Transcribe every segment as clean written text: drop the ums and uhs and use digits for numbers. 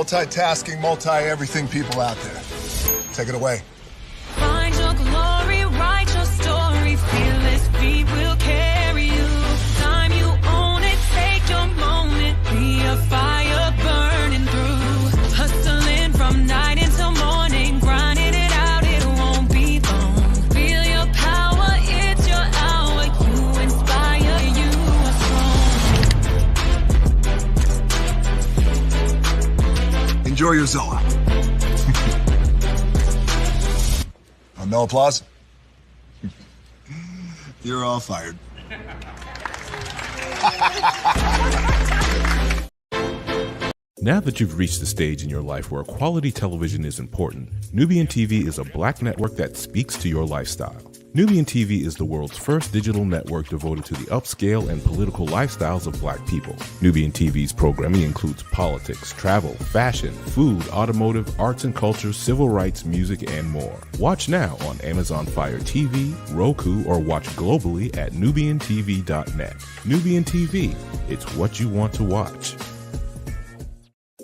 multitasking, multi-everything people out there. Take it away. Find your glory, write your story, fearless feet will carry you. Time you own it, take your moment, be a fire burning through. Hustling from night until morning, grinding it out, it won't be long. Feel your power, it's your hour, you inspire, you are strong. Enjoy your Zoa. No applause? You're all fired. Now that you've reached the stage in your life where quality television is important, Nubian TV is a black network that speaks to your lifestyle. Nubian TV is the world's first digital network devoted to the upscale and political lifestyles of black people. Nubian TV's programming includes politics, travel, fashion, food, automotive, arts and culture, civil rights, music, and more. Watch now on Amazon Fire TV, Roku, or watch globally at nubiantv.net. Nubian TV, it's what you want to watch.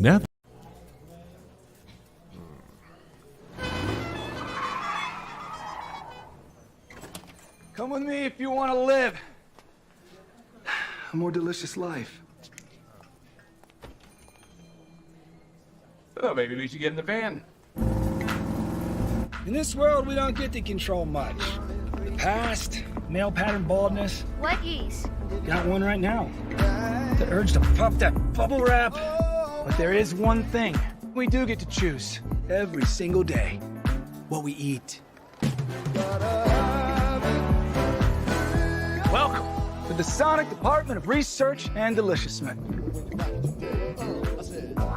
Now come with me if you want to live a more delicious life. Oh, maybe we should get in the van. In this world, we don't get to control much. The past, male pattern baldness. Leggies. Got one right now. The urge to pop that bubble wrap. But there is one thing we do get to choose every single day: what we eat. Welcome to the Sonic Department of Research and Deliciousment.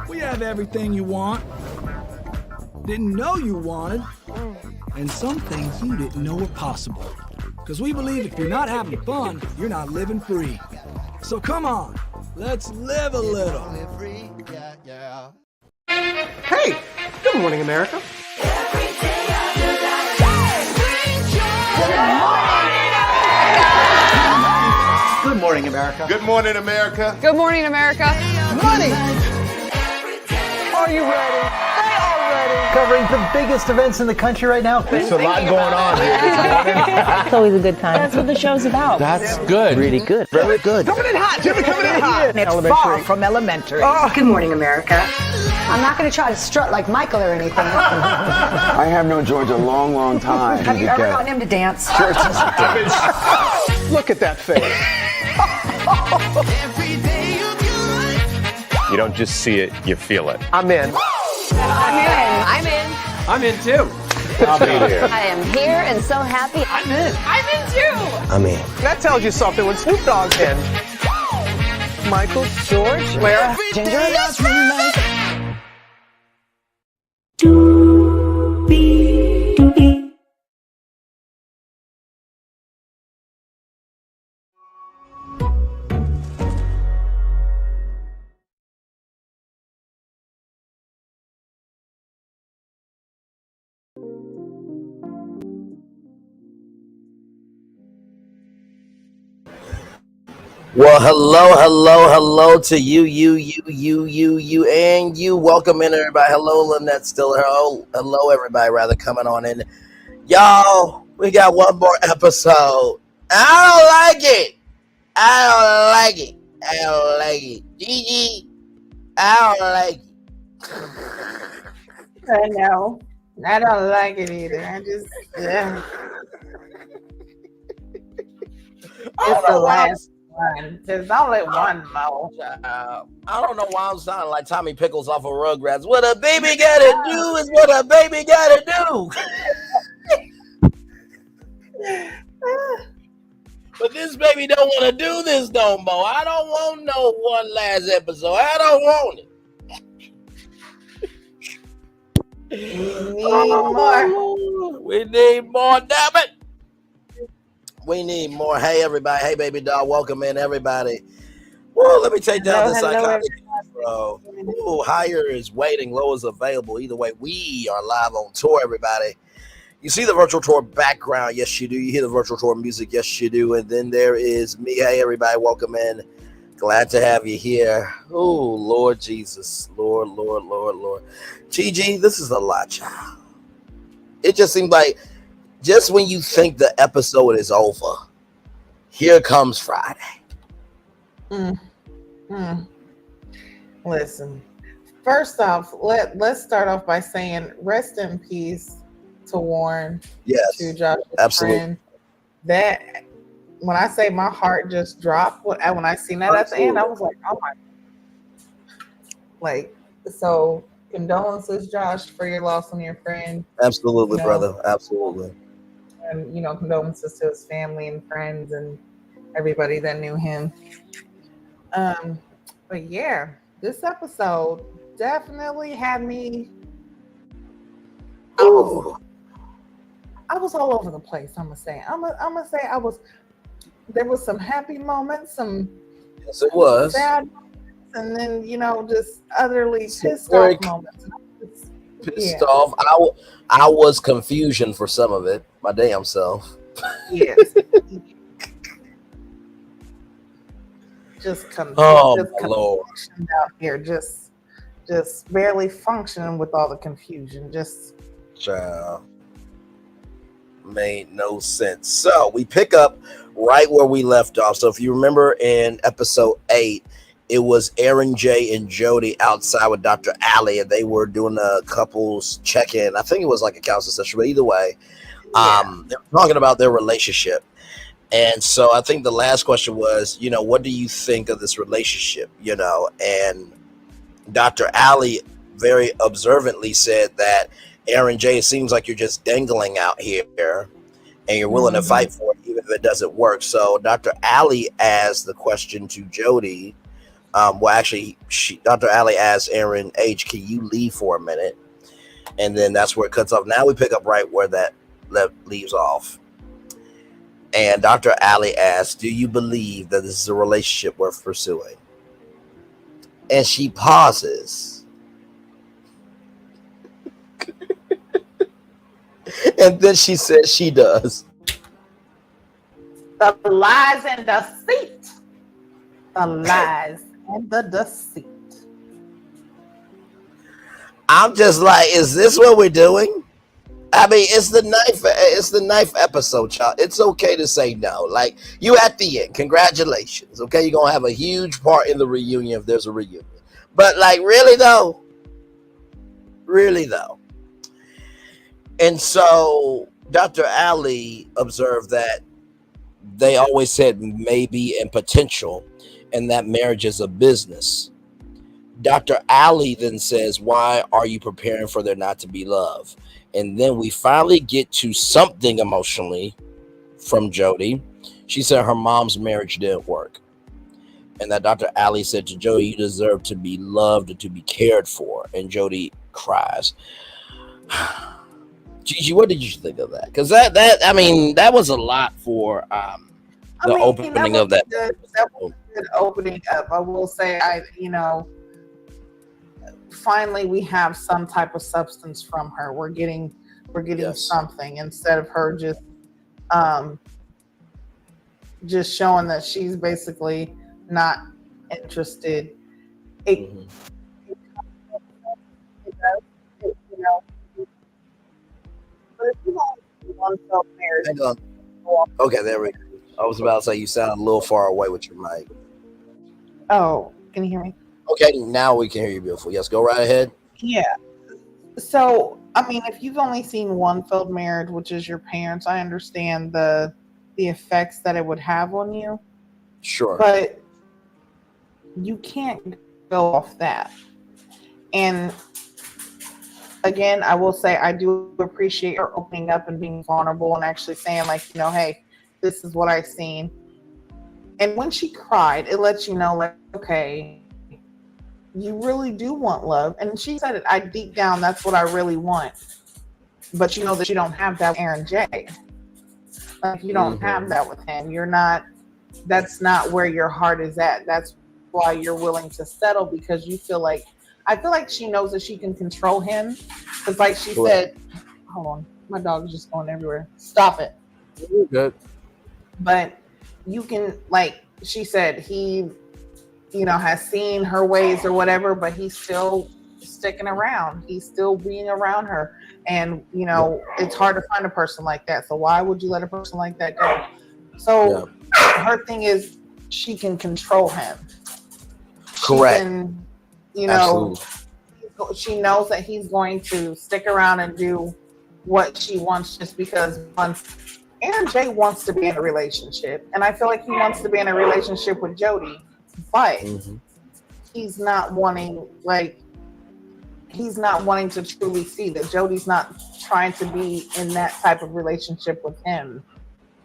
We have everything you want, didn't know you wanted, and some things you didn't know were possible. Because we believe if you're not having fun, you're not living free. So come on, let's live a little. Hey, good morning, America. Good morning, America. Good morning, America. Good morning, America. Money. Are you ready? They are ready. Covering the biggest events in the country right now. There's a lot going on here this morning. It's always a good time. That's what the show's about. That's good. Really good. Very good. Coming in hot. Jimmy coming in hot. It's far from elementary. Good morning, America. I'm not going to try to strut like Michael or anything. I have known George a long, long time. Have you ever gotten him to dance? Look at that face. You don't just see it, you feel it. I'm in. I'm in. I'm in too. I'll be here. I am here and so happy. I'm in. I'm in too. I'm in. That tells you something when Snoop Dogg's in. Michael, George, where? Ginger. Well, hello to you, and you. Welcome in, everybody. Hello, Lynette. Still hello, everybody. Rather coming on in, y'all. We got one more episode. I don't like it. Gigi, I don't like it. I know. I don't like it either. I just, yeah. It's the last one. There's only one more. I don't know why I'm sounding like Tommy Pickles off of Rugrats. What a baby gotta do is what a baby gotta do. But this baby don't want to do this no more. I don't want no one last episode. I don't want it. We need more, damn it. We need more. Hey, everybody. Hey, baby doll. Welcome in, everybody. Well, let me take down this psychotic intro. Ooh, higher is waiting, low is available. Either way, we are live on tour, everybody. You see the virtual tour background. Yes, you do. You hear the virtual tour music. Yes, you do. And then there is me. Hey, everybody. Welcome in. Glad to have you here. Oh, Lord Jesus. Lord, Lord, Lord, Lord. Gigi, this is a lot, child. It just seems like just when you think the episode is over, here comes Friday. Listen, first off, let's start off by saying rest in peace to Warren, Yes, to Josh's absolutely. friend. That when I say my heart just dropped when I seen that at the end, I was like, oh my, like, so condolences, Josh, for your loss on your friend. Absolutely, You know, brother. Absolutely. and condolences to his family and friends and everybody that knew him. But yeah, this episode definitely had me. I was all over the place. I'm gonna say I was. There was some happy moments, some Yes, it was. sad moments, and then just utterly pissed off moments. Pissed off. I was confusion for some of it. My damn self. Yes. Just Oh my Lord. out here, just barely functioning with all the confusion. Just Child. Made no sense. So we pick up right where we left off. So if you remember in episode 8, it was Aaron J and Jody outside with Dr. Allie, and they were doing a couples check-in. I think it was like a counseling session, but either way, they were talking about their relationship. And so I think the last question was, what do you think of this relationship? And Dr. Allie very observantly said that Aaron J, it seems like you're just dangling out here and you're willing to fight for it even if it doesn't work. So Dr. Allie asked the question to Jody. Dr. Allie asked Aaron H, can you leave for a minute? And then that's where it cuts off. Now we pick up right where that leaves off. And Dr. Allie asked, do you believe that this is a relationship worth pursuing? And she pauses. And then she says she does. the lies and deceit. The lies and the deceit. I'm just like, is this what we're doing? I mean, it's the ninth episode, child. It's okay to say no. Like, you at the end. Congratulations. Okay, you're gonna have a huge part in the reunion if there's a reunion. But like, really though? Really though. And so Dr. Allie observed that they always said maybe and potential, and that marriage is a business. Dr. Allie then says, why are you preparing for there not to be love? And then we finally get to something emotionally from Jody. She said her mom's marriage didn't work. And that Dr. Allie said to Jody, you deserve to be loved and to be cared for. And Jody cries. Gigi, what did you think of that? Because that was a lot for opening of that. That was a good opening up. I will say, finally we have some type of substance from her. We're getting something instead of her just showing that she's basically not interested. But if you only one self-marriage. Hang on. Okay, there we go. I was about to say you sound a little far away with your mic. Oh, can you hear me? Okay, now we can hear you beautiful. Yes, go right ahead. Yeah. So, I mean, if you've only seen one failed marriage, which is your parents, I understand the effects that it would have on you. Sure. But you can't go off that. And again, I will say I do appreciate her opening up and being vulnerable and actually saying, like, hey, this is what I've seen. And when she cried, it lets you know, like, okay, you really do want love. And she said it, deep down, that's what I really want. But you know that you don't have that with Aaron J. Like, you don't have that with him. That's not where your heart is at. That's why you're willing to settle, because I feel like she knows that she can control him. Because like she said, hold on, my dog is just going everywhere. Stop it. You're good. But you can, like she said, he has seen her ways or whatever, but he's still sticking around. He's still being around her. And, it's hard to find a person like that. So why would you let a person like that go? So her thing is she can control him. Correct. She can, Absolutely. she knows that he's going to stick around and do what she wants just because Aaron J wants to be in a relationship. And I feel like he wants to be in a relationship with Jody. But he's not wanting to truly see that Jody's not trying to be in that type of relationship with him.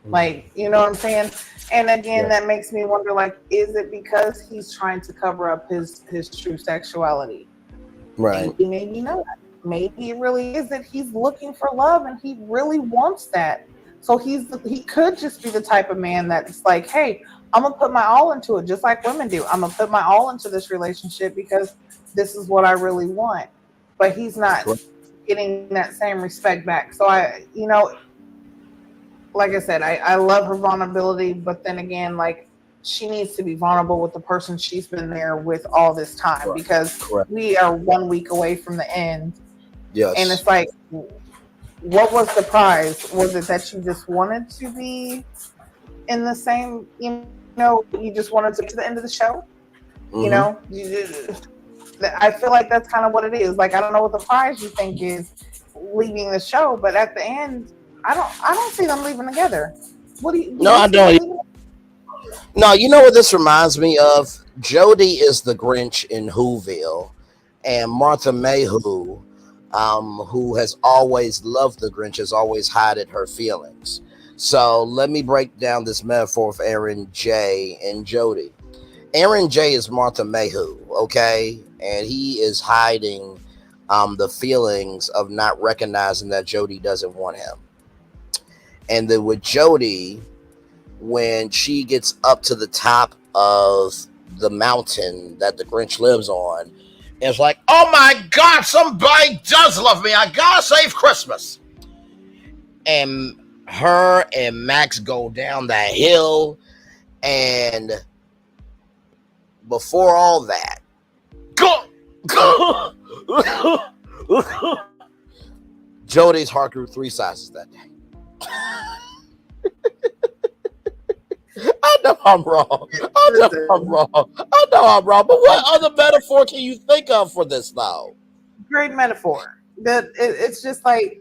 Like, you know what I'm saying? And again, that makes me wonder, is it because he's trying to cover up his true sexuality? Right. Maybe not. Maybe it really is that he's looking for love and he really wants that. So he could just be the type of man that's like, hey, I'm going to put my all into it, just like women do. I'm going to put my all into this relationship because this is what I really want. But he's not getting that same respect back. So like I said, I love her vulnerability, but then again, she needs to be vulnerable with the person she's been there with all this time because we are 1 week away from the end. Yes. And it's like, what was the prize? Was it that you just wanted to be in the same, you just wanted to get to the end of the show? I feel like that's kind of what it is. I don't know what the prize you think is leaving the show, but at the end, I don't see them leaving together. What do you? No, I don't. No, you know what this reminds me of? Jody is the Grinch in Whoville, and Martha Mayhew, who has always loved the Grinch, has always hidden her feelings. So let me break down this metaphor of Aaron J and Jody. Aaron J is Martha Mayhew, okay? And he is hiding the feelings of not recognizing that Jody doesn't want him. And then with Jody, when she gets up to the top of the mountain that the Grinch lives on, it's like, oh my God, somebody does love me. I gotta save Christmas. And her and Max go down that hill, and before all that, Jody's heart grew 3 sizes that day. I know I'm wrong. I know I'm wrong. But what other metaphor can you think of for this, though? Great metaphor. It's just like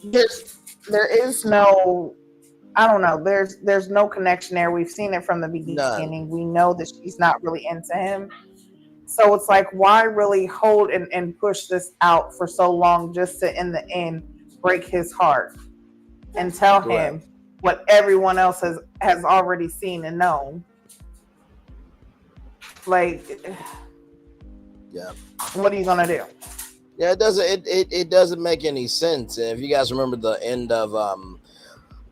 there is no, I don't know. There's no connection there. We've seen it from the beginning. None. We know that she's not really into him. So it's like, why really hold and push this out for so long just to, in the end, break his heart and tell him what everyone else has already seen and known? What are you gonna do? Yeah, it doesn't make any sense. And if you guys remember the end of How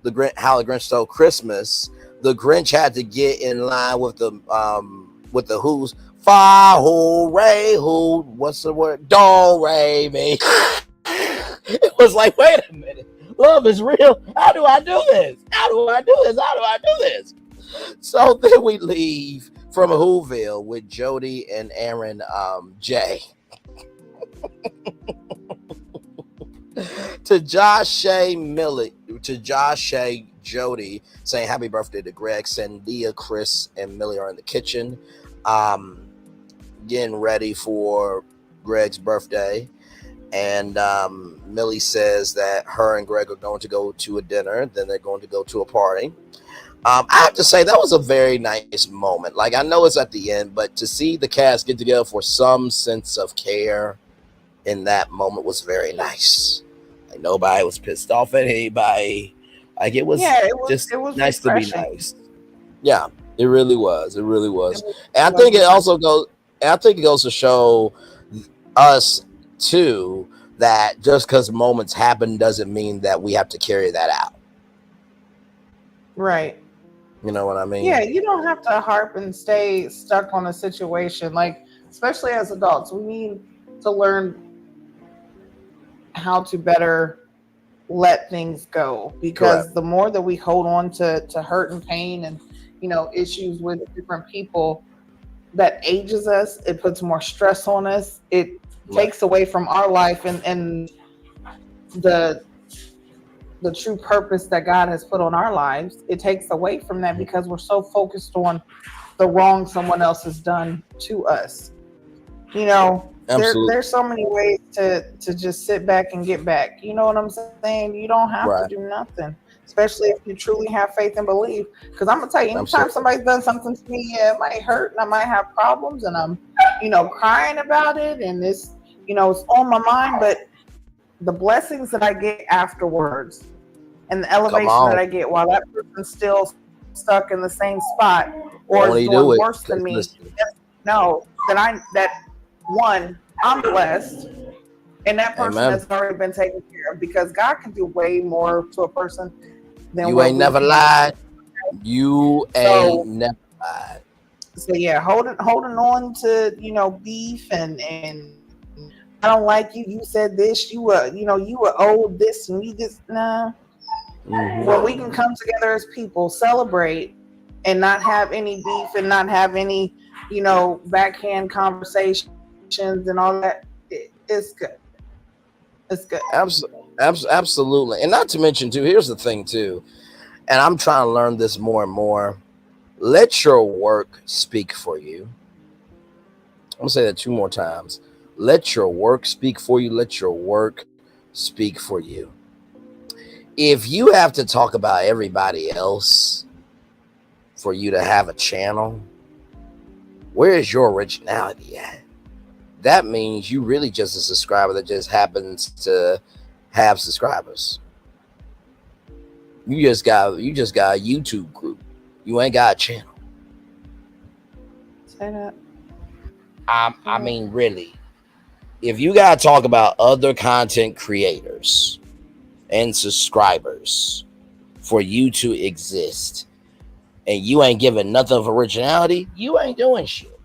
the Grinch Stole Christmas, the Grinch had to get in line with the Who's fa ho re who, what's the word? Do re mi. It was like, wait a minute, love is real. How do I do this? So then we leave from Whoville with Jody and Aaron J. to Josh Shay Jody saying happy birthday to Greg. Sandia, Chris, and Millie are in the kitchen getting ready for Greg's birthday. And Millie says that her and Greg are going to go to a dinner, then they're going to go to a party. I have to say that was a very nice moment. I know it's at the end, but to see the cast get together for some sense of care in that moment was very nice. Nobody was pissed off at anybody. It was nice refreshing. To be nice. Yeah, it really was. And I think it goes to show us too that just because moments happen doesn't mean that we have to carry that out. Right. You know what I mean? Yeah, you don't have to harp and stay stuck on a situation. Especially as adults, we need to learn how to better let things go, because the more that we hold on to hurt and pain and issues with different people, that ages us. It puts more stress on us. It takes away from our life and the true purpose that God has put on our lives. It takes away from that because we're so focused on the wrong someone else has done to us. You know, there's so many ways to just sit back and get back. You know what I'm saying? You don't have to do nothing, especially if you truly have faith and believe. Because I'm gonna tell you, anytime somebody's done something to me, yeah, it might hurt and I might have problems, and I'm, crying about it, and it's, it's on my mind. But the blessings that I get afterwards, and the elevation that I get while that person's still stuck in the same spot or is doing worse than me, know that one, I'm blessed, and that person has already been taken care of, because God can do way more to a person than you ain't never lied. You ain't never lied. So yeah, holding on to beef and I don't like you. You said this. You were owed this and you this. Nah. When we can come together as people, celebrate, and not have any beef and not have any, backhand conversations and all that, it's good. It's good. Absolutely. And not to mention too, here's the thing too, and I'm trying to learn this more and more. Let your work speak for you. I'm gonna say that 2 more times. Let your work speak for you. Let your work speak for you. If you have to talk about everybody else for you to have a channel, where is your originality at? That means you really just a subscriber that just happens to have subscribers. You just got a YouTube group. You ain't got a channel. Say that. I mean, really. If you gotta talk about other content creators and subscribers for you to exist, and you ain't giving nothing of originality, you ain't doing shit.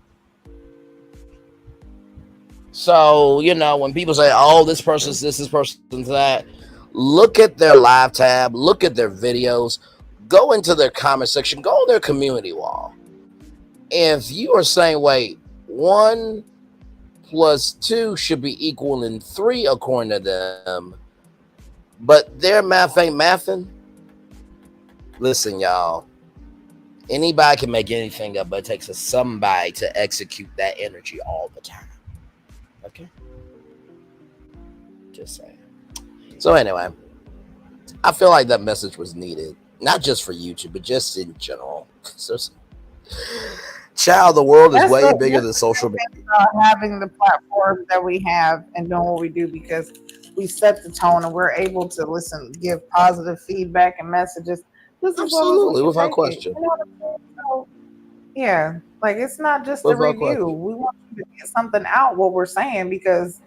So, when people say, oh, this person's this person's that, look at their live tab, look at their videos, go into their comment section, go on their community wall. If you are saying, wait, 1 + 2 should be equaling 3 according to them, but their math ain't mathing, listen, y'all, anybody can make anything up, but it takes somebody to execute that energy all the time. Okay? Just saying. So anyway, I feel like that message was needed, not just for YouTube, but just in general. So, child, the world is way bigger than social media. Having the platform that we have and doing what we do, because we set the tone and we're able to give positive feedback and messages. Absolutely, without question. So, yeah, like it's not just a review. Question. We want you to get something out what we're saying, because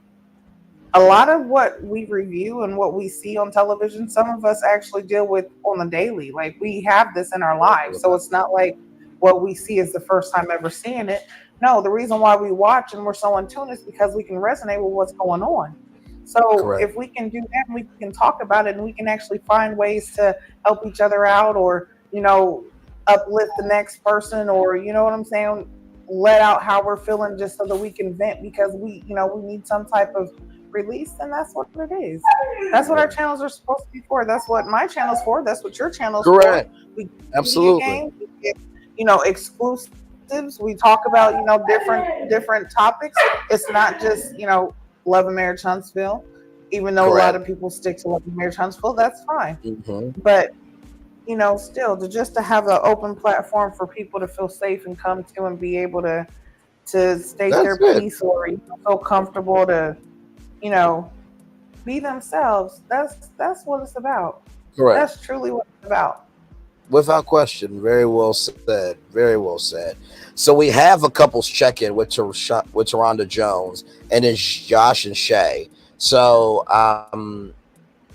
a lot of what we review and what we see on television, some of us actually deal with on the daily. Like, we have this in our lives, so it's not like what we see is the first time ever seeing it. No, the reason why we watch and we're so in tune is because we can resonate with what's going on. So if we can do that, we can talk about it, and we can actually find ways to help each other out, or, uplift the next person, or, you know what I'm saying, let out how we're feeling just so that we can vent, because we need some type of release, and that's what it is. That's what our channels are supposed to be for. That's what my channel's for. That's what your channel's for. We Absolutely. games, we get, exclusives. We talk about, different topics. It's not just, Love and Marriage Huntsville, even though a lot of people stick to Love and Marriage Huntsville. That's fine. But, still, to have an open platform for people to feel safe and come to and be able to state their piece, or feel comfortable to, be themselves. That's what it's about. Correct. That's truly what it's about. Without question. Very well said. Very well said. So we have a couples check-in with Taronda Jones, and it's Josh and Shay. So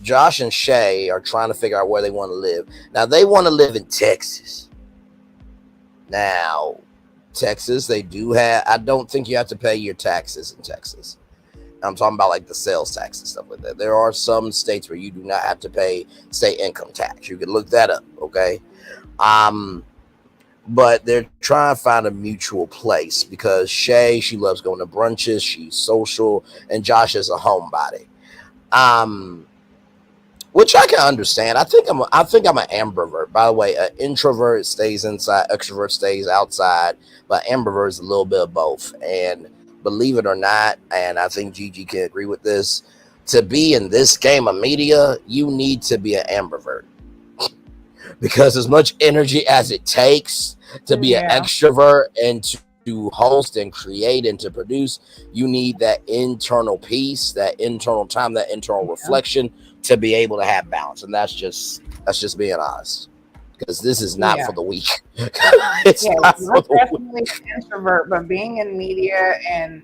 Josh and Shay are trying to figure out where they want to live. Now, they want to live in Texas. Now, Texas, they do have, I don't think you have to pay your taxes in Texas. I'm talking about like the sales tax and stuff like that. There are some states where you do not have to pay state income tax. You can look that up, okay? but they're trying to find a mutual place because Shay, she loves going to brunches, she's social, and Josh is a homebody. Which I can understand. I think I'm an ambivert. By the way, an introvert stays inside, extrovert stays outside, but ambivert is a little bit of both. And believe it or not, and I think Gigi can agree with this, to be in this game of media, you need to be an ambivert. Because as much energy as it takes to be an extrovert and to host and create and to produce, you need that internal peace, that internal time, that internal reflection to be able to have balance. And that's just being honest, because this is not for the weak. It's not for the definitely an introvert, but being in media and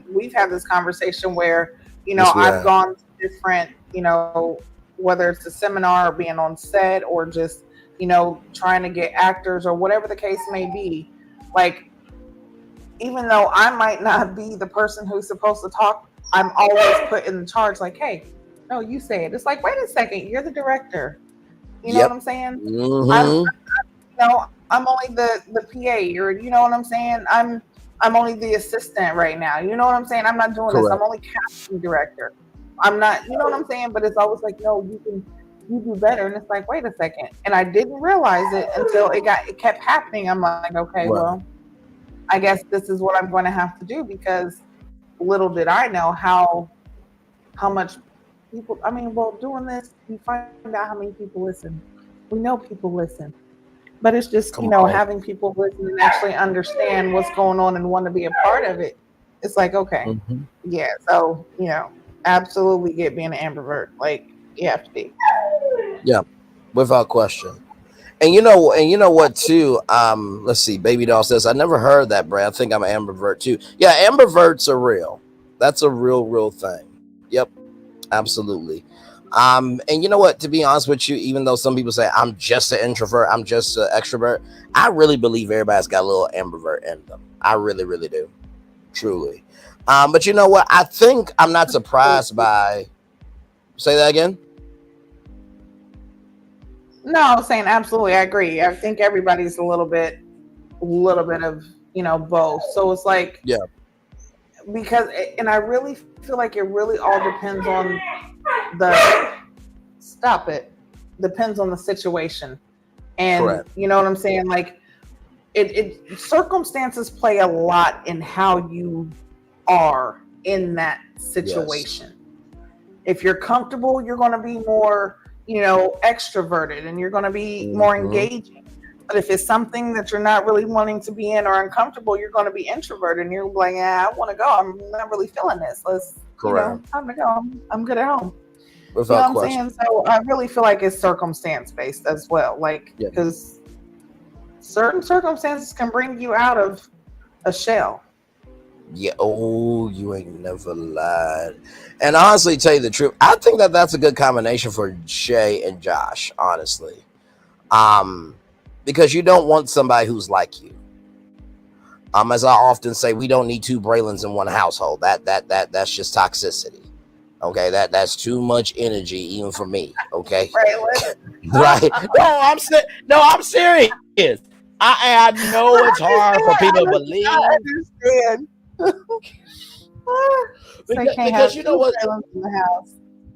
we've had this conversation where, I've gone to different, whether it's a seminar or being on set or just, trying to get actors or whatever the case may be. Like, even though I might not be the person who's supposed to talk, I'm always put in charge. Like, hey, no, you say it. It's like, wait a second, you're the director. You know what I'm saying? Mm-hmm. I'm only the PA, or you know what I'm saying? I'm only the assistant right now. You know what I'm saying? I'm not doing this. I'm only casting director. I'm not, you know what I'm saying? But it's always like, no, you do better. And it's like, wait a second. And I didn't realize it until it kept happening. I'm like, okay, well, I guess this is what I'm going to have to do, because little did I know how much people, doing this, you find out how many people listen. We know people listen, but it's just, having people listen and actually understand what's going on and want to be a part of it. It's like, okay, so, absolutely get being an ambivert. Like, you have to be. Yeah, without question. And you know what too? Let's see. Baby Doll says, I never heard that, Brad. I think I'm an ambivert too. Yeah, ambiverts are real. That's a real thing. Yep, absolutely. And you know what? To be honest with you, even though some people say I'm just an introvert, I'm just an extrovert, I really believe everybody's got a little ambivert in them. I really do, truly. But you know what? I think I'm not surprised by. Say that again. No, I was saying absolutely. I agree. I think everybody's a little bit of, both. So it's like, because, and I really feel like it really all depends on depends on the situation. And you know what I'm saying? Like it circumstances play a lot in how you are in that situation. If you're comfortable, you're going to be more, extroverted, and you're going to be more engaging. But if it's something that you're not really wanting to be in or uncomfortable, you're going to be introverted, and you're like, I want to go. I'm not really feeling this. Time to go. I'm good at home. Without what I'm saying? So I really feel like it's circumstance based as well. Like, because certain circumstances can bring you out of a shell. Yeah. Oh, you ain't never lied. And honestly, tell you the truth, I think that that's a good combination for Shay and Josh, honestly. Because you don't want somebody who's like you. As I often say, we don't need two Braylons in one household. That's just toxicity. Okay, that's too much energy, even for me. Okay, right? No, I'm serious. I know it's hard for people to believe. I understand. because you know what? In the house.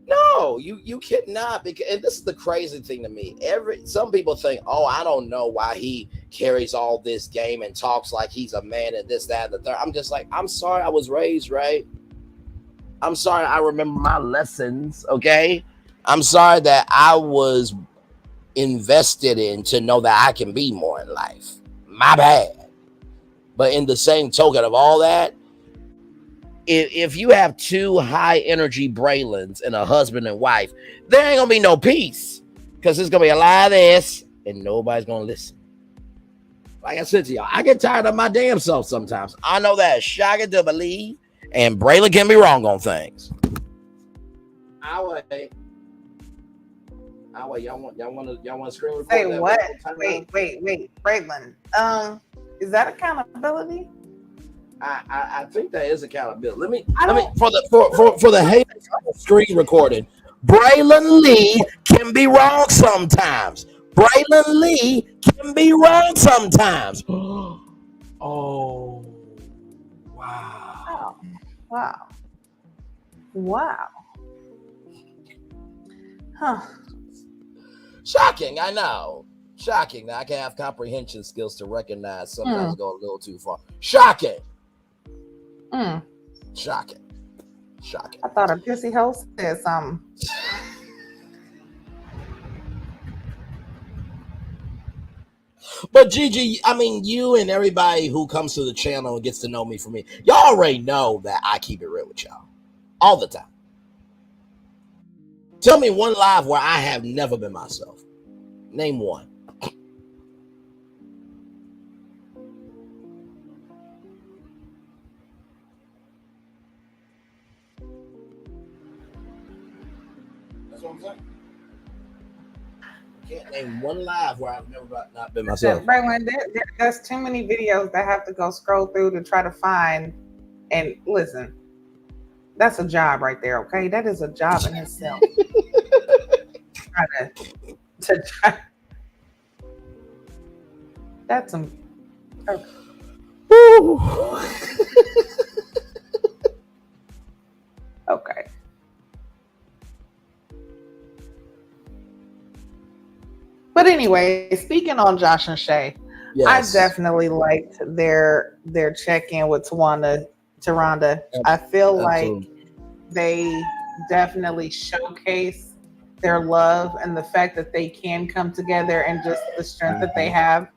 No, you cannot. Because, and this is the crazy thing to me. Some people think, oh, I don't know why he carries all this game and talks like he's a man and this, that, and the third. I'm just like, I'm sorry, I was raised right. I'm sorry, I remember my lessons. Okay, I'm sorry that I was invested in to know that I can be more in life. My bad. But in the same token of all that, if you have two high energy Braylons and a husband and wife, there ain't gonna be no peace, because there's gonna be a lot of this and nobody's gonna listen. Like I said to y'all, I get tired of my damn self sometimes. I know that shocking to believe, and Braylon can be wrong on things. Y'all want to screen record? Say what? Wait, Braylon. Is that accountability? I think that is accountability. Let me for the haters screen recording. Braylon Lee can be wrong sometimes. Braylon Lee can be wrong sometimes. Oh, wow. Wow. Huh. Shocking, I know. Shocking that I can have comprehension skills to recognize sometimes go a little too far. Shocking. Shocking. I thought a pissy hoe said something. But Gigi, I mean, you and everybody who comes to the channel and gets to know me for me, y'all already know that I keep it real with y'all all the time. Tell me one live where I have never been myself. Name one. That's what I'm saying. Can't name one live where I've never not been myself. Braylon, there's too many videos that I have to go scroll through to try to find. And listen, that's a job right there, okay? That is a job in itself. Try. That's some. Okay. Okay. But anyway, speaking on Josh and Shay, yes. I definitely liked their check-in with Taronda. I feel like they definitely showcase their love and the fact that they can come together and just the strength that they have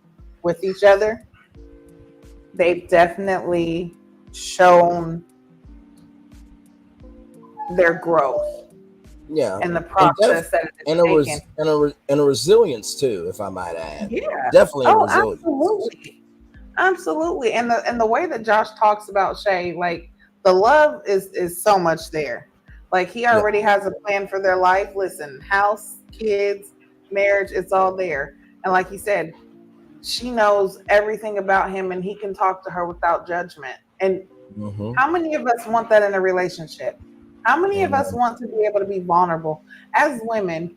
with each other. They've definitely shown their growth. Yeah, and the process and a resilience too, if I might add. Yeah, definitely resilience. Absolutely. And the way that Josh talks about Shay, like the love is so much there. Like he already has a plan for their life. Listen, house, kids, marriage, it's all there. And like he said, she knows everything about him, and he can talk to her without judgment. And how many of us want that in a relationship? How many of us want to be able to be vulnerable? As women,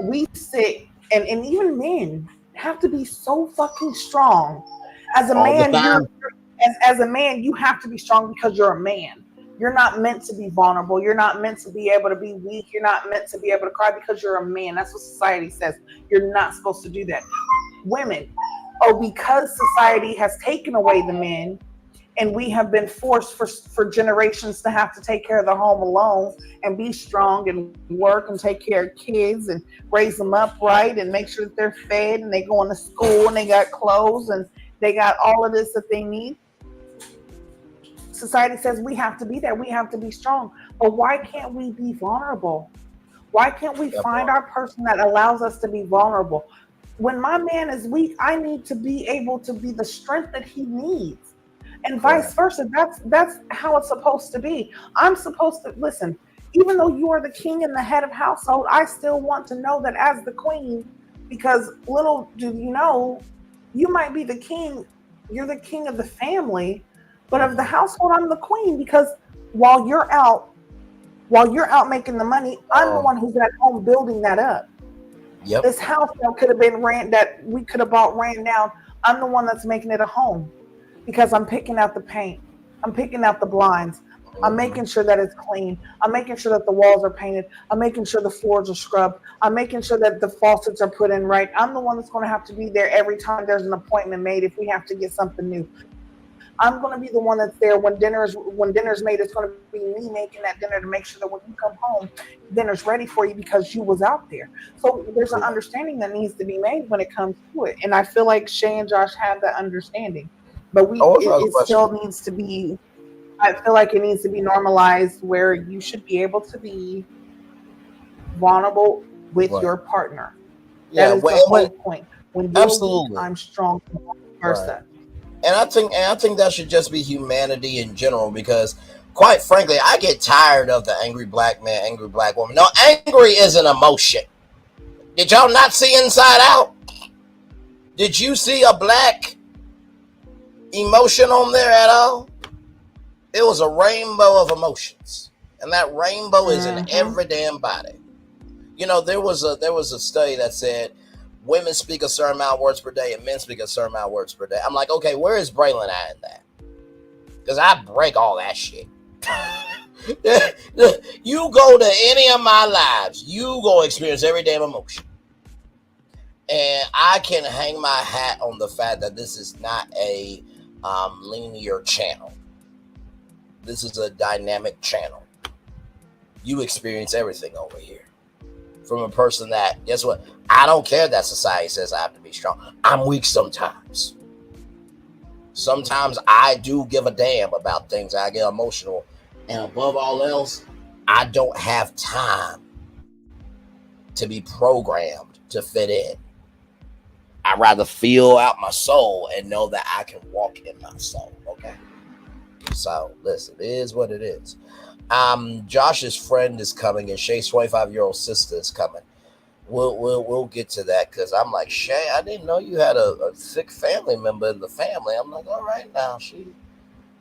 we sit, and even men have to be so fucking strong. As a man, as a man, you have to be strong because you're a man. You're not meant to be vulnerable. You're not meant to be able to be weak. You're not meant to be able to cry because you're a man. That's what society says. You're not supposed to do that. Women, because society has taken away the men, and we have been forced for generations to have to take care of the home alone and be strong and work and take care of kids and raise them up right and make sure that they're fed and they go into school and they got clothes and they got all of this that they need. Society says we have to be there. We have to be strong. But why can't we be vulnerable? Why can't we find our person that allows us to be vulnerable? When my man is weak, I need to be able to be the strength that he needs. And vice versa. That's how it's supposed to be. I'm supposed to listen, even though you are the king and the head of household, I still want to know that as the queen, because little do you know, you might be the king, you're the king of the family, but of the household, I'm the queen, because while you're out making the money, I'm the one who's at home building that up. Yep. This house that could have been that we could have bought ran down, I'm the one that's making it a home. Because I'm picking out the paint, I'm picking out the blinds, I'm making sure that it's clean, I'm making sure that the walls are painted, I'm making sure the floors are scrubbed, I'm making sure that the faucets are put in right. I'm the one that's going to have to be there every time there's an appointment made if we have to get something new. I'm going to be the one that's there when dinner's made. It's going to be me making that dinner to make sure that when you come home, dinner's ready for you because you was out there. So there's an understanding that needs to be made when it comes to it. And I feel like Shay and Josh have that understanding. But it still needs to be, I feel like it needs to be normalized where you should be able to be vulnerable with your partner. That is the whole point. When you're weak, I'm strong, vice versa. And I think that should just be humanity in general, because quite frankly, I get tired of the angry black man, angry black woman. No, angry is an emotion. Did y'all not see Inside Out? Did you see a black emotion on there at all? It was a rainbow of emotions, and that rainbow is in every damn body. You know, there was a study that said women speak a certain amount of words per day and men speak a certain amount of words per day. I'm like, okay, where is Braylon at in that? Because I break all that shit. You go to any of my lives, you go experience every damn emotion. And I can hang my hat on the fact that this is not a linear channel. This is a dynamic channel. You experience everything over here. From a person that, guess what? I don't care that society says I have to be strong. I'm weak sometimes. Sometimes I do give a damn about things. I get emotional. And above all else, I don't have time to be programmed to fit in. I'd rather feel out my soul and know that I can walk in my soul. Okay. So listen, it is what it is. Josh's friend is coming and Shay's 25-year-old sister is coming. We'll get to that because I'm like, Shay, I didn't know you had a sick family member in the family. I'm like, all right now, she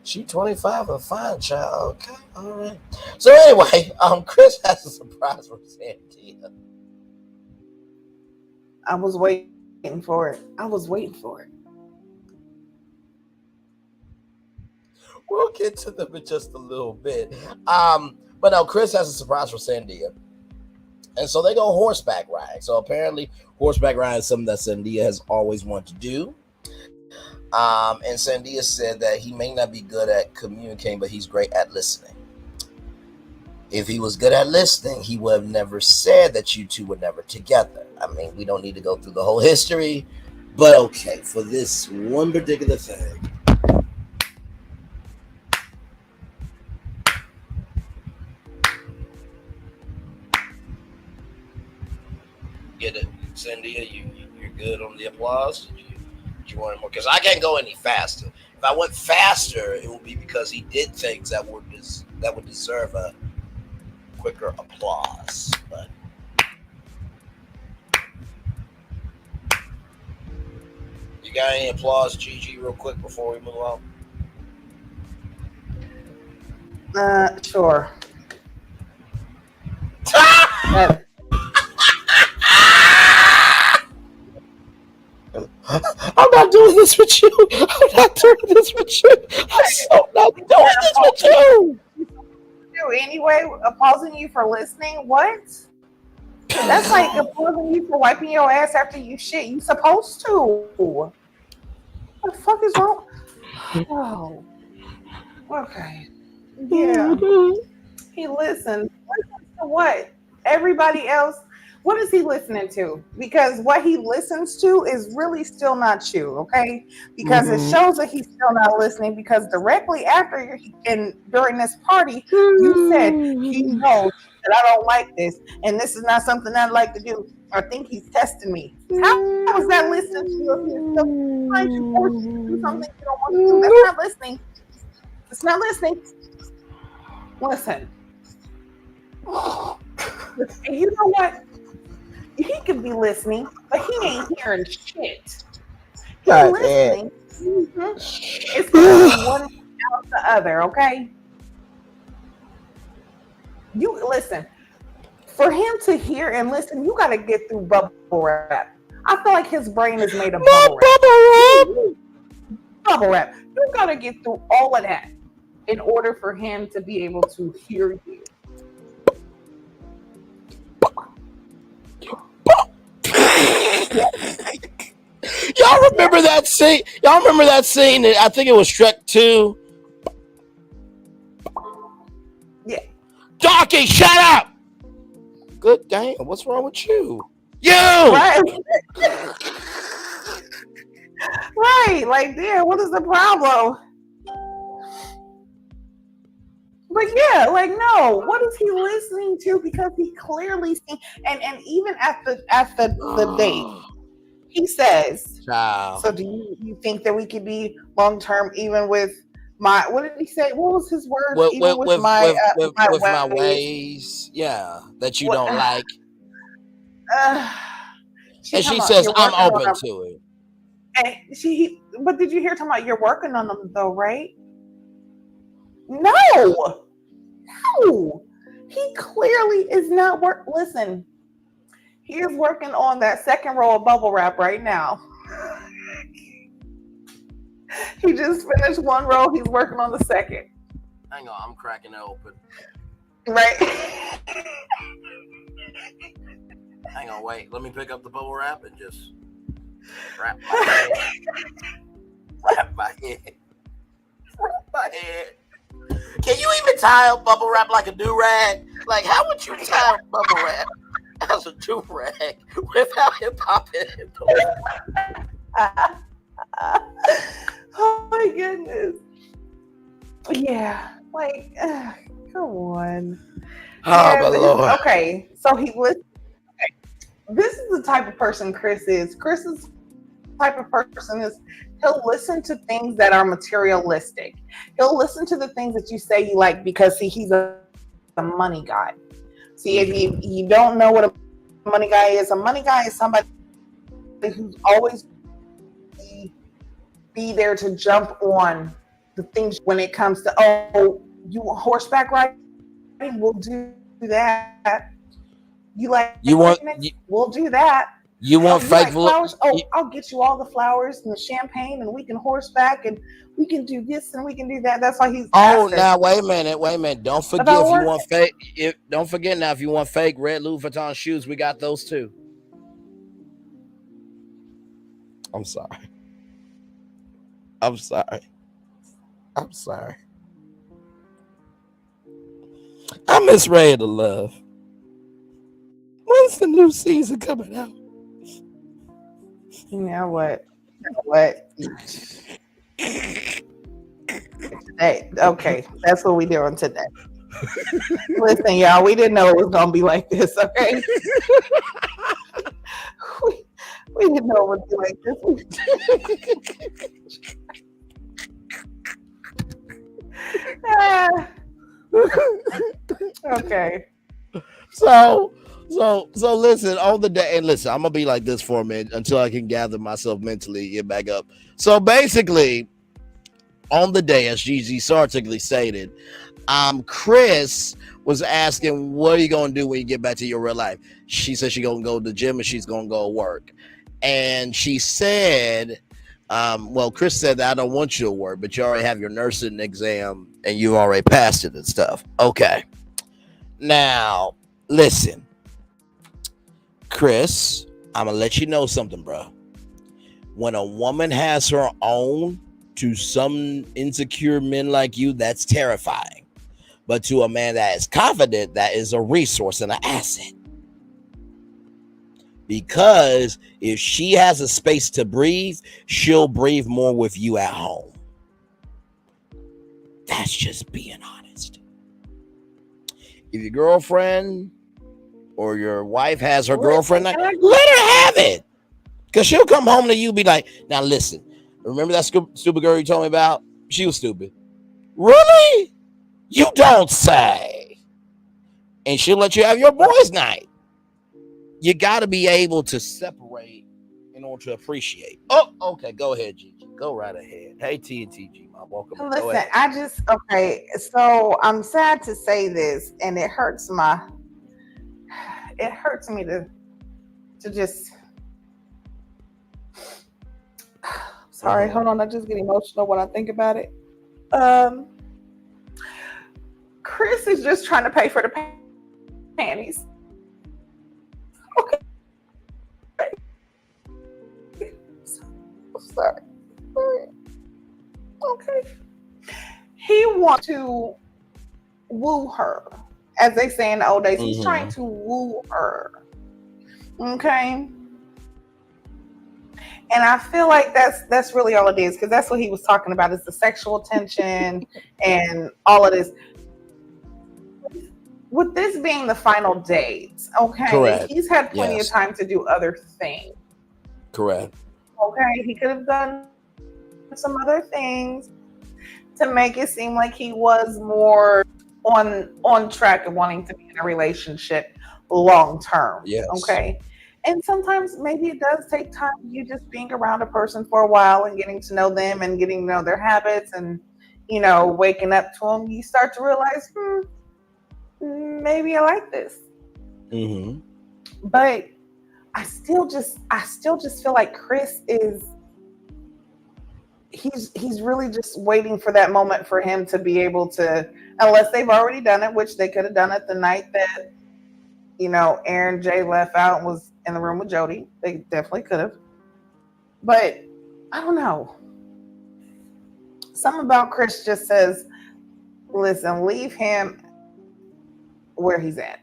25, a fine child. Okay, all right. So anyway, Chris has a surprise for Sandia. I was waiting for it. I was waiting for it. We'll get to them in just a little bit. But now Chris has a surprise for Sandia. And so they go horseback riding. So apparently horseback riding is something that Sandia has always wanted to do. And Sandia said that he may not be good at communicating, but he's great at listening. If he was good at listening, he would have never said that you two were never together. I mean, we don't need to go through the whole history, but okay, for this one particular thing. Get it, Sandia? You're good on the applause? Did you want more? Because I can't go any faster. If I went faster, it would be because he did things that would deserve a quicker applause. But you got any applause, Gigi, real quick before we move on? Sure. I'm not doing this with you. I'm not doing this with you. I'm so not doing this with you. Anyway, applauding you for listening. What? That's like applauding you for wiping your ass after you shit. You supposed to. What the fuck is wrong? Oh. Okay. Yeah. He listens. Listens to what? Everybody else. What is he listening to? Because what he listens to is really still not you, okay? Because it shows that he's still not listening. Because directly after and during this party, you said he knows that I don't like this, and this is not something I'd like to do. I think he's testing me. How is that listening to you if he's still trying to force you to do something you don't want to do? That's not listening. It's not listening. Listen. And you know what? He could be listening, but he ain't hearing shit. He's listening. Mm-hmm. It's going to be one out the other, okay? You listen. For him to hear and listen, you got to get through bubble wrap. I feel like his brain is made of bubble wrap. Bubble wrap. You got to get through all of that in order for him to be able to hear you. Y'all remember that scene? Y'all remember that scene? I think it was Shrek 2. Yeah. Donkey, shut up! Good damn, what's wrong with you? You! Right. Right. Like, damn, what is the problem? But yeah, like, no, what is he listening to? Because he clearly seen, and even at the date, he says, Child. so do you think that we could be long term even with my, what did he say? What was his word? With my ways, yeah, that you don't like. And she says, I'm open to it. And but did you hear talking about you're working on them though, right? No, he clearly is not Listen, He is working on that second roll of bubble wrap right now. He just finished one roll. He's working on the second. Hang on, I'm cracking it open. Right. Hang on, wait. Let me pick up the bubble wrap and just wrap my head. Wrap my head. Wrap my head. Can you even tie up bubble wrap like a do-rag? Like, how would you tie up bubble wrap as a do-rag without it popping? Oh my goodness. Yeah, like, come on. Oh, my Lord. Okay, so he was. Okay. This is the type of person Chris is. Chris is the type of person is. He'll listen to things that are materialistic. He'll listen to the things that you say you like because he's a money guy. See, if you don't know what a money guy is somebody who's always be there to jump on the things when it comes to, oh, you want horseback riding? We'll do that. We'll do that. You want fake flowers? Oh, I'll get you all the flowers and the champagne, and we can horseback, and we can do this and we can do that. That's why he's. Oh, now wait a minute. Don't forget if you want fake. Don't forget now if you want fake red Louis Vuitton shoes, we got those too. I'm sorry. I miss Ray of the Love. When's the new season coming out? You know what? Today, okay, that's what we doing today. Listen, y'all, we didn't know it was gonna be like this, okay? we didn't know it would be like this. Okay. So listen, on the day, and listen, I'm gonna be like this for a minute until I can gather myself mentally, get back up. So basically, on the day, as Gigi sarcastically stated, Chris was asking, what are you gonna do when you get back to your real life? She said she's gonna go to the gym and she's gonna go work. And she said, Chris said that I don't want you to work, but you already have your nursing exam and you already passed it and stuff. Okay. Now, listen. Chris, I'm gonna let you know something, bro. When a woman has her own, to some insecure men like you, that's terrifying. But to a man that is confident, that is a resource and an asset. Because if she has a space to breathe, she'll breathe more with you at home. That's just being honest. If your girlfriend or your wife has her girlfriend, let her have it. Because she'll come home to you and be like, now listen, remember that stupid girl you told me about? She was stupid. Really? You don't say. And she'll let you have your boys' night. You got to be able to separate in order to appreciate. Oh, okay. Go ahead, Gigi. Go right ahead. Hey, TNTG, Mom. Welcome. Listen, so I'm sad to say this, and it hurts me to just. Sorry, hold on. I just get emotional when I think about it. Chris is just trying to pay for the panties. Okay. Sorry. Okay. He wants to woo her, as they say in the old days. He's trying to woo her. Okay. And I feel like that's really all it is, because that's what he was talking about, is the sexual tension and all of this. With this being the final date, okay, correct. He's had plenty of time to do other things. Correct. Okay, he could have done some other things to make it seem like he was more on track of wanting to be in a relationship long term. Yes. Okay. And sometimes maybe it does take time, you just being around a person for a while and getting to know them and getting to know their habits and, waking up to them. You start to realize, maybe I like this. Mm-hmm. But I still just feel like Chris is he's really just waiting for that moment for him to be able to, unless they've already done it, which they could have done it the night that, you know, Aaron J left out and was in the room with Jody. They definitely could have. But I don't know. Something about Chris just says, listen, leave him where he's at.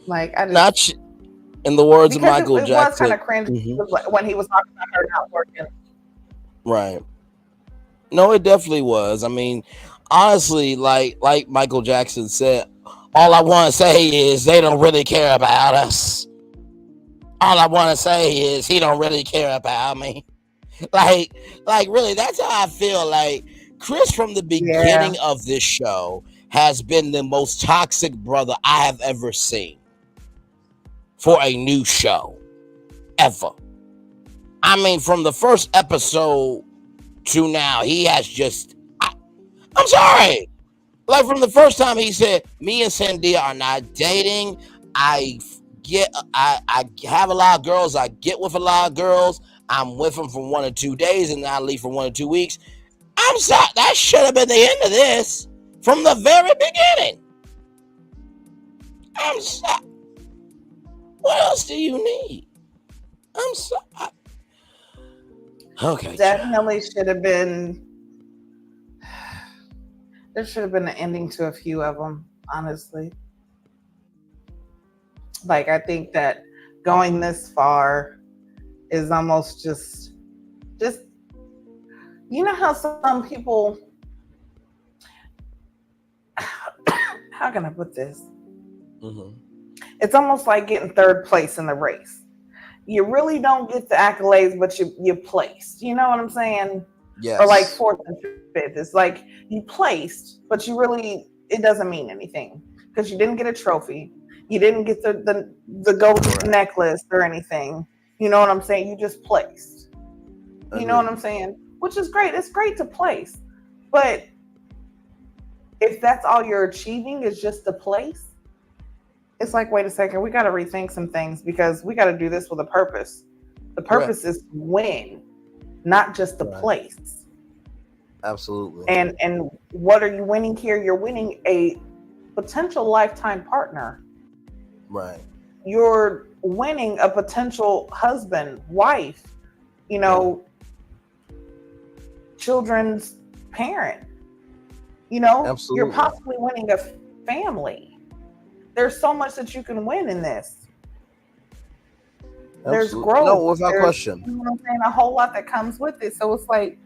Like, I just... Not in the words of Michael it Jackson. was kind of cringy when he was talking about her not working. Right. No, it definitely was. I mean, honestly, like Michael Jackson said, all I want to say is they don't really care about us. All I want to say is he don't really care about me. Like really, that's how I feel. Like Chris from the beginning of this show has been the most toxic brother I have ever seen for a new show ever. I mean, from the first episode to now, he has just... I'm sorry. Like, from the first time he said, me and Sandia are not dating. I have a lot of girls. I get with a lot of girls. I'm with them for 1 or 2 days, and then I leave for 1 or 2 weeks. I'm sorry. That should have been the end of this from the very beginning. I'm sorry. What else do you need? I'm sorry. Okay. Definitely should have been... There should have been an ending to a few of them, honestly. Like, I think that going this far is almost just, you know how some people, how can I put this? Mm-hmm. It's almost like getting third place in the race. You really don't get the accolades, but you placed. You know what I'm saying? Yes. Or like fourth and fifth. It's like you placed, but you really, it doesn't mean anything because you didn't get a trophy. You didn't get the gold necklace or anything. You know what I'm saying? You just placed. You know what I'm saying? Which is great. It's great to place. But if that's all you're achieving is just the place, it's like, wait a second, we got to rethink some things because we got to do this with a purpose. The purpose is to win, not just the place. Absolutely. And what are you winning here? You're winning a potential lifetime partner. Right. You're winning a potential husband, wife, you know, children's parent. You know, Absolutely. You're possibly winning a family. There's so much that you can win in this. Absolutely. There's growth. No, without question. You know what I'm saying? A whole lot that comes with it. So it's like,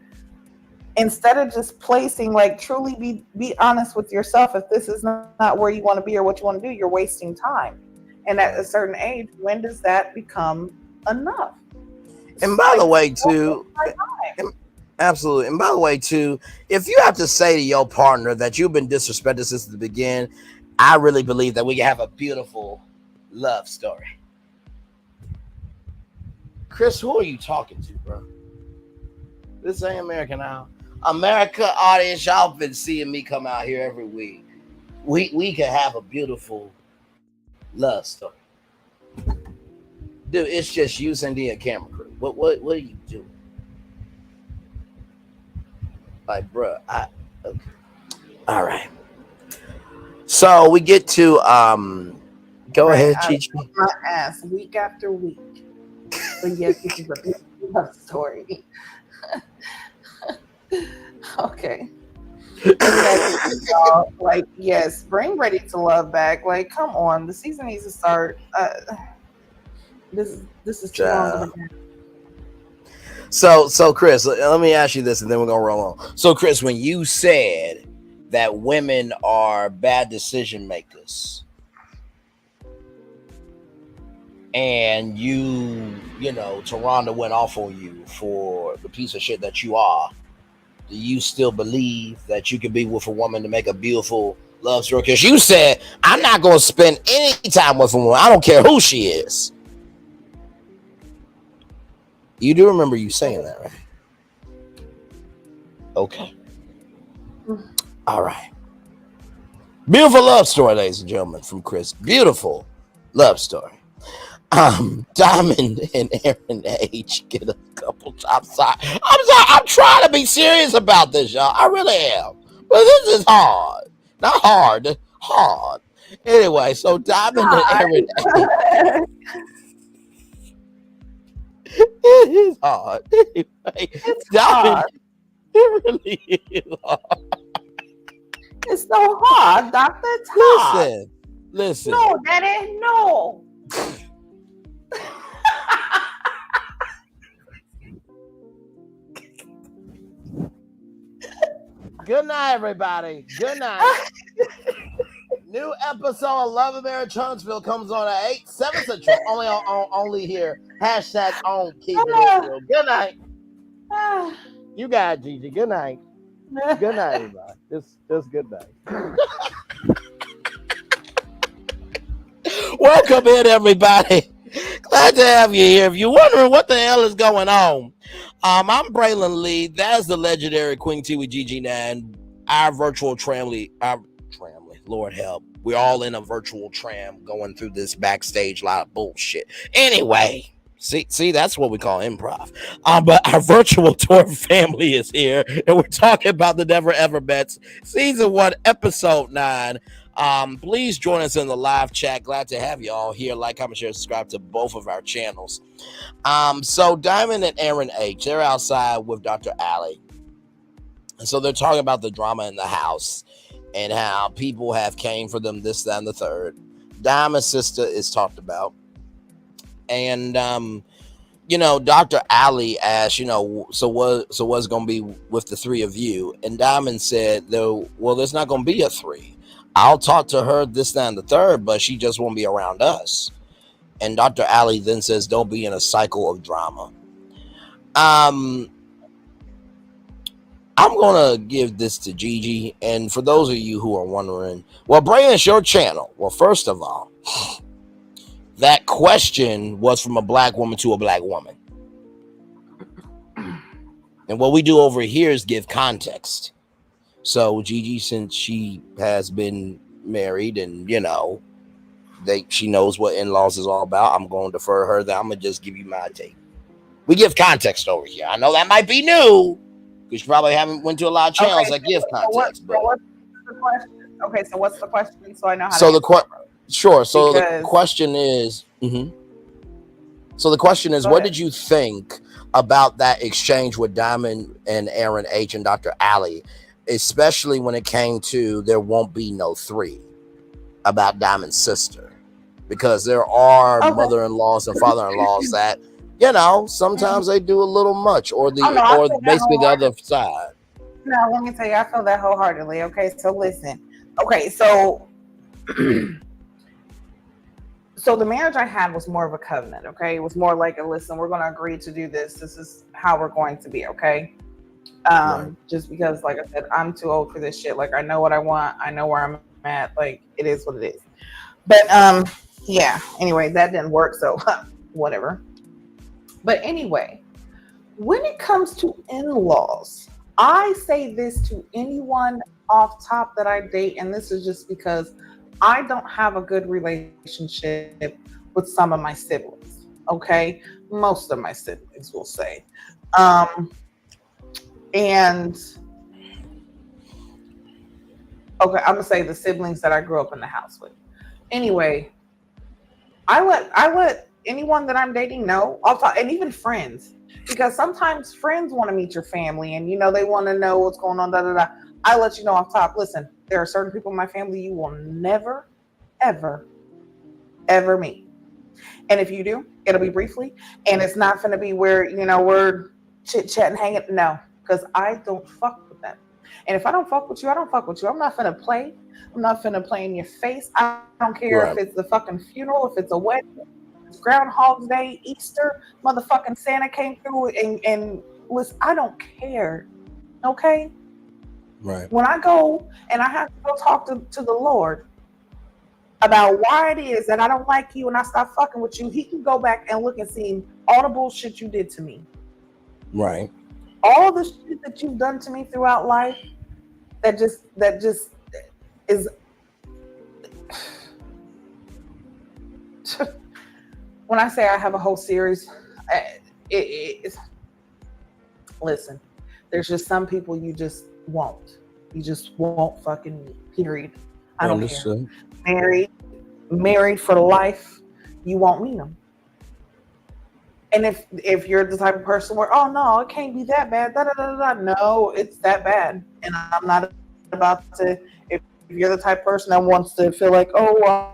instead of just placing, like, truly be honest with yourself. If this is not where you want to be or what you want to do, you're wasting time. And at a certain age, when does that become enough? And by the way, too, absolutely. And by the way, too, if you have to say to your partner that you've been disrespected since the beginning, I really believe that we can have a beautiful love story. Chris, who are you talking to, bro? This ain't American Idol. America audience, y'all been seeing me come out here every week. We can have a beautiful love story. Dude, it's just you, Sandy, and camera crew. What are you doing? Like, bro, okay. All right. So we get to go ahead, Chichi. My ass week after week. But yes, this is a big love story. Okay. Like, yes, bring Ready to Love back. Like, come on, the season needs to start. This is too long of a... So Chris, let me ask you this, and then we're gonna roll on. So Chris, when you said that women are bad decision makers, and you know, Taronda went off on you for the piece of shit that you are, do you still believe that you can be with a woman to make a beautiful love story? Because you said, I'm not going to spend any time with a woman. I don't care who she is. You do remember you saying that, right? Okay. All right. Beautiful love story, ladies and gentlemen, from Chris. Beautiful Love story. Dymond and Aaron H get a couple. I'm sorry. I'm trying to be serious about this, y'all. I really am. But this is hard. Not hard. Hard. Anyway, so Dymond and Aaron H. It is hard. Anyway, It's Dymond. hard. It really is hard. It's so hard, Doctor. It's hard. Listen. No, Daddy, no. Good night, everybody. Good night. New episode of Love America Huntsville comes on at 7 Central. Only here. Hashtag on keep it real. Good night. You got it, Gigi. Good night. Good night, everybody. Just good night. Welcome in, everybody. Glad to have you here. If you're wondering what the hell is going on, I'm Braylon Lee. That is the legendary Queen T with Gigi Nan. Our virtual tramley. Lord help. We're all in a virtual tram going through this backstage lot of bullshit. Anyway, see, that's what we call improv. But our virtual tour family is here, and we're talking about the Never Ever Bets, season 1, episode 9. Please join us in the live chat. Glad to have you all here. Like, comment, share, subscribe to both of our channels. So Dymond and Aaron H, they're outside with Dr. Allie. And so they're talking about the drama in the house and how people have came for them, this, that, and the third. Dymond's sister is talked about. And, Dr. Allie asked, so what's going to be with the three of you? And Dymond said, well, there's not going to be a 3. I'll talk to her, this, that, and the third, but she just won't be around us. And Dr. Allie then says, don't be in a cycle of drama. I'm going to give this to Gigi. And for those of you who are wondering, well, Bray, it's your channel. Well, first of all, that question was from a black woman to a black woman. And what we do over here is give context. So Gigi, since she has been married and, she knows what in-laws is all about, I'm going to defer her that I'm going to just give you my take. We give context over here. I know that might be new because you probably haven't went to a lot of channels that give context. What's the question? Okay, so what's the question? So I know how so to the question is, So the question is, what did you think about that exchange with Dymond and Aaron H and Dr. Allie, especially when it came to there won't be no 3 about Dymond's sister? Because there are mother-in-laws and father-in-laws that, sometimes they do a little much, or basically the other side. No, let me tell you, I feel that wholeheartedly. Okay, so listen. Okay, so so the marriage I had was more of a covenant. Okay, it was more like, listen, we're going to agree to do this. This is how we're going to be. Okay. Right. Just because, like I said, I'm too old for this shit. Like, I know what I want. I know where I'm at. Like, it is what it is. But yeah. Anyway, that didn't work. So whatever. But anyway, when it comes to in-laws, I say this to anyone off top that I date, and this is just because I don't have a good relationship with some of my siblings. Okay, most of my siblings will say, and okay, I'm gonna say the siblings that I grew up in the house with. Anyway, I let anyone that I'm dating know. I'll talk, and even friends, because sometimes friends want to meet your family, and they want to know what's going on. I let you know off top. Listen, there are certain people in my family you will never, ever, ever meet, and if you do, it'll be briefly, and it's not going to be where we're chit chatting, hanging. No, because I don't fuck with them, and if I don't fuck with you, I don't fuck with you. I'm not finna play. I'm not finna play in your face. I don't care if it's the fucking funeral, if it's a wedding, it's Groundhog's Day, Easter, motherfucking Santa came through, and listen, I don't care. Okay. Right. When I go and I have to go talk to the Lord about why it is that I don't like you and I stop fucking with you, he can go back and look and see all the bullshit you did to me. Right. All the shit that you've done to me throughout life that just is when I say I have a whole series, it's listen, there's just some people you just won't. You just won't fucking meet. Period. I don't care. Married for life, you won't meet them. And if you're the type of person where, oh no, it can't be that bad, no, it's that bad. And I'm not about to. If you're the type of person that wants to feel like, oh,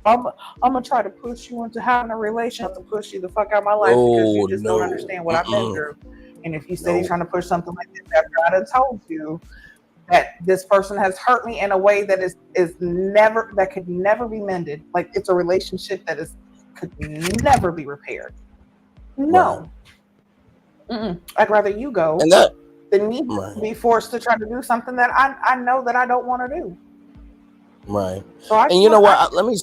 I'm gonna try to push you into having a relationship, to push you the fuck out of my life because you just don't understand what I've been through. And if you steady trying to push something like this after I done told you that this person has hurt me in a way that is never, that could never be mended, like it's a relationship that could never be repaired. No. Right. I'd rather you go than me be forced to try to do something that I know that I don't want to do. Right. So you know what? Let me.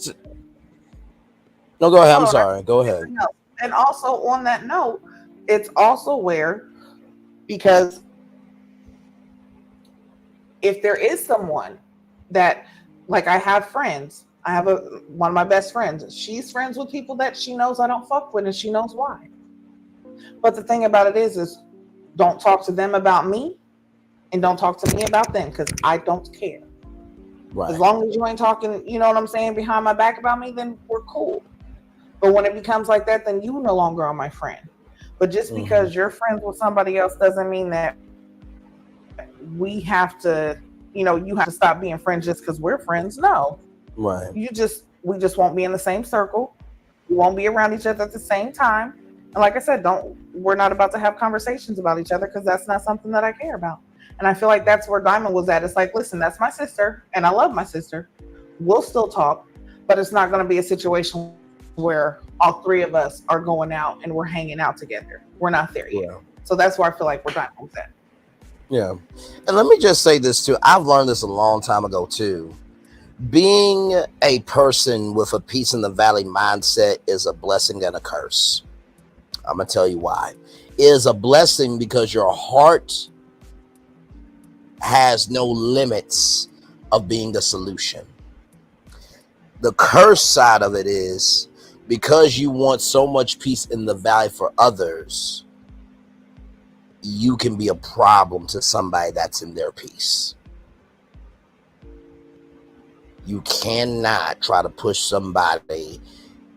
No, go ahead. I'm sorry. Go ahead. And also on that note, it's also where, because if there is someone that, like, I have friends. I have one of my best friends. She's friends with people that she knows I don't fuck with, and she knows why. But the thing about it is don't talk to them about me, and don't talk to me about them, because I don't care. Right. As long as you ain't talking, you know what I'm saying, behind my back about me, then we're cool. But when it becomes like that, then you no longer are my friend. But just because you're friends with somebody else doesn't mean that we have to, you have to stop being friends just because we're friends. No. Right. We just won't be in the same circle. We won't be around each other at the same time. And like I said, we're not about to have conversations about each other, because that's not something that I care about. And I feel like that's where Dymond was at. It's like, listen, that's my sister, and I love my sister. We'll still talk, but it's not going to be a situation where all three of us are going out and we're hanging out together. We're not there yet. So that's where I feel like we're Dymond with that. Yeah. And let me just say this too. I've learned this a long time ago too. Being a person with a peace in the valley mindset is a blessing and a curse. I'm going to tell you why. It is a blessing because your heart has no limits of being a solution. The curse side of it is because you want so much peace in the valley for others, you can be a problem to somebody that's in their peace. You cannot try to push somebody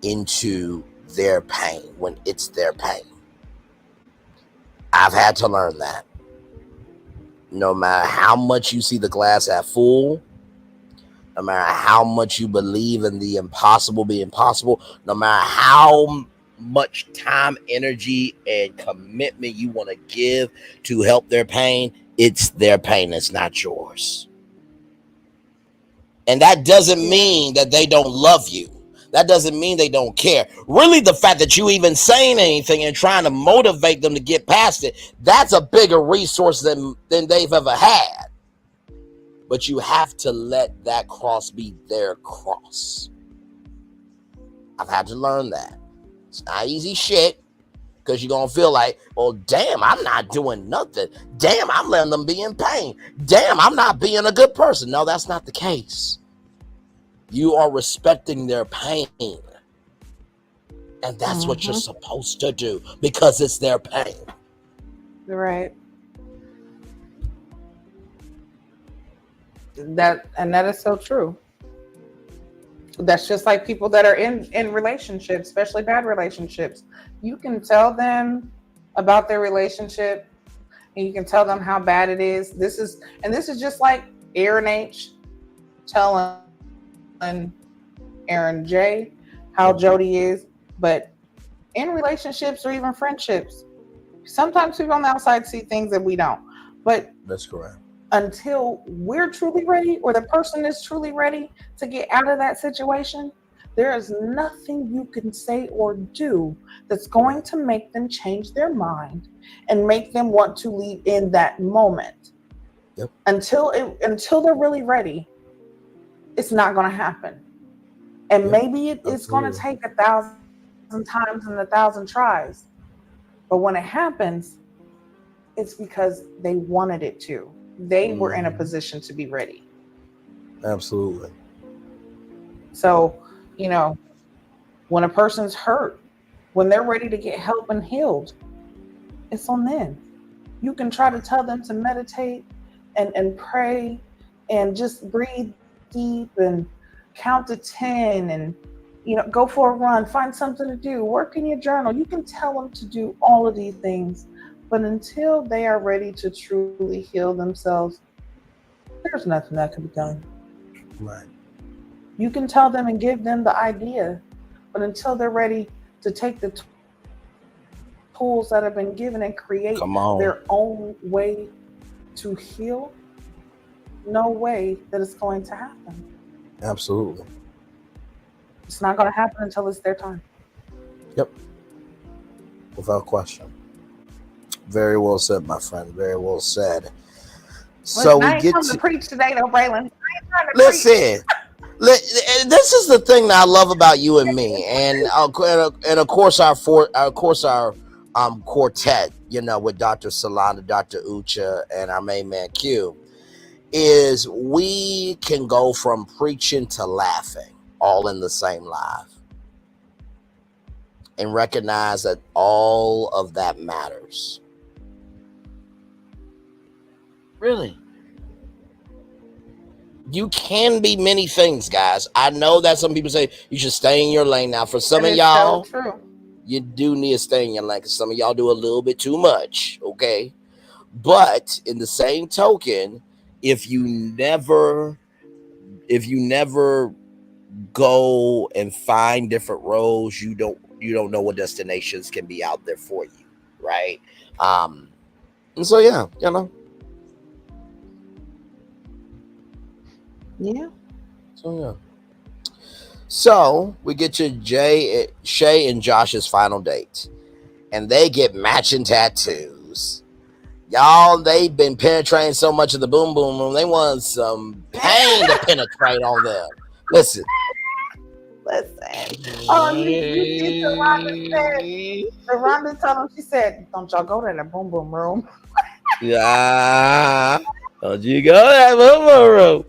into their pain when it's their pain. I've had to learn that. No matter how much you see the glass half full, no matter how much you believe in the impossible being possible, no matter how much time, energy, and commitment you want to give to help their pain, it's their pain, it's not yours. And that doesn't mean that they don't love you. That doesn't mean they don't care. Really, the fact that you even saying anything and trying to motivate them to get past it, that's a bigger resource than they've ever had. But you have to let that cross be their cross. I've had to learn that. It's not easy shit, because you're going to feel like, oh, damn, I'm not doing nothing. Damn, I'm letting them be in pain. Damn, I'm not being a good person. No, that's not the case. You are respecting their pain. And that's what you're supposed to do, because it's their pain. Right. That is so true. That's just like people that are in relationships, especially bad relationships. You can tell them about their relationship, and you can tell them how bad it is. This is just like Aaron H telling Aaron J how Jody is. But in relationships or even friendships, sometimes people on the outside see things that we don't. But that's correct. Until we're truly ready, or the person is truly ready to get out of that situation, there is nothing you can say or do that's going to make them change their mind and make them want to leave in that moment. Yep. Until they're really ready, it's not going to happen. And maybe it's going to take 1,000 times and 1,000 tries. But when it happens, it's because they wanted it to. They were in a position to be ready. Absolutely. So, When a person's hurt, when they're ready to get help and healed, it's on them. You can try to tell them to meditate and pray and just breathe deep and count to 10 and go for a run, find something to do, work in your journal. You can tell them to do all of these things, but until they are ready to truly heal themselves, there's nothing that can be done. Right. You can tell them and give them the idea, but until they're ready to take the tools that have been given and create their own way to heal, no way that it's going to happen. Absolutely. It's not going to happen until it's their time. Yep. Without question. Very well said, my friend. Very well said. So I we ain't get come to preach today, though, Braylon. I ain't trying to listen. This is the thing that I love about you and me, and of course our quartet, with Dr. Solana, Dr. Ucha, and our main man Q, is we can go from preaching to laughing all in the same live, and recognize that all of that matters. Really. You can be many things, guys. I know that some people say you should stay in your lane. Now, for some of y'all, so true. You do need to stay in your lane because some of y'all do a little bit too much, okay? But in the same token, if you never go and find different roads, you don't know what destinations can be out there for you, right? And so yeah. So yeah. So we get to Shay and Josh's final date, and they get matching tattoos. Y'all, they've been penetrating so much of the boom boom room. They want some pain to penetrate on them. Listen. Oh, you see Rhonda told him, she said, don't y'all go to that boom boom room. Yeah. Don't you go to that boom boom room.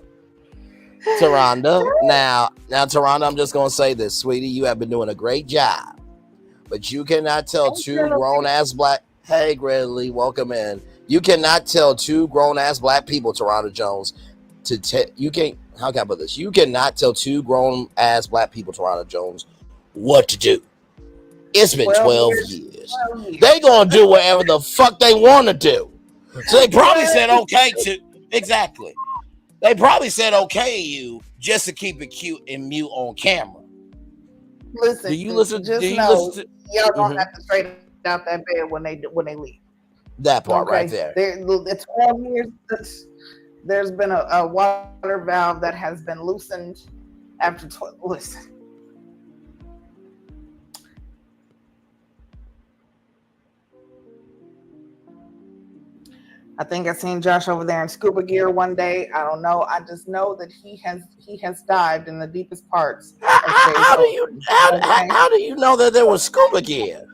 Taronda. Now, Taronda, I'm just going to say this, sweetie. You have been doing a great job. But you cannot tell two grown-ass black... Hey, Gridley, welcome in. You cannot tell two grown-ass black people, Taronda Jones, you can't... How can I put this? You cannot tell two grown-ass black people, Taronda Jones, what to do. It's been 12 years. They going to do whatever the fuck they want to do. So they probably said okay to... Exactly. They probably said okay to you just to keep it cute and mute on camera. Listen, do you listen? Just do you know, listen to, y'all don't have to straight out that bed when they leave. That part right there. It's 12 years. There's been a water valve that has been loosened after 12. Listen. I think I seen Josh over there in scuba gear one day. I don't know. I just know that he has dived in the deepest parts. How do you know that there was scuba gear?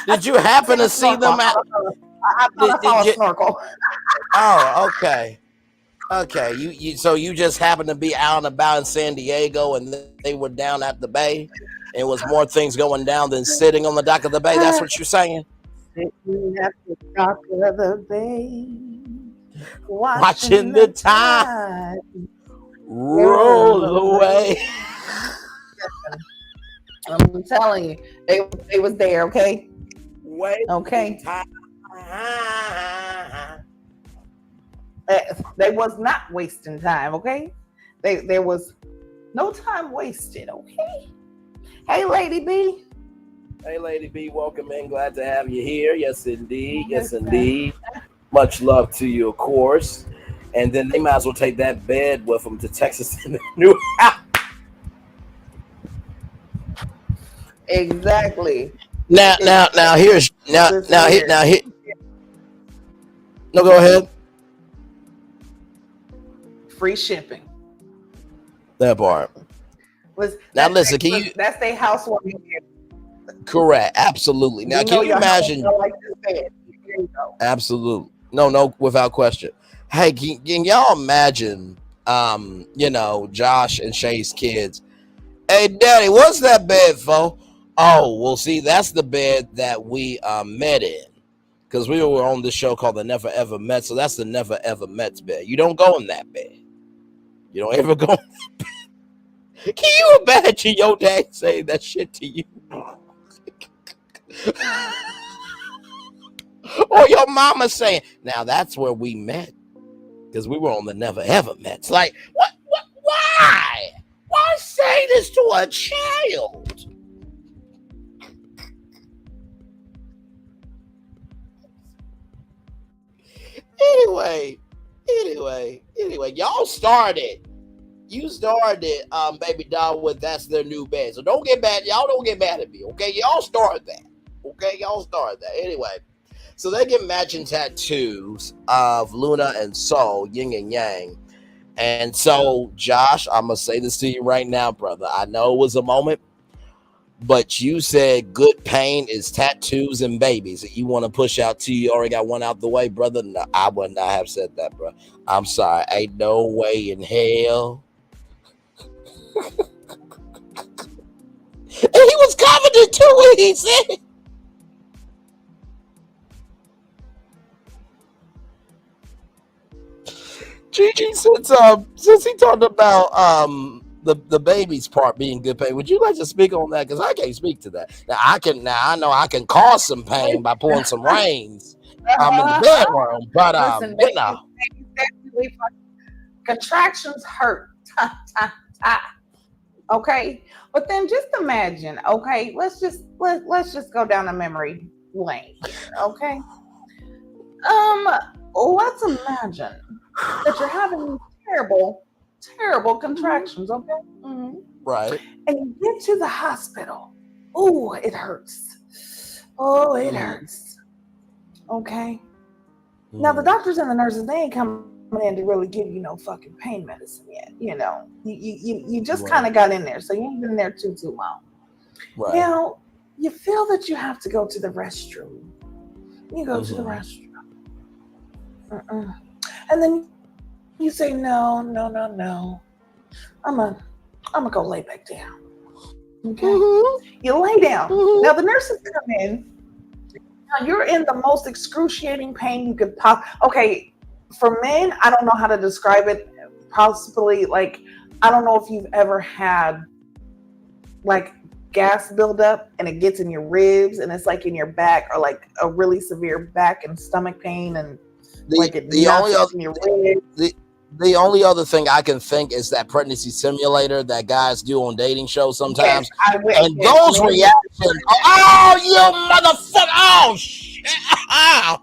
Did you happen to see them at? I saw a snorkel. Oh, okay. Okay, you just happened to be out and about in San Diego, and they were down at the bay. And it was more things going down than sitting on the dock of the bay. That's what you're saying. Sitting at the dock of the bay, watching the time roll away. I'm telling you, they was there. Okay. Wait. Okay. They was not wasting time. Okay. There was no time wasted. Okay. Hey, Lady B. Hey, Lady B, welcome in. Glad to have you here. Yes, indeed. Yes, indeed. Much love to you, of course. And then they might as well take that bed with them to Texas in the new house. Exactly. Now, here. No, go ahead. Free shipping. That part. Now, listen, can you? That's their housewarming. Correct. Absolutely. Now, can you imagine? Like this bed. Here you go. Absolutely. No, without question. Hey, can y'all imagine, Josh and Shay's kids Hey, Daddy, what's that bed for? Oh, well, see, that's the bed that we met in. Because we were on this show called The Never Ever Met. So that's the Never Ever Met's bed. You don't go in that bed. You don't ever go in that bed. Can you imagine your dad saying that shit to you? Or your mama saying, now that's where we met. Because we were on The Never Ever Met. It's like, what? Why? Why say this to a child? Anyway, y'all started. You started, baby doll, with that's their new bed. So don't get mad. Y'all don't get mad at me, okay? Y'all started that. Okay, y'all started that. Anyway, so they get matching tattoos of Luna and Sol, yin and yang. And so, Josh, I'm gonna say this to you right now, brother. I know it was a moment, but you said good pain is tattoos and babies. You want to push out two, you already got one out the way, brother. No, I would not have said that, bro. I'm sorry. Ain't no way in hell. And he was confident too when he said. Gigi, since he talked about the baby's part being good pain, would you like to speak on that? Because I can't speak to that. I know I can cause some pain by pouring some rains in the bedroom, but Listen, you know, contractions hurt. Okay, but then just imagine. Okay, let's just go down a memory lane. Okay, let's imagine that you're having these terrible contractions. Okay, right? And you get to the hospital. Oh, it hurts. Oh, it hurts. Okay. Now the doctors and the nurses, they ain't coming in to really give you no fucking pain medicine yet. You know, you just kind of got in there, so you ain't been there too long. Right. Now you feel that you have to go to the restroom. You go to the restroom. And then you say, no. I'm gonna go lay back down. Okay. You lay down. Now the nurses come in. Now you're in the most excruciating pain you could Okay, for men, I don't know how to describe it. Possibly, like, I don't know if you've ever had like gas buildup and it gets in your ribs and it's like in your back, or like a really severe back and stomach pain, and the only other thing I can think is that pregnancy simulator that guys do on dating shows sometimes. Yes, and those reactions, oh, you motherfucker, oh, shit, ow.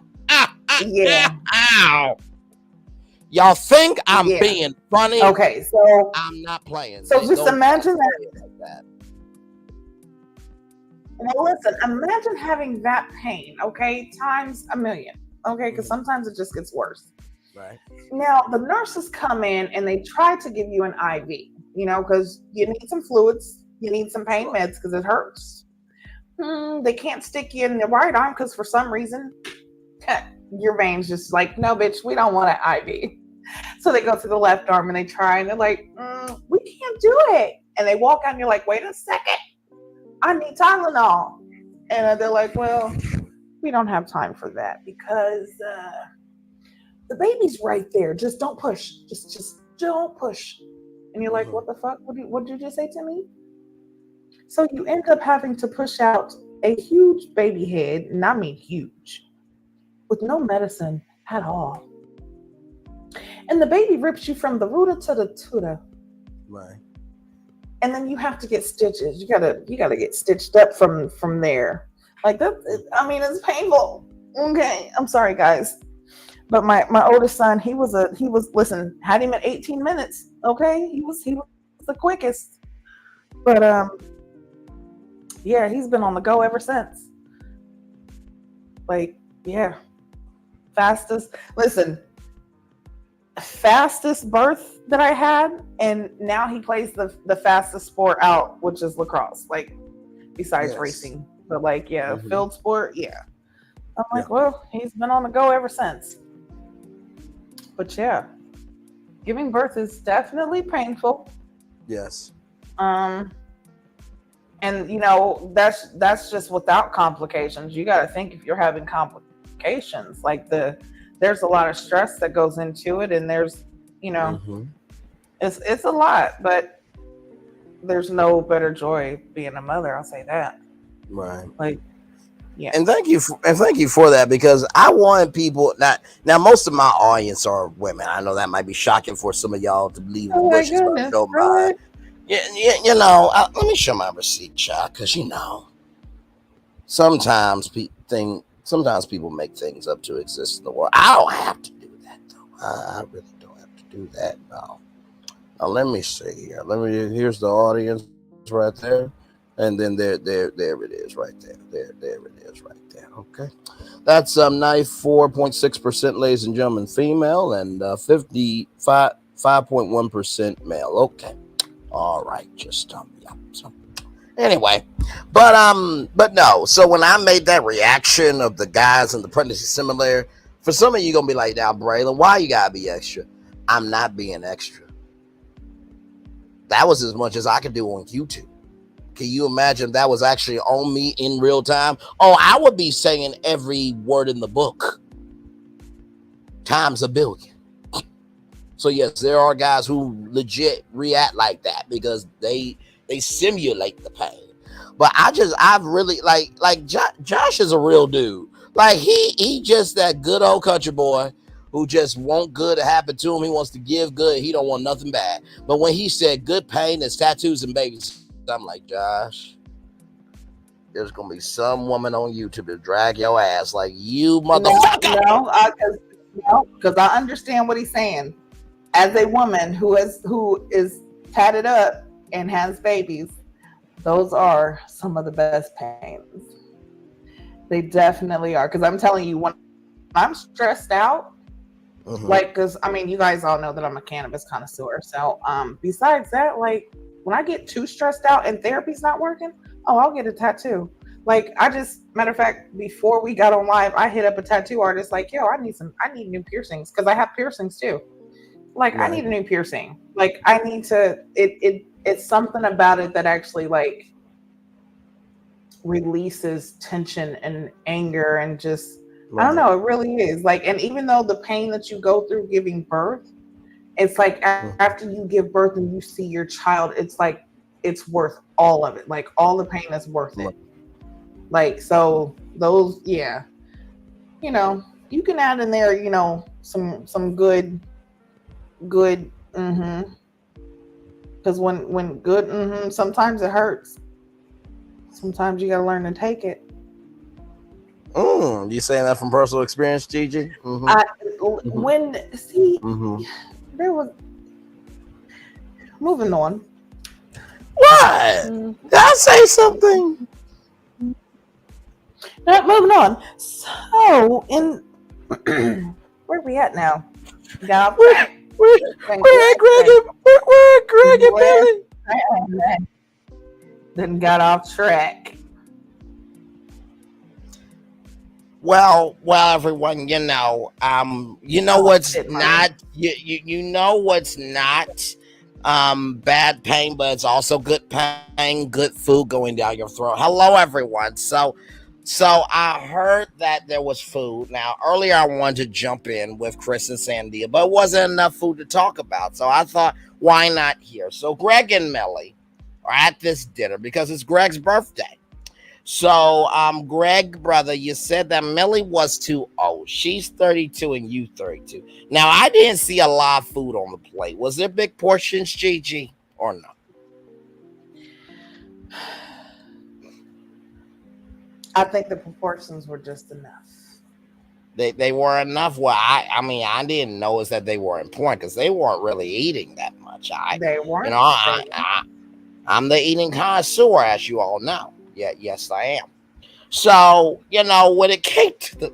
Y'all think I'm being funny? Okay, so I'm not playing. So just imagine that. Well, listen, imagine having that pain, okay, times a million, okay, because sometimes it just gets worse. Right. Now, the nurses come in and they try to give you an IV, you know, because you need some fluids, you need some pain meds because it hurts. They can't stick you in the right arm because for some reason, your veins just like, no, bitch, we don't want an IV. So they go to the left arm and they try and they're like, we can't do it. And they walk out and you're like, wait a second, I need Tylenol. And they're like, well, we don't have time for that because the baby's right there. Just don't push. Just don't push. And you're like, what the fuck? What did you just say to me? So you end up having to push out a huge baby head, and I mean huge, with no medicine at all. And the baby rips you from the rooter to the tutor. Right. And then you have to get stitches. You gotta get stitched up from there. Like that. I mean, it's painful. Okay, I'm sorry, guys. But my oldest son, he was listen, had him at 18 minutes. Okay, he was the quickest. But yeah, he's been on the go ever since. Like, yeah, fastest birth that I had, and now he plays the fastest sport out, which is lacrosse. Like, besides racing, but like, field sport, I'm like, well, he's been on the go ever since. But yeah, giving birth is definitely painful. Yes. And you know, that's just without complications. You got to think if you're having complications, like there's a lot of stress that goes into it, and there's, you know, it's a lot, but there's no better joy being a mother. I'll say that. Right. Like, yeah. And thank you for that, because I want people now most of my audience are women. I know that might be shocking for some of y'all to believe in bushes, but I don't mind. You know, let me show my receipt, child, because you know, sometimes people make things up to exist in the world. I don't have to do that though. I really don't have to do that. No. Now let me see here. Here's the audience right there, and then there it is right there. There it is right there. Okay, that's 94.6%, ladies and gentlemen, female, and 5.1% male. Okay. All right, just yeah. So anyway, but no. So when I made that reaction of the guys and the pregnancy simulator, for some of you gonna be like, now, Braylon, why you gotta be extra? I'm not being extra. That was as much as I could do on YouTube. Can you imagine that was actually on me in real time? Oh, I would be saying every word in the book times a billion. So yes, there are guys who legit react like that because they simulate the pain. But I've really like Josh is a real dude. Like he just that good old country boy who just want good to happen to him. He wants to give good. He don't want nothing bad. But when he said good pain is tattoos and babies, I'm like, Josh, there's gonna be some woman on YouTube to drag your ass like you motherfucker. No, because I understand what he's saying. As a woman who is tatted up and has babies, those are some of the best pains. They definitely are. Because I'm telling you, when I'm stressed out, like, because I mean, you guys all know that I'm a cannabis connoisseur. So, besides that, like, when I get too stressed out and therapy's not working, I'll get a tattoo. Like, matter of fact, before we got on live, I hit up a tattoo artist. Like, yo, I need new piercings because I have piercings too. Like, right. I need a new piercing. Like, I need to, it's something about it that actually, like, releases tension and anger and just, right. I don't know, it really is. Like, and even though the pain that you go through giving birth, it's like after you give birth and you see your child, it's like, it's worth all of it. Like, all the pain is worth it. Like, so those, yeah. You know, you can add in there, you know, some good, because when good sometimes it hurts. Sometimes you gotta learn to take it. You saying that from personal experience, Gigi? When there was moving on. What? Did I say something? Moving on. So where are we at now? Got off We're at Greg and Billy. Then got off track. Well, everyone, you know what's not, you know what's not bad pain, but it's also good pain, good food going down your throat. Hello, everyone. So I heard that there was food. Now, earlier I wanted to jump in with Chris and Sandia, but it wasn't enough food to talk about. So I thought, why not here? So Greg and Millie are at this dinner because it's Greg's birthday. So, Greg, brother, you said that Millie was too old. She's 32 and you 32. Now, I didn't see a lot of food on the plate. Was there big portions, Gigi, or no? I think the proportions were just enough. They were enough. Well, I mean, I didn't notice that they were important because they weren't really eating that much. They weren't. You know, I'm the eating connoisseur, as you all know. Yeah, yes, I am. So, you know, when it came to the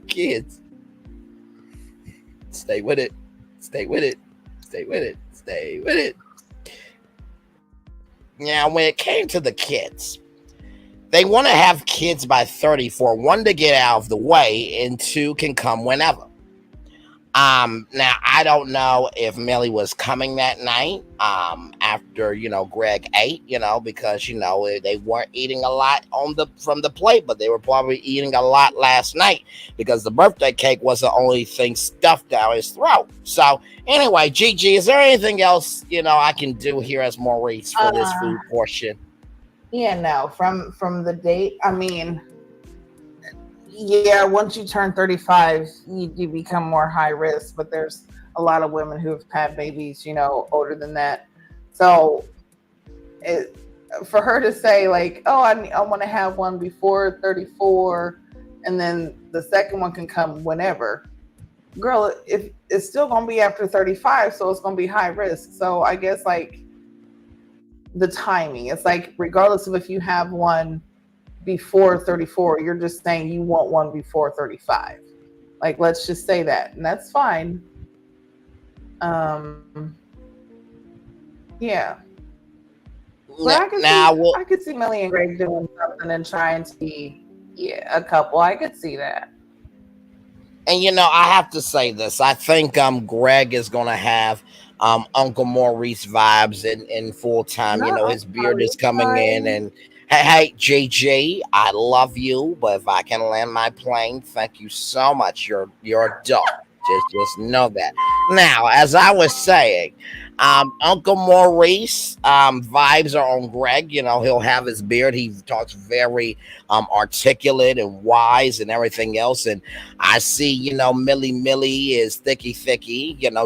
kids, stay with it. Now, when it came to the kids, they want to have kids by 34. One, to get out of the way, and two, can come whenever. Now I don't know if Millie was coming that night, after, Greg ate, because, they weren't eating a lot from the plate, but they were probably eating a lot last night because the birthday cake was the only thing stuffed down his throat. So anyway, Gigi, is there anything else, I can do here as Maurice for this food portion? Yeah, no, from the date, I mean, yeah, once you turn 35, you become more high risk, but there's a lot of women who have had babies, older than that. So for her to say like, oh, I want to have one before 34, and then the second one can come whenever. Girl, if it's still going to be after 35, so it's going to be high risk. So I guess like the timing, it's like regardless of if you have one before 34, you're just saying you want one before 35. Like, let's just say that, and that's fine. Yeah. But I could see Millie and Greg doing something and trying to be, a couple. I could see that. And I have to say this. I think Greg is gonna have Uncle Maurice vibes in full time. His beard is coming in, and hey, JJ, I love you, but if I can land my plane, thank you so much. You're a dog. Just know that. Now, as I was saying, Uncle Maurice vibes are on Greg. He'll have his beard. He talks very articulate and wise and everything else. And I see, Millie is thicky,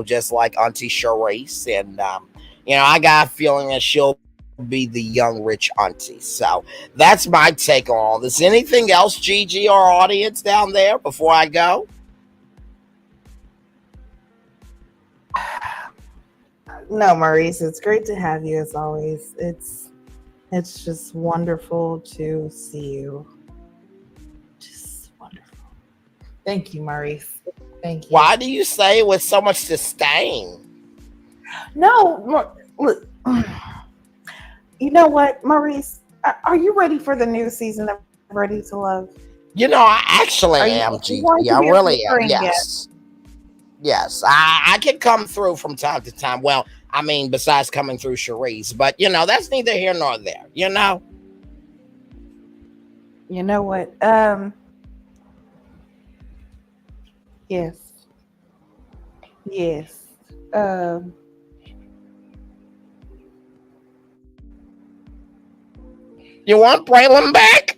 just like Auntie Charisse. And I got a feeling that she'll be the young rich auntie. So that's my take on all this. Anything else, Gigi, or audience down there before I go? No, Maurice, it's great to have you as always. It's just wonderful to see you. Just wonderful. Thank you, Maurice. Thank you. Why do you say it with so much disdain? No, look. You know what, Maurice? Are you ready for the new season of Ready to Love? I actually am, Gigi. I really am. Yes. Yes. I can come through from time to time. Well, I mean, besides coming through Charisse. But, that's neither here nor there, You know what? Yes. Yes. You want Braylon back?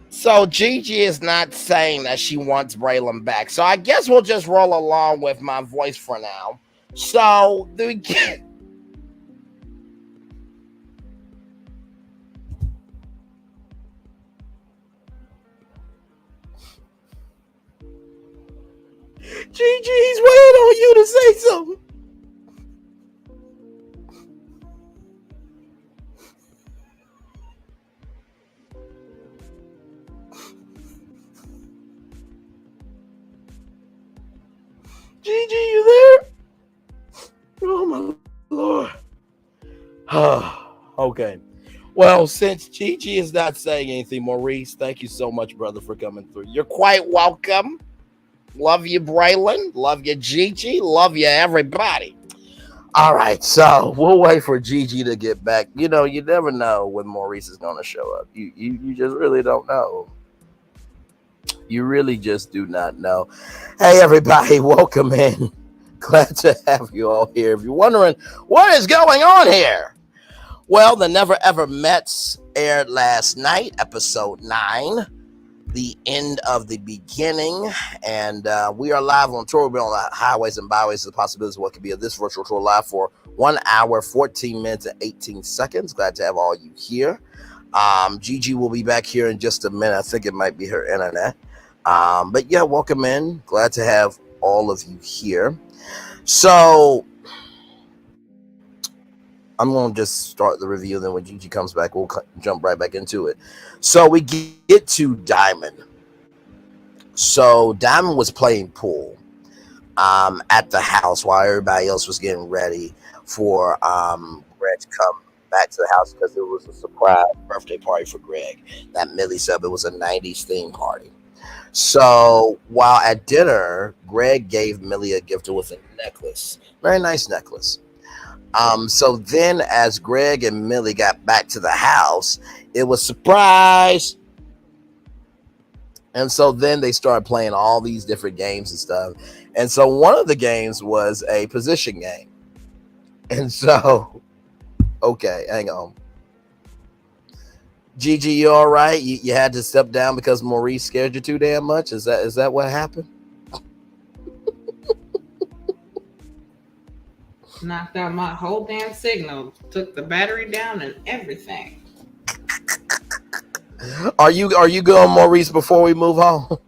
So Gigi is not saying that she wants Braylon back. So I guess we'll just roll along with my voice for now. So Gigi's waiting on you to say something. Gigi, you there? Oh my Lord. Okay. Well, since Gigi is not saying anything, Maurice, thank you so much, brother, for coming through. You're quite welcome. Love you, Braylon. Love you, Gigi. Love you, everybody. All right, so we'll wait for Gigi to get back. You never know when Maurice is going to show up. You just really don't know. You really just do not know. Hey, everybody, welcome in. Glad to have you all here. If you're wondering what is going on here, well, the Never Ever Mets aired last night, episode 9. The end of the beginning, and we are live on tour. We're on the highways and byways. The possibilities of what could be of this virtual tour live for 1 hour, 14 minutes, and 18 seconds. Glad to have all you here. Gigi will be back here in just a minute. I think it might be her internet. But yeah, welcome in. Glad to have all of you here. So I'm going to just start the review. Then when Gigi comes back, we'll jump right back into it. So we get to Dymond. So Dymond was playing pool at the house while everybody else was getting ready for Greg to come back to the house because it was a surprise birthday party for Greg. That Millie said it was a 90s theme party. So while at dinner, Greg gave Millie a gift with a necklace. Very nice necklace. So then as Greg and Millie got back to the house, it was surprise. And so then they started playing all these different games and stuff. And so one of the games was a position game. And so, okay, hang on. Gigi, you all right? You had to step down because Maurice scared you too damn much? Is that what happened? Knocked out my whole damn signal. Took the battery down and everything. Are you going, Maurice, before we move on?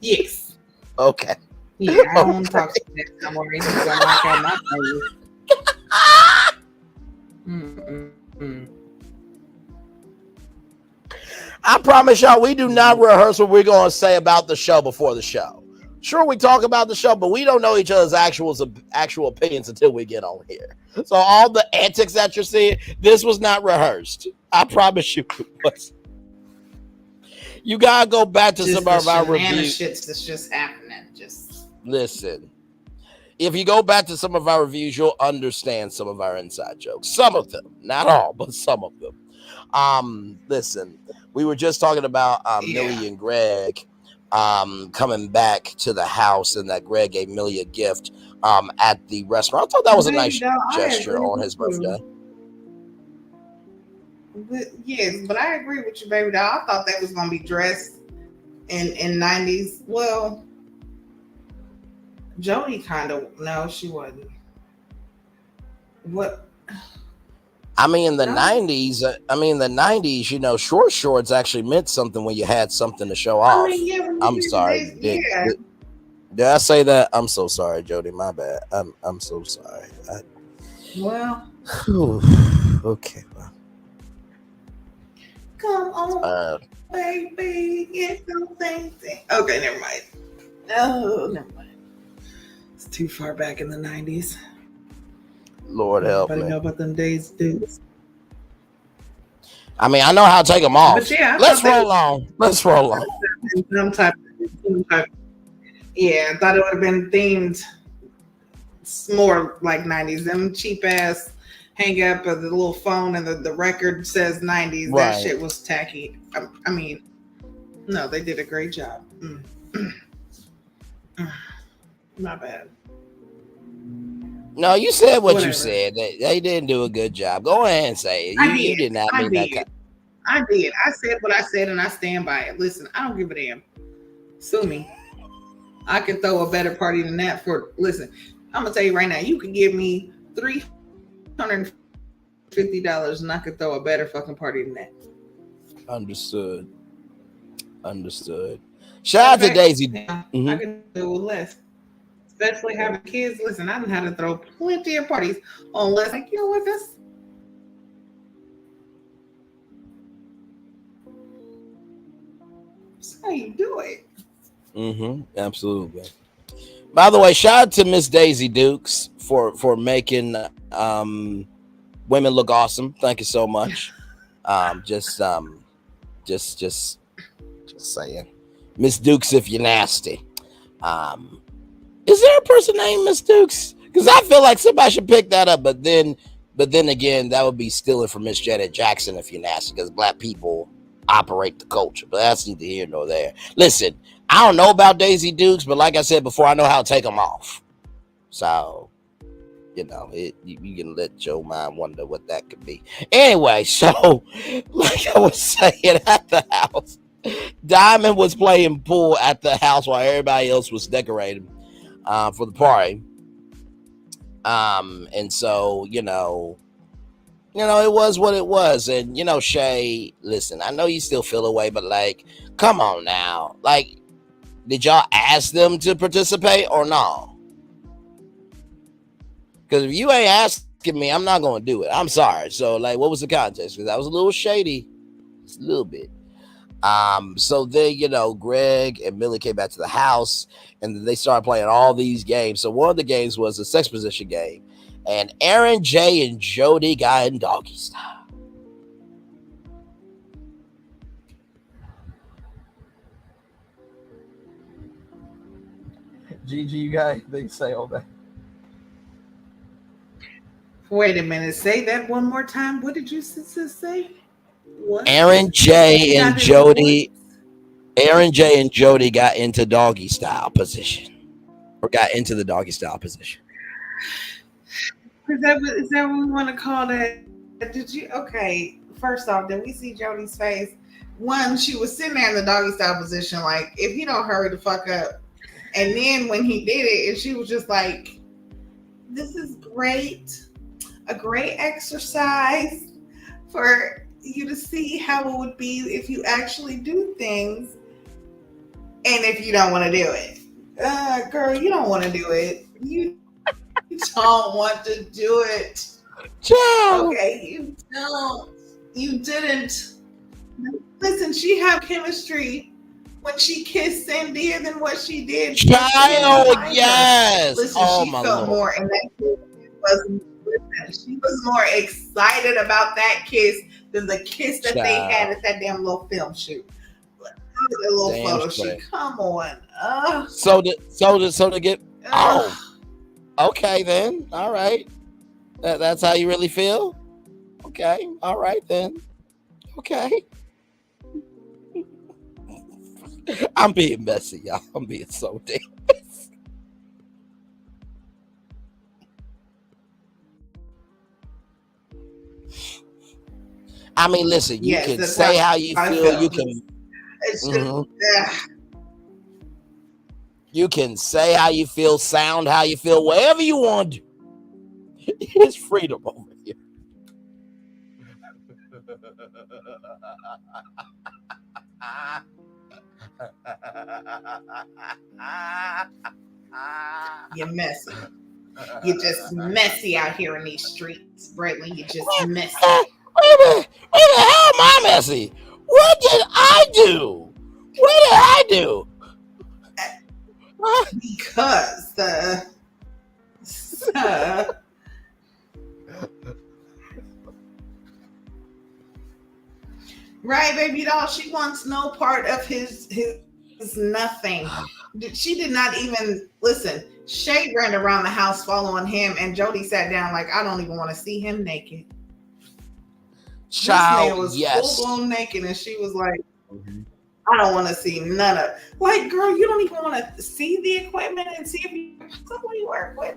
Yes. Okay. Yeah, I don't want to talk to you next time, Maurice. He's gonna knock out my phone. I promise y'all, we do not rehearse what we're going to say about the show before the show. Sure, we talk about the show, but we don't know each other's actual opinions until we get on here. So all the antics that you're seeing, this was not rehearsed. I promise you it was. You got to go back to some of our reviews. Shits that's just happening. Just listen. If you go back to some of our reviews, you'll understand some of our inside jokes. Some of them. Not all, but some of them. Listen, we were just talking about Millie and Greg coming back to the house and that Greg gave Millie a gift at the restaurant. I thought that was a nice gesture on his birthday. Yes, but I agree with you, baby doll. I thought that was going to be dressed in 90s. Well, Jody kind of, no, she wasn't. What? I mean, the 90s, you know, short shorts actually meant something when you had something to show off. I'm sorry. Did I say that? I'm so sorry, Jody. My bad. I'm so sorry. Okay. Well. Come on, baby. It's something. Okay, never mind. No, never mind. It's too far back in the 90s. Lord help me. Know about them days, dudes. I mean, I know how to take them off. But yeah, Let's roll on. Some type. Yeah, I thought it would have been themed more like 90s. Them cheap ass hang up of the little phone and the record says 90s. Right. That shit was tacky. I mean, no, they did a great job. My bad. No, you said what you said. They didn't do a good job. Go ahead and say it. You did not mean that. I did. I said what I said, and I stand by it. Listen, I don't give a damn. Sue me. I could throw a better party than that for. Listen, I'm gonna tell you right now. You could give me $350, and I could throw a better fucking party than that. Understood. Shout out to Daisy. I can do with less. Especially having kids. Listen, I know how to throw plenty of parties on less. Like, you know what? That's how you do it. Absolutely. By the way, shout out to Miss Daisy Dukes for making women look awesome. Thank you so much. Just saying, Miss Dukes, if you're nasty. Is there a person named Miss Dukes? Because I feel like somebody should pick that up. But then again, that would be stealing from Miss Janet Jackson if you're nasty, because black people operate the culture. But that's neither here nor there. Listen, I don't know about Daisy Dukes, but like I said before, I know how to take them off. So, you know, you can let your mind wonder what that could be. Anyway, so like I was saying, at the house, Dymond was playing pool at the house while everybody else was decorating for the party. And so, you know, it was what it was. And, you know, Shay, listen, I know you still feel away, but like, come on now. Like, did y'all ask them to participate or no? Because if you ain't asking me, I'm not going to do it. I'm sorry. So, like, what was the context? Because I was a little shady. Just a little bit. So then, Greg and Millie came back to the house and then they started playing all these games. So one of the games was a sex position game. And Aaron, Jay, and Jody got in doggy style. Gigi, you got anything to say on that? Wait a minute. Say that one more time. What did you say? What? Aaron, Jay, and Jody got into doggy style position. Or got into the doggy style position. Is that what we want to call that? Did you? Okay. First off, did we see Jody's face? One, she was sitting there in the doggy style position, like, if you don't hurry the fuck up. And then when he did it, and she was just like, this is great. A great exercise for you to see how it would be if you actually do things and if you don't want to do it. Girl, you don't want to do it. You don't want to do it. Okay, you don't. You didn't. Listen, she had chemistry when she kissed Sandia than what she did. Child, yes. Listen, she felt more, and that was. She was more excited about that kiss than the kiss that they had at that damn little film shoot. That little photo shoot. Come on. So to get. Oh. Okay then. All right. That's how you really feel. Okay. All right then. Okay. I'm being messy, y'all. I'm being so damn messy. I mean, listen, you can say how you feel. You can. You can say how you feel, sound how you feel, whatever you want to do. It's freedom over here. You're messy. You're just messy out here in these streets, Braylon. You're just messy. Wait a minute. How am I messy? What did I do? What did I do? Because right, baby doll. She wants no part of his nothing. She did not even listen. Shay ran around the house following him, and Jody sat down like, I don't even want to see him naked. Child, this man was full blown naked, and she was like, I don't want to see none of. Like, girl, you don't even want to see the equipment and see if you work with.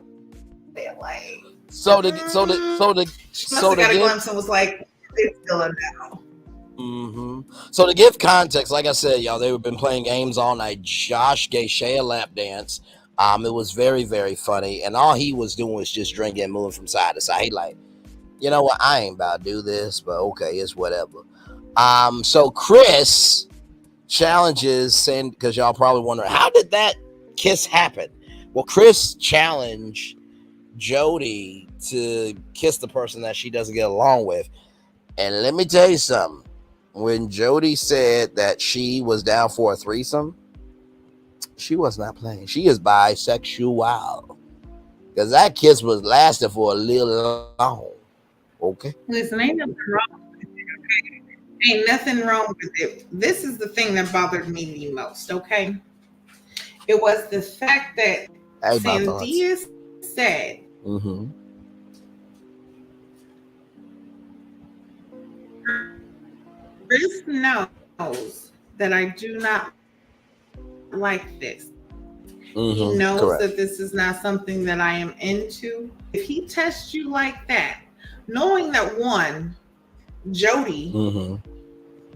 They're like, she must have got a glimpse and was like, it's still a no. So to give context, like I said, y'all, they've been playing games all night. Josh gave Shay a lap dance. It was very, very funny, and all he was doing was just drinking and moving from side to side. He like, you know what? I ain't about to do this, but okay, it's whatever. So Chris challenges, saying, because y'all probably wondering, how did that kiss happen? Well, Chris challenged Jody to kiss the person that she doesn't get along with. And let me tell you something. When Jody said that she was down for a threesome, she was not playing. She is bisexual. Because that kiss was lasting for a little long. Okay? Listen, ain't nothing wrong with it, okay? Ain't nothing wrong with it. This is the thing that bothered me the most, okay? It was the fact that Sandia said, Chris knows that I do not like this. He knows that this is not something that I am into. If he tests you like that, knowing that one, Jody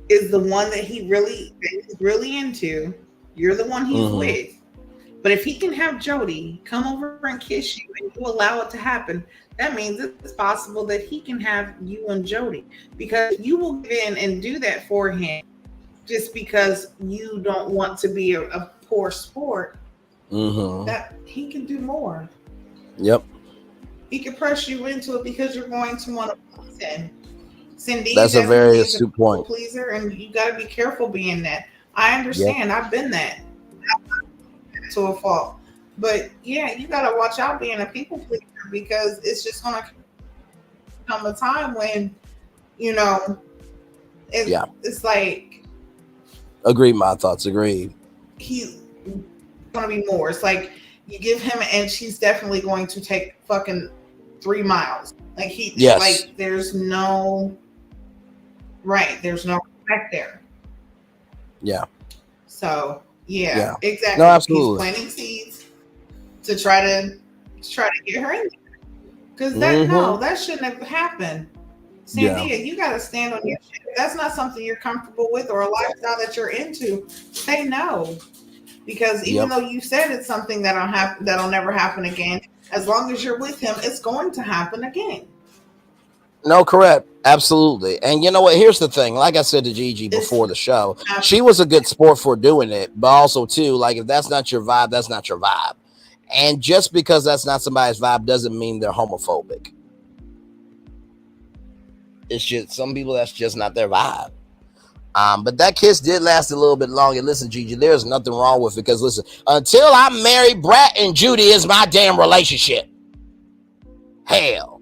is the one that he's really into, you're the one he's with. But if he can have Jody come over and kiss you and you allow it to happen, that means it's possible that he can have you and Jody, because you will give in and do that for him just because you don't want to be a poor sport. That he can do more. Yep. He can press you into it because you're going to want to please him. Cindy That's a very definitely is a astute people point. pleaser, and you got to be careful being that. I understand. I've been that to a fault. But yeah, you got to watch out being a people pleaser, because it's just going to come a time when, you know, it's like. Agreed, my thoughts. Agreed. He's going to be more. It's like you give him an inch, he's definitely going to take fucking 3 miles. Like like there's no respect there. Yeah. So yeah. Exactly. No, absolutely. He's planting seeds to try to get her in there. Because that shouldn't have happened. Sandia, you got to stand on your shit. If that's not something you're comfortable with or a lifestyle that you're into, say no. Because even though you said it's something that'll never happen again, as long as you're with him, it's going to happen again. No, correct. Absolutely. And you know what? Here's the thing. Like I said to Gigi before the show, she was a good sport for doing it. But also, too, like, if that's not your vibe, that's not your vibe. And just because that's not somebody's vibe doesn't mean they're homophobic. It's just some people, that's just not their vibe. But that kiss did last a little bit longer. Listen, Gigi, there's nothing wrong with it, because listen, until I'm married, Brat and Judy is my damn relationship. Hell,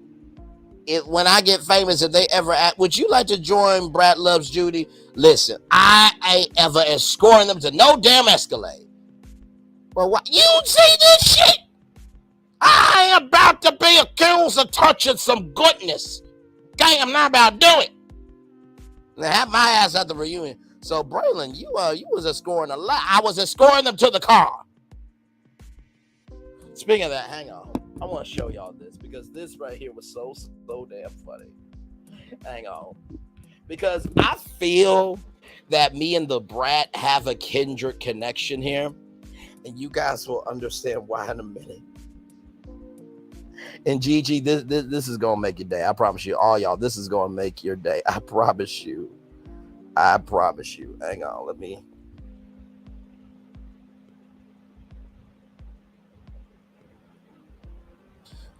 when I get famous, if they ever ask, would you like to join Brat Loves Judy? Listen, I ain't ever escorting them to no damn Escalade. Well, what? You see this shit? I ain't about to be accused of touching some goodness. Okay, I'm not about to do it. They have my ass at the reunion. So, Braylon, you was escorting a lot. I was escorting them to the car. Speaking of that, hang on. I want to show y'all this, because this right here was so damn funny. Hang on. Because I feel that me and the Brat have a kindred connection here. And you guys will understand why in a minute. And Gigi, this is gonna make your day. I promise you, all y'all, this is gonna make your day. I promise you. I promise you. Hang on, let me.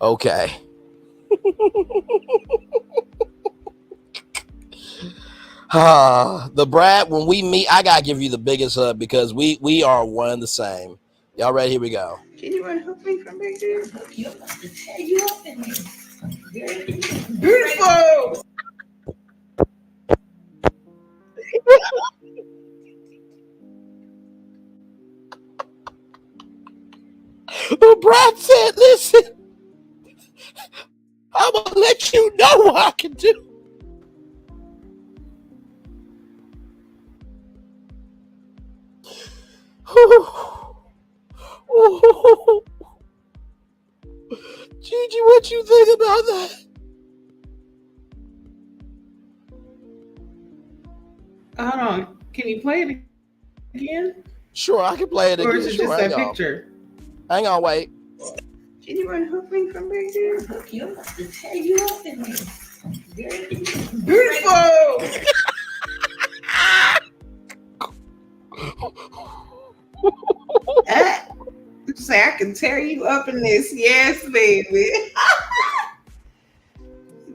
Okay. The Brat, when we meet, I gotta give you the biggest hug, because we are one and the same. Y'all ready? Here we go. Can you unhook me from back there? Hook you up. I'm to tear you up in there. Beautiful. The Brat said, listen, I'm gonna let you know what I can do. Gigi, what you think about that? Hold on. Can you play it again? Sure, I can play it again. Or is it sure, just that picture? Hang on, wait. Can you unhook me from back there? Hook you up. To tear you up in there. Beautiful. Say I can tear you up in this. Yes, baby.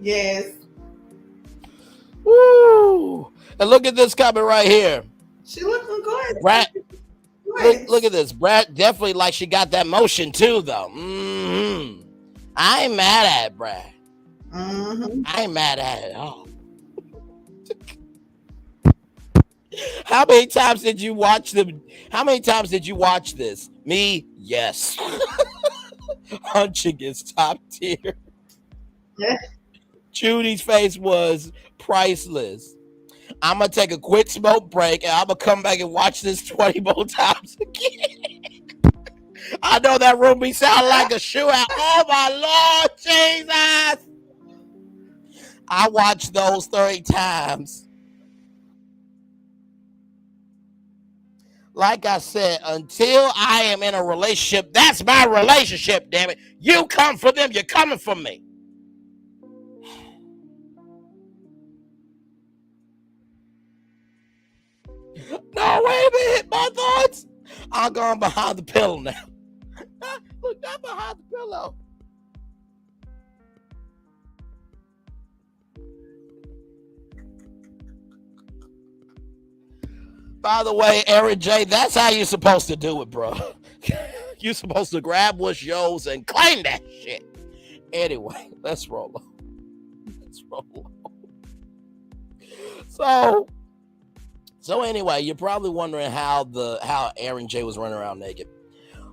Yes. Woo! And look at this comment right here. She looking good. Brat, look at this. Brat definitely like she got that motion too, though. Mm-hmm. I ain't mad at it, Brat. Mm-hmm. I ain't mad at it at all. How many times did you watch them? How many times did you watch this? Me? Yes. Hunching is top tier. Judy's face was priceless. I'm going to take a quick smoke break, and I'm going to come back and watch this 20 more times again. I know that room be sounding like a shootout. Oh, my Lord Jesus. I watched those 30 times. Like I said, until I am in a relationship, that's my relationship, damn it. You come for them, you're coming for me. No, wait a minute, my thoughts. I'm going behind the pillow now. Look, I'm behind the pillow. By the way, Aaron J, that's how you're supposed to do it, bro. You're supposed to grab what's yours and claim that shit. Anyway, let's roll on. So anyway, you're probably wondering how Aaron J was running around naked.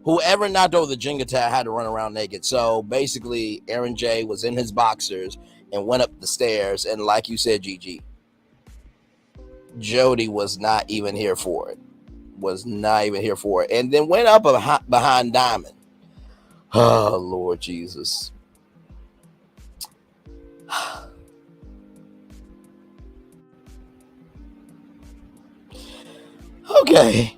Whoever knocked over the Jenga tower had to run around naked. So basically, Aaron J was in his boxers and went up the stairs. And like you said, Gigi, Jody was not even here for it. And then went up behind Dymond. Oh, Lord Jesus. Okay.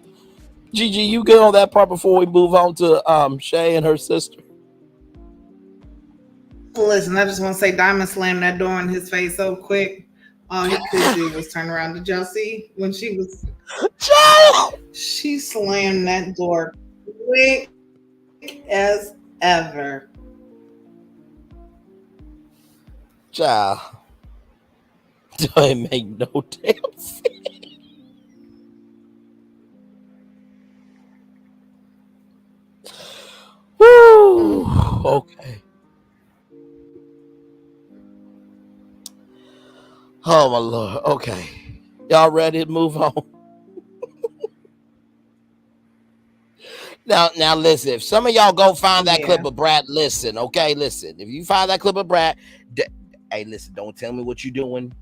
Gigi, you good on that part before we move on to Shay and her sister? Listen, I just want to say Dymond slammed that door in his face so quick. All he could do was turn around. Did y'all see when she was? She slammed that door quick as ever. Child. Don't make no damn sense. Woo. Okay. Oh my Lord. Okay. Y'all ready to move on? Now listen, if some of y'all go find that clip of Brad, listen, okay? Listen. If you find that clip of Brad, hey, listen, don't tell me what you're doing.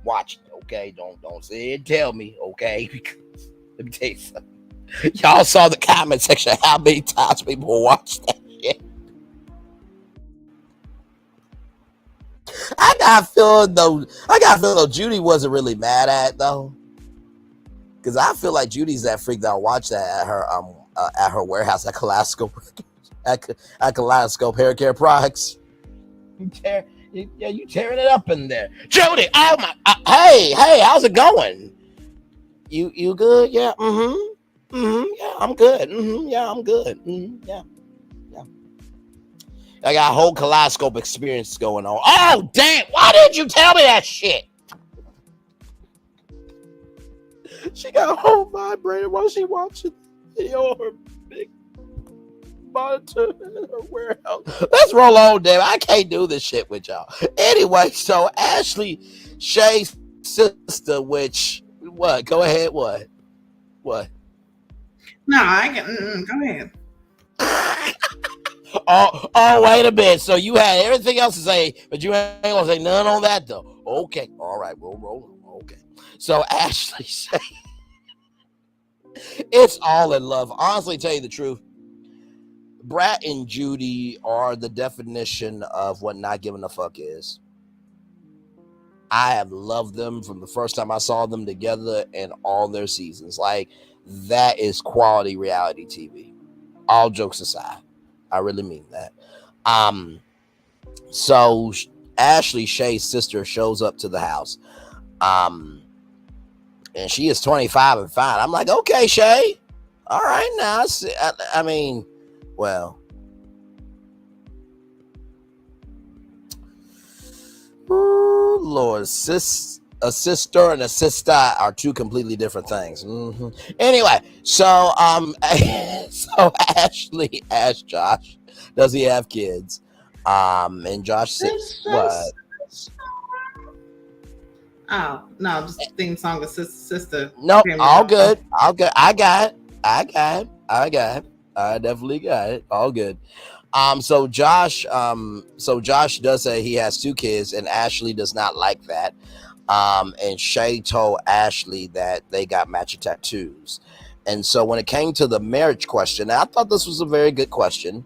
Watch it, okay? Don't say it, tell me, okay? Because let me tell you something. Y'all saw the comment section how many times people watch that shit. I got a feeling though Judy wasn't really mad at it, though. Because I feel like Judy's that freaked out watch that at her warehouse at Kaleidoscope at Kaleidoscope Hair Care Products. You tearing it up in there. Jody, oh my hey, how's it going? You good? Yeah, yeah, I'm good. Yeah, I'm good. Yeah. I got a whole Kaleidoscope experience going on. Oh, damn. Why didn't you tell me that shit? She got a whole vibrator while she watching video on her big monitor in her warehouse. Let's roll on, damn. I can't do this shit with y'all. Anyway, so Ashley, Shay's sister, which, what? Go ahead, what? No, I can. Go ahead. Oh, wait a minute. So you had everything else to say, but you ain't gonna say none on that though. Okay, all right, we'll roll on. Okay. So Ashley say it's all in love. Honestly, tell you the truth, Brat and Judy are the definition of what not giving a fuck is. I have loved them from the first time I saw them together in all their seasons. Like, that is quality reality TV. All jokes aside. I really mean that. So Ashley, Shay's sister, shows up to the house. And she is 25 and fine. I'm like, okay, Shay. All right, now. I mean, well. Ooh, Lord, a sister and a sister are two completely different things. Anyway, so so Ashley asked Josh, does he have kids? And Josh said, what? Oh no, just the theme song of Sister. Nope, all good. I got it. I definitely got it. All good. So Josh does say he has two kids, and Ashley does not like that. And Shay told Ashley that they got matching tattoos. And so when it came to the marriage question, I thought this was a very good question.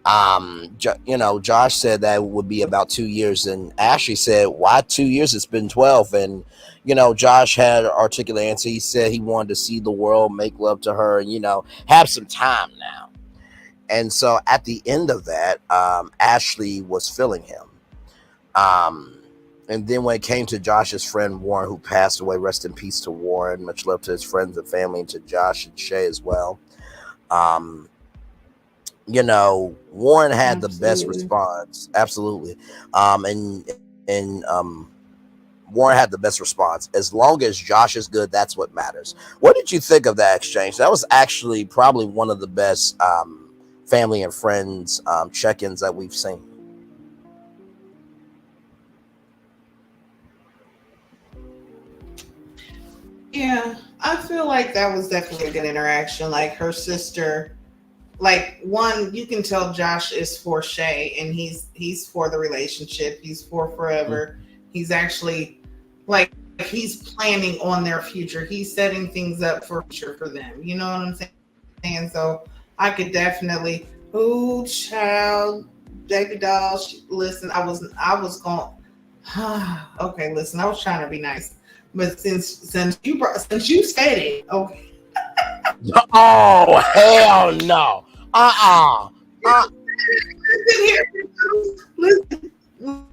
Josh said that it would be about 2 years, and Ashley said, why 2 years? It's been 12. And, Josh had an articulate answer. He said he wanted to see the world, make love to her, and, have some time now. And so at the end of that, Ashley was feeling him. And then when it came to Josh's friend Warren, who passed away, rest in peace to Warren, much love to his friends and family, and to Josh and Shay as well. Warren had the best response. Absolutely. And Warren had the best response. As long as Josh is good, that's what matters. What did you think of that exchange? That was actually probably one of the best family and friends check-ins that we've seen. Yeah, I feel like that was definitely a good interaction. Like her sister, like one, you can tell Josh is for Shay, and he's for the relationship. He's for forever. He's actually like he's planning on their future. He's setting things up for future for them. You know what I'm saying? So I could definitely, ooh, child, baby doll. Listen, I was going. Okay, listen, I was trying to be nice. But since you said it, okay. Oh hell no!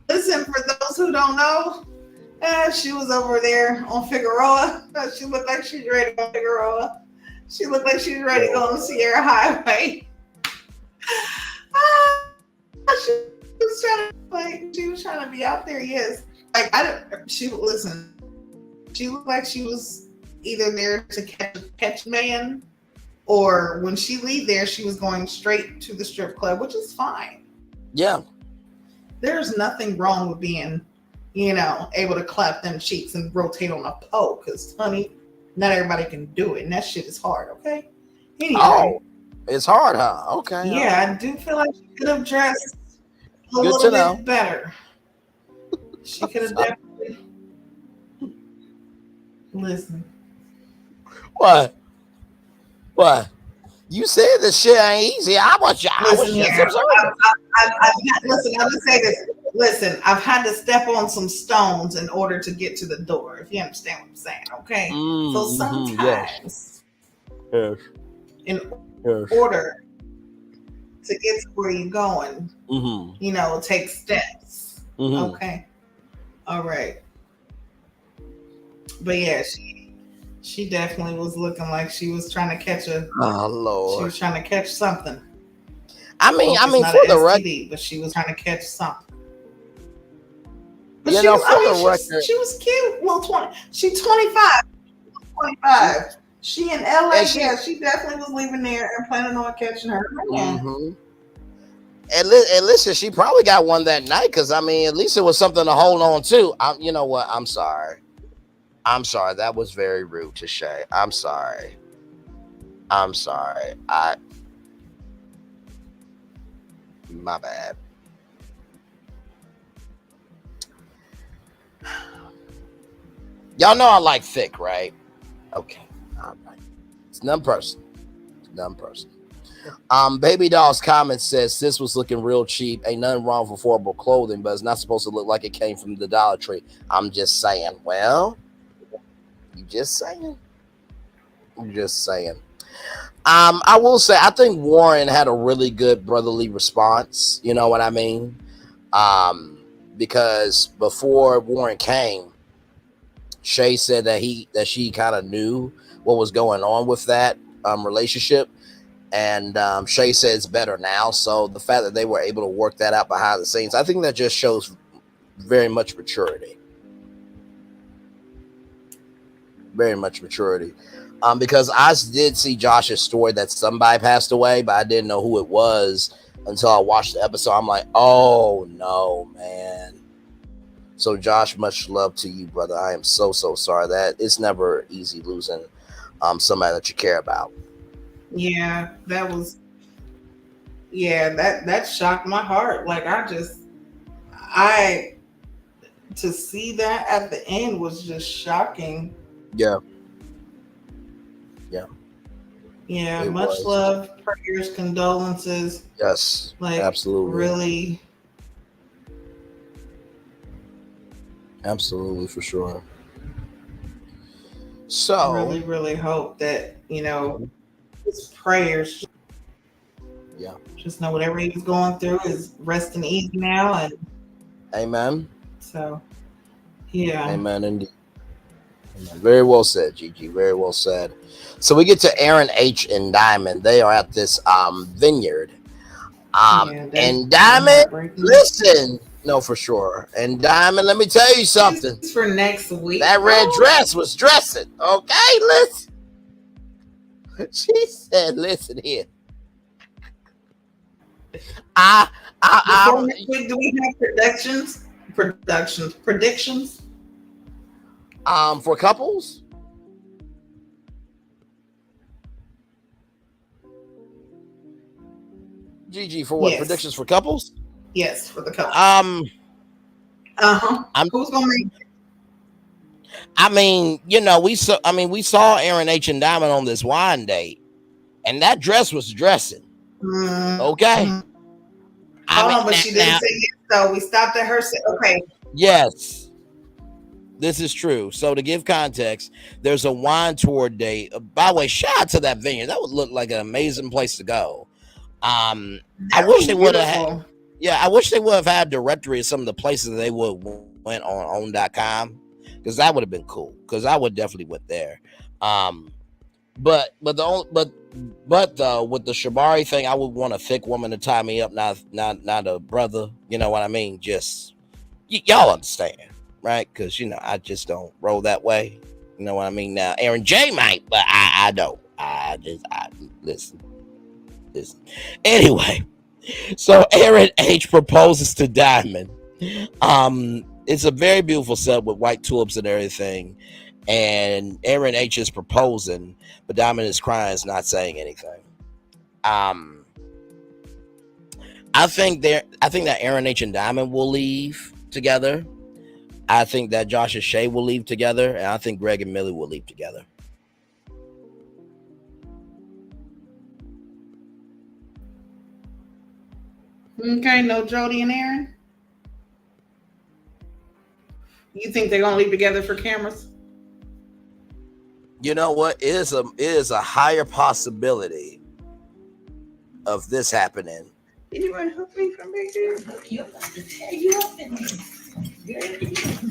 Listen. For those who don't know, she was over there on Figueroa. She looked like she's ready to go on Figueroa. She looked like she was ready to go on Sierra Highway. She was trying to be out there. Yes, she looked like she was either there to catch man, or when she leave there, she was going straight to the strip club, which is fine. Yeah. There's nothing wrong with being, able to clap them cheeks and rotate on a pole, because, honey, not everybody can do it, and that shit is hard, okay? Anyway. Oh, it's hard, huh? Okay. Yeah, I do feel like she could have dressed a little bit better. She could have definitely... Listen. What? You said this shit ain't easy. I want you. Listen, I'm gonna say this. Listen, I've had to step on some stones in order to get to the door. If you understand what I'm saying, okay? So sometimes, in order to get to where you're going, take steps. Okay. All right. But yeah, she definitely was looking like she was trying to catch She was trying to catch something. I mean, for the record, but she was trying to catch something. But for the record, she was cute. Well, 20. She's 25. 25. She in LA. She definitely was leaving there and planning on catching her. And listen, she probably got one that night, because at least it was something to hold on to. You know what? I'm sorry. That was very rude to Shay. I'm sorry. My bad. Y'all know I like thick, right? Okay. All right. It's none personal. Baby Doll's comment says this was looking real cheap. Ain't nothing wrong with affordable clothing, but it's not supposed to look like it came from the Dollar Tree. I'm just saying. Well, you just saying. I will say, I think Warren had a really good brotherly response. You know what I mean? Because before Warren came, Shay said that she kind of knew what was going on with that relationship. And Shay said it's better now. So the fact that they were able to work that out behind the scenes, I think that just shows very much maturity. Very much maturity. Because I did see Josh's story that somebody passed away, but I didn't know who it was until I watched the episode. I'm like, oh no, man. So Josh, much love to you, brother. I am so sorry. That it's never easy losing somebody that you care about. Yeah, that shocked my heart. Like to see that at the end was just shocking. Yeah. Yeah, much love, prayers, condolences. Yes, absolutely. Really. Absolutely, for sure. So really, really hope that, his prayers. Yeah. Just know whatever he was going through is resting easy now. And amen. So, yeah. Amen, indeed. Very well said, Gigi. Very well said. So we get to Aaron H and Dymond. They are at this vineyard. And Dymond, listen, No, for sure. And Diamond, let me tell you something. It's for next week. That red dress was dressing. Okay, listen. She said, "Listen here. Before next week, do we have predictions? For couples." Gigi, for what? Yes. Predictions for couples? Yes, for the couple. Who's gonna make it? I mean, we saw Aaron H and Dymond on this wine date, and that dress was dressing. Okay. Hold on, but she didn't say yes, so we stopped at her. Okay. Yes, this is true. So to give context, there's a wine tour date. By the way, shout out to that vineyard. That would look like an amazing place to go. I wish they would have had. Yeah, I wish they would have had a directory of some of the places that they would went on own.com, because that would have been cool. Because I would definitely went there. But though with the Shabari thing, I would want a thick woman to tie me up, not a brother. You know what I mean? Just y'all understand, right? Because I just don't roll that way. You know what I mean? Now Aaron J might, but I don't. I listen. Anyway, so Aaron H proposes to Dymond. It's a very beautiful set with white tulips and everything. And Aaron H is proposing, but Dymond is crying, is not saying anything. I think that Aaron H and Dymond will leave together. I think that Josh and Shay will leave together, and I think Greg and Millie will leave together. Okay, no Jody and Aaron. You think they're gonna leave together for cameras? You know what? It is a higher possibility of this happening. You want to hook me from back there?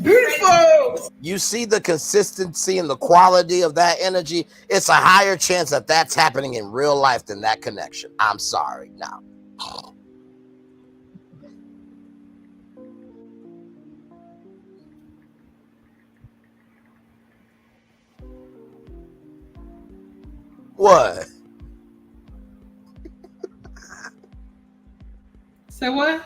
Beautiful. You see the consistency and the quality of that energy. It's a higher chance that that's happening in real life than that connection. I'm sorry. No. What? So what?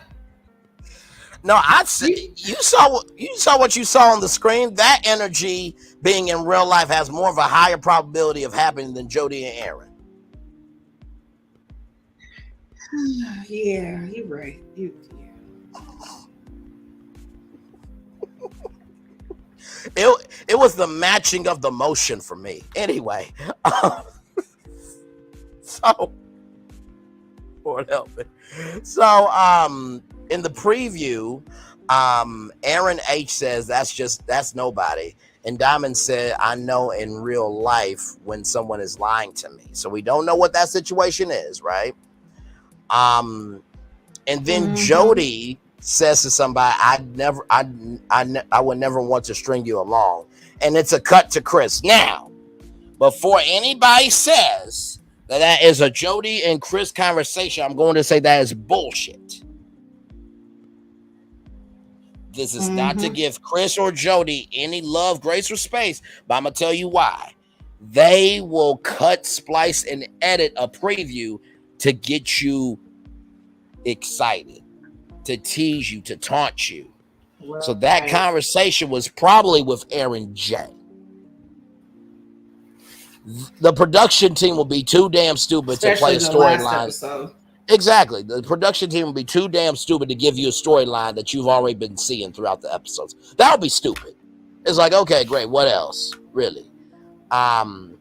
No, I'd say you saw what you saw on the screen. That energy being in real life has more of a higher probability of happening than Jody and Aaron. Yeah, you're right. It was the matching of the motion for me. Anyway, so Lord help me. So in the preview, Aaron H says that's nobody, and Dymond said, "I know in real life when someone is lying to me." So we don't know what that situation is, right? And then Jody says to somebody, I would never want to string you along. And it's a cut to Chris. Now, before anybody says that is a Jody and Chris conversation, I'm going to say that is bullshit. This is not to give Chris or Jody any love, grace, or space, but I'm going to tell you why. They will cut, splice, and edit a preview to get you excited, to tease you, to taunt you. Right. So that conversation was probably with Aaron J. The production team will be too damn stupid to play a storyline. Exactly. The production team will be too damn stupid to give you a storyline that you've already been seeing throughout the episodes. That would be stupid. It's like, okay, great. What else? Really? And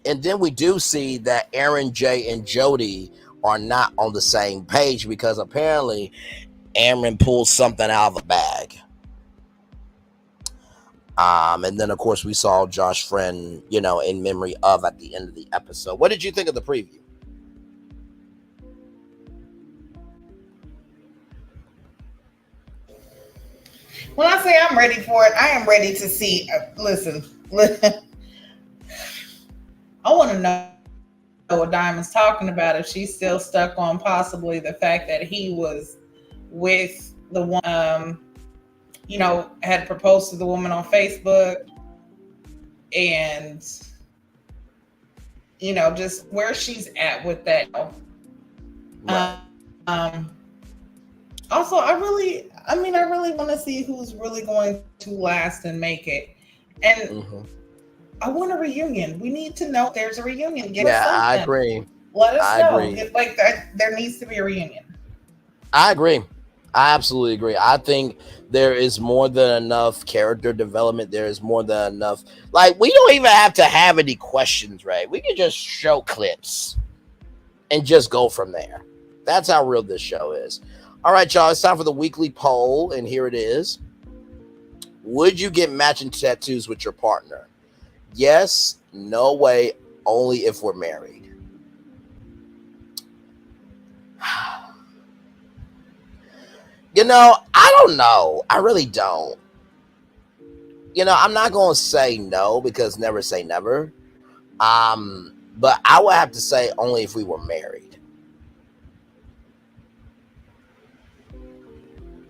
then we do see that Aaron J and Jody are not on the same page because apparently Aaron pulls something out of the bag. And then of course we saw Josh Friend, in memory of at the end of the episode. What did you think of the preview? When I say I'm ready for it, I am ready to see. Listen. I want to know what Dymond's talking about, if she's still stuck on possibly the fact that he was with the one, had proposed to the woman on Facebook, and just where she's at with that. Right. Also, I really want to see who's really going to last and make it. And I want a reunion. We need to know if there's a reunion. Give us something. I agree. Let us know. Agree. Like that, there needs to be a reunion. I agree. I absolutely agree. I think there is more than enough character development. There is more than enough. Like, we don't even have to have any questions, right? We can just show clips and just go from there. That's how real this show is. All right, y'all. It's time for the weekly poll, and here it is. Would you get matching tattoos with your partner? Yes, no way, only if we're married. I don't know. I really don't. I'm not going to say no because never say never. But I would have to say only if we were married.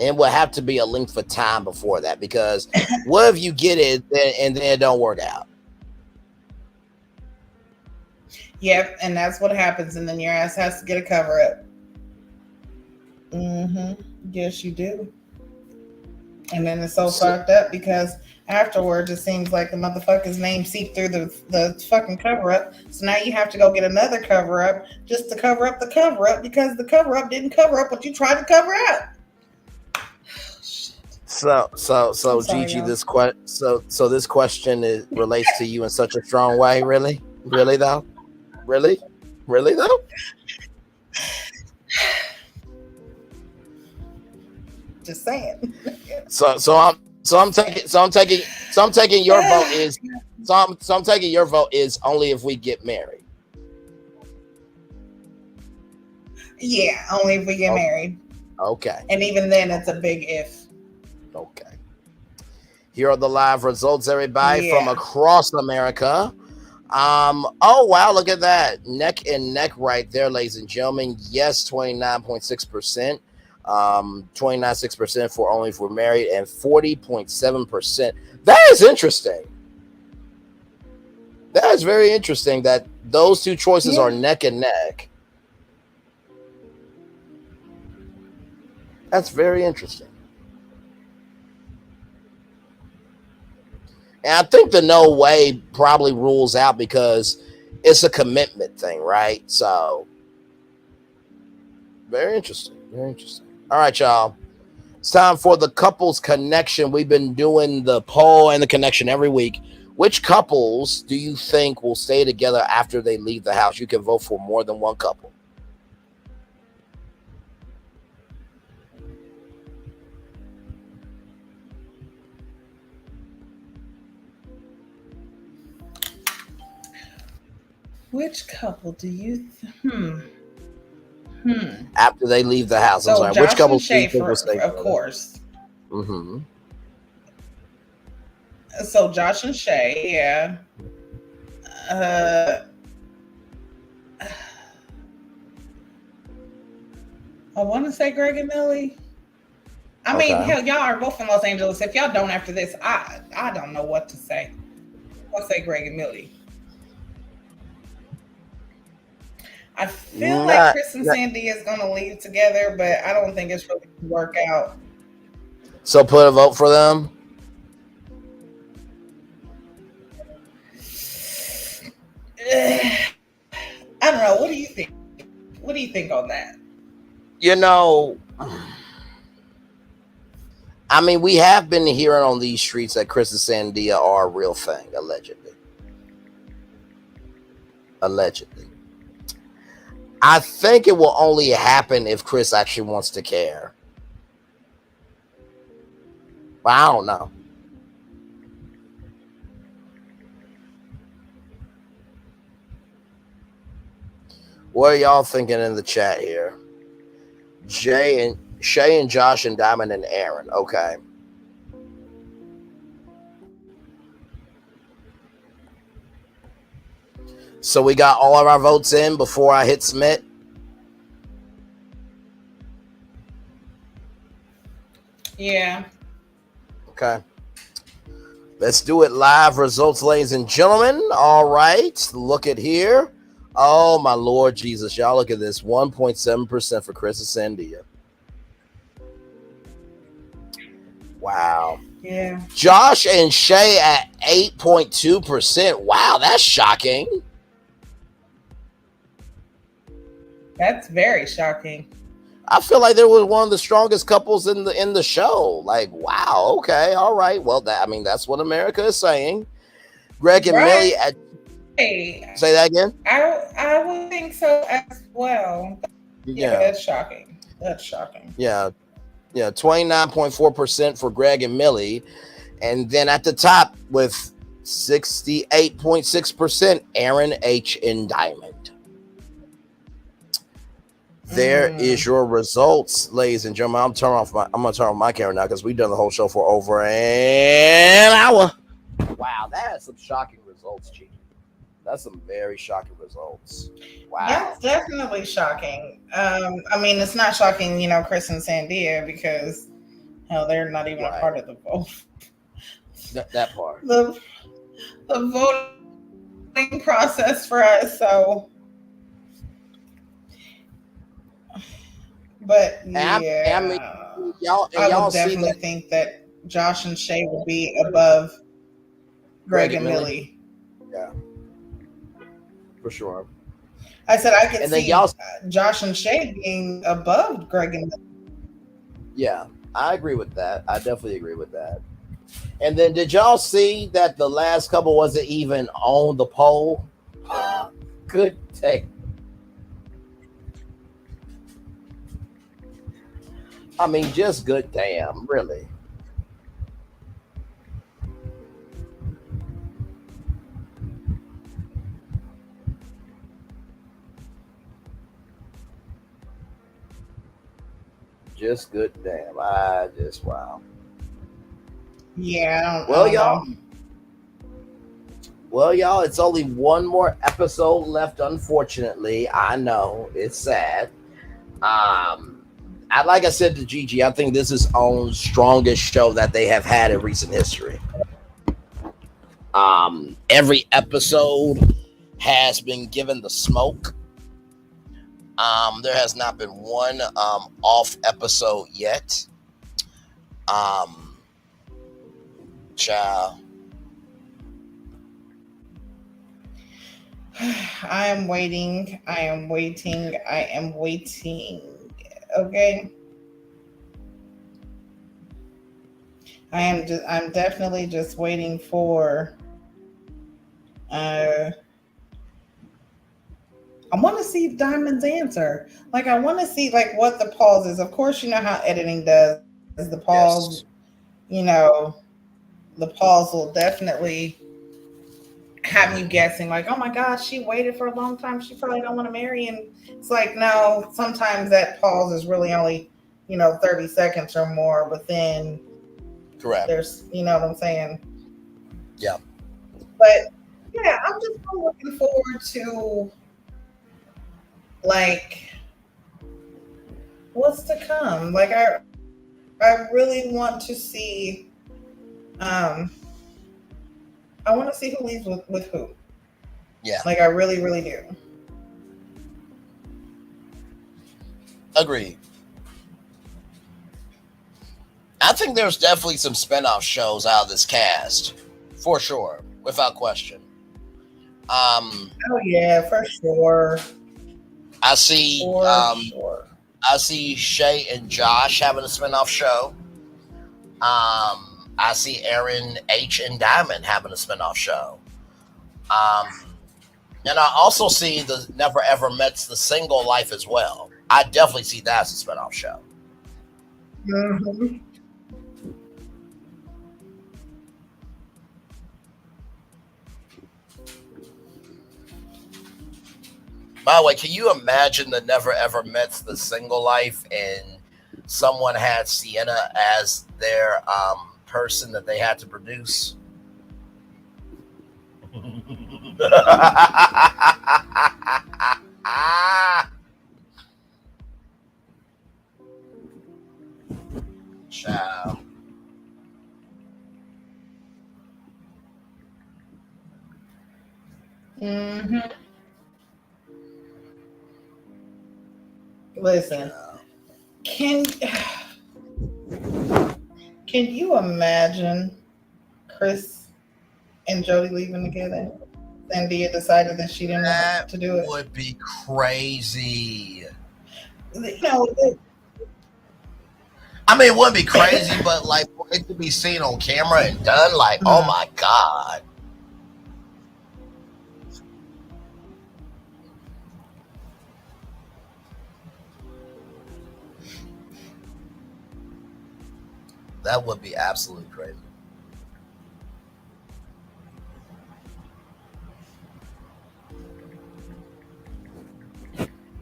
And would have to be a length of time before that, because what if you get it and then it don't work out? Yep, and that's what happens, and then your ass has to get a cover up. Yes, you do. And then it's so fucked up because afterwards it seems like the motherfucker's name seeped through the fucking cover up. So now you have to go get another cover up just to cover up the cover up because the cover up didn't cover up what you tried to cover up. So Gigi, y'all. this question relates to you in such a strong way. Really though. Just saying. So I'm taking your vote is I'm taking your vote is only if we get married. Yeah, only if we get married. Okay. And even then, it's a big if. Okay. Here are the live results, everybody, from across America. Oh wow, look at that. Neck and neck right there, ladies and gentlemen. Yes, 29.6%. 29.6% for only if we're married, and 40.7%. That is interesting. That is very interesting that those two choices are neck and neck. That's very interesting. And I think the no way probably rules out because it's a commitment thing, right? So, very interesting. Very interesting. All right, y'all. It's time for the couples connection. We've been doing the poll and the connection every week. Which couples do you think will stay together after they leave the house? You can vote for more than one couple. Which couple do you After they leave the house? So I'm sorry. Josh Which couple and do you Shay, think will stay of together? course. Mm-hmm. So Josh and Shay, yeah. I want to say Greg and Millie. I mean, hell, y'all are both in Los Angeles. If y'all don't after this, I don't know what to say. I'll say Greg and Millie. I feel like Chris and Sandy is going to leave together, but I don't think it's really going to work out. So put a vote for them? I don't know. What do you think? What do you think on that? I mean, we have been hearing on these streets that Chris and Sandia are a real thing, allegedly. I think it will only happen if Chris actually wants to care. But I don't know. What are y'all thinking in the chat here? Shay and Josh and Dymond and Aaron. Okay. So we got all of our votes in before I hit submit. Yeah. Okay. Let's do it live. Results, ladies and gentlemen. All right. Look at here. Oh, my Lord Jesus. Y'all look at this. 1.7% for Chris and Sandia. Wow. Yeah. Josh and Shay at 8.2%. Wow, that's shocking. That's very shocking. I feel like they were one of the strongest couples in the show. Like, wow, okay, all right. Well, that's what America is saying. Greg and Millie at say that again. I would think so as well. Yeah, that's shocking. That's shocking. Yeah, 29.4% for Greg and Millie, and then at the top with 68.6%, Aaron H and Dymond. There is your results, ladies and gentlemen. I'm gonna turn off my camera now because we've done the whole show for over an hour. Wow, that is some shocking results, G. That's some very shocking results. Wow. That's definitely shocking. I mean, it's not shocking, Chris and Sandia, because hell, they're not even a part of the vote. That part. The voting process for us, so. But yeah, I mean, y'all would definitely think that Josh and Shay would be above Greg and Millie. Yeah, for sure. I said I could see Josh and Shay being above Greg and Millie. Yeah, I agree with that. I definitely agree with that. And then did y'all see that the last couple wasn't even on the poll? Good day. I mean, just good damn, really. Just good damn. Wow. Yeah. Well, y'all, it's only one more episode left, unfortunately. I know, it's sad. Like I said to Gigi, I think this is OWN's strongest show that they have had in recent history. Every episode has been given the smoke. There has not been one off episode yet. Child. I am waiting. Okay. I'm definitely just waiting for I want to see Dymond's answer. Like, I want to see what the pause is. Of course, you know how editing does the pause. Yes. The pause will definitely have you guessing, like, oh my gosh, she waited for a long time. She probably don't want to marry. And it's like, no, sometimes that pause is really only, 30 seconds or more. But then there's, you know what I'm saying? Yeah. But yeah, I'm just looking forward to what's to come. Like, I really want to see I want to see who leaves with who. Yeah. Like, I really, really do. Agreed. I think there's definitely some spinoff shows out of this cast. For sure. Without question. Oh yeah, for sure. I see Sure. I see Shay and Josh having a spinoff show. I see Aaron H and Dymond having a spinoff show. And I also see the Never Ever Met's The Single Life as well. I definitely see that as a spinoff show. Mm-hmm. By the way, can you imagine the Never Ever Met's The Single Life and someone had Sienna as their person that they had to produce? Child. Mm-hmm. Listen, can you imagine Chris and Jody leaving together? And Dia decided that she didn't want to do it. That would be crazy. I mean, it wouldn't be crazy, but like for it to be seen on camera and done, like, oh my God. That would be absolutely crazy.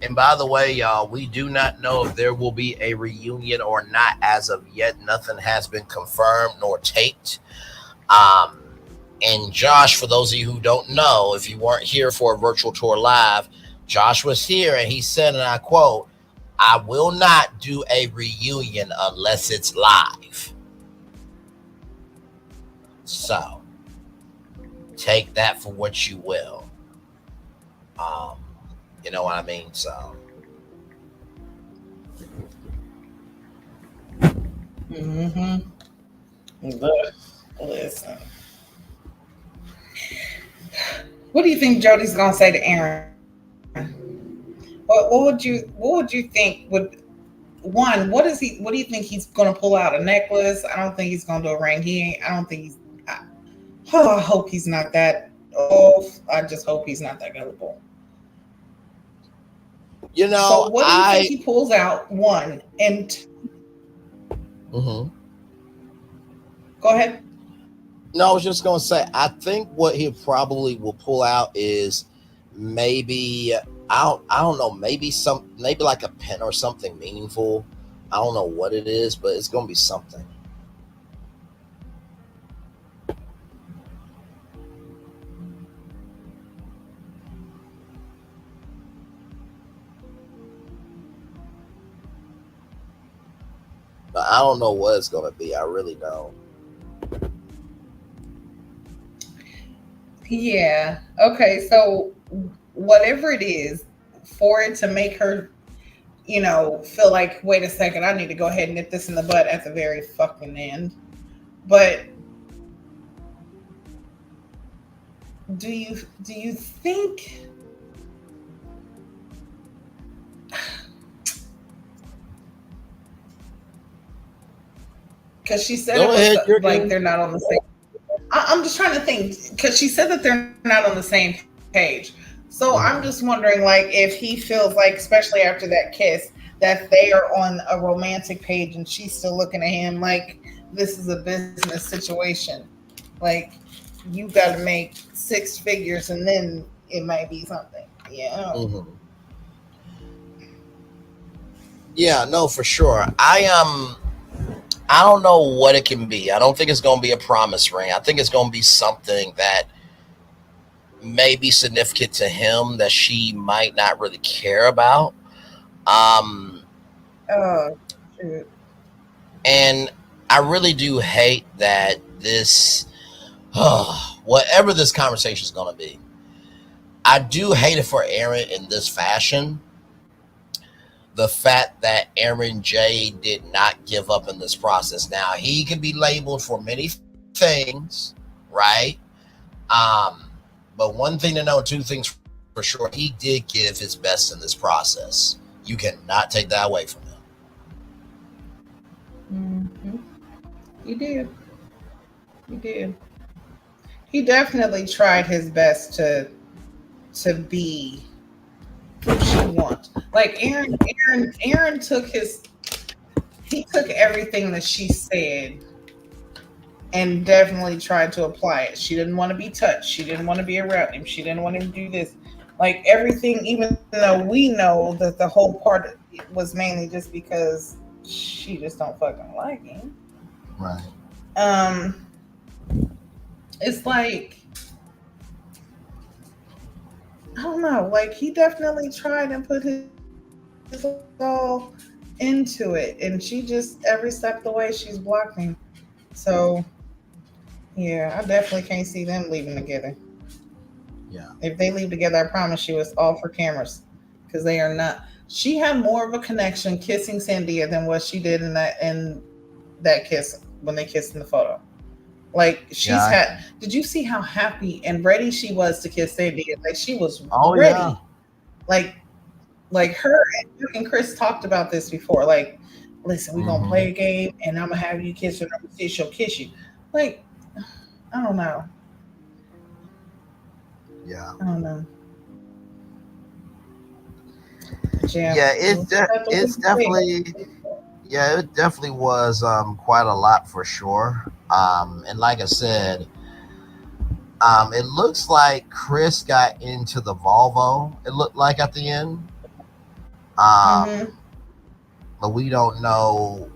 And by the way, y'all, we do not know if there will be a reunion or not as of yet. Nothing has been confirmed nor taped. And Josh, for those of you who don't know, if you weren't here for a virtual tour live, Josh was here and he said, and I quote, "I will not do a reunion unless it's live." So take that for what you will. You know what I mean? So. Mm-hmm. Listen. What do you think Jody's gonna say to Aaron? What would you think would one? What do you think he's gonna pull out? A necklace? I don't think he's gonna do a ring. I don't think he's. I hope he's not that off. I just hope he's not that gullible. You know, so what do you think he pulls out? One and. Mm-hmm. Go ahead. No, I was just gonna say, I think what he probably will pull out is maybe I don't know, maybe like a pen or something meaningful. I don't know what it is, but it's gonna be something. But I don't know what it's gonna be. I really don't. Yeah. Okay. So whatever it is, for it to make her, feel like, wait a second, I need to go ahead and nip this in the bud at the very fucking end. But do you think? Because she said they're not on the same. I'm just trying to think, because she said that they're not on the same page. So I'm just wondering, like, if he feels like, especially after that kiss, that they are on a romantic page and she's still looking at him like this is a business situation. Like, you got to make 6 figures and then it might be something. Yeah. Mm-hmm. Yeah, no, for sure. I don't know what it can be. I don't think it's going to be a promise ring. I think it's going to be something that may be significant to him that she might not really care about. And I really do hate that this, whatever this conversation is going to be, I do hate it for Aaron in this fashion. The fact that Aaron J did not give up in this process. Now, he can be labeled for many things, right? But one thing to know, 2 things for sure, he did give his best in this process. You cannot take that away from him. Mm-hmm. He did. He definitely tried his best to be who she wants. Like Aaron took everything that she said and definitely tried to apply it. She didn't want to be touched. She didn't want to be around him. She didn't want him to do this. Like everything, even though we know that the whole part was mainly just because she just don't fucking like him. Right. It's like, I don't know, like he definitely tried and put his all into it, and she just every step of the way she's blocking. So yeah, I definitely can't see them leaving together. Yeah. If they leave together, I promise you, it's all for cameras, because they are not. She had more of a connection kissing Sandia than what she did in that kiss when they kissed in the photo. Like she's had. Did you see how happy and ready she was to kiss Sandia? Like she was ready. Yeah. Like her and Chris talked about this before. Like, listen, we're gonna play a game, and I'm gonna have you kiss her. And I'm gonna see if she'll kiss you. Like, I don't know. Yeah. I don't know. Yeah, it definitely was quite a lot for sure. And like I said, it looks like Chris got into the Volvo. It looked like at the end. But we don't know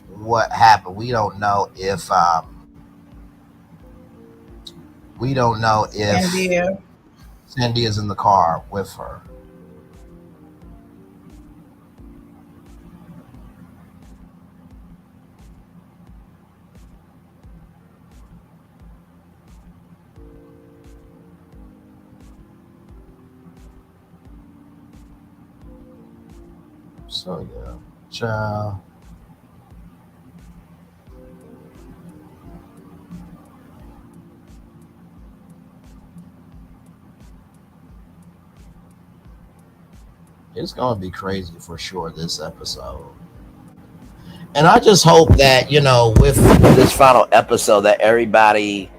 what happened. We don't know if Sandy is in the car with her. So yeah, ciao. It's gonna be crazy for sure this episode. And I just hope that, with this final episode that everybody,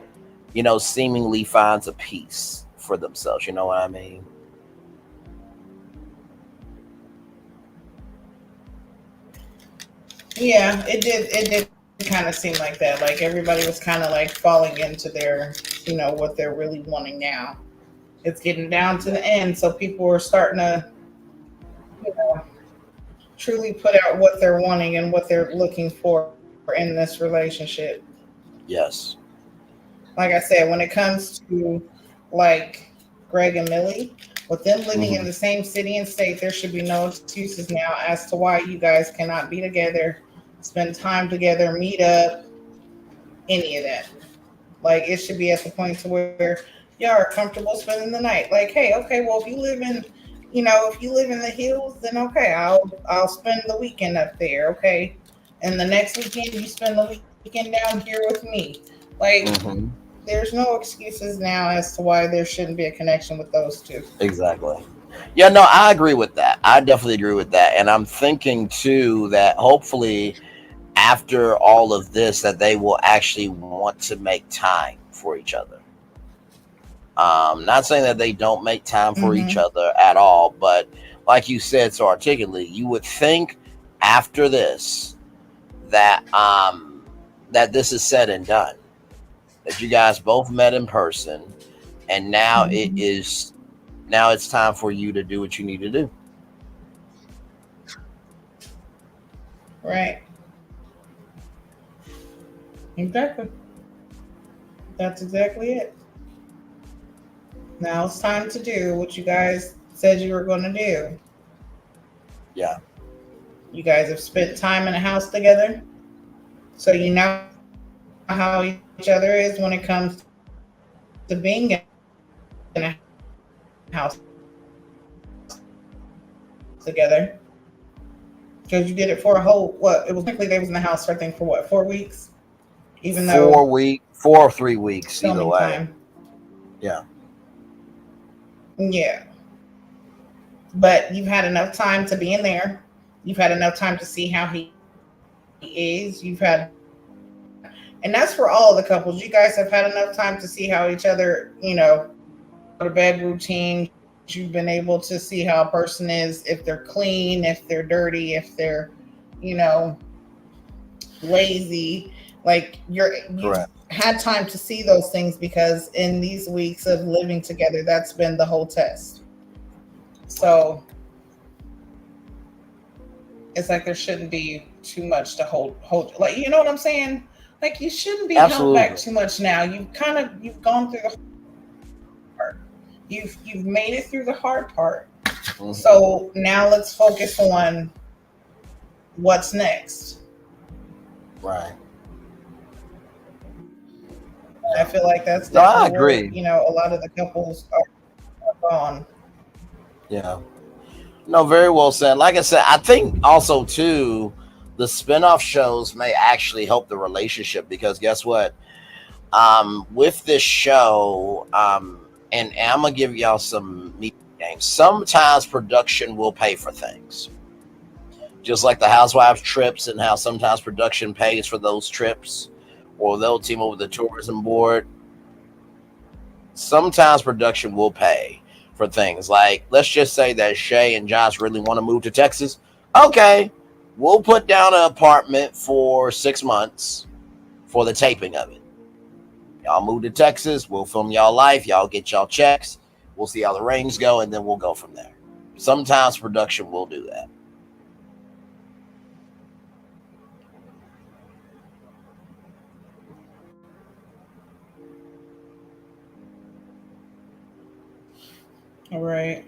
seemingly finds a peace for themselves. You know what I mean? Yeah, it did. It did kind of seem like that. Like everybody was kind of like falling into their, what they're really wanting now. It's getting down to the end, so people were starting to, truly put out what they're wanting and what they're looking for in this relationship. Yes. Like I said, when it comes to like Greg and Millie, with them living in the same city and state, there should be no excuses now as to why you guys cannot be together, spend time together, meet up, any of that. Like it should be at the point to where y'all are comfortable spending the night. Like, hey, okay, well if you live in the hills, then okay, I'll spend the weekend up there, okay? And the next weekend you spend the weekend down here with me. Like there's no excuses now as to why there shouldn't be a connection with those two. Exactly. Yeah, no, I agree with that. I definitely agree with that. And I'm thinking too that hopefully after all of this that they will actually want to make time for each other. Not saying that they don't make time for each other at all, but like you said so articulately, you would think after this that that this is said and done. That you guys both met in person, and now it's time for you to do what you need to do. Right. Exactly. That's exactly it. Now it's time to do what you guys said you were going to do. Yeah. You guys have spent time in a house together, so you know how each other is when it comes to being in a house together. Because you did it for a whole, it was technically they was in the house, I think, for 4 weeks? Even though 4 or 3 weeks, either way. time. Yeah. Yeah. But you've had enough time to be in there. You've had enough time to see how he is. And that's for all the couples. You guys have had enough time to see how each other, go to bed routine. You've been able to see how a person is, if they're clean, if they're dirty, if they're, lazy. Like you've had time to see those things, because in these weeks of living together, that's been the whole test. So it's like there shouldn't be too much to hold. Like, you know what I'm saying? Like you shouldn't be held back too much now. You've gone through the hard part. You've made it through the hard part. So now let's focus on what's next. Right. I feel like that's No, I definitely where, agree. a lot of the couples are gone. Yeah. No, very well said. Like I said, I think also too, the spinoff shows may actually help the relationship because guess what? With this show, and I'm gonna give y'all some meat games. Sometimes production will pay for things, just like the Housewives trips, and how sometimes production pays for those trips, or they'll team up with the tourism board. Sometimes production will pay for things. Like, let's just say that Shay and Josh really want to move to Texas. Okay, we'll put down an apartment for 6 months for the taping of it. Y'all move to Texas. We'll film y'all life. Y'all get y'all checks. We'll see how the ratings go, and then we'll go from there. Sometimes production will do that. All right.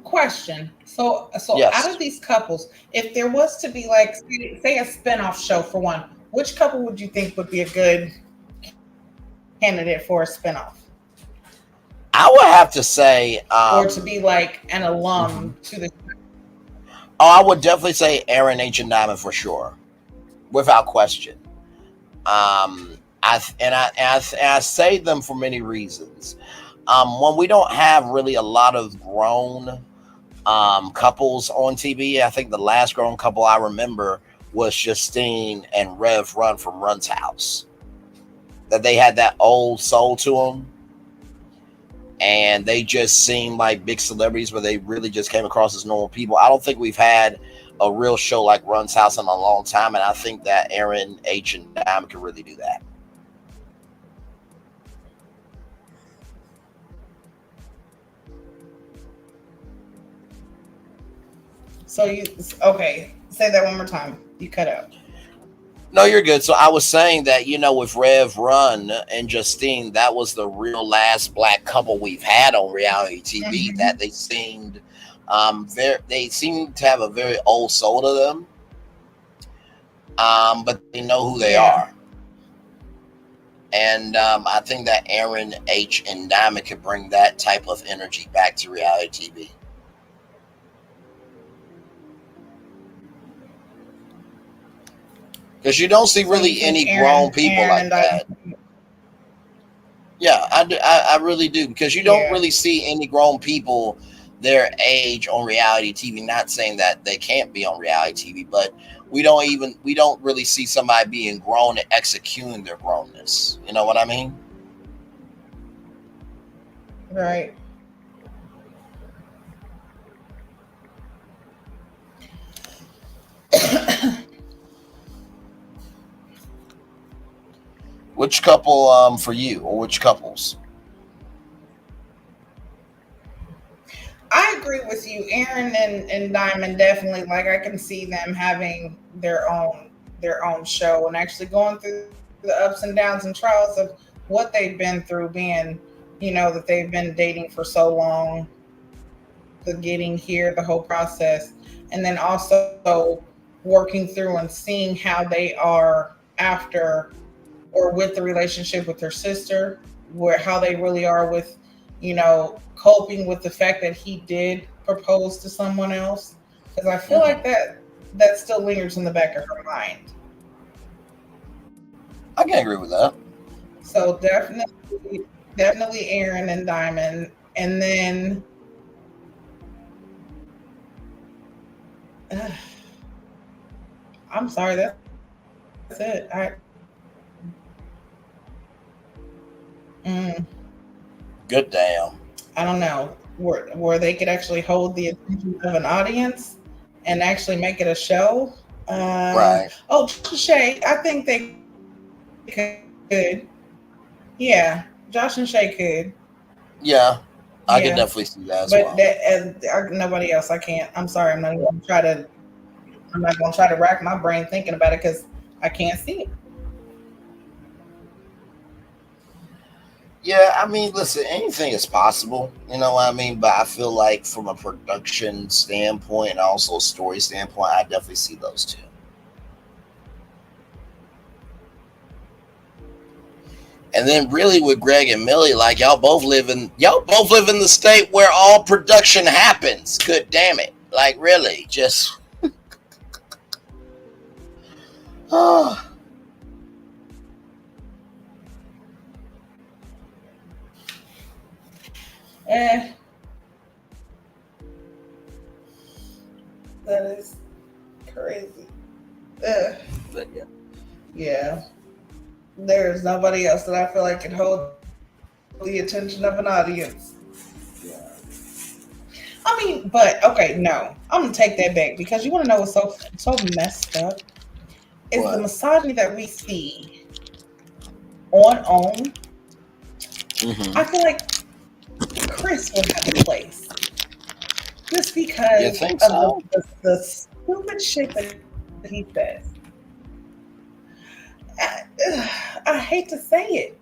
Question. So Yes. out of these couples, if there was to be like say a spinoff show for one, which couple would you think would be a good candidate for a spinoff? I would have to say, or to be like an alum to the. Oh, I would definitely say Aaron H and Dymond for sure, without question. I say them for many reasons. When we don't have really a lot of grown couples on TV, I think the last grown couple I remember was Justine and Rev Run from Run's House. That they had that old soul to them, and they just seemed like big celebrities, but they really just came across as normal people. I don't think we've had a real show like Run's House in a long time, and I think that Aaron H and Dymond can really do that. So okay? Say that one more time. You cut out. No, you're good. So I was saying that, with Rev Run and Justine, that was the real last black couple we've had on reality TV. That they seemed they seemed to have a very old soul to them. But they know who they are. And I think that Aaron H and Dymond could bring that type of energy back to reality TV. Because you don't see really any grown people like that. Yeah, I do. I really do. Because you don't really see any grown people their age on reality TV. Not saying that they can't be on reality TV, but we don't really see somebody being grown and executing their grownness. You know what I mean? Right. Which couple for you, or which couples? I agree with you. Aaron and Dymond definitely, like, I can see them having their own show and actually going through the ups and downs and trials of what they've been through, being, that they've been dating for so long, the getting here, the whole process, and then also working through and seeing how they are after or with the relationship with their sister, how they really are with, coping with the fact that he did propose to someone else. Because I feel like that still lingers in the back of her mind. I can agree with that. So definitely Aaron and Dymond. And then I'm sorry, that's it. Good damn. I don't know where they could actually hold the attention of an audience and actually make it a show. Right. Oh, Josh and Shay, I think they could. Yeah, Josh and Shay could. Yeah, I can definitely see that as well. But nobody else. I can't. I'm sorry. I'm not going to try to rack my brain thinking about it because I can't see it. Yeah, I mean, listen, anything is possible. You know what I mean? But I feel like from a production standpoint and also a story standpoint, I definitely see those two. And then really with Greg and Millie, like y'all both live in the state where all production happens. Good damn it. Like really, just oh. That is crazy. But yeah. Yeah. There's nobody else that I feel like can hold the attention of an audience. Yeah. I mean, but okay, no. I'm gonna take that back because you wanna know what's so messed up? Is What? the misogyny that we see on OWN. Mm-hmm. I feel like Chris would have a place. Just because You think of so? the stupid shit that he says. I hate to say it.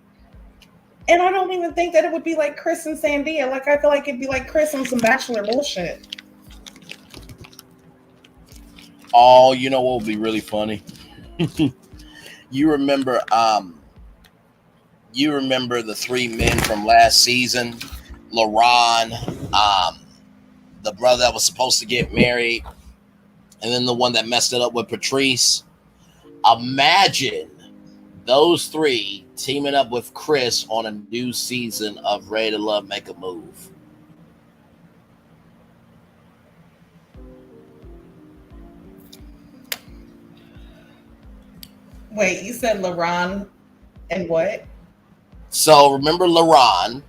And I don't even think that it would be like Chris and Sandia. Like, I feel like it'd be like Chris on some Bachelor bullshit. Oh, you know what would be really funny? You remember the three men from last season? LaRon, the brother that was supposed to get married, and then the one that messed it up with Patrice. Imagine those three teaming up with Chris on a new season of Ready to Love, Make a Move. Wait, you said LaRon and what? So remember LaRon,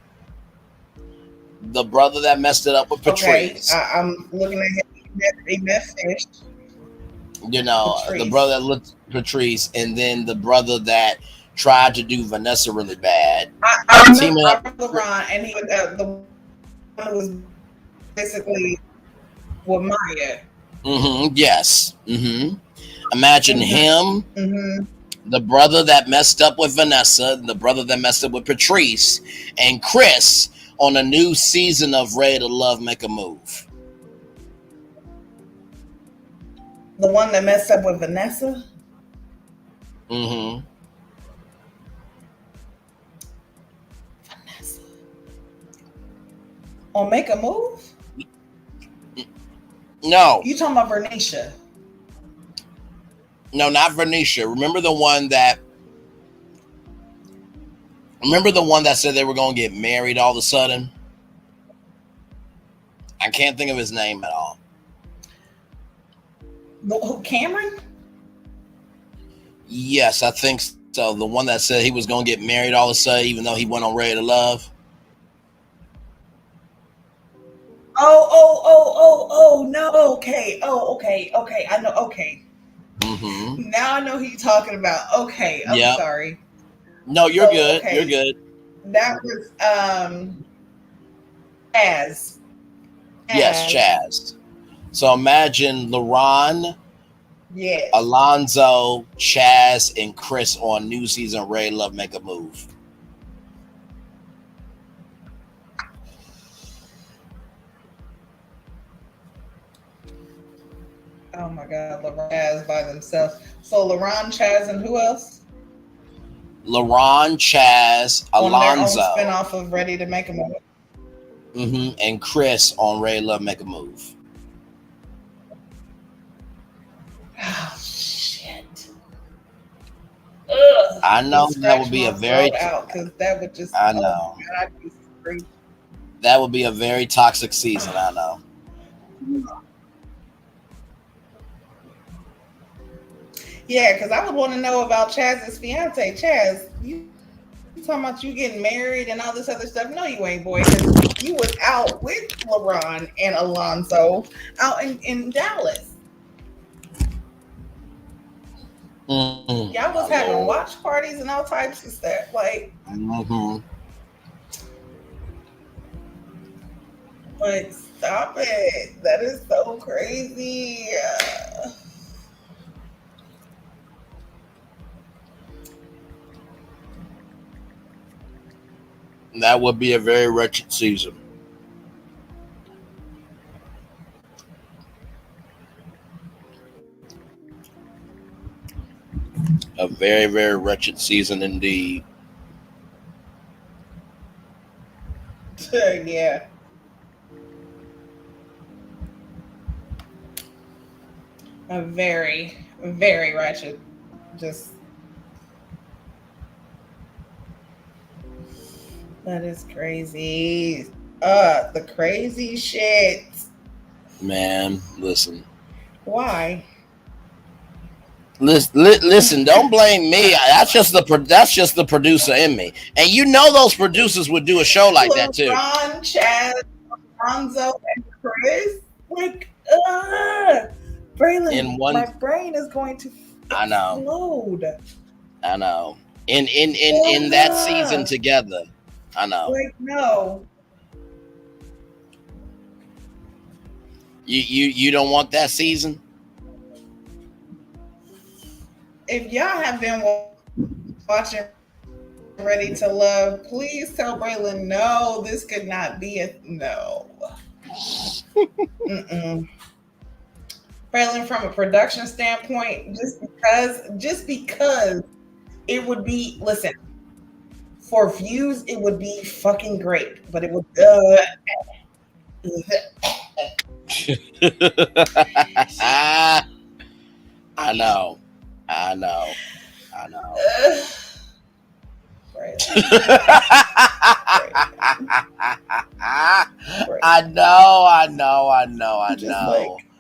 the brother that messed it up with Patrice. Okay, I'm looking at him. He met Fish. You know, Patrice. the brother that looked Patrice, and then the brother that tried to do Vanessa really bad. I remember LaRon, and he was the one who was basically with Maya. Mm-hmm. Yes. Mm-hmm. Imagine him, Mm-hmm. the brother that messed up with Vanessa, the brother that messed up with Patrice, and Chris on a new season of Ready to Love, Make a Move. The one that messed up with Vanessa? Mm-hmm. Vanessa. On Make a Move? No. You talking about Vernisha? No, not Vernisha. Remember the one that said they were going to get married all of a sudden? I can't think of his name at all. Who, Cameron? Yes, I think so. The one that said he was going to get married all of a sudden, even though he went on Ready to Love. Oh, no. Okay. Okay. I know. Okay. Mm-hmm. Now I know who you're talking about. Okay. I'm sorry. No, you're good. Okay. You're good. That was Chaz. Yes, Chaz. So imagine LaRon, yes, Alonzo, Chaz, and Chris on new season Ready to Love, Make a Move. Oh my God, LaRon, Chaz by themselves. So LaRon, Chaz, and who else? LaRon, Chaz, Alonzo. On their own spinoff of Ready to Make a Move. Mm-hmm. And Chris on Ready to Love, Make a Move. Oh shit! Ugh. I know that would be a very. Because that would just. I know. Oh God, I'd be crazy. That would be a very toxic season. I know. Yeah, because I would want to know about Chaz's fiance. Chaz, you talking about you getting married and all this other stuff? No, you ain't, boy. Because you was out with LaRon and Alonzo out in Dallas. Mm-hmm. Y'all was having watch parties and all types of stuff. Like, mm-hmm. But stop it. That is so crazy. That would be a very wretched season. A very, very wretched season indeed. Yeah. A very, very wretched. Just. That is crazy. The crazy shit. Man, listen. Why? Listen, don't blame me. That's just the producer in me. And you know those producers would do a show like that too. Ron, Chad, Alonzo, and Chris. Like, Braylon, my brain is going to explode. I know. In that season together. I know. Like, no. You don't want that season? If y'all have been watching Ready to Love, please tell Braylon, no, this could not be a no. Braylon, from a production standpoint, just because it would be, listen, for views, it would be fucking great, but it would I know. I know. Like,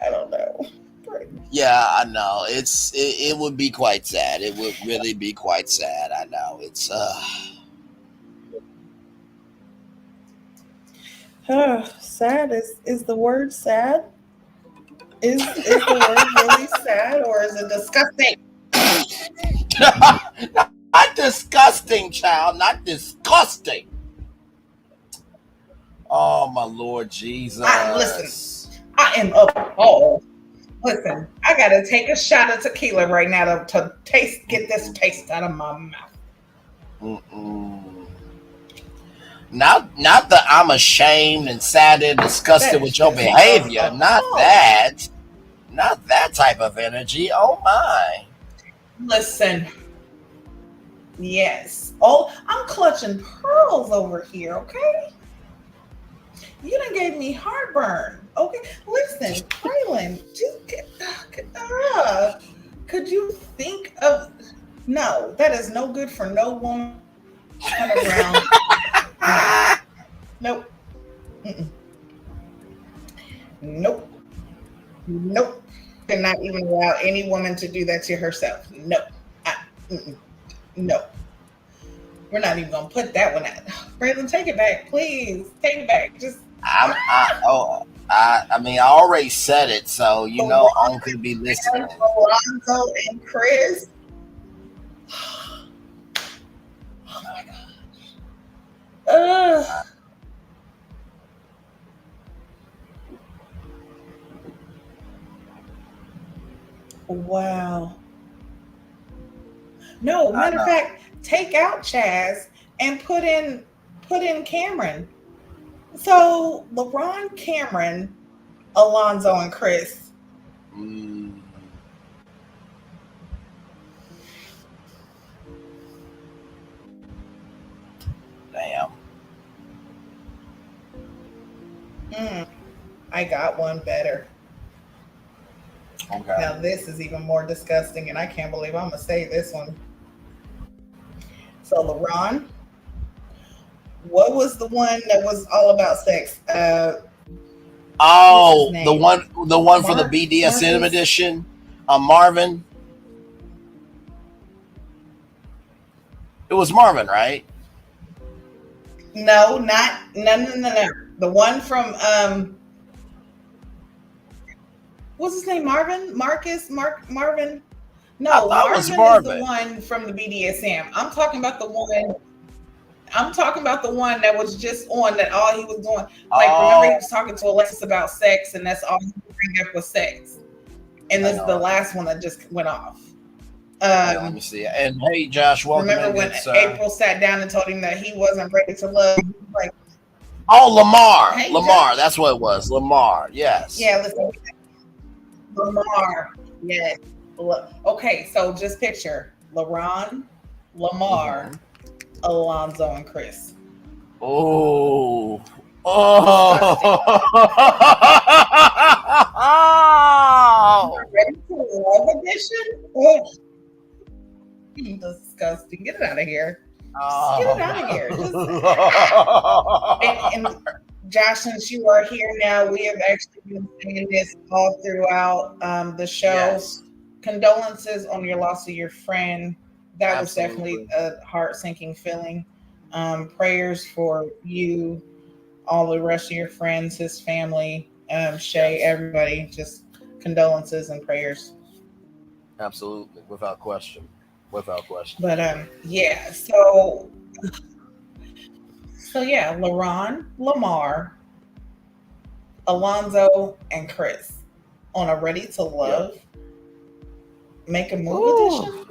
I don't know. Yeah, I know. It would be quite sad. It would really be quite sad. I know. It's sad is the word sad? Is the word really sad, or is it disgusting? Not disgusting, child. Not disgusting. Oh my Lord Jesus! Listen, I am appalled. Listen, I gotta take a shot of tequila right now to get this taste out of my mouth. Not that I'm ashamed and sad and disgusted with your behavior. Not that type of energy. Oh my. Listen. Yes. Oh, I'm clutching pearls over here, okay? You done gave me heartburn. Okay. Listen, Braylon, could you think of, no, that is no good for no woman around. Nope. Nope. Cannot even allow any woman to do that to herself. Nope. No. We're not even gonna put that one out. Braylon, take it back, please. Take it back. Just. I mean, I already said it, so you know I'm gonna be listening. Alonzo and Chris. Oh my gosh. Wow. No, matter of fact, take out Chaz and put in Cameron. So LeBron, Cameron, Alonzo, and Chris. Damn. I got one better. Okay. Now this is even more disgusting, and I can't believe I'm gonna say this one. So LeBron, what was the one that was all about sex? The one for the BDSM edition. Marvin. It was Marvin, right? No. The one from what's his name? Marvin? Marcus? Marvin? No, Marvin is the one from the BDSM. I'm talking about the one that was just on, that all he was doing. Like, remember he was talking to Alexis about sex, and that's all he would bring up was sex. And this is the last one that just went off. Let me see. And hey, Josh, welcome Remember in, when good sir. April sat down and told him that he wasn't ready to love? Like, Oh, Lamar. Hey, Lamar, Josh. that's what it was. Lamar, yes. Yeah, listen. Lamar. Yes. Okay, so just picture LaRon, Lamar, Alonzo, and Chris. Oh. Ready to love edition? Oh, disgusting. Get it out of here. Just get it out of here. And Josh, since you are here now, we have actually been saying this all throughout the show. Yes. Condolences on your loss of your friend. That Absolutely. was definitely a heart-sinking feeling. Prayers for you, all the rest of your friends, his family, Shay, everybody. Just condolences and prayers. Absolutely, without question. Without question. But yeah, so yeah, LaRon, Lamar, Alonzo, and Chris on a Ready to Love Make a Move edition.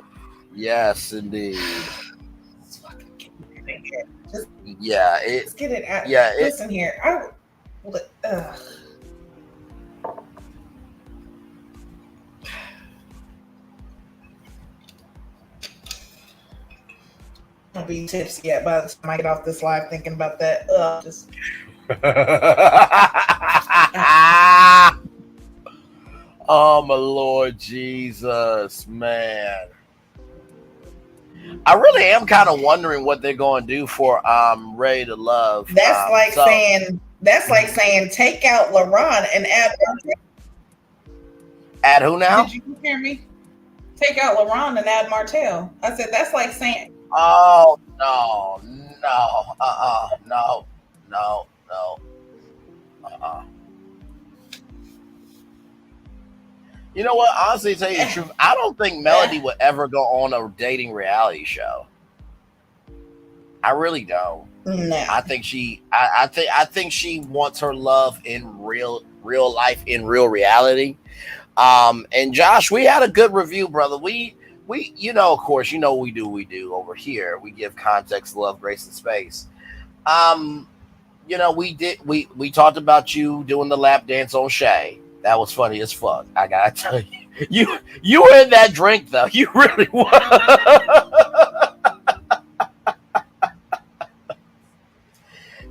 Yes, indeed. Let's fucking get it in here. Just Let's get it out. Yeah, Listen here. I'll be tipsy yet by the time I get off this live thinking about that. Just oh my Lord Jesus, man. I really am kind of wondering what they're going to do for Ready to Love. That's like saying take out LaRon and add Martell. Add who now? Did you hear me? Take out LaRon and add Martell. I said that's like saying. Oh no. You know what? Honestly, to tell you the truth, I don't think Melody would ever go on a dating reality show. I really don't. No. I think she wants her love in real life, in real reality. And Josh, we had a good review, brother. We of course, we do over here. We give context, love, grace, and space. We talked about you doing the lap dance on Shay. That was funny as fuck. I gotta tell you. You were in that drink though. You really were.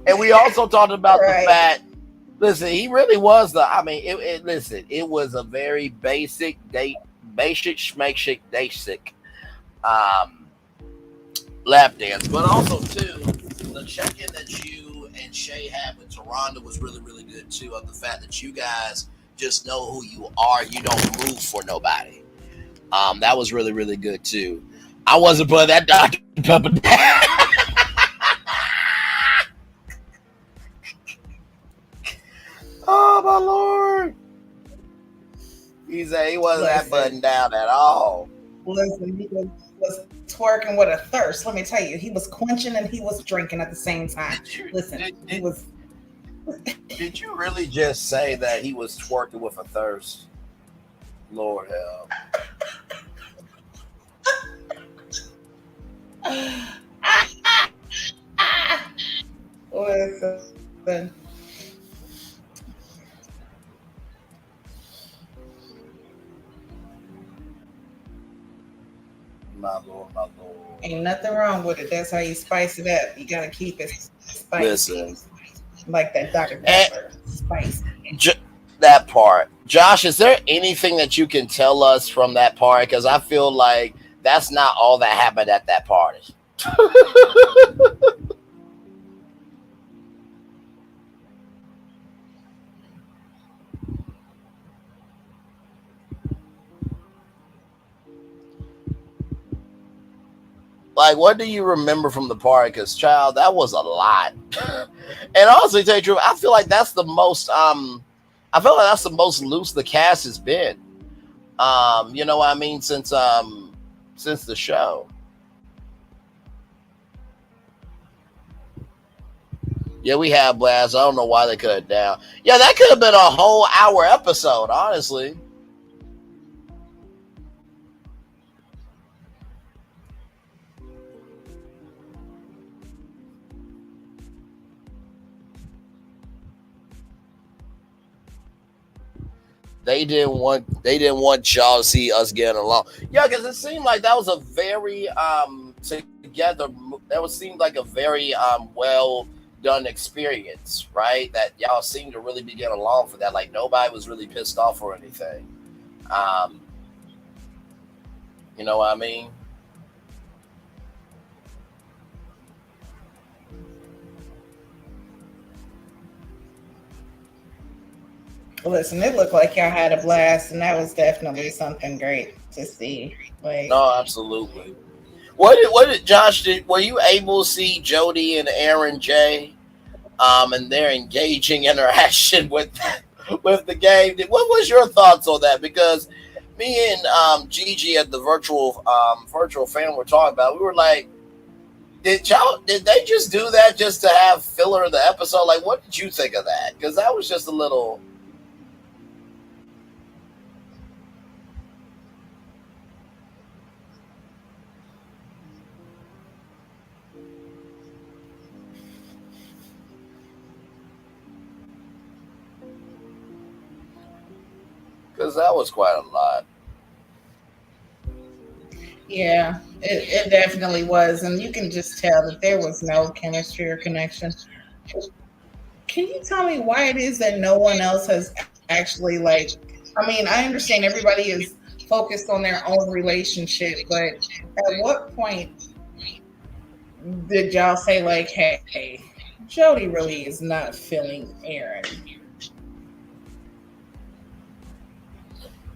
And we also talked about the fact. Listen, he really was it was a very basic schmasic lap dance, but also too the check-in that you and Shay had with Toronto was really, really good too. Of the fact that you guys just know who you are, you don't move for nobody. That was really, really good too. I wasn't putting that Dr. Pepper down. Oh my Lord! He said he wasn't that buttoned down at all. Listen, he was twerking with a thirst. Let me tell you, he was quenching and he was drinking at the same time. He was. Did you really just say that he was twerking with a thirst? Lord help. Listen. My Lord. Ain't nothing wrong with it. That's how you spice it up. You gotta keep it spicy. Listen. Like that Dr. Pepper. Spicy. That part. Josh, is there anything that you can tell us from that part? Because I feel like that's not all that happened at that party. Like, what do you remember from the party? Because, child, that was a lot. And honestly, to tell you the truth, I feel like that's the most loose the cast has been. You know what I mean? Since the show. Yeah, we have blast. I don't know why they cut it down. Yeah, that could have been a whole hour episode, honestly. They didn't want y'all to see us getting along. Yeah, because it seemed like that was a very together. That was seemed like a very well done experience, right? That y'all seemed to really be getting along for that. Like nobody was really pissed off or anything. You know what I mean? Listen, it looked like y'all had a blast, and that was definitely something great to see. Like, No, absolutely. What did Josh did? Were you able to see Jody and Aaron J, and their engaging interaction with the game? What was your thoughts on that? Because me and Gigi at the virtual fan were talking about. We were like, did they just do that just to have filler in the episode? Like, what did you think of that? Because that was just a little. Because that was quite a lot. yeah, it definitely was, and you can just tell that there was no chemistry or connection. Can you tell me why it is that no one else has actually, like, I mean, I understand everybody is focused on their own relationship, but at what point did y'all say, like, hey, Jody really is not feeling Aaron?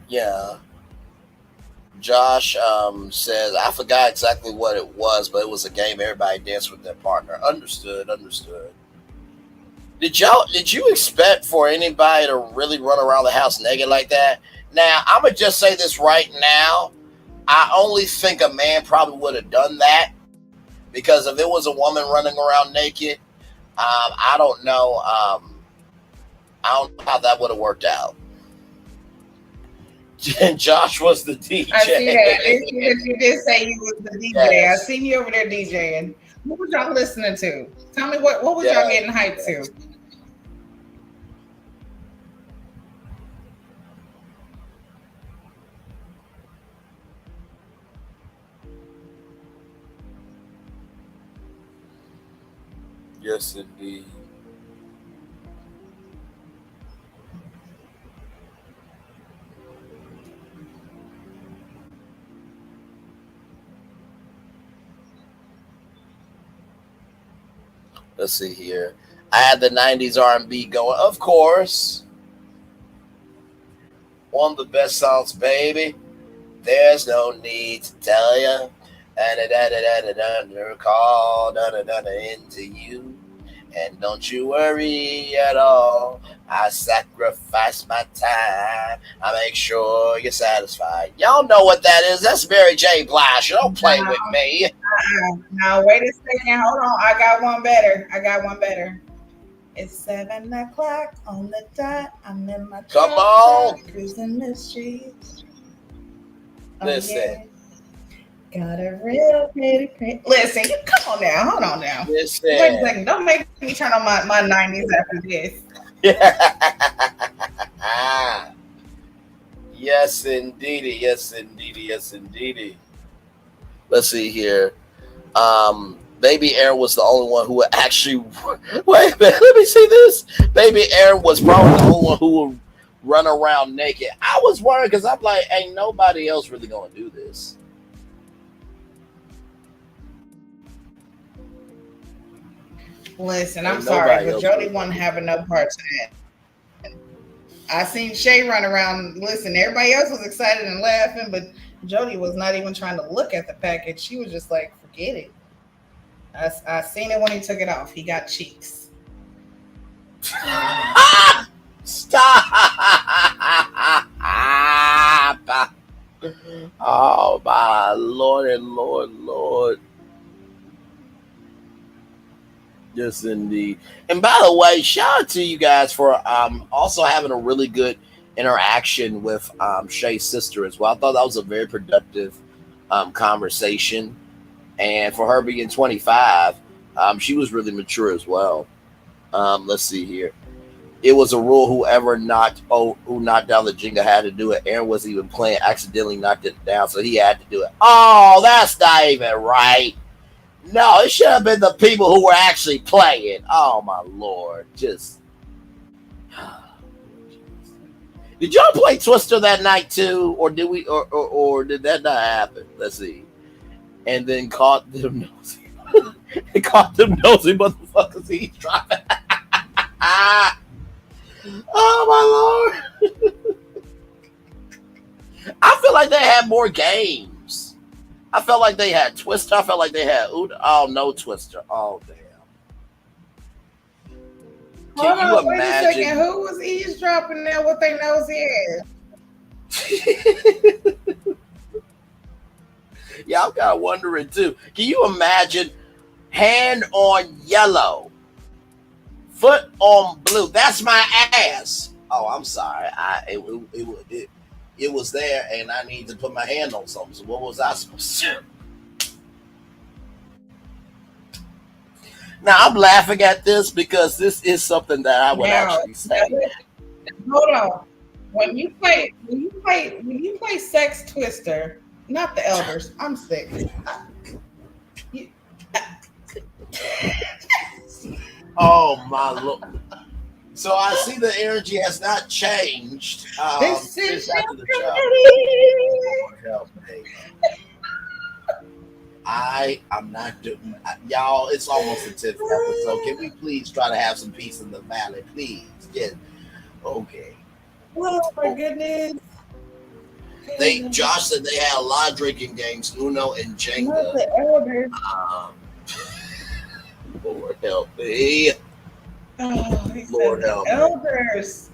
Yeah. Josh says, I forgot exactly what it was, but it was a game everybody danced with their partner. Understood. Did you expect for anybody to really run around the house naked like that? Now, I'm going to just say this right now. I only think a man probably would have done that, because if it was a woman running around naked, I don't know. I don't know how that would have worked out. And Josh was the DJ. I see that. You did say you was the DJ. Yes. I seen you over there DJing. What was y'all listening to? Tell me what was y'all getting hyped to? Yes, indeed. Let's see here. I had the 90s R&B going, of course. One of the best songs, baby. There's no need to tell you. Call into you. And don't you worry at all. I sacrifice my time. I make sure you're satisfied. Y'all know what that is. That's Mary J. Blige. Don't play with me. Now, wait a second. Hold on. I got one better. It's 7 o'clock on the dot. I'm in my Come on. Cruising the streets. Listen. Yeah. Got a real pretty. Listen, you come on now. Hold on now. Listen. Wait a second. Don't make me turn on my 90s after this. Yes, indeedy. Yes, indeedy. Yes, indeedy. Let's see here. Baby Aaron was the only one who would actually. Wait a minute. Let me see this. Baby Aaron was probably the only one who would run around naked. I was worried because I'm like, ain't nobody else really going to do this. Listen, I'm sorry, but Jody wasn't having no part to that. I seen Shay run around. Listen, everybody else was excited and laughing, but Jody was not even trying to look at the package. She was just like, forget it. I seen it when he took it off. He got cheeks. Stop! Oh, my Lord and Lord. Yes, indeed. And by the way, shout out to you guys for also having a really good interaction with Shay's sister as well. I thought that was a very productive conversation. And for her being 25, she was really mature as well. Let's see here. it was a rule who knocked down the Jenga had to do it. Aaron wasn't even playing, accidentally knocked it down, so he had to do it. Oh, that's not even right. No, it should have been the people who were actually playing. Oh my Lord. Just did y'all play Twister that night too? Or did we or did that not happen? Let's see. And then caught them nosy. It caught them nosy motherfuckers eavesdropping. Oh my Lord. I feel like they had more games. I felt like they had Twister. I felt like they had no Twister. Oh damn. Hold on, wait a second. Who was eavesdropping there with their nose in? Yeah, I'm kind of wondering too. Can you imagine hand on yellow, foot on blue? That's my ass. Oh, I'm sorry. It was there, and I need to put my hand on something. So what was I supposed to do? Now I'm laughing at this because this is something that I would actually say. Hold on. When you play Sex Twister, not the elders. I'm sick. Oh my Lord. So I see the energy has not changed since after the show. I'm not doing y'all. It's almost the 10th episode. Can we please try to have some peace in the valley, please? Yeah. Okay. Oh my goodness. Josh said they had a lot of drinking games, Uno and Jenga. Not the elders. Lord help me. Oh, Lord help me. Elders.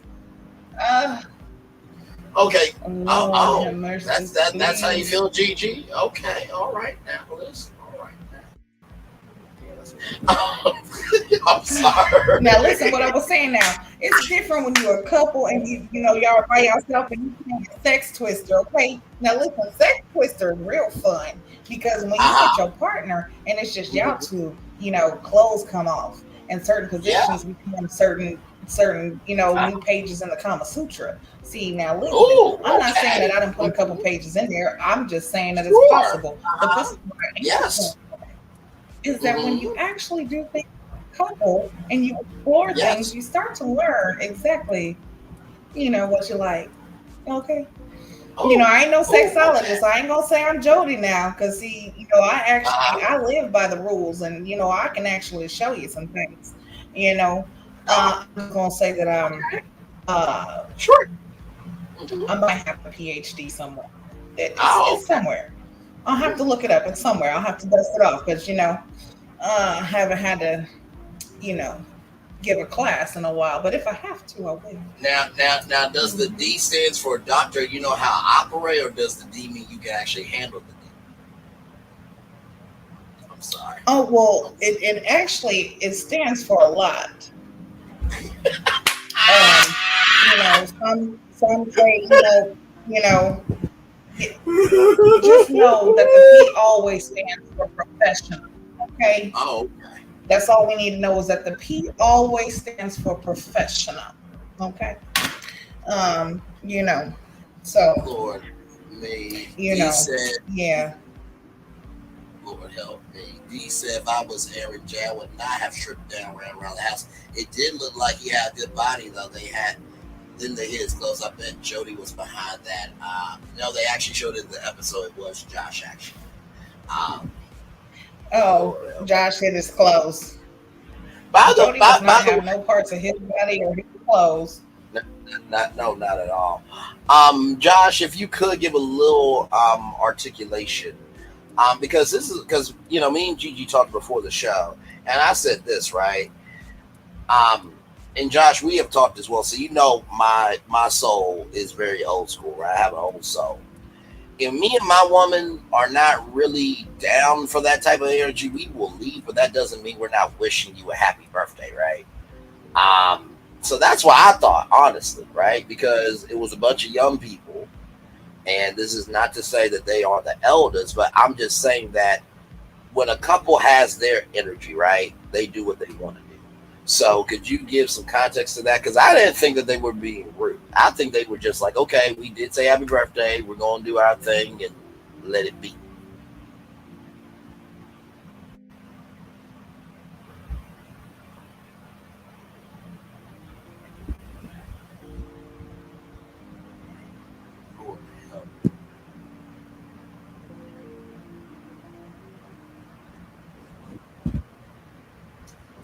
Okay. Lord That's how you feel, Gigi? Okay. All right now. Listen. All right now. I'm sorry. Now listen, what I was saying. Now it's different when you're a couple and y'all by yourself and you playing Sex Twister. Okay. Now listen, Sex Twister is real fun because when you get your partner and it's just y'all two, clothes come off and certain positions become certain new pages in the Kama Sutra. See, now listen, I'm not saying that I didn't put a couple pages in there. I'm just saying that it's possible. But this is what I is that when you actually do things couple and you explore things, you start to learn exactly, what you like. Okay. I ain't no sexologist. I ain't gonna say I'm Jody now, because I live by the rules, and I can actually show you some things. I'm gonna say that I'm sure. I might have a PhD somewhere. It's somewhere. I'll have to look it up. It's somewhere. I'll have to dust it off because I haven't had to, give a class in a while. But if I have to, I will. Now, does the D stands for doctor? You know how I operate, or does the D mean you can actually handle the D? I'm sorry. Oh well, it actually stands for a lot. Some say, just know that the P always stands for professional. Okay. Oh, okay. That's all we need to know is that the P always stands for professional. Okay. So. Lord, me. Lord help me. D said if I was Aaron J, I would not have stripped down, ran around the house. It did look like he had a good body though. Then they hit his clothes. I bet Jody was behind that. They actually showed it in the episode. It was Josh actually. Josh hit his clothes. Jody does not have no parts of his body or his clothes. Not at all. Josh, if you could give a little articulation, because me and Gigi talked before the show, and I said this right. And Josh, we have talked as well. So my soul is very old school, right? I have an old soul. If me and my woman are not really down for that type of energy, we will leave, but that doesn't mean we're not wishing you a happy birthday, right? So that's what I thought, honestly, right? Because it was a bunch of young people, and this is not to say that they are the elders, but I'm just saying that when a couple has their energy, right, they do what they want to do. So could you give some context to that? Because I didn't think that they were being rude. I think they were just like, okay, we did say happy birthday. We're going to do our thing and let it be.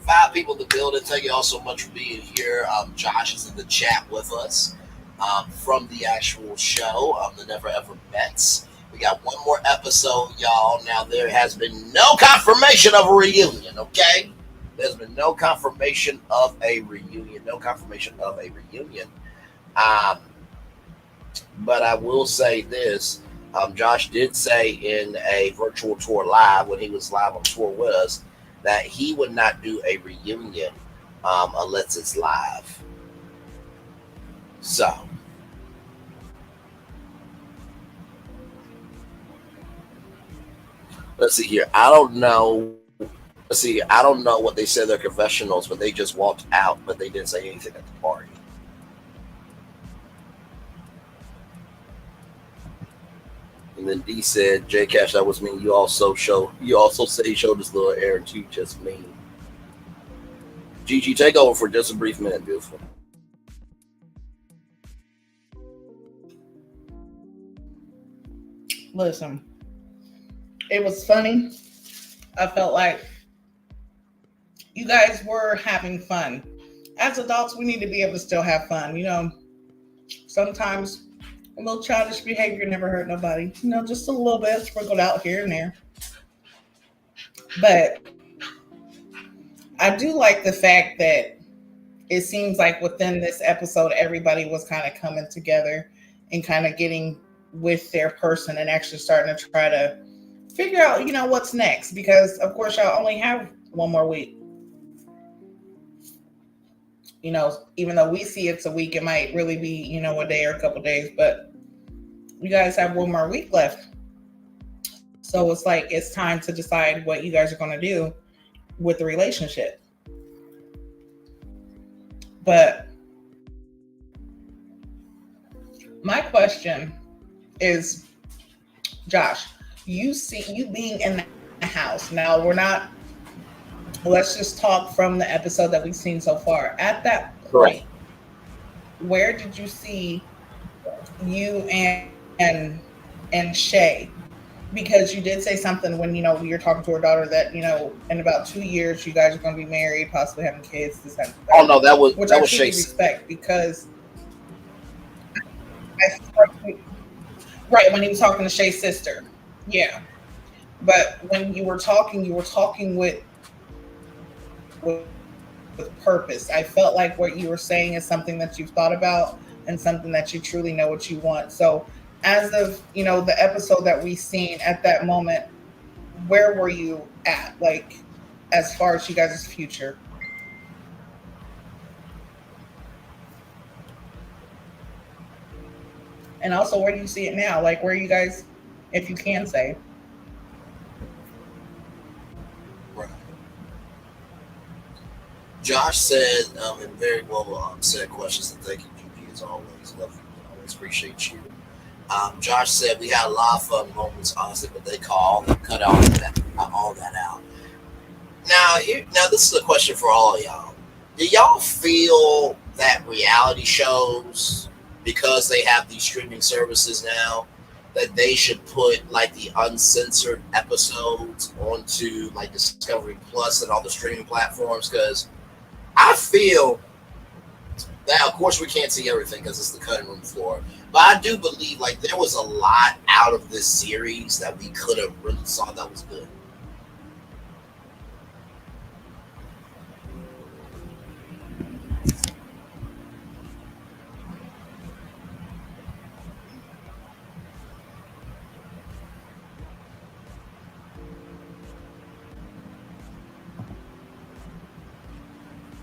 Five people in the building. Thank you all so much for being here. Josh is in the chat with us from the actual show, the Never Ever Mets. We got one more episode, y'all. Now, there has been no confirmation of a reunion, okay? There's been no confirmation of a reunion. No confirmation of a reunion. But I will say this. Josh did say in a virtual tour live, when he was live on tour with us, that he would not do a reunion unless it's live. So, let's see here. I don't know. Let's see. I don't know what they said their confessionals, but they just walked out, but they didn't say anything at the party. And then D said, J Cash, that was me. You also say you showed this little Aaron too, just me. Gigi, take over for just a brief minute, beautiful. Listen, it was funny. I felt like you guys were having fun. As adults, we need to be able to still have fun. You know, sometimes a little childish behavior never hurt nobody. You know, just a little bit sprinkled out here and there. But I do like the fact that it seems like within this episode, everybody was kind of coming together and kind of getting with their person and actually starting to try to figure out, you know, what's next. Because, of course, y'all only have one more week. You know, even though we see it's a week, it might really be, you know, a day or a couple days. But you guys have one more week left. So it's like it's time to decide what you guys are going to do with the relationship. But my question is, Josh, you being in the house. Now, let's just talk from the episode that we've seen so far. At that point, where did you see you and Shay? Because you did say something when, you know, you're talking to her daughter that, you know, in about 2 years, you guys are going to be married, possibly having kids. This kind of thing. Oh, no, that was Shay. Respect, because right, when he was talking to Shay's sister. Yeah. But when you were talking with purpose. I felt like what you were saying is something that you've thought about and something that you truly know what you want. So as of, you know, the episode that we've seen at that moment, where were you at? Like, as far as you guys' future? And also, where do you see it now? Like, where are you guys, if you can say? Right. Josh said, and very well said questions, and thank you, Gigi, as always. Love you. Always appreciate you. Josh said we had a lot of fun moments, honestly, but they cut all that out. Now this is a question for all of y'all. Do y'all feel that reality shows, because they have these streaming services now, that they should put like the uncensored episodes onto like Discovery Plus and all the streaming platforms? Because I feel that, of course, we can't see everything because it's the cutting room floor. But I do believe like there was a lot out of this series that we could have really saw that was good.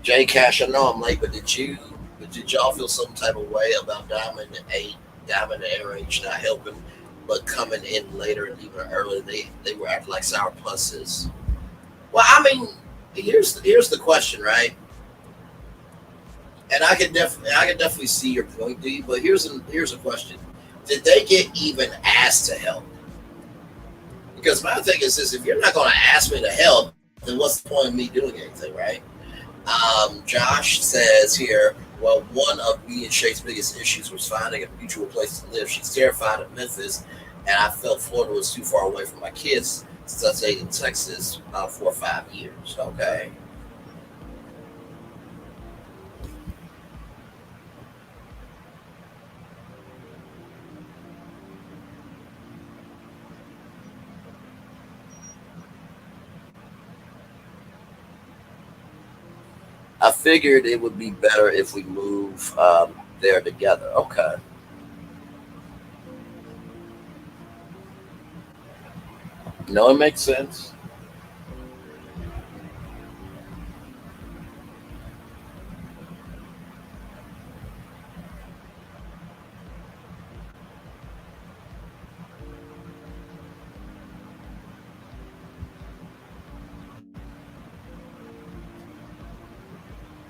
J Cash, I know I'm late, but did y'all feel some type of way about Dymond and Aaron H not helping, but coming in later and even earlier? They were acting like sour pusses. Well, I mean, here's the question, right? And I can definitely see your point, D. But here's a question: did they get even asked to help? Because my thing is this: if you're not going to ask me to help, then what's the point of me doing anything, right? Josh says here, well, one of me and Shay's biggest issues was finding a mutual place to live. She's terrified of Memphis, and I felt Florida was too far away from my kids since I stayed in Texas 4 or 5 years. Okay. I figured it would be better if we move there together. Okay. No, it makes sense.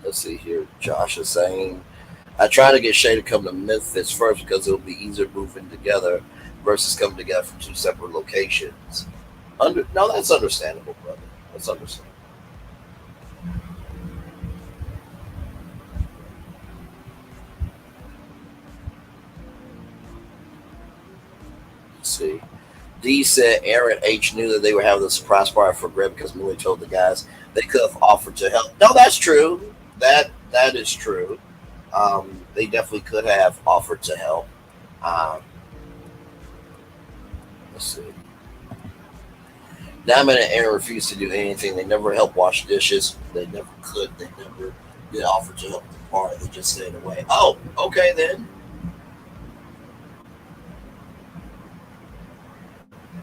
Let's see here. Josh is saying, I try to get Shay to come to Memphis first because it'll be easier moving together versus coming together from 2 separate locations. No, that's understandable, brother. That's understandable. Let's see. D said Aaron H knew that they were having a surprise party for Greg because Millie told the guys they could have offered to help. No, that's true. That is true. They definitely could have offered to help. Let's see. Dymond and Aaron refused to do anything. They never helped wash dishes. They never could. They never did offer to help the party. They just stayed away. Oh, okay then.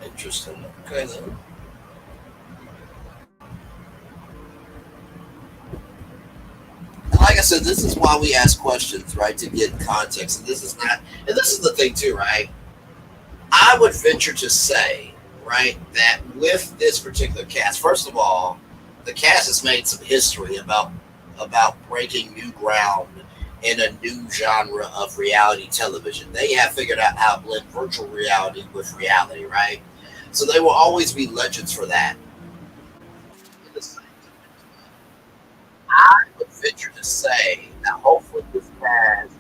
Interesting. Okay then. Like I said, this is why we ask questions, right? To get context. And this is the thing too, right? I would venture to say, right, that with this particular cast, first of all, the cast has made some history about breaking new ground in a new genre of reality television. They have figured out how to blend virtual reality with reality, right? So they will always be legends for that. I would venture to say that hopefully this cast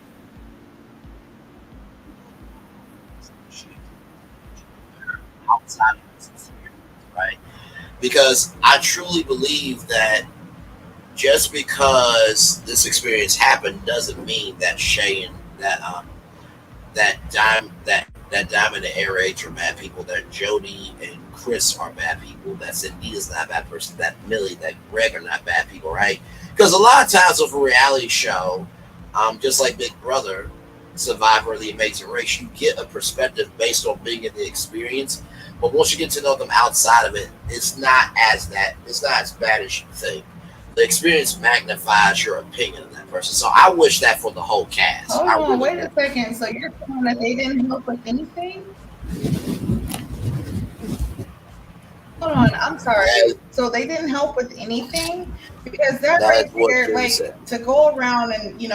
outside of this experience, right? Because I truly believe that just because this experience happened doesn't mean that Shay and that Dymond and Aaron H are bad people, that Jody and Chris are bad people, that Cindy's not a bad person, that Millie, that Greg are not bad people, right? Because a lot of times with a reality show, just like Big Brother, Survivor, The Amazing Race, you get a perspective based on being in the experience. But once you get to know them outside of it, it's not as bad as you think. The experience magnifies your opinion of that person. So I wish that for the whole cast. Hold on, wait a second. So you're saying that they didn't help with anything? Hold on, I'm sorry. So they didn't help with anything? Because that right there, like, to go around and, you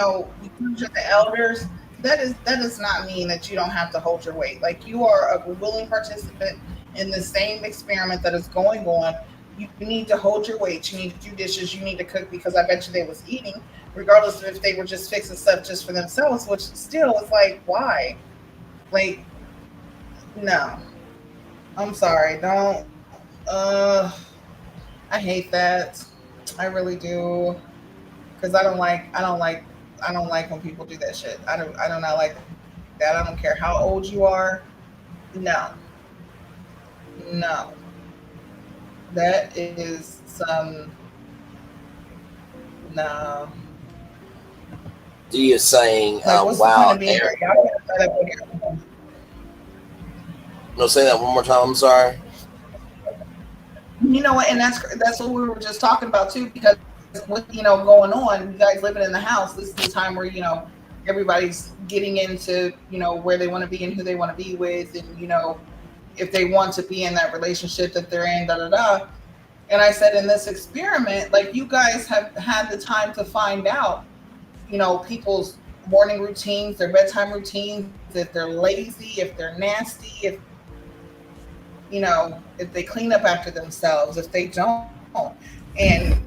use the elders, that does not mean that you don't have to hold your weight. Like, you are a willing participant in the same experiment that is going on. You need to hold your weight. You need to do dishes. You need to cook, because I bet you they was eating, regardless of if they were just fixing stuff just for themselves, which still is like, why? Like, no. I'm sorry. Don't. I hate that. I really do. Because I don't like when people do that shit. I do not like that. I don't care how old you are. No. That is some. No. D is saying, like, wow. No, say that one more time. I'm sorry. You know what? And that's what we were just talking about too, because with going on, you guys living in the house, this is the time where everybody's getting into where they want to be and who they want to be with, and if they want to be in that relationship that they're in, And I said, in this experiment, like, you guys have had the time to find out, people's morning routines, their bedtime routines, if they're lazy, if they're nasty, if they clean up after themselves, if they don't. And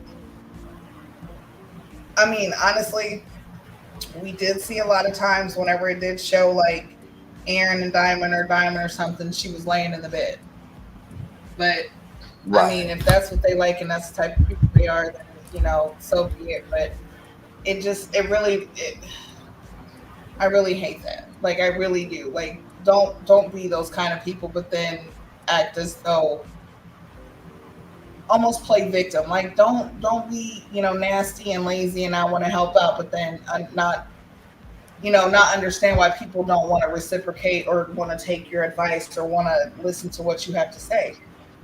I mean, honestly, we did see a lot of times whenever it did show like Aaron and Dymond or something, she was laying in the bed. But Right. I mean, if that's what they like and that's the type of people they are, then so be it. But I really hate that. Like, I really do. Like, don't be those kind of people, but then act as though almost play victim. Like, don't be nasty and lazy and I want to help out, but then not understand why people don't want to reciprocate or want to take your advice or want to listen to what you have to say.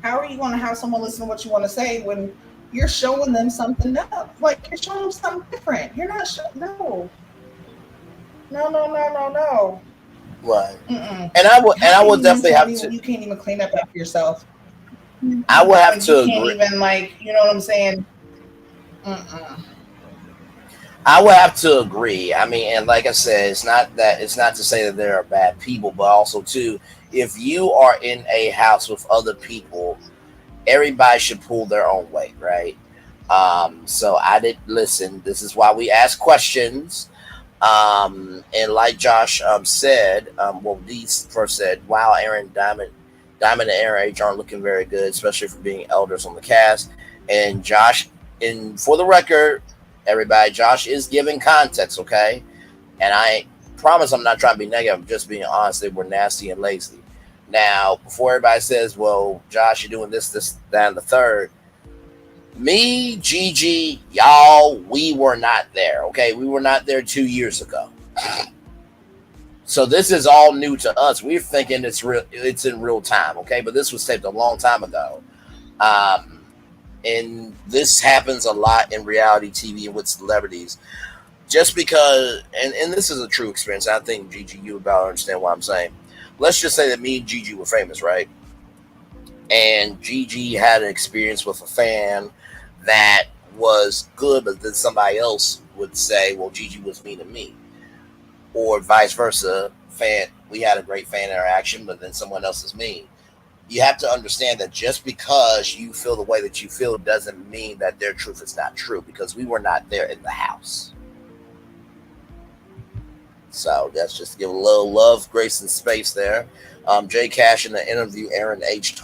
How are you going to have someone listen to what you want to say when you're showing them something else? Like, you're showing them something different. You're not showing. No. Right. Mm-mm. And I would definitely have to. You can't even clean up after yourself. I would have to You can't agree. even, like, you know what I'm saying? Mm-mm. I would have to agree. I mean, and like I said, it's not to say that there are bad people, but also too, if you are in a house with other people, everybody should pull their own weight, right? So I did listen. This is why we ask questions. And like Josh said, Dee first said, "Wow, Dymond and Aaron H aren't looking very good, especially for being elders on the cast." And Josh, for the record, everybody, Josh is giving context, okay? And I promise I'm not trying to be negative. I'm just being honest. They were nasty and lazy. Now, before everybody says, "Well, Josh, you're doing this, that, and the third," me, Gigi, y'all, we were not there, okay? We were not there 2 years ago. So this is all new to us. We're thinking it's in real time, okay? But this was taped a long time ago. And this happens a lot in reality TV and with celebrities. Just because, and this is a true experience. I think, Gigi, you about understand what I'm saying. Let's just say that me and Gigi were famous, right? And Gigi had an experience with a fan that was good, but then somebody else would say, "Well, Gigi was mean to me," or vice versa. We had a great fan interaction, but then someone else is mean. You have to understand that just because you feel the way that you feel doesn't mean that their truth is not true, because we were not there in the house. So that's just give a little love, grace, and space there. Jay Cash in the interview, Aaron H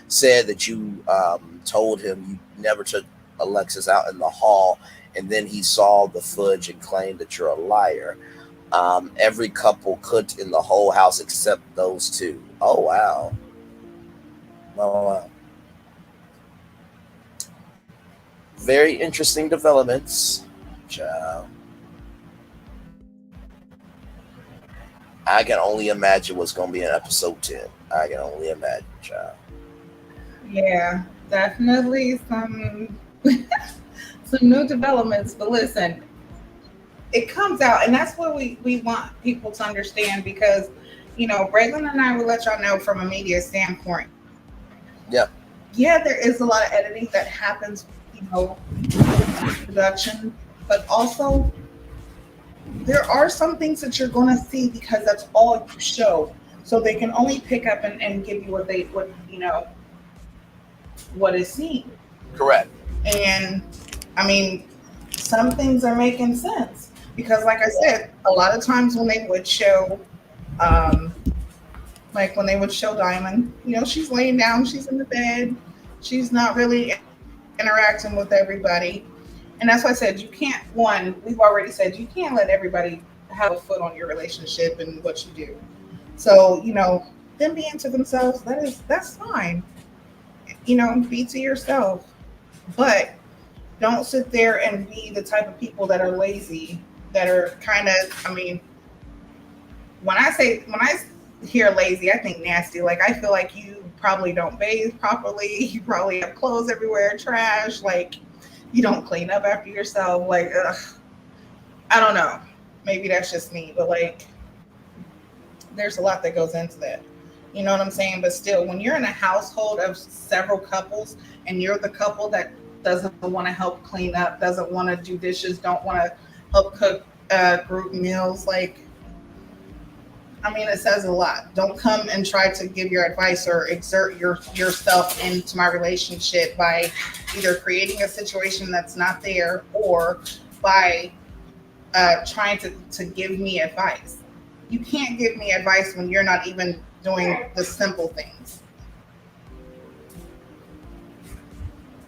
said that you told him you never took Alexis out in the hall, and then he saw the footage and claimed that you're a liar. Every couple cooked in the whole house except those two. Oh, wow. Wow. Very interesting developments. Ciao. I can only imagine what's going to be in episode 10. I can only imagine, child. Yeah, definitely some new developments. But listen, it comes out, and that's what we want people to understand, because, Braylon and I will let y'all know from a media standpoint. Yeah, there is a lot of editing that happens, production, but also there are some things that you're going to see because that's all you show. So they can only pick up and give you what is seen. Correct. And I mean, some things are making sense because, like I said, a lot of times when they would show, when they would show Dymond, she's laying down, she's in the bed, she's not really interacting with everybody. And that's why I said we've already said you can't let everybody have a foot on your relationship and what you do. So, them being to themselves, that's fine. Be to yourself. But don't sit there and be the type of people that are lazy, that are kind of, when I hear lazy, I think nasty. Like, I feel like you probably don't bathe properly. You probably have clothes everywhere, trash. Like, you don't clean up after yourself. Like, ugh. I don't know. Maybe that's just me, but there's a lot that goes into that. You know what I'm saying? But still, when you're in a household of several couples and you're the couple that doesn't want to help clean up, doesn't want to do dishes, don't want to help cook group meals. Like, I mean, it says a lot. Don't come and try to give your advice or exert yourself into my relationship by either creating a situation that's not there or by trying to give me advice. You can't give me advice when you're not even doing the simple things.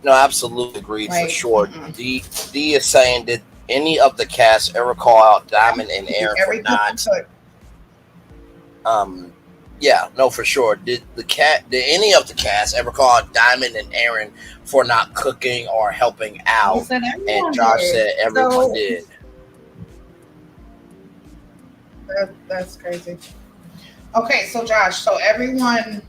No, absolutely agreed for Like, sure. D is saying, did any of the cast ever call out Dymond and Aaron for every cook not? cook. Yeah, no, for sure. Did any of the cast ever call out Dymond and Aaron for not cooking or helping He out? said everyone And Josh did. said everyone So, did. That's crazy. Okay, so Josh, so everyone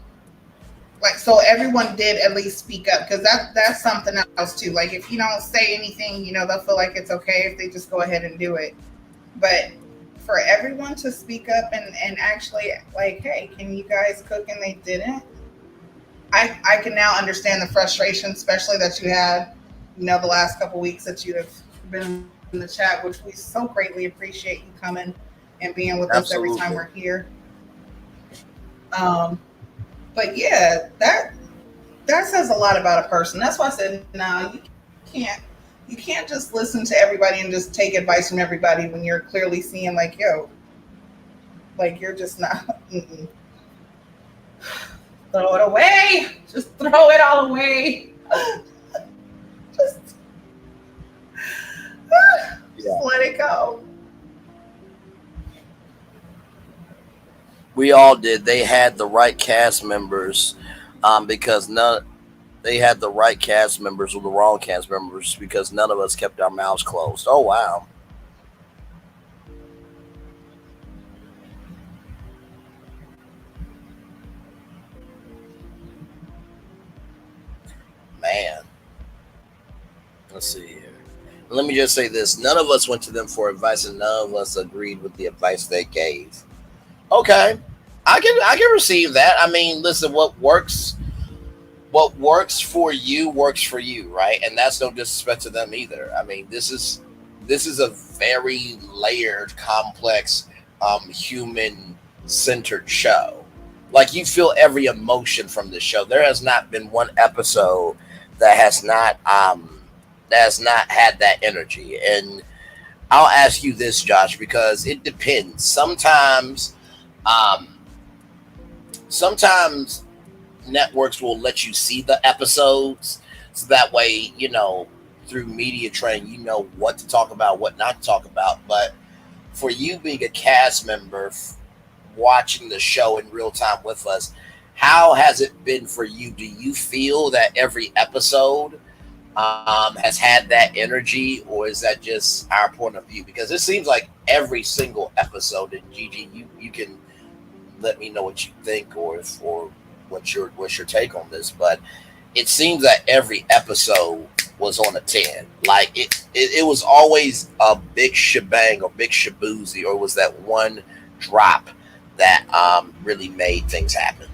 did at least speak up, because that's something else too. Like, if you don't say anything, they'll feel like it's okay if they just go ahead and do it. But for everyone to speak up and actually, like, hey, can you guys cook? And they didn't. I can now understand the frustration, especially that you had, the last couple weeks that you have been in the chat, which we so greatly appreciate you coming and being with us every time we're here. But yeah, that says a lot about a person. That's why I said, no, you can't just listen to everybody and just take advice from everybody when you're clearly seeing, like, yo, like, you're just not. Mm-mm. Throw it away. Just throw it all away. just let it go. We all did. They had the right cast members, because they had the right cast members or the wrong cast members, because none of us kept our mouths closed. Oh wow. Man. Let's see here. Let me just say this. None of us went to them for advice, and none of us agreed with the advice they gave. Okay. I can receive that. I mean, listen, what works for you works for you, right? And that's no disrespect to them either. I mean, this is a very layered, complex, human-centered show. Like, you feel every emotion from this show. There has not been one episode that has not had that energy. And I'll ask you this, Josh, because it depends. Sometimes networks will let you see the episodes, so that way, through media training, you know what to talk about, what not to talk about. But for you being a cast member, watching the show in real time with us, how has it been for you? Do you feel that every episode has had that energy, or is that just our point of view? Because it seems like every single episode, and Gigi, you can let me know what you think, or what's your take on this, but it seems that every episode was on a 10. Like, it was always a big shebang or big shaboozy, or was that one drop that really made things happen?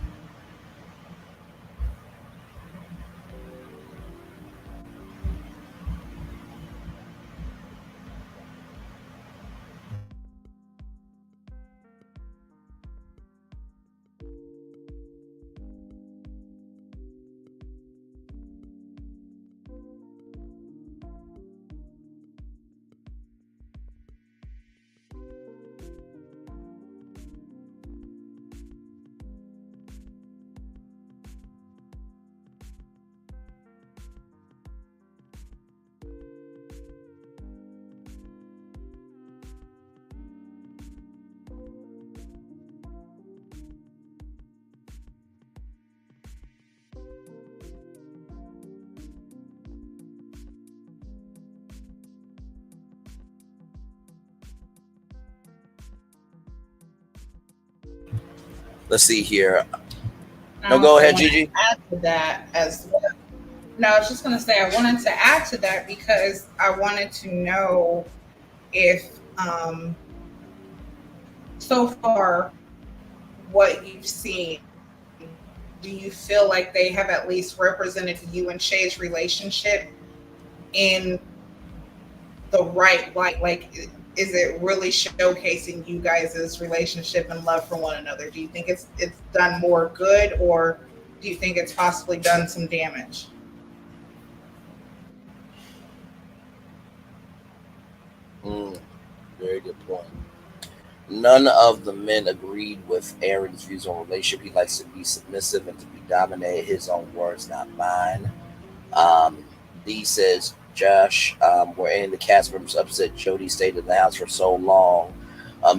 Let's see here. No, go ahead, Gigi. Add to that as well. No, I was just going to say, I wanted to add to that because I wanted to know if, so far, what you've seen, do you feel like they have at least represented you and Shay's relationship in the right light? Like, is it really showcasing you guys' relationship and love for one another? Do you think it's done more good, or do you think it's possibly done some damage? Very good point. None of the men agreed with Aaron's views on relationship. He likes to be submissive and to be dominated. His own words, not mine. D says, Josh, were any of the cast members upset Jody stayed in the house for so long,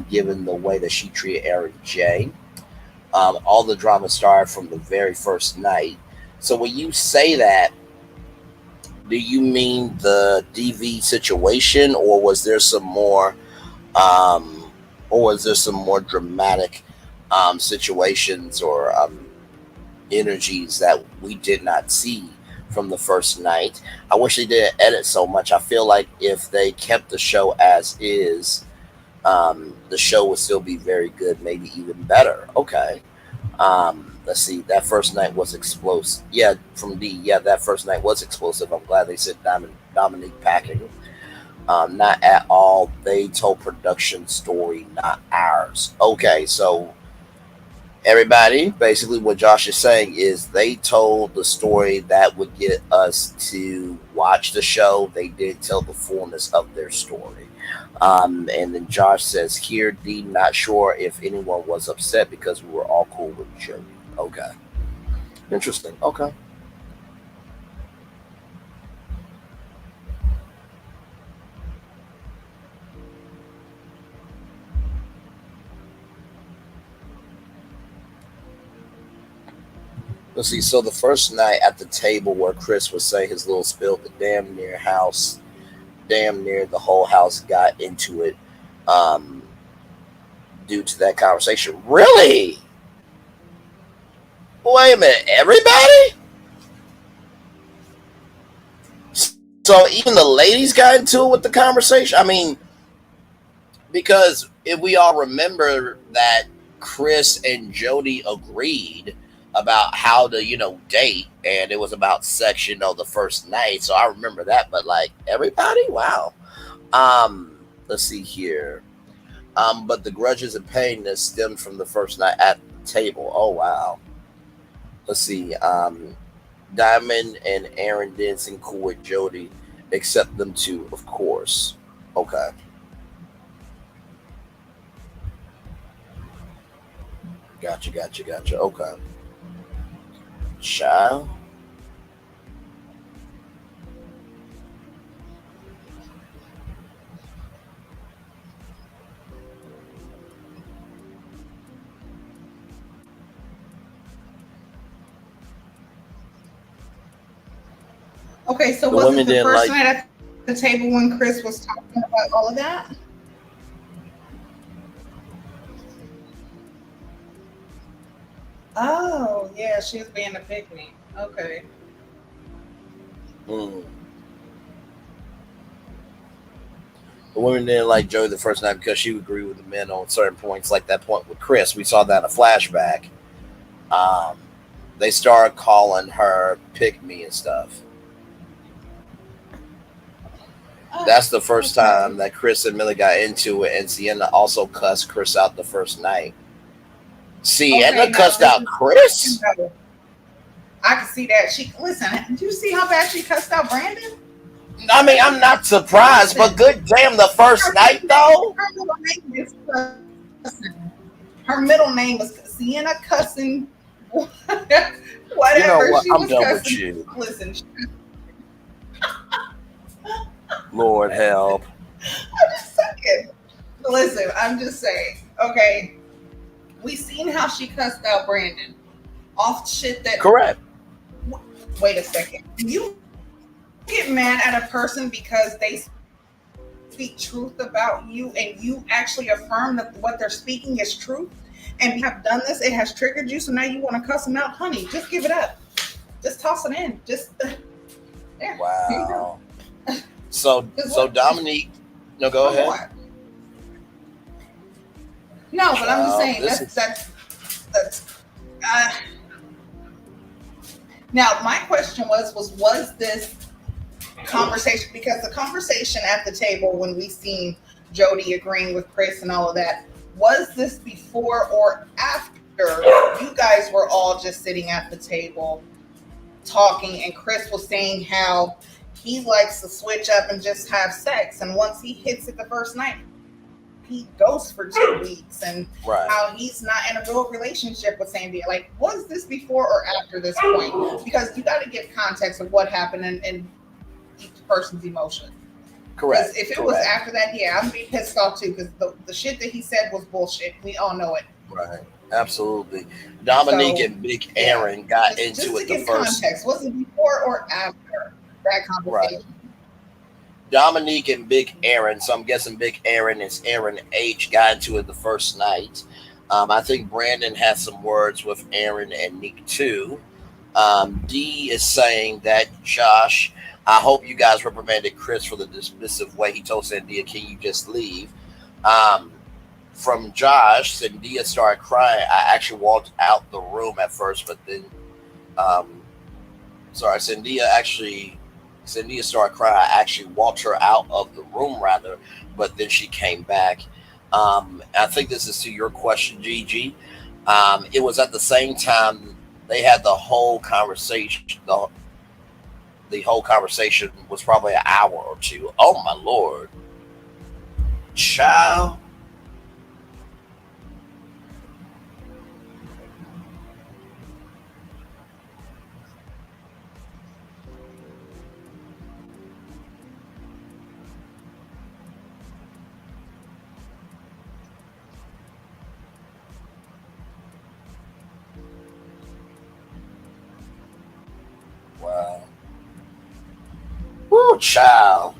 given the way that she treated Aaron J? All the drama started from the very first night. So when you say that, do you mean the DV situation, or was there some more dramatic situations or energies that we did not see from the first night? I wish they didn't edit so much. I feel like if they kept the show as is, the show would still be very good, maybe even better. Okay. Let's see. That first night was explosive. Yeah, from D. Yeah, that first night was explosive. I'm glad they said Dominique packing. Not at all. They told production story, not ours. Okay, so everybody, basically what Josh is saying is they told the story that would get us to watch the show. They did tell the fullness of their story. And then Josh says here, D, not sure if anyone was upset because we were all cool with Jody. Okay. Interesting. Okay. Let's see. So the first night at the table where Chris was saying his little spill, the damn near the whole house got into it due to that conversation. Really? Wait a minute, everybody? So even the ladies got into it with the conversation? I mean, because if we all remember that Chris and Jody agreed about how to, date, and it was about sex, the first night. So I remember that, but like everybody, wow. Let's see here. But the grudges and pain that stemmed from the first night at the table. Oh wow. Let's see. Dymond and Aaron didn't seem cool with Jody, except them two, of course. Okay. Gotcha. Okay. Child. Okay, so was it the first night at the table when Chris was talking about all of that? Oh, yeah, she was being a pygmy. Okay. The women didn't like Jody the first night because she would agree with the men on certain points, like that point with Chris. We saw that in a flashback. They started calling her pick me and stuff. That's the first time that Chris and Millie got into it, and Sienna also cussed Chris out the first night. Sienna cussed out Chris? I can see that. Listen, did you see how bad she cussed out Brandon? I mean, I'm not surprised, but good damn, the first night though. Her middle name was Sienna cussing. Whatever. You know what? She I'm was done cussing. with you. Listen. Lord help. I'm just saying. Listen, I'm just saying. Okay. We seen how she cussed out Brandon off shit that. Correct. Wait a second. You get mad at a person because they speak truth about you, and you actually affirm that what they're speaking is truth, and you have done this, it has triggered you, so now you want to cuss them out. Honey, just give it up. Just toss it in. Just there. Wow. So Dominique, no, go ahead. What? No, but I'm just saying that's now my question was this conversation, because the conversation at the table when we seen Jody agreeing with Chris and all of that, was this before or after you guys were all just sitting at the table talking, and Chris was saying how he likes to switch up and just have sex, and once he hits it the first night, he goes for 2 weeks, and how he's not in a real relationship with Sandy? Like, was this before or after this point? Because you got to give context of what happened in each person's emotion. Correct. If it was after that, yeah, I'm be pissed off too, because the shit that he said was bullshit. We all know it. Right. Absolutely. Dominique and Big Aaron got into it the first. Context. Was it before or after that conversation? Right. Dominique and Big Aaron, so I'm guessing Big Aaron is Aaron H, got into it the first night. I think Brandon had some words with Aaron and Nick too. D is saying that Josh, I hope you guys reprimanded Chris for the dismissive way he told Sandia, can you just leave? From Josh, Sandia started crying. I actually walked out the room at first, but then, Sandia started crying. I actually walked her out of the room, rather, but then she came back. I think this is to your question, Gigi. It was at the same time they had the whole conversation. The whole conversation was probably an hour or two. Oh, my Lord. Child. Wow. Woo, child.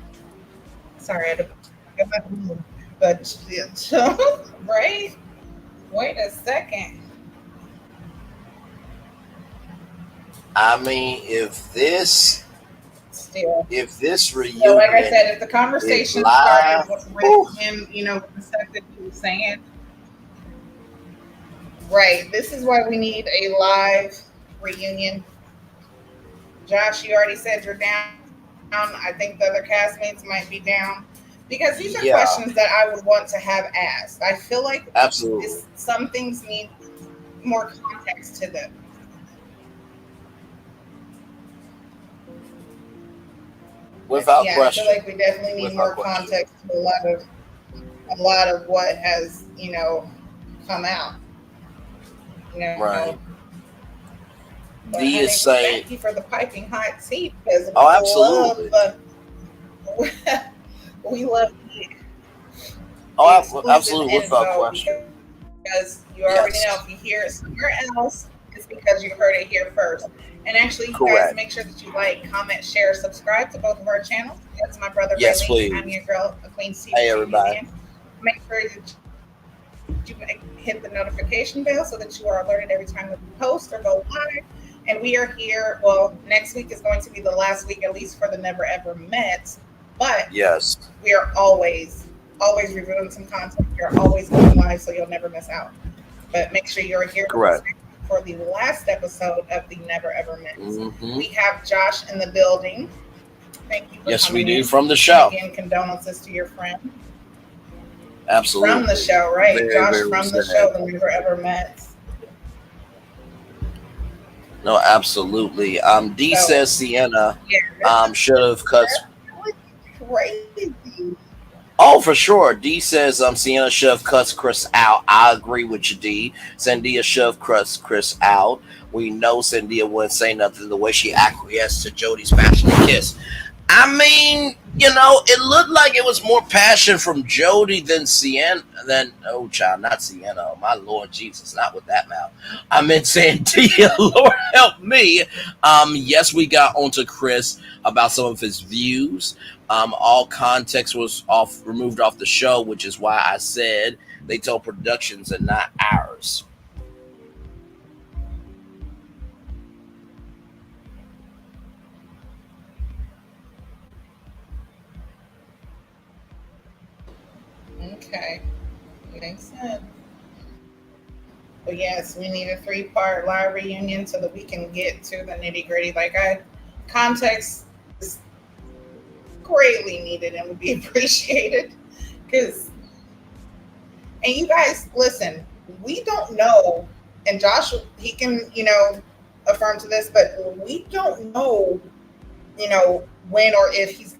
Sorry, I had to get my room. But, right? Wait a second. I mean, if this reunion, so like I said, if the conversation started with him, the stuff that he was saying, right? This is why we need a live reunion. Josh, you already said you're down. I think the other castmates might be down, because these are questions that I would want to have asked. I feel like some things need more context to them. Without question. I feel like we definitely need more context to a lot of what has, come out. Right. But D is saying, thank you for the piping hot tea, because absolutely. We love you. Absolutely, without question. Because you already know, if you hear it somewhere else, it's because you heard it here first. And actually, you guys make sure that you like, comment, share, subscribe to both of our channels. That's my brother, yes, Bailey. please. I'm your girl, Queen C. Hey, everybody. Make sure that you hit the notification bell so that you are alerted every time we post or go live. And we are here. Well, next week is going to be the last week, at least for the Never Ever Met. But yes, we are always reviewing some content. You're always going live, so you'll never miss out. But make sure you're here for the last episode of the Never Ever Met. Mm-hmm. We have Josh in the building. Thank you for coming we do, in. from the show. Again, condolences to your friend. Absolutely. From the show, right? Very, Josh very from the show, the Never Ever Met. No, absolutely. D says Sienna should have cut. Crazy. Oh, for sure. D says Sienna should have cut Chris out. I agree with you, D. Sandia should have cut Chris out. We know Sandia wouldn't say nothing the way she acquiesced to Jody's passionate kiss. I mean, it looked like it was more passion from Jody than Sienna. Not Sienna. My Lord Jesus, not with that mouth. I meant Sandia. Lord help me. Yes, we got onto Chris about some of his views. All context was removed off the show, which is why I said they told productions and not ours. Okay, makes sense. But yes, we need a 3-part live reunion so that we can get to the nitty gritty. Context is greatly needed and would be appreciated. Because, and you guys, listen, we don't know, and Josh, he can, affirm to this, but we don't know, when or if he's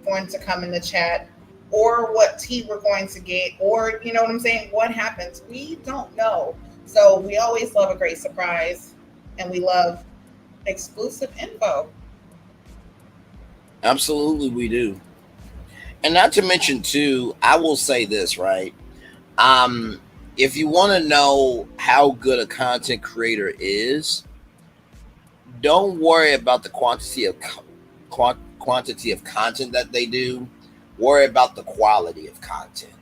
going to come in the chat or what tea we're going to get, or, you know what I'm saying, what happens. We don't know. So we always love a great surprise, and we love exclusive info. Absolutely, we do. And not to mention, too, I will say this, right? If you want to know how good a content creator is, don't worry about the quantity of content that they do. Worry about the quality of content,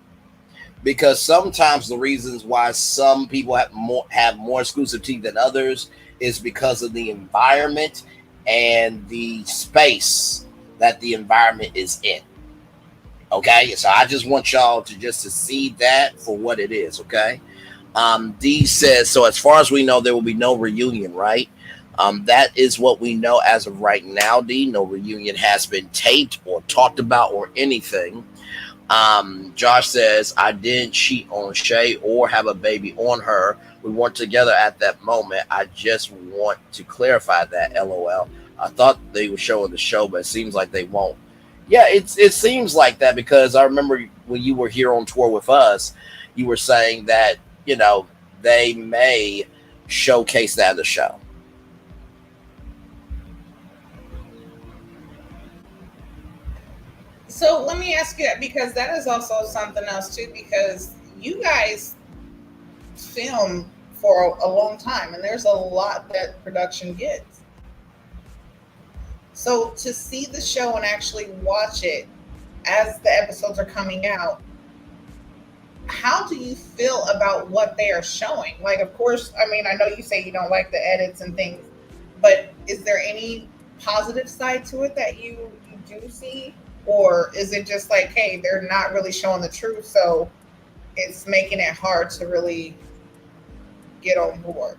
because sometimes the reasons why some people have more exclusive tea than others is because of the environment and the space that the environment is in. Okay, so I just want y'all to see that for what it is. Okay, D says, so as far as we know, there will be no reunion, right? That is what we know as of right now, D. No reunion has been taped or talked about or anything. Josh says, I didn't cheat on Shay or have a baby on her. We weren't together at that moment. I just want to clarify that, LOL. I thought they were showing the show, but it seems like they won't. Yeah, it seems like that, because I remember when you were here on tour with us, you were saying that, they may showcase that in the show. So let me ask you that, because that is also something else too, because you guys film for a long time, and there's a lot that production gets. So to see the show and actually watch it as the episodes are coming out, how do you feel about what they are showing? Like, of course, I mean, I know you say you don't like the edits and things, but is there any positive side to it that you do see? Or is it just like, hey, they're not really showing the truth, so it's making it hard to really get on board?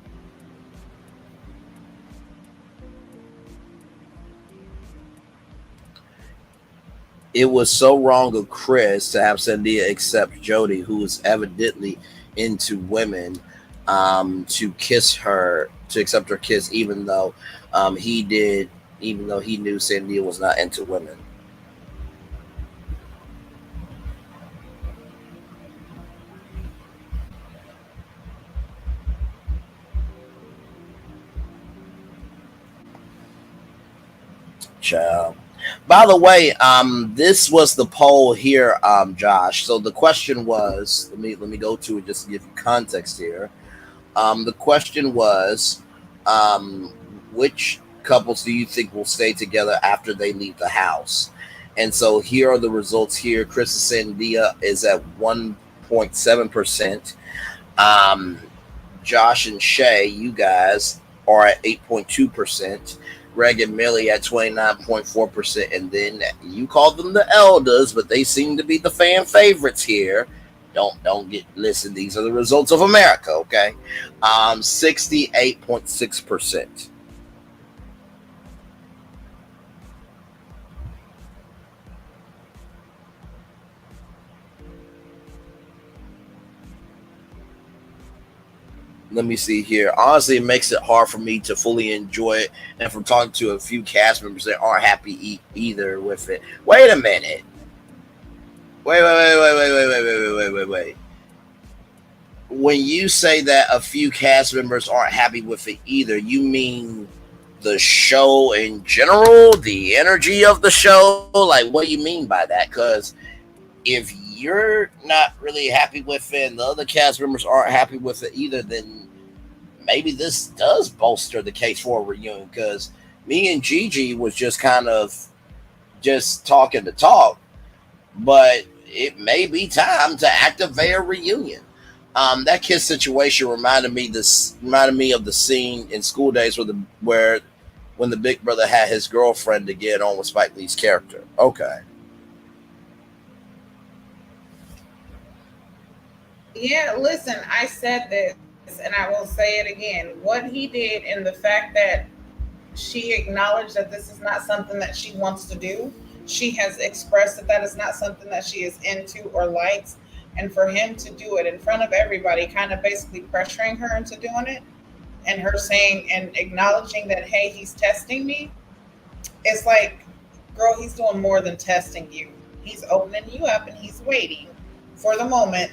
It was so wrong of Chris to have Sandia accept Jody, who is evidently into women, to kiss her, to accept her kiss, even though he knew Sandia was not into women. Child. By the way, this was the poll here, Josh. So the question was, let me go to it just to give you context here. The question was, which couples do you think will stay together after they leave the house? And so here are the results here. Chris and Sandia is at 1.7%. Josh and Shay, you guys, are at 8.2%. Greg and Millie at 29.4%, and then you call them the elders, but they seem to be the fan favorites here. Listen, these are the results of America, okay? 68.6%. Let me see here. Honestly, it makes it hard for me to fully enjoy it. And from talking to a few cast members that aren't happy either with it. Wait a minute. Wait. When you say that a few cast members aren't happy with it either, you mean the show in general? The energy of the show? Like, what do you mean by that? Because if you're not really happy with it and the other cast members aren't happy with it either, then maybe this does bolster the case for a reunion, because me and Gigi was just kind of just talking to talk, but it may be time to activate a reunion. That kiss situation reminded me of the scene in School Days where when the big brother had his girlfriend to get on with Spike Lee's character. Okay. Yeah, listen, I said this, and I will say it again. What he did, and the fact that she acknowledged that this is not something that she wants to do, she has expressed that that is not something that she is into or likes. And for him to do it in front of everybody, kind of basically pressuring her into doing it, and her saying and acknowledging that, hey, he's testing me, it's like, girl, he's doing more than testing you. He's opening you up and he's waiting for the moment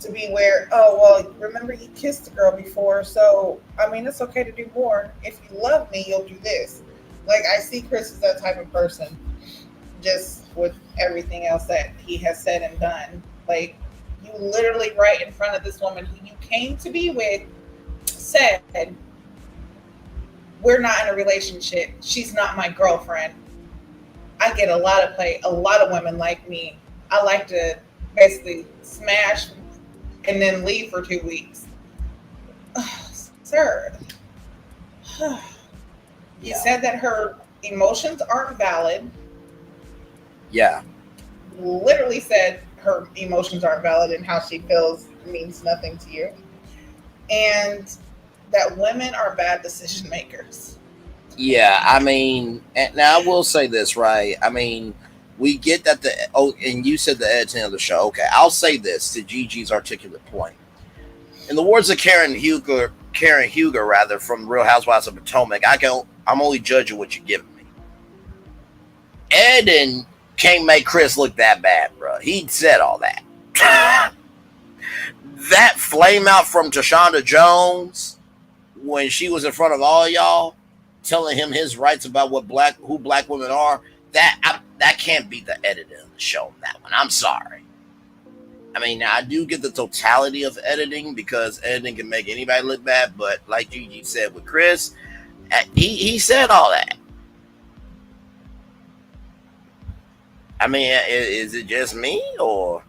to be where, oh, well, remember he kissed the girl before, so, I mean, it's okay to do more. If you love me, you'll do this. Like, I see Chris as that type of person, just with everything else that he has said and done. Like, you literally right in front of this woman who you came to be with said, we're not in a relationship. She's not my girlfriend. I get a lot of play. A lot of women like me. I like to basically smash and then leave for 2 weeks. Sir. He said that her emotions aren't valid. Yeah. Literally said her emotions aren't valid and how she feels means nothing to you. And that women are bad decision makers. Yeah, I mean, and now I will say this, right? I mean, we get that and you said the editing of the show. Okay, I'll say this to Gigi's articulate point. In the words of Karen Huger rather, from Real Housewives of Potomac, I'm only judging what you're giving me. Eden can't make Chris look that bad, bro. He said all that. That flame out from Tashonda Jones when she was in front of all y'all, telling him his rights about who black women are, that can't be the editor of the show on that one. I'm sorry. I mean, I do get the totality of editing because editing can make anybody look bad, but like Gigi said with Chris, he said all that. I mean, is it just me or?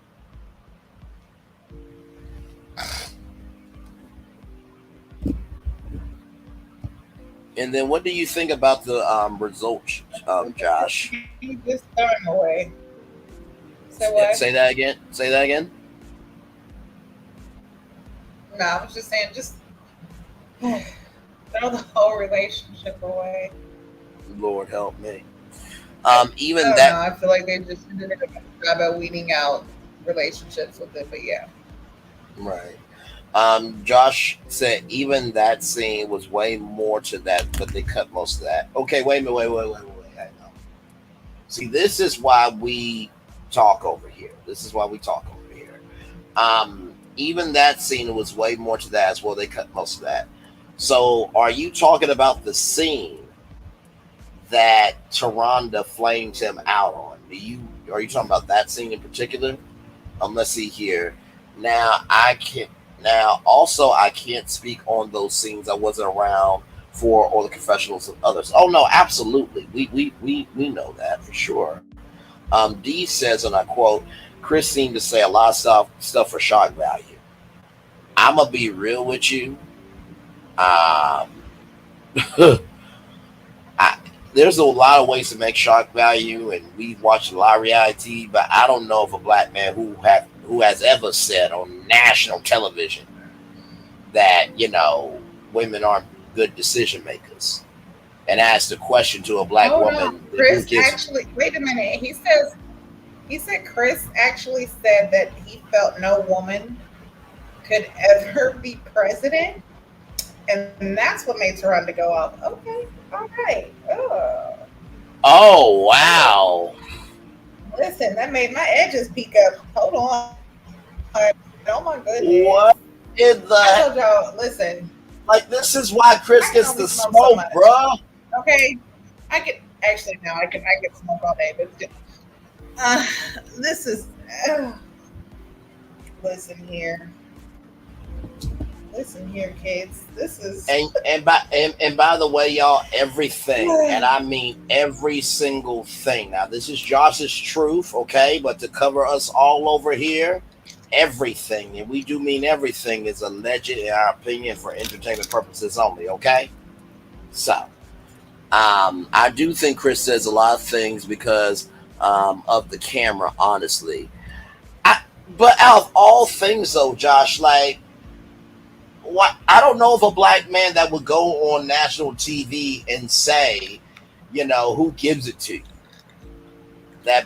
And then what do you think about the results, Josh? You just throwing away. So what? Say that again. Say that again. No, I was just saying, just throw the whole relationship away. Lord help me. I feel like they just did a good job at weeding out relationships with it, but yeah. Right. Josh said even that scene was way more to that, but they cut most of that. Okay, wait a minute, wait. I know. See, this is why we talk over here. Even that scene was way more to that as well. They cut most of that. So, are you talking about the scene that Taronda flamed him out on? Are you talking about that scene in particular? Let's see here. Now, I can't speak on those scenes. I wasn't around for or the confessionals of others. Oh no, absolutely. We know that for sure. D says, and I quote, Chris seemed to say a lot of stuff for shock value. I'm gonna be real with you. There's a lot of ways to make shock value, and we've watched a lot of reality, but I don't know of a black man who has ever said on national television that, women aren't good decision makers, and asked the question to a black woman. Chris actually, wait a minute. He said Chris actually said that he felt no woman could ever be president, and that's what made Taronda go off. Okay, all right. Oh wow. Listen, that made my edges peek up. Hold on. Oh my goodness. What in the? I told y'all, listen. Like, this is why Chris gets the smoke, bro. Okay. I can smoke all day, but this is listen here, kids. This is and by the way, y'all, everything, and I mean every single thing. Now, this is Josh's truth, okay? But to cover us all over here, everything, and we do mean everything, is alleged in our opinion for entertainment purposes only, okay? So, I do think Chris says a lot of things because of the camera, honestly. But out of all things, though, Josh, like, what? I don't know of a black man that would go on national TV and say, who gives it to you? that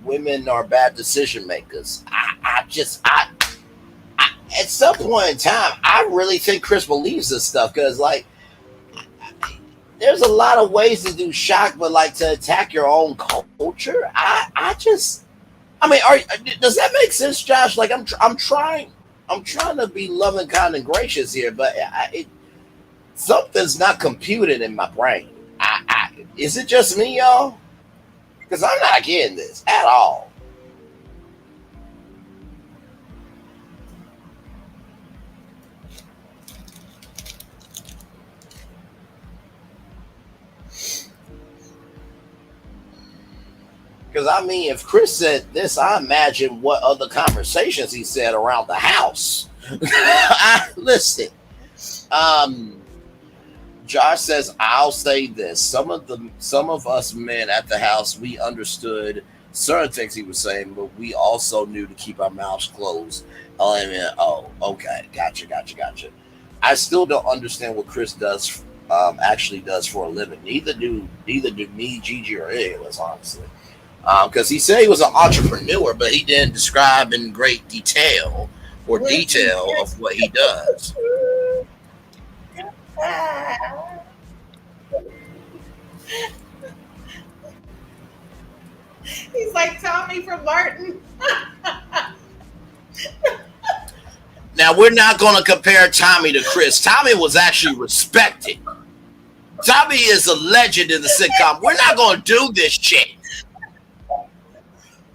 women are bad decision makers. I at some point in time, I really think Chris believes this stuff because there's a lot of ways to do shock, but to attack your own culture, does that make sense, Josh? I'm trying to be loving, kind, and gracious here, but something's not computed in my brain. Is it just me, y'all? Because I'm not getting this at all. Because if Chris said this, I imagine what other conversations he said around the house. Listen, Josh says, "I'll say this: some of us men at the house, we understood certain things he was saying, but we also knew to keep our mouths closed." Oh, okay, gotcha. I still don't understand what Chris actually does for a living. Neither do me, Gigi, or any of us, honestly. Because he said he was an entrepreneur, but he didn't describe in great detail of what he does. He's like Tommy from Martin. Now, we're not going to compare Tommy to Chris. Tommy was actually respected. Tommy is a legend in the sitcom. We're not going to do this shit.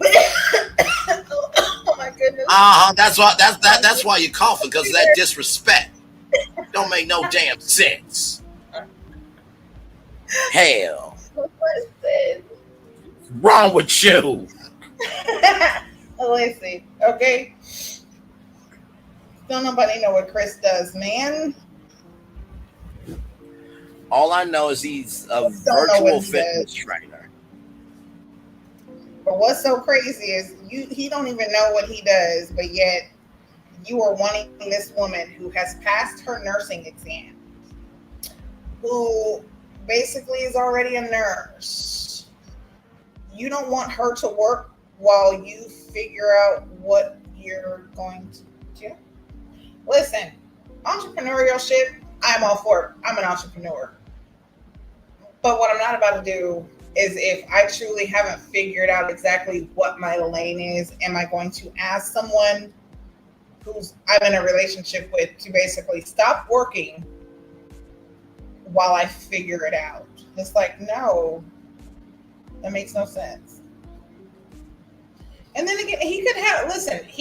Oh my goodness. That's why you're coughing, because of that disrespect. Don't make no damn sense. Hell. Listen. Wrong with you? Listen, okay? Don't nobody know what Chris does, man. All I know is he's a virtual fitness trainer. But what's so crazy is he don't even know what he does, but yet you are wanting this woman who has passed her nursing exam, who basically is already a nurse. You don't want her to work while you figure out what you're going to do. Listen, entrepreneurial shit, I'm all for it. I'm an entrepreneur. But what I'm not about to do is, if I truly haven't figured out exactly what my lane is, am I going to ask someone who's I'm in a relationship with to basically stop working while I figure it out? It's like, no, that makes no sense. And then again, he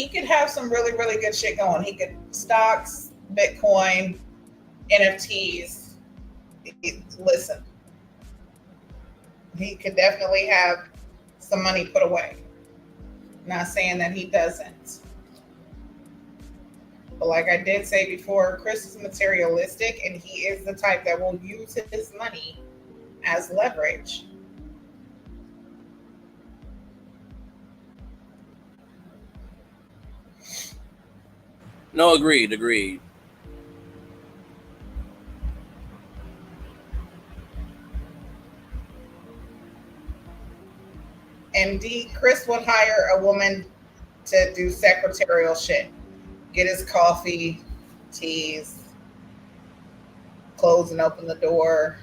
could have some really, really good shit going. He could stocks, Bitcoin, NFTs. Listen. He could definitely have some money put away. Not saying that he doesn't. But like I did say before, Chris is materialistic, and he is the type that will use his money as leverage. No, agreed. And Chris would hire a woman to do secretarial shit. Get his coffee, teas, close and open the door.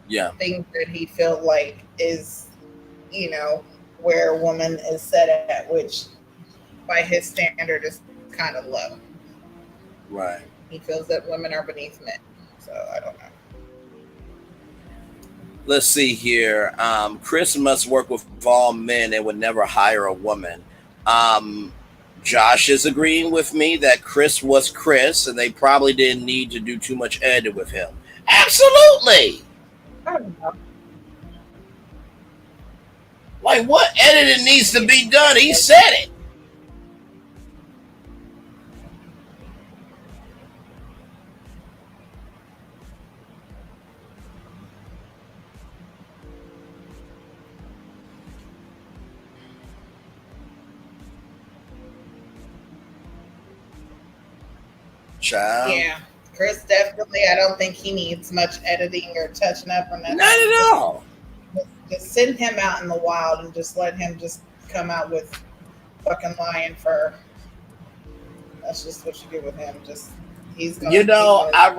Yeah. Things that he felt like is, where a woman is set at, which by his standard is kind of low. Right. He feels that women are beneath men. So I don't know. Let's see here. Chris must work with all men and would never hire a woman. Josh is agreeing with me that Chris was Chris, and they probably didn't need to do too much editing with him. Absolutely. I don't know. Like, what editing needs to be done? He said it. Child. Yeah, Chris definitely. I don't think he needs much editing or touching up on that. Not at all. Just send him out in the wild and just let him just come out with fucking lion fur. That's just what you do with him. Just he's gonna. I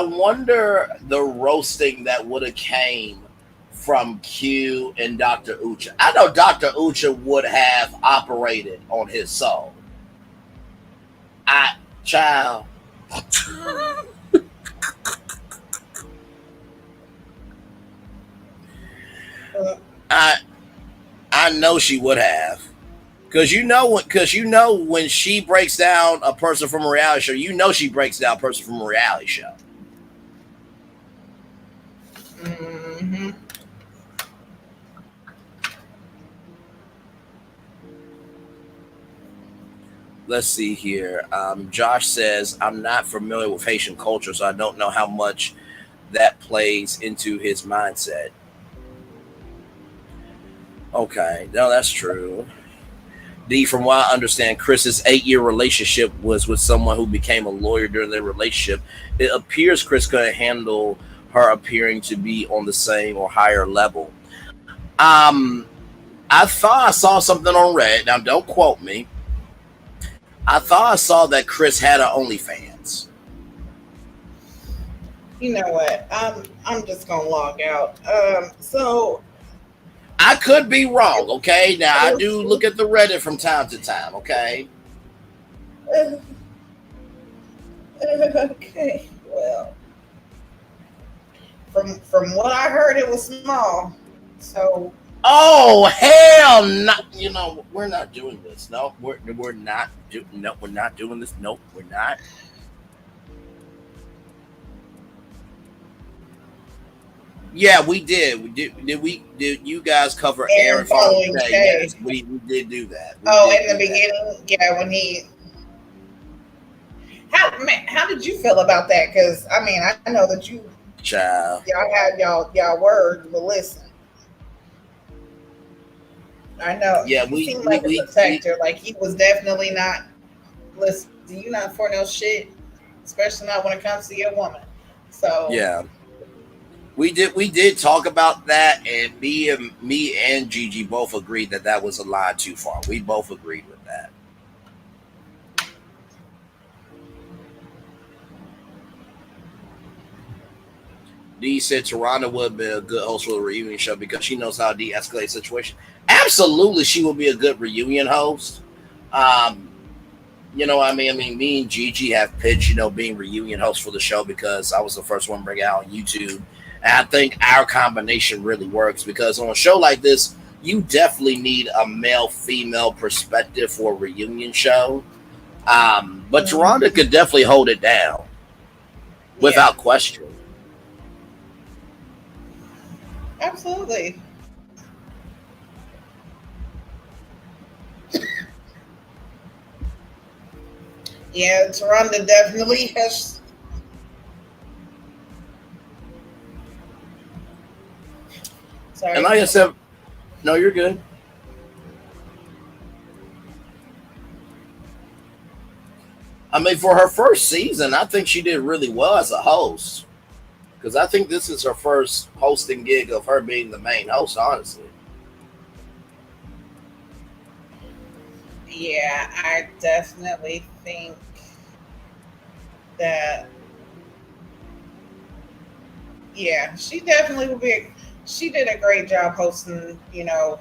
wonder the roasting that would have came from Q and Dr. Ucha. I know Dr. Ucha would have operated on his soul. Child. I know she would have. Because when she breaks down a person from a reality show, she breaks down a person from a reality show. Mm-hmm. Let's see here. Josh says, I'm not familiar with Haitian culture, so I don't know how much that plays into his mindset. Okay, no, that's true. D, from what I understand, Chris's 8-year relationship was with someone who became a lawyer during their relationship. It appears Chris couldn't handle her appearing to be on the same or higher level. I thought I saw something on Reddit. Now, don't quote me. I thought I saw that Chris had an OnlyFans. You know what? I'm just gonna log out. So I could be wrong, okay? Now I do look at the Reddit from time to time, okay? Okay, well, from what I heard, it was small. So. Oh hell no! You know we're not doing this. No, we're not. No, we're not doing this. Nope, we're not. Yeah, we did. Did you guys cover Aaron following Shay? Yes, we did do that. In the beginning, yeah, when he. How did you feel about that? Because I mean, I know that you. Child. Y'all had y'all words, but listen. I know. Yeah, he seemed like a protector. Like he was definitely not. Listen, you not for no shit, especially not when it comes to your woman. So yeah, we did talk about that, and me and Gigi both agreed that was a line too far. We both agreed with that. D said Toronto would be a good host for the reunion show because she knows how to de-escalate the situation. Absolutely, she would be a good reunion host. You know, I mean, me and Gigi have pitched, being reunion hosts for the show because I was the first one to bring it out on YouTube. And I think our combination really works because on a show like this, you definitely need a male-female perspective for a reunion show. But Toronto could definitely hold it down without question. Absolutely. Yeah, Toronto definitely has. Sorry. And like I said, no, you're good. I mean, for her first season, I think she did really well as a host. Because I think this is her first hosting gig of her being the main host, honestly. Yeah, I definitely think that. Yeah, she definitely would be. She did a great job hosting, the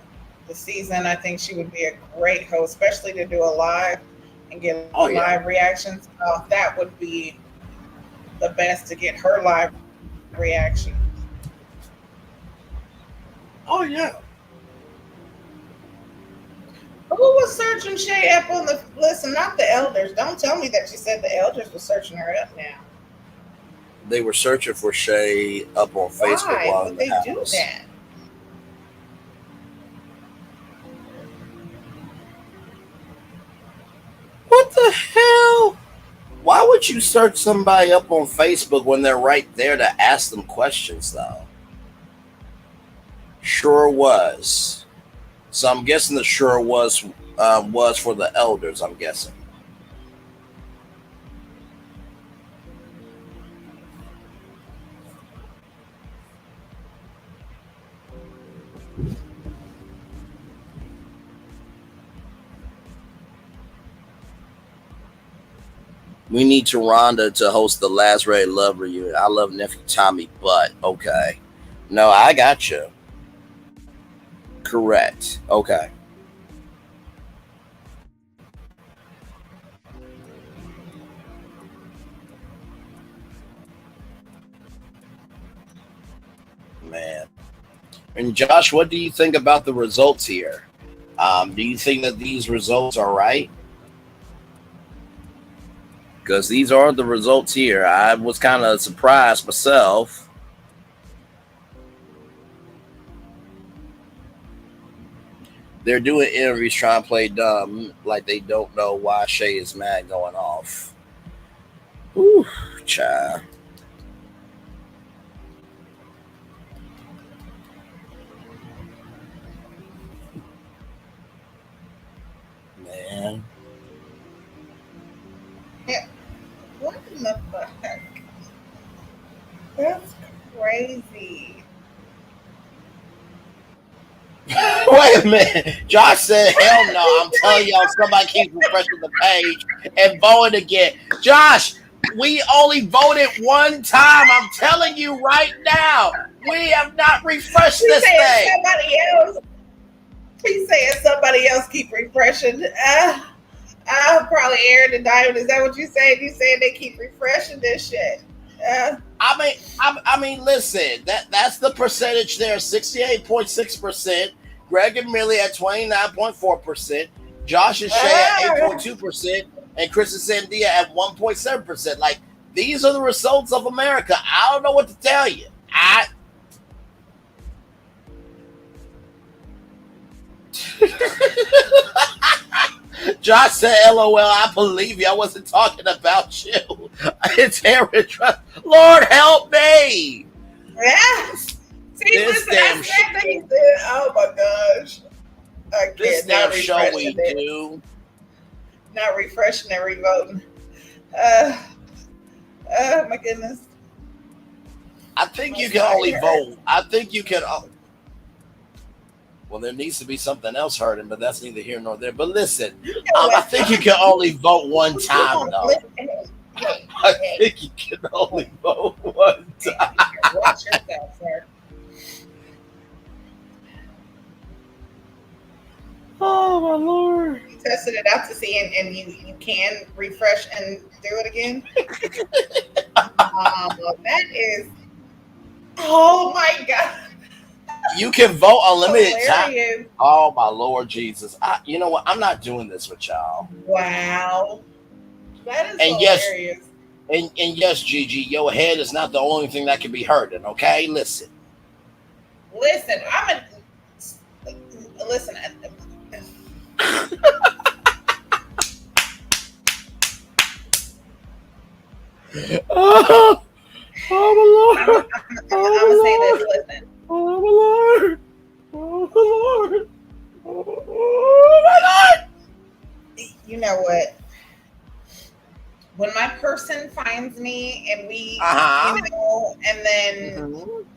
season. I think she would be a great host, especially to do a live and get live reactions. That would be the best to get her live reaction. Oh yeah. Who was searching Shay up on the listen? Not the elders. Don't tell me that you said the elders were searching her up now. They were searching for Shay up on Facebook. Why would they do that? What the hell? Why would you search somebody up on Facebook when they're right there to ask them questions, though? Sure was. So I'm guessing the sure was for the elders, I'm guessing. We need Rhonda to host the Last Ray Love reunion. I love nephew Tommy, but okay. No, I got you. Correct. Okay. Man. And Josh, what do you think about the results here? Do you think that these results are right? Because these are the results here. I was kind of surprised myself. They're doing interviews trying to play dumb, like they don't know why Shay is mad going off. Ooh, child. Man. Yeah. What in the fuck? That's crazy. Wait a minute. Josh said, hell no. I'm telling y'all, somebody keeps refreshing the page and voting again. Josh, we only voted one time. I'm telling you right now. We have not refreshed this thing. Somebody else. He's saying somebody else keep refreshing. Probably Aaron and Dymond. Is that what you saying? You saying they keep refreshing this shit? I mean, listen. That's the percentage there. 68.6%. Greg and Millie at 29.4%. Josh and Shay at 8.2%, and Chris and Sandia at 1.7%. Like, these are the results of America. I don't know what to tell you. Josh said, LOL, I believe you. I wasn't talking about you. It's Aaron. Lord help me. Yes. See, This damn thing. Oh my gosh. I can't. This damn show we do. Not refreshing and revoting. Oh my goodness. I think you can only vote. I think you can. Well, there needs to be something else hurting, but that's neither here nor there. But listen, I think you can only vote one time, though. I think you can only vote one time. Watch yourself, sir. Oh, my Lord. You tested it out to see, and you can refresh and do it again? Well, that is... Oh, my God. You can vote unlimited time. Oh, my Lord Jesus. You know what? I'm not doing this with y'all. Wow. That is hilarious. And yes, Gigi, your head is not the only thing that can be hurting, okay? Listen. Listen. Oh, my Lord. I'm going to say this. Listen. Oh, my Lord. Oh, my Lord. Oh, my Lord. You know what? When my person finds me and we, you know, and then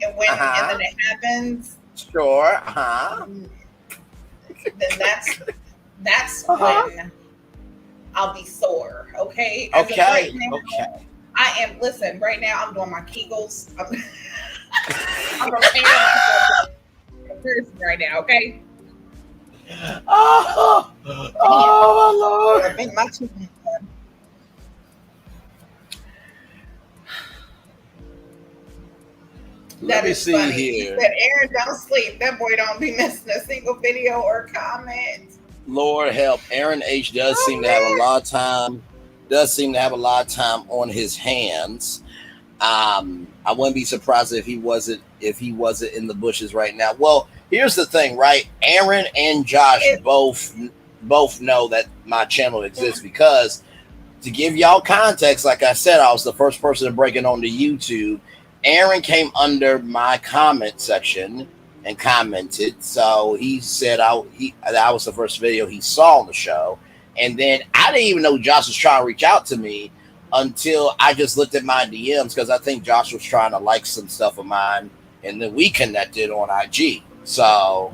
and then it happens. Sure. Then that's when I'll be sore. Okay. Okay. Right now, okay. I am. Listen. Right now, I'm doing my Kegels. I'm preparing myself for person right now. Okay. Oh, my Lord. I've been my Let me see funny. here. He said, Aaron, don't sleep. That boy don't be missing a single video or comment. Lord help. Aaron H does seem to have a lot of time. Does seem to have a lot of time on his hands. I wouldn't be surprised if he wasn't in the bushes right now. Well, here's the thing, right? Aaron and Josh both know that my channel exists because, to give y'all context, like I said, I was the first person to break it onto YouTube. Aaron came under my comment section and commented. So he said that was the first video he saw on the show. And then I didn't even know Josh was trying to reach out to me until I just looked at my DMs, because I think Josh was trying to like some stuff of mine. And then we connected on IG. So,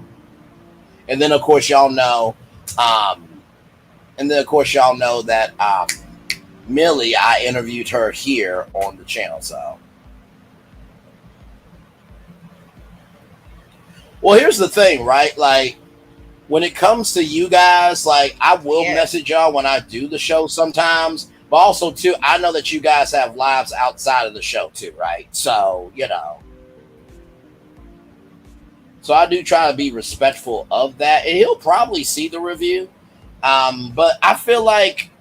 and then of course y'all know, that Millie, I interviewed her here on the channel. So, well, here's the thing, right? Like, when it comes to you guys, like, I will message y'all when I do the show sometimes, but also too, I know that you guys have lives outside of the show too, right? So, so I do try to be respectful of that, and he'll probably see the review. But I feel like,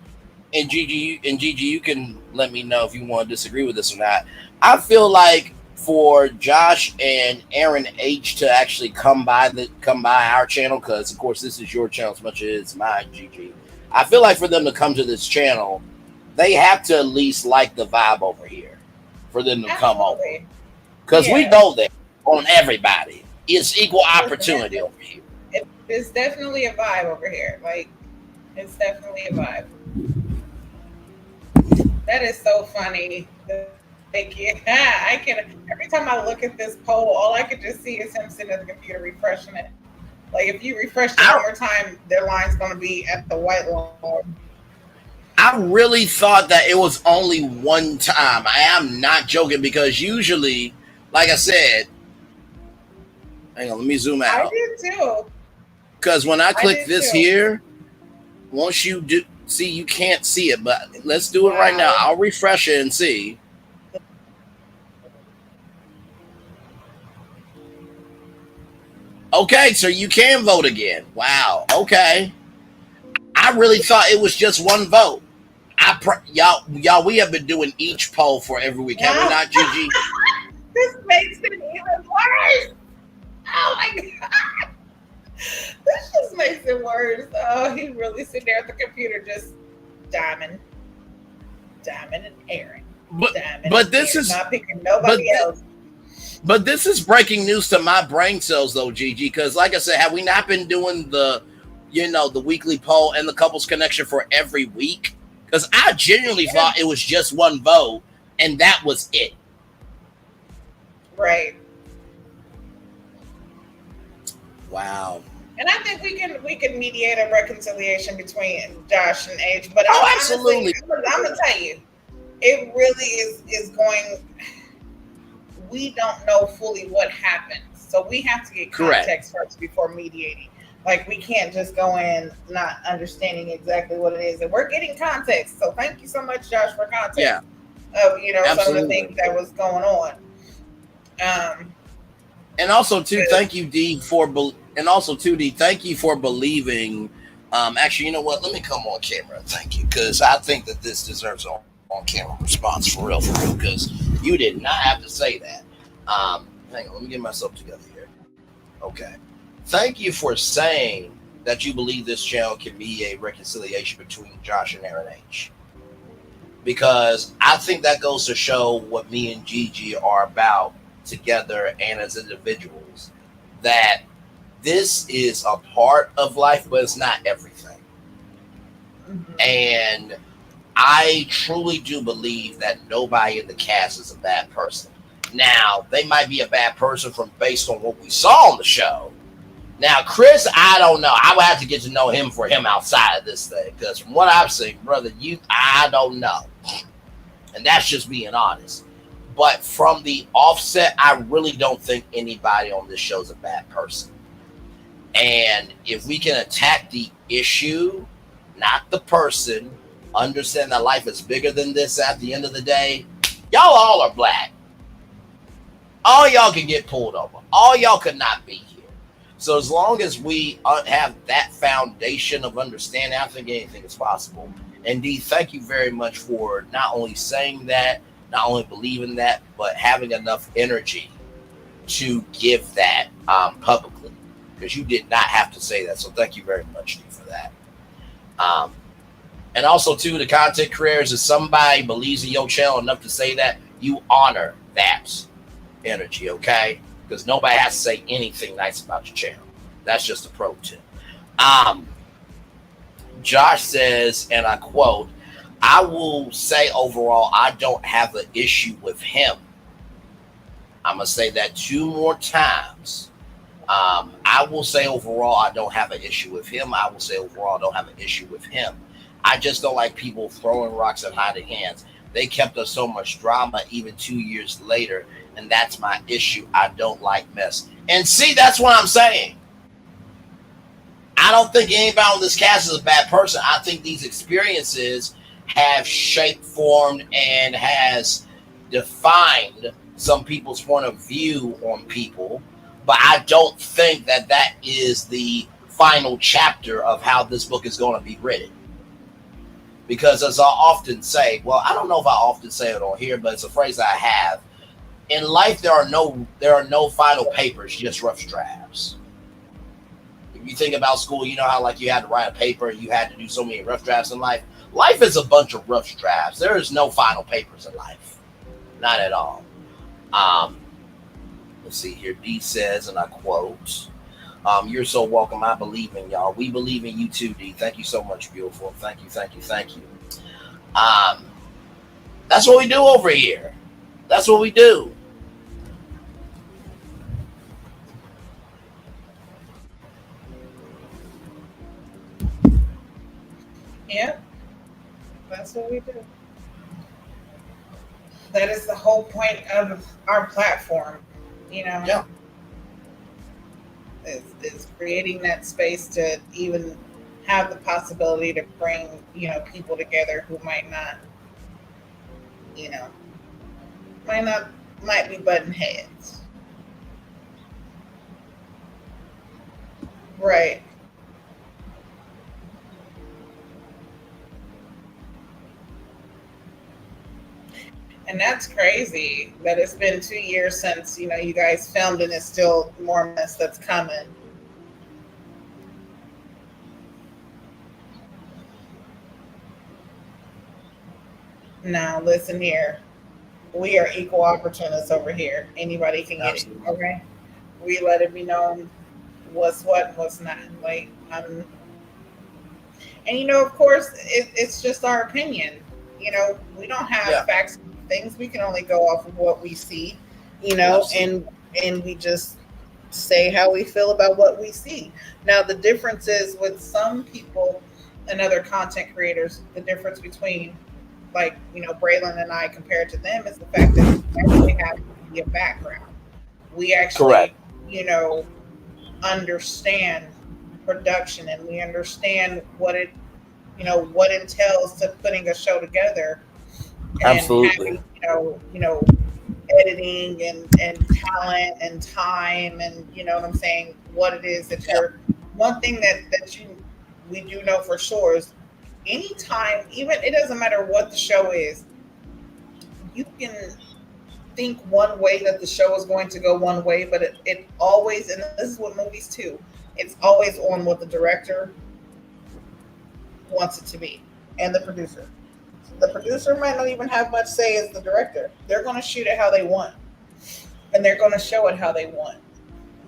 and Gigi, you can let me know if you want to disagree with this or not. I feel like for Josh and Aaron H to actually come by our channel, because of course this is your channel as much as it's mine, Gigi. I feel like for them to come to this channel, they have to at least like the vibe over here for them to come over, because we go there on everybody. It's equal opportunity over here. It's definitely a vibe over here. Like, it's definitely a vibe. That is so funny. Thank you. I can, every time I look at this poll, all I can just see is him sitting at the computer refreshing it. Like, if you refresh it one more time, their line's going to be at the white line. I really thought that it was only one time. I am not joking, because usually, like I said, hang on, let me zoom out. I did too. Because when I click this here, once you do see, you can't see it, but let's do it right now. I'll refresh it and see. Okay, so you can vote again. Wow. Okay. I really thought it was just one vote. Y'all, we have been doing each poll for every week. Have we not, Gigi? This makes it even worse. Oh my God. This just makes it worse. Oh, he really sitting there at the computer just Dymond and Aaron. But this is not picking nobody else. But this is breaking news to my brain cells, though, Gigi, because like I said, have we not been doing the weekly poll and the couples connection for every week? Because I genuinely thought it was just one vote and that was it. Right. Wow. And I think we can mediate a reconciliation between Josh and H. But absolutely. Honestly, I'm gonna tell you, it really is going. We don't know fully what happened, so we have to get context first before mediating. Like, we can't just go in not understanding exactly what it is, and we're getting context. So thank you so much, Josh, for context. Yeah. Of Absolutely. Some of the things that was going on. And also too, thank you, D, thank you for believing. Actually, you know what? Let me come on camera. Thank you, because I think that this deserves an on-camera response for real, because you did not have to say that. Hang on, let me get myself together here. Okay. Thank you for saying that you believe this channel can be a reconciliation between Josh and Aaron H. Because I think that goes to show what me and Gigi are about together and as individuals, that this is a part of life, but it's not everything. Mm-hmm. And I truly do believe that nobody in the cast is a bad person. Now, they might be a bad person based on what we saw on the show. Now, Chris, I don't know. I would have to get to know him for him outside of this thing, because from what I've seen, brother, I don't know. And that's just being honest. But from the offset, I really don't think anybody on this show is a bad person. And if we can attack the issue, not the person, understand that life is bigger than this at the end of the day, y'all all are black. All y'all can get pulled over. All y'all could not be here. So as long as we have that foundation of understanding, I think anything is possible. And D, thank you very much for not only saying that, not only believing that, but having enough energy to give that publicly, because you did not have to say that. So thank you very much, D, for that. And also, too, the content creators, if somebody believes in your channel enough to say that, you honor that energy, okay? Because nobody has to say anything nice about your channel. That's just a pro tip. Josh says, and I quote, "I will say overall, I don't have an issue with him." I'm going to say that 2 more times. will say overall, I don't have an issue with him. I will say overall, I don't have an issue with him. I just don't like people throwing rocks and hiding hands. They kept us so much drama even 2 years later, and that's my issue. I don't like mess. And see, that's what I'm saying. I don't think anybody on this cast is a bad person. I think these experiences have shaped, formed, and has defined some people's point of view on people. But I don't think that that is the final chapter of how this book is going to be written. Because as I often say, well, I don't know if I often say it on here, but it's a phrase I have. In life, there are no final papers, just rough drafts. If you think about school, you know how like you had to write a paper, you had to do so many rough drafts in life. Life is a bunch of rough drafts. There is no final papers in life, not at all. Let's see here. D says, and I quote, "You're so welcome. I believe in y'all. We believe in you too, D. Thank you so much, beautiful. Thank you, thank you, thank you." That's what we do over here. That's what we do. Yeah, that's what we do. That is the whole point of our platform, you know. Yeah. Is creating that space to even have the possibility to bring, you know, people together who might not, you know, might be button heads. Right. And that's crazy that it's been 2 years since, you know, you guys filmed and it's still more mess that's coming. Now, listen here. We are equal opportunists over here. Anybody can get it, okay? We let it be known what's what and what's not. Like, and you know, of course, it's just our opinion. You know, we don't have facts and things. We can only go off of what we see, you know, and we just say how we feel about what we see. Now, the difference is with some people and other content creators, the difference between, like, you know, Braylon and I compared to them is the fact that we actually have a background. We actually, you know, understand production and we understand what it, you know, what entails to putting a show together. And absolutely. Having, you know, editing and talent and time and, you know what I'm saying, what it is that you're, one thing that we do know for sure is anytime, even it doesn't matter what the show is, you can think one way that the show is going to go one way, but it always, and this is what movies too, it's always on what the director wants it to be and the producer. The producer might not even have much say as the director. They're going to shoot it how they want and they're going to show it how they want.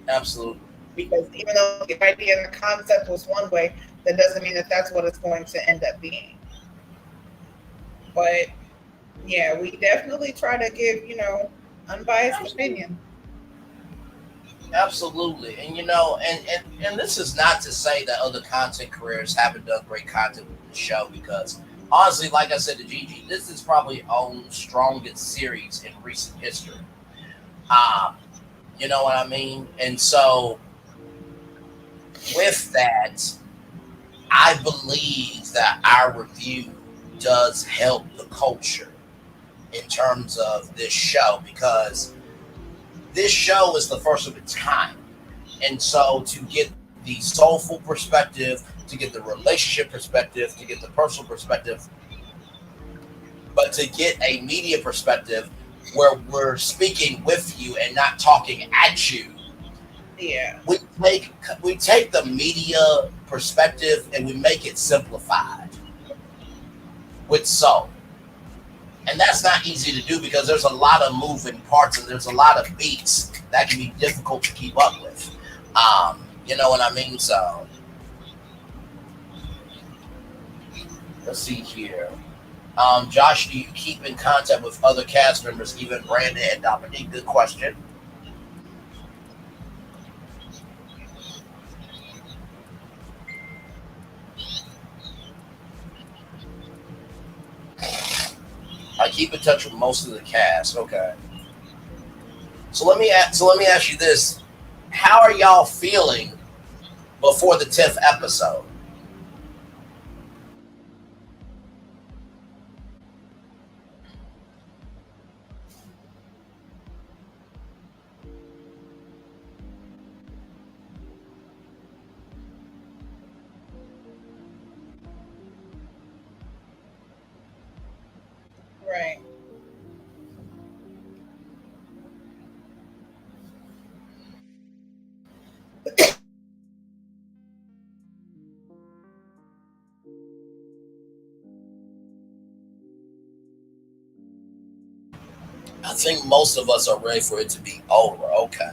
Absolutely. Because even though the idea and the concept was one way, that doesn't mean that that's what it's going to end up being. But yeah, we definitely try to give, you know, unbiased opinion. Absolutely. And, you know, and this is not to say that other content creators haven't done great content with the show, because honestly, like I said to Gigi, this is probably our own strongest series in recent history. You know what I mean? And so with that, I believe that our review does help the culture in terms of this show, because this show is the first of its kind. And so to get the soulful perspective, to get the relationship perspective, to get the personal perspective, but to get a media perspective where we're speaking with you and not talking at you. Yeah. We take the media perspective and we make it simplified with soul. And that's not easy to do because there's a lot of moving parts and there's a lot of beats that can be difficult to keep up with. You know what I mean? So let's see here. Josh, do you keep in contact with other cast members, even Brandon and Dominique? Good question. keep in touch with most of the cast. Okay. So let me ask you this: how are y'all feeling before the 10th episode? Right. I think most of us are ready for it to be over. Okay.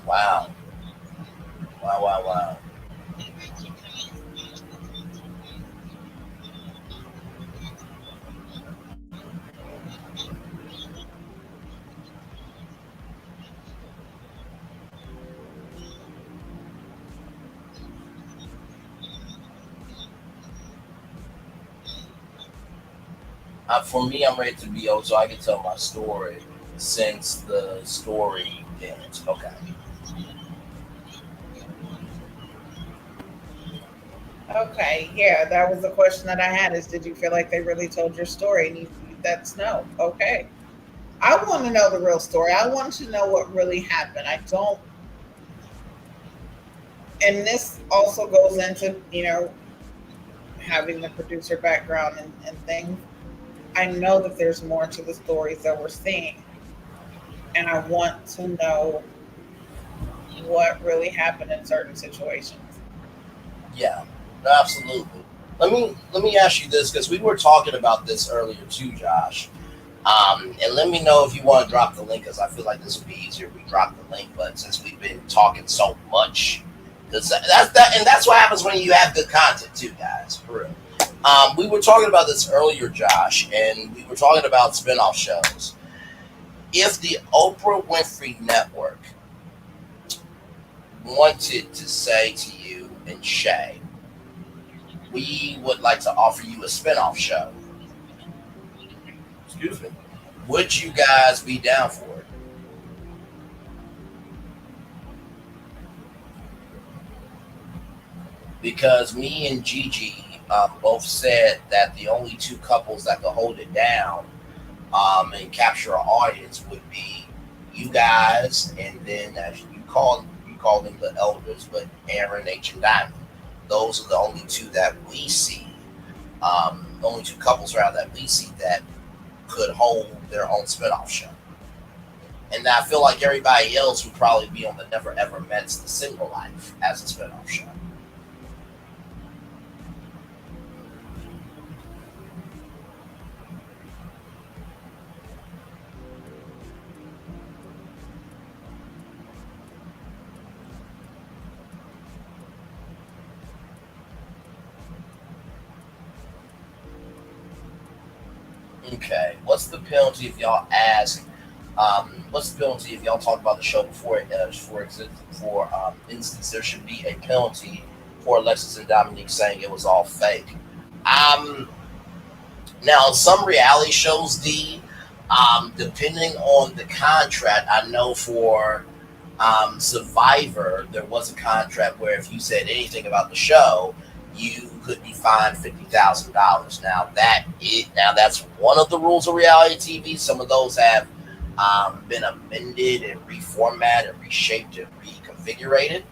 Wow. Wow. For me, I'm ready to be over so I can tell my story since the story ends. Okay. Okay, yeah, that was the question that I had is did you feel like they really told your story? And that's no. Okay. I want to know the real story. I want to know what really happened. I don't, and this also goes into, having the producer background and things. I know that there's more to the stories that we're seeing. And I want to know what really happened in certain situations. Yeah, absolutely. Let me ask you this because we were talking about this earlier too, Josh. And let me know if you want to drop the link because I feel like this would be easier if we drop the link. But since we've been talking so much, because that's what happens when you have good content too, guys. For real. We were talking about this earlier, Josh, and we were talking about spinoff shows. If the Oprah Winfrey Network wanted to say to you and Shay, we would like to offer you a spinoff show. Excuse me. Would you guys be down for it? Because me and Gigi both said that the only two couples that could hold it down and capture an audience would be you guys, and then as you call them the elders, but Aaron H and Dymond. Those are the only two that we see. The only two couples around that we see that could hold their own spinoff show. And I feel like everybody else would probably be on the Never Ever Met's The Single Life as a spinoff show. Okay, what's the penalty if y'all ask? What's the penalty if y'all talk about the show before it does? For instance, there should be a penalty for Alexis and Dominique saying it was all fake. Now, some reality shows, depending on the contract, I know for Survivor, there was a contract where if you said anything about the show, you could be fined $50,000. Now that's one of the rules of reality TV. Some of those have been amended and reformatted, and reshaped, and reconfigured.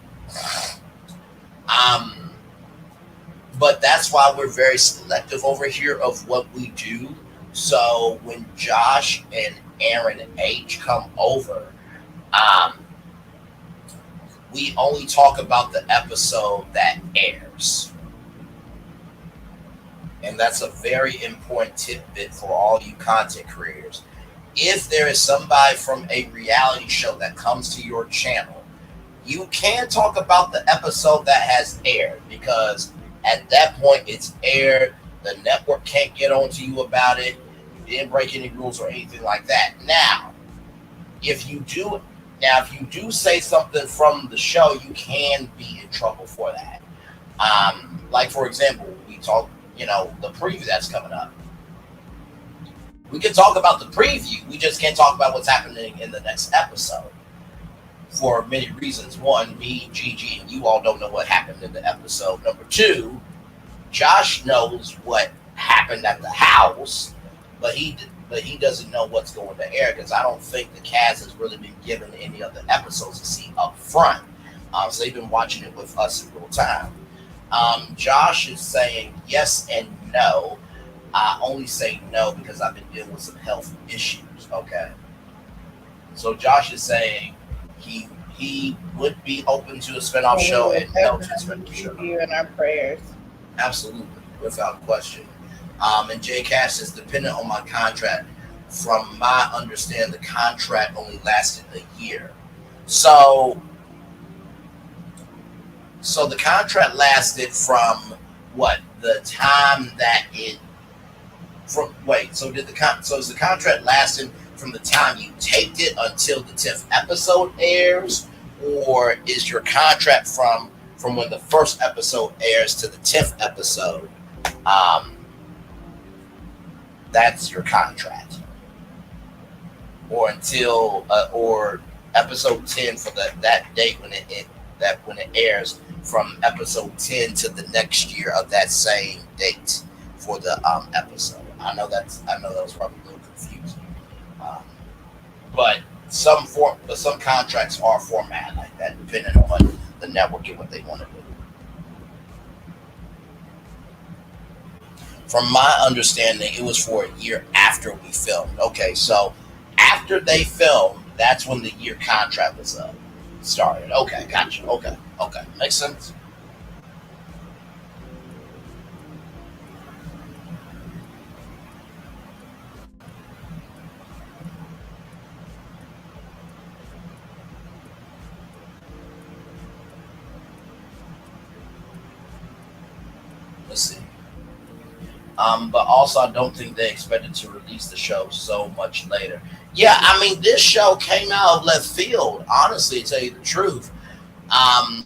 But that's why we're very selective over here of what we do. So when Josh and Aaron H come over, we only talk about the episode that airs. And that's a very important tidbit for all you content creators. If there is somebody from a reality show that comes to your channel, you can talk about the episode that has aired, because at that point it's aired. The network can't get on to you about it. You didn't break any rules or anything like that. Now, if you do Now, if you do say something from the show, you can be in trouble for that. Like, for example, we talk, the preview that's coming up. We can talk about the preview. We just can't talk about what's happening in the next episode for many reasons. One, me, Gigi, and you all don't know what happened in the episode. Number two, Josh knows what happened at the house, but he doesn't know what's going to air because I don't think the cast has really been given any of the episodes to see up front. So they've been watching it with us in real time. Josh is saying yes and no. I only say no because I've been dealing with some health issues. Okay. So Josh is saying he would be open to a spinoff show and no to a spinoff show. You in our prayers. Absolutely, without question. And Jay Cash is dependent on my contract. From my understanding, the contract only lasted a year. So the contract lasted from what? The time that it from wait, so is the contract lasting from the time you taped it until the 10th episode airs, or is your contract from when the first episode airs to the 10th episode? That's your contract, or until or episode 10 for that date when it airs, from episode 10 to the next year of that same date for the episode. I know that was probably a little confusing, but some contracts are formatted like that, depending on the network and what they want to do. From my understanding, it was for a year after we filmed. Okay, so after they filmed, that's when the year contract was started. Okay, gotcha. Okay, makes sense. Let's see. But also, I don't think they expected to release the show so much later. Yeah, I mean, this show came out of left field, honestly, to tell you the truth.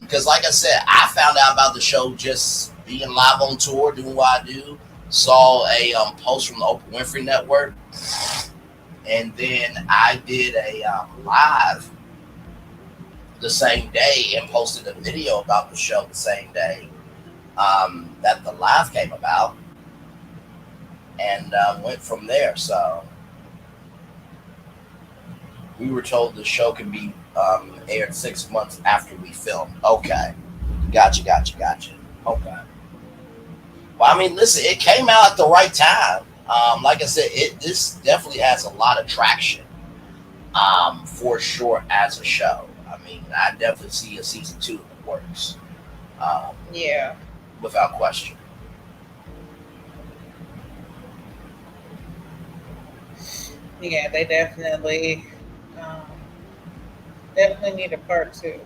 Because, like I said, I found out about the show just being live on tour, doing what I do. Saw a post from the Oprah Winfrey Network. And then I did a live the same day and posted a video about the show the same day that the live came about. And went from there. So we were told the show can be aired 6 months after we filmed. Okay. Gotcha. Okay. Well, I mean, listen, it came out at the right time. Like I said, this definitely has a lot of traction for sure as a show. I mean, I definitely see a season 2 in the works. Yeah. Without question. Yeah, they definitely need a part 2.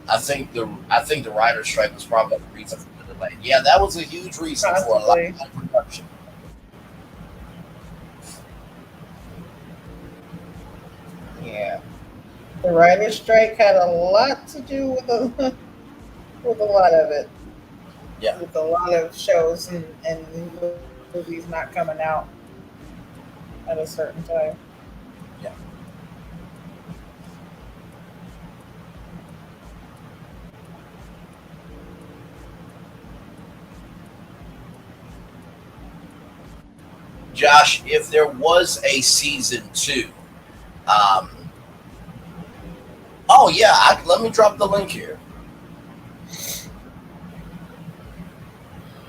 I think the writer's strike was probably the reason for the delay. Yeah, that was a huge reason for a lot of production. Yeah, the writer's strike had a lot to do with a lot of it. Yeah, with a lot of shows and movies not coming out at a certain time. Yeah. Josh, if there was a season 2, oh yeah, let me drop the link here.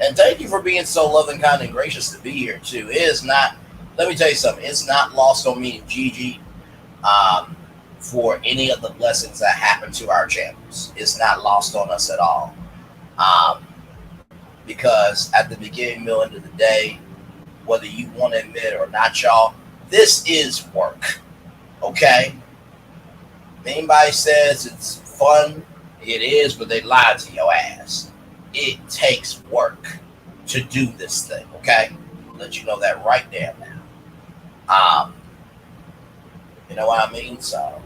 And thank you for being so loving, kind, and gracious to be here too. It is not. Let me tell you something. It's not lost on me and Gigi for any of the blessings that happen to our channels. It's not lost on us at all. Because at the beginning, middle, end of the day, whether you want to admit it or not, y'all, this is work. Okay? If anybody says it's fun, it is, but they lied to your ass. It takes work to do this thing, okay? I'll let you know that right there now. You know what I mean? So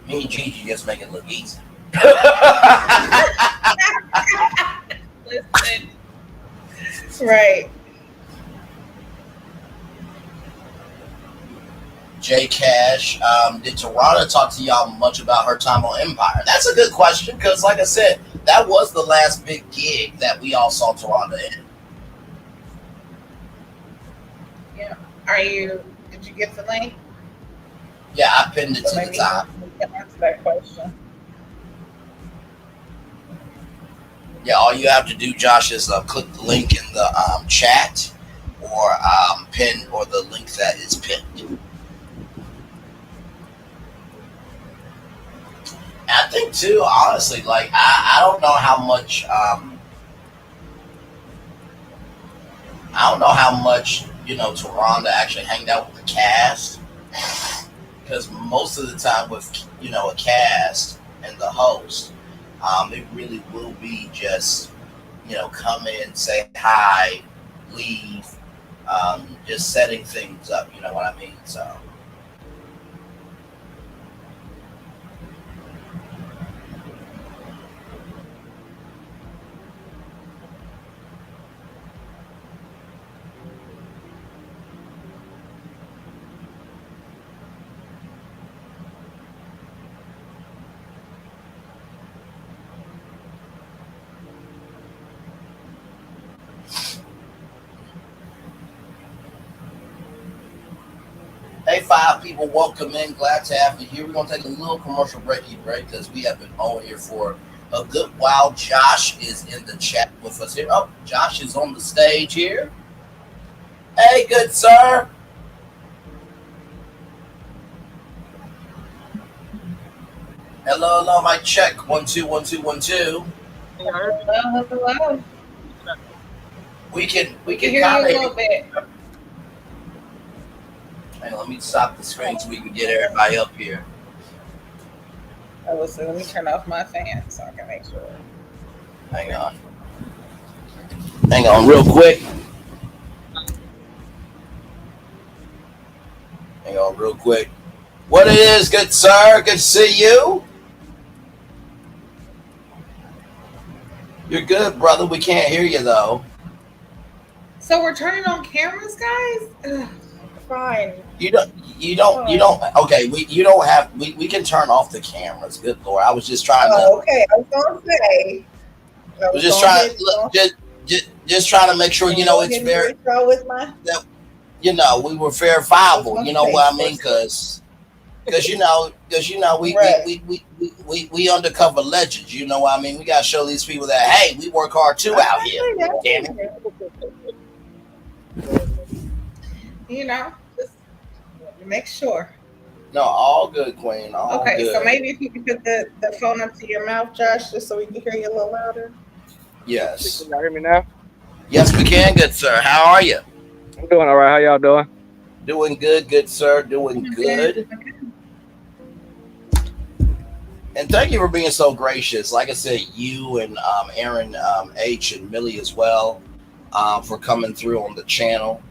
me and Gigi just make it look easy. Listen. Right. J Cash, did Tarana talk to y'all much about her time on Empire? That's a good question because, like I said, that was the last big gig that we all saw Tarana in. Yeah. Did you get the link? Yeah, I pinned it So to the maybe top. you can answer that question. Yeah, all you have to do, Josh, is click the link in the chat or pin or the link that is pinned. I think too, honestly, like I don't know how much Taronda actually hanged out with the cast, because most of the time with a cast and the host, it really will be just come in, say hi, leave, just setting things up. You know what I mean? So. Hey, 5 people, welcome in. Glad to have you here. We're going to take a little commercial break because we have been on here for a good while. Josh is in the chat with us here. Oh, Josh is on the stage here. Hey, good sir. Hello, mic check. 1 2 1 2 1 2. Hello. We can hear you a little bit. Hang on, let me stop the screen so we can get everybody up here. Oh, listen, let me turn off my fan so I can make sure. Hang on real quick. What it is, good sir? Good to see you. You're good, brother. We can't hear you though. So we're turning on cameras, guys? Ugh, fine. You don't. Okay, we can turn off the cameras. Good Lord, I was just trying to. Okay. I was gonna say. I was just trying to make sure it's very. With my. We were verifiable. You know what I mean? Because we undercover legends. You know what I mean? We gotta show these people that hey, we work hard too out here. Damn it. Just make sure. No, all good, Queen. All good. So maybe if you could put the phone up to your mouth, Josh, just so we can hear you a little louder. Yes. Can y'all hear me now? Yes, we can, good sir. How are you? I'm doing all right. How y'all doing? Doing good, good sir. Doing good. And thank you for being so gracious. Like I said, you and Aaron H and Millie as well for coming through on the channel.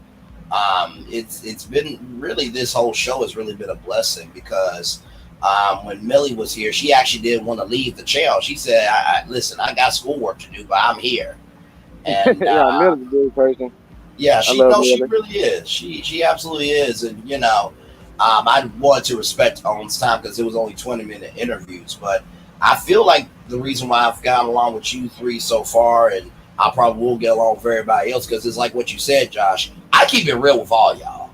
It's been really, this whole show has really been a blessing because when Millie was here, she actually didn't want to leave the channel. She said, listen, I got schoolwork to do, but I'm here. And yeah, Millie's a good person. Yeah, she really is. She absolutely is. And I wanted to respect Owen's time because it was only 20-minute interviews. But I feel like the reason why I've gotten along with you three so far, and I probably will get along with everybody else, because it's like what you said, Josh. I keep it real with all y'all.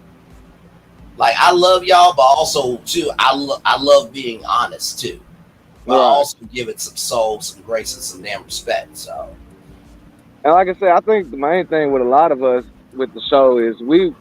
Like, I love y'all, but also too, I love being honest too. But I also give it some soul, some grace, and some damn respect. So. And like I said, I think the main thing with a lot of us with the show is we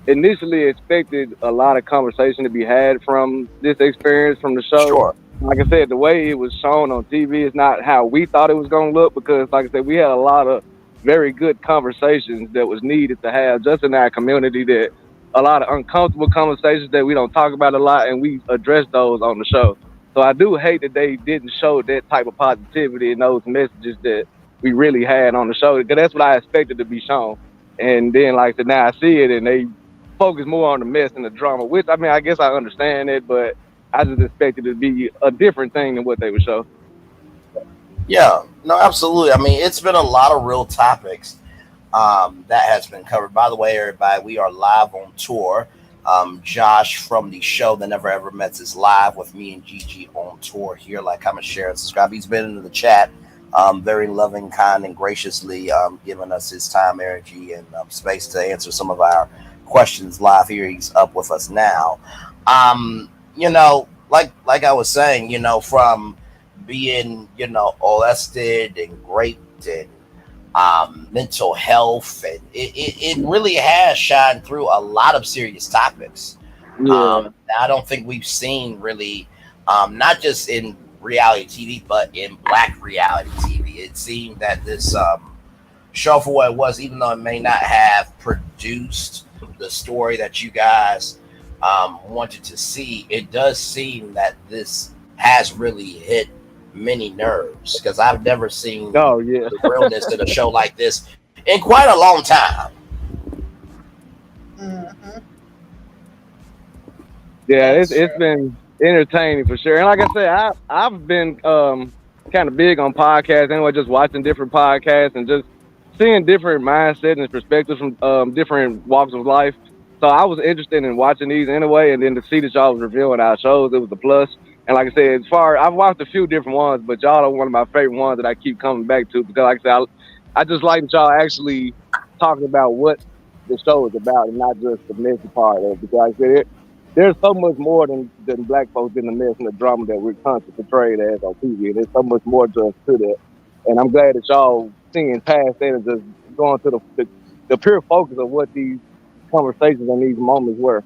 initially expected a lot of conversation to be had from this experience from the show. Sure. Like I said, the way it was shown on TV is not how we thought it was going to look, because like I said, we had a lot of very good conversations that was needed to have just in our community, that a lot of uncomfortable conversations that we don't talk about a lot, and we addressed those on the show. So I do hate that they didn't show that type of positivity and those messages that we really had on the show, because that's what I expected to be shown. And then, like I said, now I see it, and they focus more on the mess and the drama, which, I mean, I guess I understand it, but I just expected it to be a different thing than what they would show. Yeah, no, absolutely. I mean, it's been a lot of real topics that has been covered. By the way, everybody, we are live on tour. Josh from the show that Never Ever Met is live with me and Gigi on tour here. Like, comment, share, and subscribe. He's been into the chat, very loving, kind, and graciously giving us his time, energy, and space to answer some of our questions live here. He's up with us now. You know, like I was saying, you know, from being, you know, molested and raped and mental health, and it really has shined through a lot of serious topics. I don't think we've seen really, not just in reality TV, but in Black reality TV. It seemed that this show, for what it was, even though it may not have produced the story that you guys wanted to see, it does seem that this has really hit many nerves, because I've never seen the realness in a show like this in quite a long time. Yeah, it's been entertaining for sure. And like I said, I've been kind of big on podcasts anyway, just watching different podcasts and just seeing different mindsets and perspectives from different walks of life. So I was interested in watching these anyway, and then to see that y'all was reviewing our shows, it was a plus. And like I said, I've watched a few different ones, but y'all are one of my favorite ones that I keep coming back to, because like I said, I just like that y'all actually talking about what the show is about and not just the messy part of it. Because like I said, there's so much more than Black folks in the mess and the drama that we're constantly portrayed as on TV. There's so much more to that. And I'm glad that y'all seeing past that and just going to the pure focus of what these conversations and these moments were.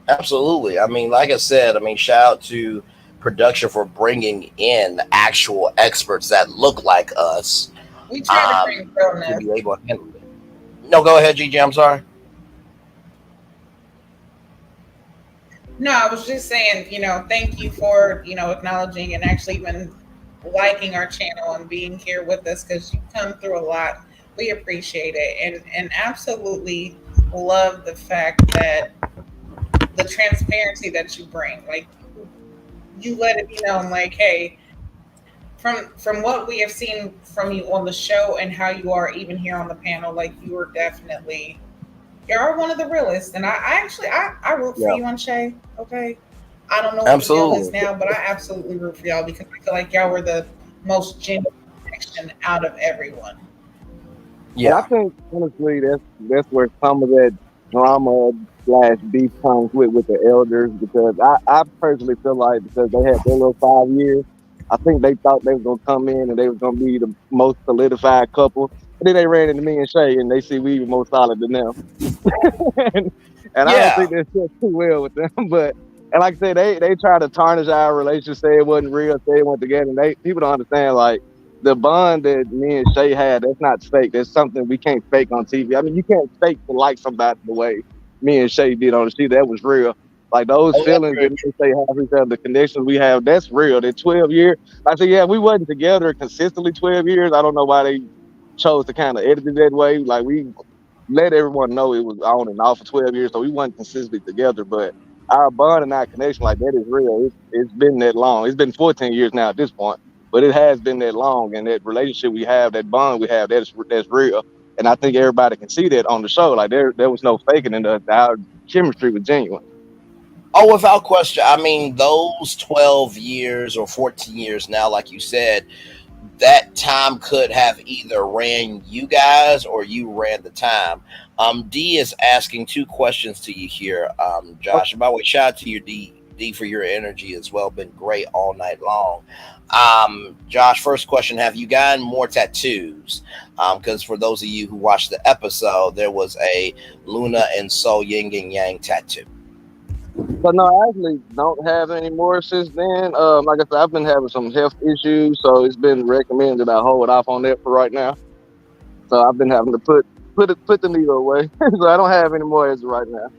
Absolutely. I mean, like I said, shout out to production for bringing in actual experts that look like us. We try to bring to be able to handle it. No, go ahead, Gigi. I'm sorry. No, I was just saying, you know, thank you for, you know, acknowledging and actually even liking our channel and being here with us, because you come through a lot. We appreciate it, and absolutely love the fact that the transparency that you bring, like, you let it be known, like, hey, from what we have seen from you on the show and how you are even here on the panel, like, you are definitely, you're one of the realest. And I root for you and Shay. Okay, I don't know what the deal is now, but I absolutely root for y'all, because I feel like y'all were the most genuine connection out of everyone. Yeah, I think honestly that's where some of that drama / beef comes with the elders, because I personally feel like, because they had their little 5 years, I think they thought they was gonna come in and they was gonna be the most solidified couple. And then they ran into me and Shay, and they see we were more solid than them. and I don't think they're still too well with them. But and like I said, they try to tarnish our relationship, say it wasn't real, say it went together. And people don't understand, like, the bond that me and Shay had, that's not fake. That's something we can't fake on TV. I mean, you can't fake to like somebody the way me and Shay did on the TV. That was real. Like, those feelings that they have each other, the connections we have, that's real. That 12 years. I said, yeah, we wasn't together consistently 12 years. I don't know why they chose to kind of edit it that way. Like, we let everyone know it was on and off for 12 years, so we wasn't consistently together. But our bond and our connection, like, that is real. It's been that long. It's been 14 years now at this point, but it has been that long. And that relationship we have, that bond we have, that's real. And I think everybody can see that on the show. Like, there was no faking it. Our chemistry was genuine. Oh, without question. I mean, those 12 years or 14 years now, like you said, that time could have either ran you guys or you ran the time. D is asking 2 questions to you here, Josh. By the way, shout out to you, D, for your energy as well. Been great all night long. Josh, first question, have you gotten more tattoos? Because for those of you who watched the episode, there was a Luna and Soul Yin and Yang tattoo. But no, I actually don't have any more since then. Like I said, I've been having some health issues, so it's been recommended that I hold off on that for right now. So I've been having to put the needle away. So I don't have any more as of right now.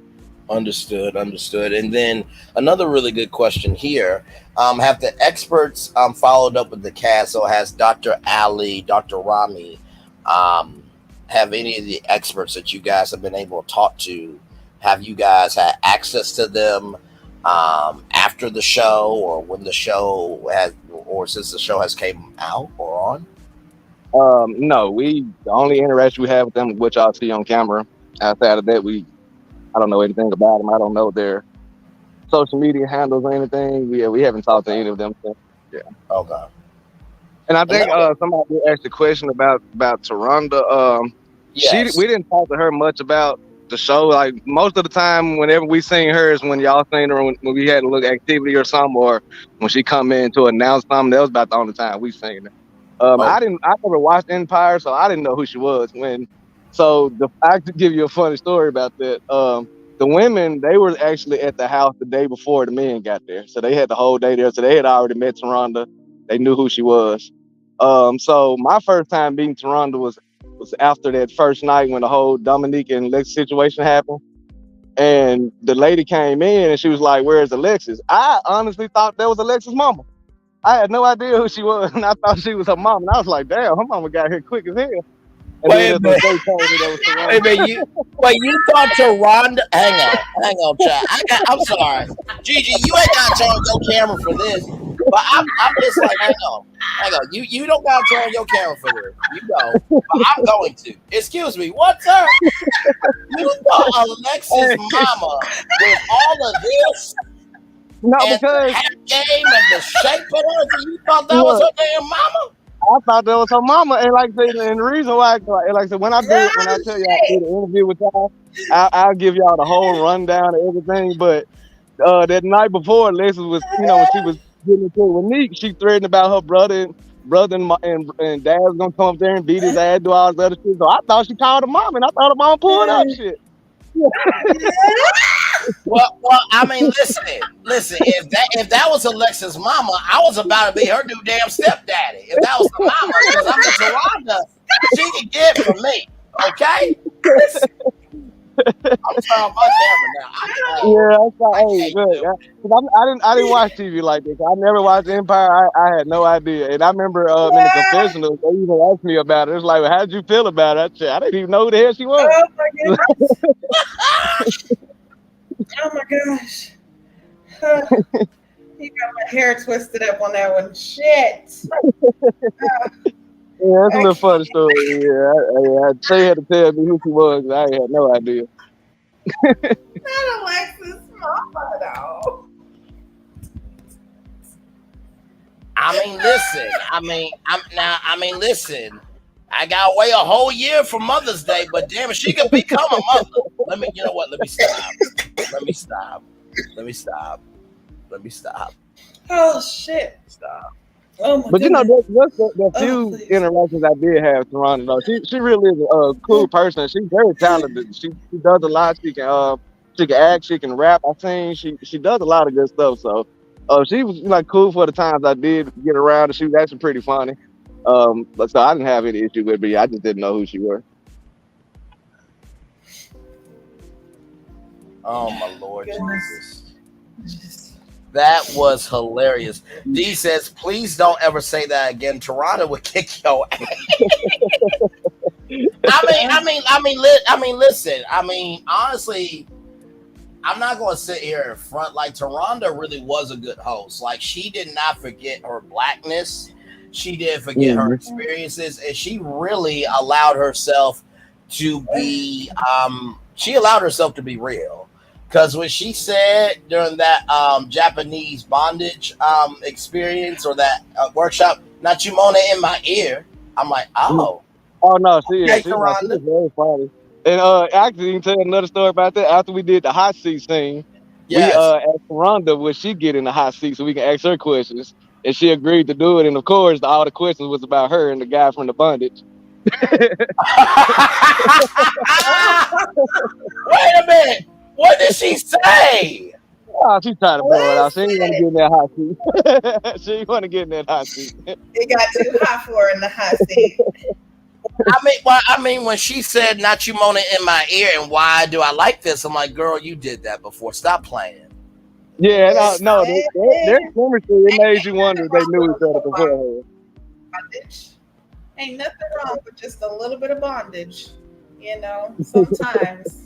Understood. And then another really good question here. Have the experts followed up with the cast? So has Dr. Ali, Dr. Rami, have any of the experts that you guys have been able to talk to Have you guys had access to them after the show, or when the show has, or since the show has came out or on? No, the only interaction we have with them is what y'all see on camera. Outside of that, I don't know anything about them. I don't know their social media handles or anything. We haven't talked to any of them since. Yeah. Okay. And I think somebody did ask a question about Taronda. Yes. We didn't talk to her much about the show. Like most of the time, whenever we seen her is when y'all seen her when we had a little activity or something, or when she come in to announce something. That was about the only time we seen her. I never watched Empire, so I didn't know who she was I could give you a funny story about that. The women, they were actually at the house the day before the men got there. So they had the whole day there. So they had already met Taronda. They knew who she was. So my first time meeting Taronda was after that first night when the whole Dominique and Lex situation happened. And the lady came in and she was like, "Where's Alexis?" I honestly thought that was Alexis' mama. I had no idea who she was, and I thought she was her mom. And I was like, "Damn, her mama got here quick as hell." And Wait a minute. You thought Taronda? Hang on, Chad. I'm sorry, Gigi. You ain't got to turn on your camera for this. But I'm just like, hang on. You don't got to turn on your camera for this. You don't. But I'm going to. Excuse me. What's up? You thought Alexis' mama with all of this? No, and because the hat game and the shape of her. You thought that was her damn mama? I thought that was her mama, and like I said, and the reason why, like I said, when I tell you I do the interview with y'all, I'll give y'all the whole rundown of everything. But that night before, Alexis was, when she was getting into it with Nick, she threatened about her brother and dad was gonna come up there and beat his ass, do all this other shit. So I thought she called her mom, and I thought her mom pulled up shit. Well, I mean, listen. If that was Alexis' mama, I was about to be her new damn stepdaddy. If that was the mama, because I'm the Taronda, she can get from me. Okay. I'm trying my camera now. I didn't watch TV like this. I never watched Empire. I had no idea, and I remember in the confessional they even asked me about it. It was like, well, "How did you feel about it?" I didn't even know who the hell she was. Oh my goodness. Oh my gosh. You got my hair twisted up on that one. Shit. Yeah, that's a little funny story. Yeah, they had to tell me who she was. I had no idea. Not Alexis' mama, though. I mean, listen. I gotta wait a whole year for Mother's Day, but damn it, she could become a mother. You know what? Let me stop. Oh shit. Stop. Oh my But goodness. the few interactions I did have with Taronda, though, she really is a cool person. She's very talented. She does a lot. She can act. She can rap. I think she does a lot of good stuff. So, she was cool for the times I did get around, and she was actually pretty funny. But so I didn't have any issue with her. I just didn't know who she was. Oh my Lord Jesus. That was hilarious. D says, "Please don't ever say that again. Toronto would kick your ass." Listen. Honestly, I'm not going to sit here in front. Like, Taronda really was a good host. Like, she did not forget her blackness. She didn't forget her experiences, and she really allowed herself to be. She allowed herself to be real. Because when she said during that Japanese bondage experience or that workshop, "Not you moaning in my ear," I'm like, oh. Oh no, she was very funny. And actually, you can tell another story about that. After we did the hot seat scene, we asked Taronda would she get in the hot seat so we can ask her questions, and she agreed to do it. And of course, all the questions was about her and the guy from the bondage. Wait a minute. What did she say? Oh, she tried to blow it out. She didn't want to get in that hot seat. She didn't want to get in that hot seat. It got too hot for her in the hot seat. When she said, "Not you moaning in my ear," and why do I like this? I'm like, girl, you did that before. Stop playing. Yeah, no, their chemistry, it made you wonder if they knew each other beforehand. Bondage. Ain't nothing wrong with just a little bit of bondage, sometimes.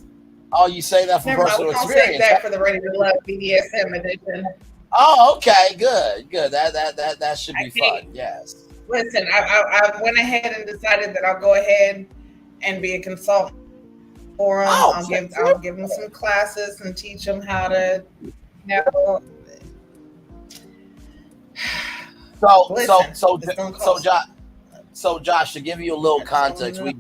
Oh, you say that from Never mind, personal we don't save experience? that for the Ready to Love BDSM edition. Oh, okay, good. That should be fun. Yes. Listen, I went ahead and decided that I'll go ahead and be a consultant for them. Oh, I'll give them some classes and teach them how to, you know. So Josh, to give you a little context, we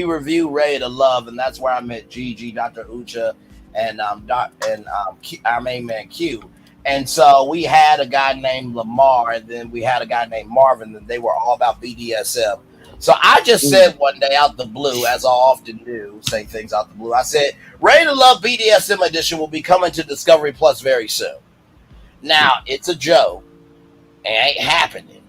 review Ready to Love, and that's where I met Gigi, Dr. Ucha, and our main man Q. And so we had a guy named Lamar, and then we had a guy named Marvin, and they were all about BDSM. So I just said one day out the blue, as I often do, say things out the blue. I said, Ready to Love BDSM edition will be coming to Discovery Plus very soon. Now, it's a joke. It ain't happening.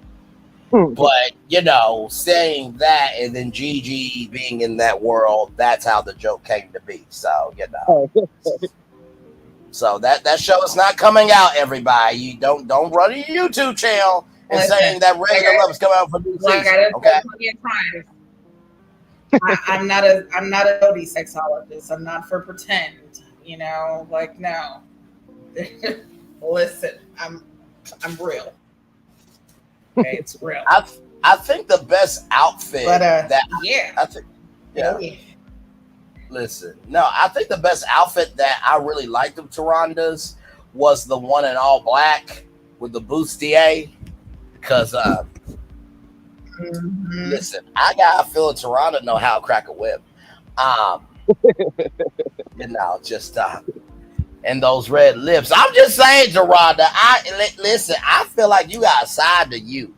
But, you know, saying that and then Gigi being in that world, that's how the joke came to be. So, you know. So that show is not coming out, everybody. You don't run to your YouTube channel and saying that Ready to Love is coming out for new season. Okay. I'm not a Jody sexologist. I'm not for pretend. You know, like no. Listen, I'm real. Okay, it's real. I think the best outfit Listen, no, I think the best outfit that I really liked of Taronda's was the one in all black with the bustier. Because listen, I got a feeling Taronda know how to crack a whip. You know, just and those red lips. I'm just saying, Taronda, listen, I feel like you got a side to you.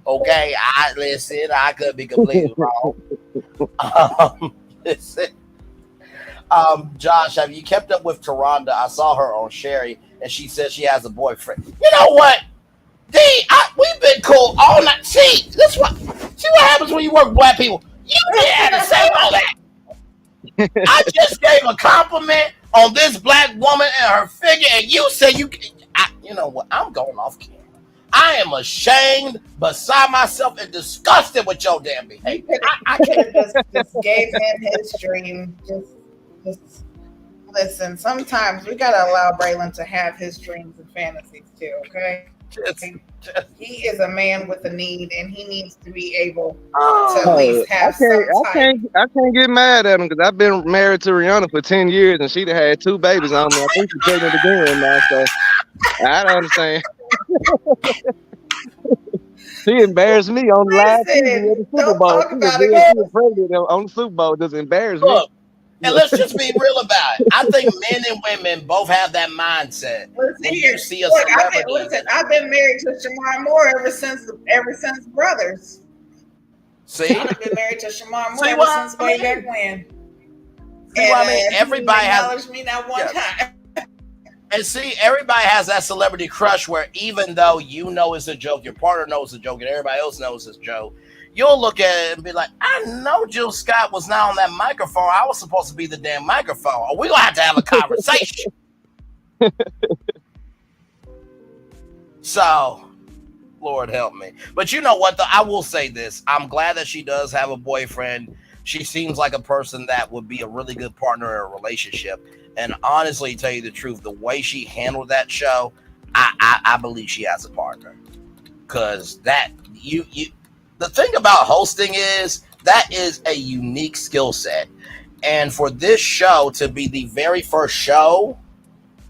Okay, I could be completely wrong. Listen. Josh, have you kept up with Taronda? I saw her on Sherry, and she says she has a boyfriend. You know what? We've been cool all night. See what happens when you work with black people. You didn't have to say all that. I just gave a compliment on this black woman and her figure, and you said you know what? I'm going off camera. I am ashamed, beside myself, and disgusted with your damn behavior. I could have just gave him his dream. Just listen. Sometimes we gotta allow Braylon to have his dreams and fantasies too. Okay. He is a man with a need, and he needs to be able to at least have I can't get mad at him because I've been married to Rihanna for 10 years, and she'd had 2 babies on me. I think she's pregnant again now, so I don't understand. She embarrassed me on live TV at the Super Bowl. She was pregnant on the Super Bowl. Just embarrassed me. And let's just be real about it. I think men and women both have that mindset. When you see a celebrity, I've been married to Shamar Moore ever since Brothers. See, I've been married to Shamar Moore ever since way back when. See what I mean? Everybody acknowledged me not one time. And see, everybody has that celebrity crush where even though you know it's a joke, your partner knows it's a joke, and everybody else knows it's a joke, you'll look at it and be like, I know Jill Scott was not on that microphone. I was supposed to be the damn microphone. We're going to have a conversation. So, Lord help me. But you know what, though? I will say this. I'm glad that she does have a boyfriend. She seems like a person that would be a really good partner in a relationship. And honestly, to tell you the truth, the way she handled that show, I believe she has a partner. Because that, the thing about hosting is that is a unique skill set. And for this show to be the very first show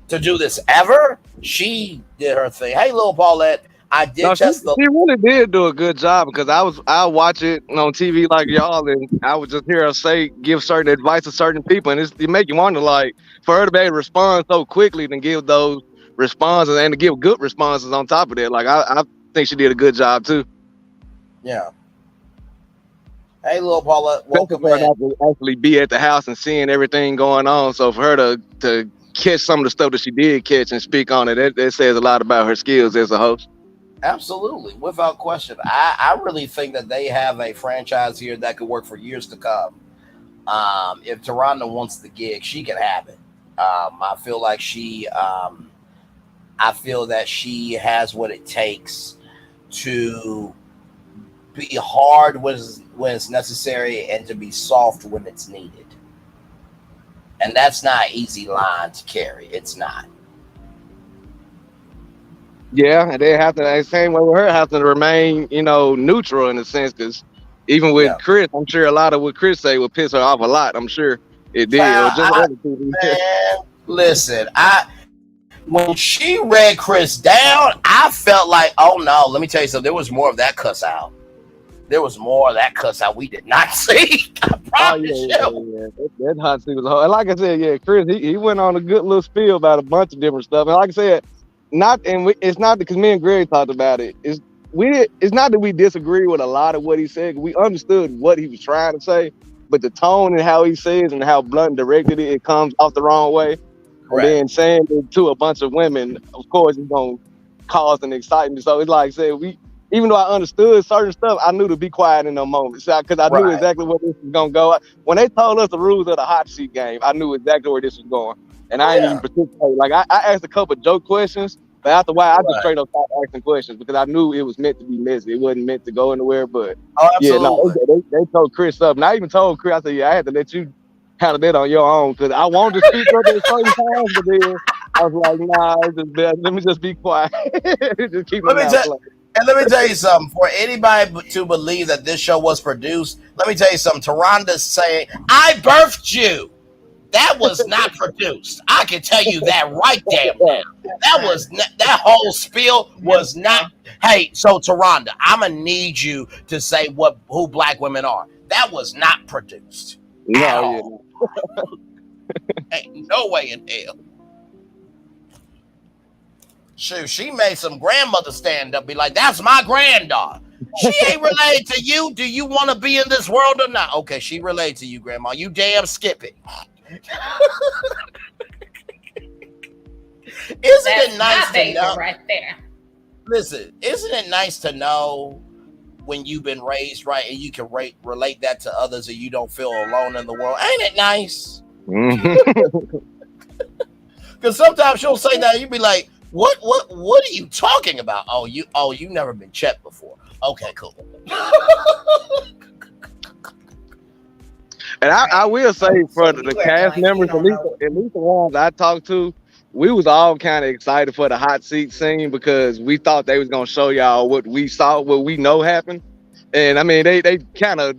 to do this ever, she did her thing. Hey, little Paulette, I did she really did do a good job because I watch it on TV like y'all, and I would just hear her give certain advice to certain people, and it make you wonder, like, for her to be able to respond so quickly and give those responses and to give good responses on top of that. Like I think she did a good job too. Yeah. Hey, little Paula, welcome in. To actually be at the house and seeing everything going on. So for her to catch some of the stuff that she did catch and speak on it, that says a lot about her skills as a host. Absolutely, without question. I really think that they have a franchise here that could work for years to come. If Taronda wants the gig, she can have it. I feel like I feel that she has what it takes to be hard when it's necessary and to be soft when it's needed. And that's not an easy line to carry. It's not. Yeah, and they have to, the same way with her, have to remain, neutral in a sense, because even with Yeah. Chris, I'm sure a lot of what Chris say would piss her off a lot. I'm sure it did, or just Child, other people. man, listen, when she read Chris down, I felt like, oh no, let me tell you something. There was more of that cuss out. There was more of that cuss out we did not see. I Oh promise yeah. you. That hot seat was hard. And like I said, yeah, Chris, he went on a good little spiel about a bunch of different stuff. And like I said, it's not because me and Greg talked about it. It's not that we disagree with a lot of what he said. We understood what he was trying to say, but the tone and how he says and how blunt and directed it comes off the wrong way. Right. And then saying it to a bunch of women, of course, it's gonna cause an excitement. So it's like I said, even though I understood certain stuff, I knew to be quiet in those moments because I knew Right. exactly where this was gonna go. When they told us the rules of the hot seat game, I knew exactly where this was going, and I didn't even participate. Like I asked a couple of joke questions, but after a while, I just straight up stopped asking questions because I knew it was meant to be messy. It wasn't meant to go anywhere. But yeah, no, they told Chris up, and I even told Chris, I said, yeah, I had to let you handle that on your own because I wanted to speak up at certain times, but then I was like, nah, it's just best. Let me just be quiet. Just keep my mouth closed. And let me tell you something. For anybody to believe that this show was produced, let me tell you something. Taronda's saying, I birthed you. That was not produced. I can tell you that right damn now. That whole spiel was not. Hey, so Taronda, I'm going to need you to say who black women are. That was not produced. At all. Ain't no way in hell. Shoot, she made some grandmother stand up, be like, that's my granddaughter. She ain't related to you. Do you want to be in this world or not? Okay, she related to you, grandma. You damn skip it. Isn't it nice to know? Right there. Listen, isn't it nice to know when you've been raised right and you can relate that to others and you don't feel alone in the world? Ain't it nice? Because sometimes she'll say that and you be like, What are you talking about? Oh, you never been checked before. Okay, cool. And I will say for the cast members, at least the ones I talked to, we was all kind of excited for the hot seat scene because we thought they was gonna show y'all what we saw, what we know happened. And I mean, they kind of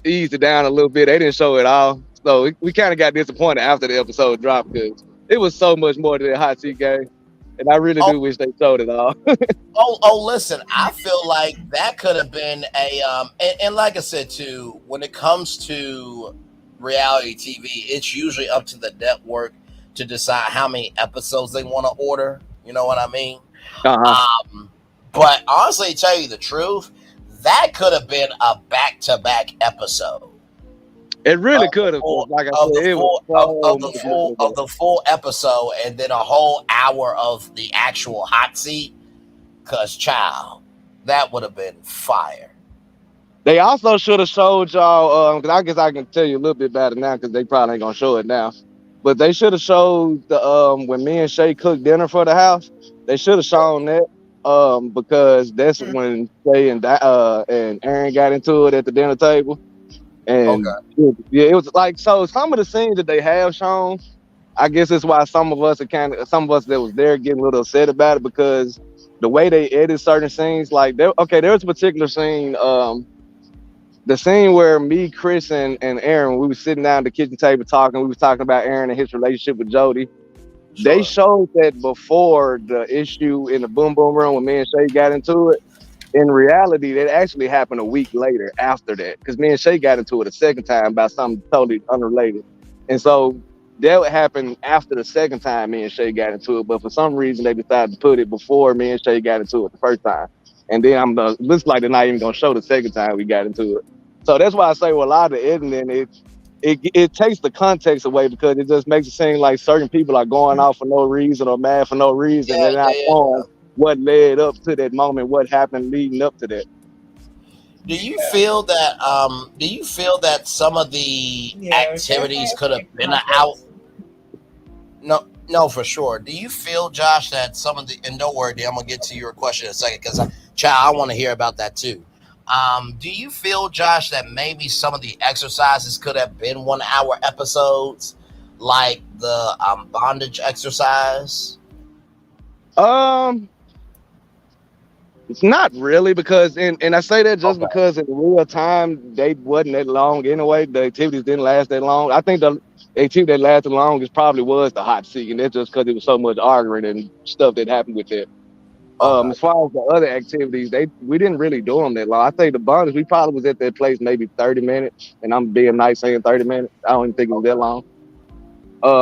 eased it down a little bit. They didn't show it all, so we kind of got disappointed after the episode dropped because it was so much more to the hot seat game, and I really do wish they showed it all. Listen, I feel like that could have been and like I said too, when it comes to reality TV, it's usually up to the network to decide how many episodes they want to order. You know what I mean? But honestly, to tell you the truth, that could have been a back-to-back episode. It really could have, like I said, it was of the full episode, and then a whole hour of the actual hot seat. Cause child, that would have been fire. They also should have showed y'all. Cause I guess I can tell you a little bit about it now, cause they probably ain't gonna show it now. But they should have showed the when me and Shay cooked dinner for the house. They should have shown that. Because that's when Shay and Aaron got into it at the dinner table. And it was like, so some of the scenes that they have shown, I guess it's why some of us that was there getting a little upset about it, because the way they edit certain scenes, like there was a particular scene, the scene where me, Chris, and Aaron, we were sitting down at the kitchen table talking. We was talking about Aaron and his relationship with Jody. Sure. They showed that before the issue in the Boom Boom Room when me and Shay got into it. In reality, that actually happened a week later after that, because me and Shay got into it a second time about something totally unrelated. And so that would happen after the second time me and Shay got into it, but for some reason they decided to put it before me and Shay got into it the first time. And then looks like they're not even gonna show the second time we got into it. So that's why I say with a lot of editing, it takes the context away, because it just makes it seem like certain people are going off for no reason or mad for no reason. They're not showing what led up to that moment, what happened leading up to that. Do you feel that some of the activities could have been out? No, for sure. Do you feel, Josh, that some of the, and don't worry, I'm gonna get to your question in a second, because I want to hear about that too. Do you feel, Josh, that maybe some of the exercises could have been 1-hour episodes, like the bondage exercise? It's not really, because and I say that just because in real time they wasn't that long anyway. The activities didn't last that long. I think the activity that lasted longest probably was the hot seat, and that's just because it was so much arguing and stuff that happened with it. As far as the other activities, we didn't really do them that long. I think the bondage, we probably was at that place maybe 30 minutes, and I'm being nice saying 30 minutes. I don't even think it was that long.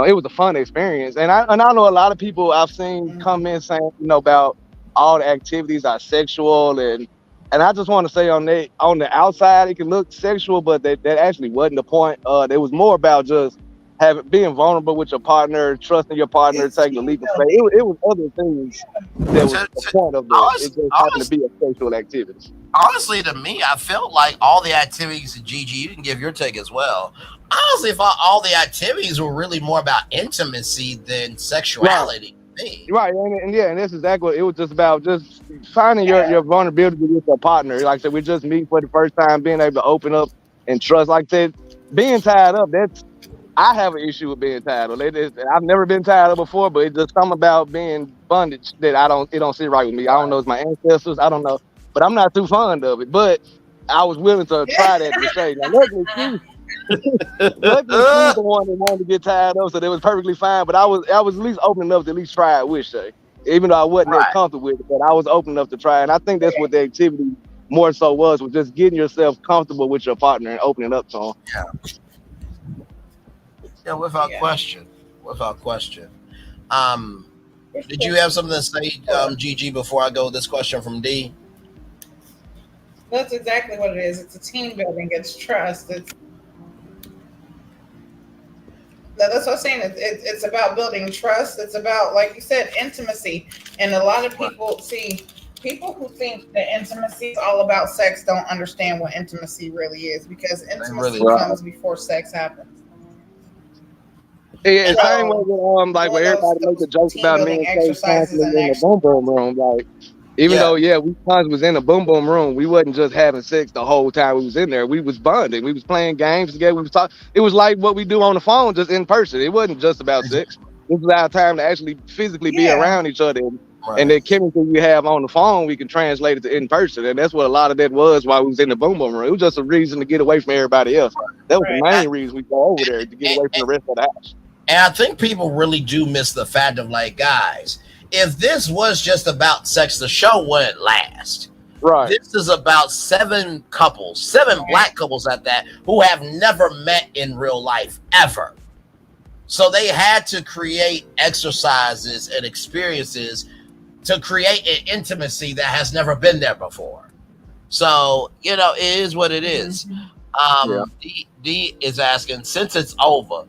It was a fun experience, and I know a lot of people I've seen come in saying, about all the activities are sexual, and I just want to say on the outside it can look sexual, but that actually wasn't the point. It was more about just being vulnerable with your partner, trusting your partner, taking the leap of faith. It was other things that was the point of that. It just happened to be a sexual activity. Honestly, to me, I felt like all the activities, and Gigi, you can give your take as well. Honestly, I thought all the activities were really more about intimacy than sexuality. Right, and that's exactly what it was. Just about just finding your vulnerability with your partner. Like I said, we just meet for the first time, being able to open up and trust. Like I said, being tied up, I have an issue with being tied up. I've never been tied up before, but it's just something about being bondage that it don't sit right with me. I don't know, it's my ancestors, I don't know, but I'm not too fond of it. But I was willing to try that to say. Now, luckily, she's the one that wanted to get tied up, so that was perfectly fine. But I was at least open enough to at least try it with Shay, even though I wasn't that comfortable with it. But I was open enough to try, and I think that's what the activity more so was just getting yourself comfortable with your partner and opening up to them. Yeah, without question. Did you have something to say, Gigi, before I go this question from D? That's exactly what it is. It's a team building. It's trust. That's what I'm saying. It's about building trust. It's about, like you said, intimacy. And a lot of people who think that intimacy is all about sex don't understand what intimacy really is, because intimacy comes before sex happens. Yeah, same way with like where everybody makes a joke about me and constantly in the boom boom room. Like, even though we was in the boom boom room, we wasn't just having sex the whole time we was in there. We was bonding. We was playing games together. We was talking. It was like what we do on the phone, just in person. It wasn't just about sex. This was our time to actually physically be around each other. And the chemistry we have on the phone, we can translate it to in person. And that's what a lot of that was while we was in the boom boom room. It was just a reason to get away from everybody else. That was the main reason we go over there, to get away from the rest of the house. And I think people really do miss the fact of, like, guys, if this was just about sex, the show wouldn't last. Right. This is about 7 couples, 7 black couples at that, who have never met in real life ever. So they had to create exercises and experiences to create an intimacy that has never been there before. So, it is what it is. D is asking, since it's over,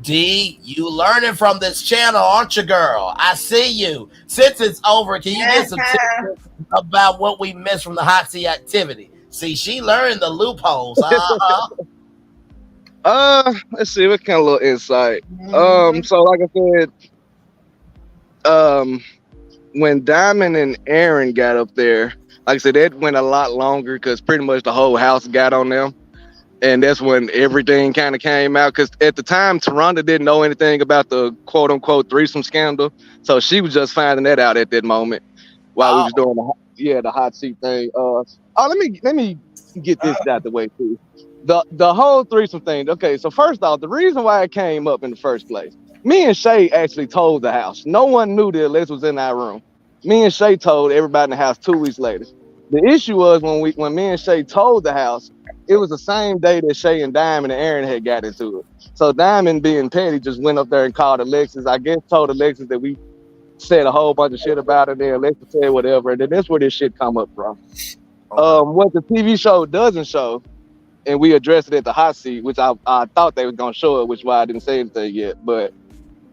D, you learning from this channel, aren't you, girl? I see you. Since it's over, can you get some tips about what we missed from the hot seat activity? See, she learned the loopholes. Let's see, what kind of little insight. So like I said, when Dymond and Aaron got up there, like I said, that went a lot longer because pretty much the whole house got on them. And that's when everything kind of came out. Because at the time, Taronda didn't know anything about the quote unquote threesome scandal. So she was just finding that out at that moment while we was doing the hot seat thing. Let me get this out the way too. The whole threesome thing. Okay, so first off, the reason why it came up in the first place, me and Shay actually told the house. No one knew that Lex was in our room. Me and Shay told everybody in the house 2 weeks later. The issue was when me and Shay told the house, it was the same day that Shay and Dymond and Aaron had got into it. So Dymond, being petty, just went up there and called Alexis. I guess told Alexis that we said a whole bunch of shit about it. Then Alexis said whatever. And then that's where this shit come up from. What the TV show doesn't show, and we addressed it at the hot seat, which I thought they was gonna show it, which is why I didn't say anything yet. But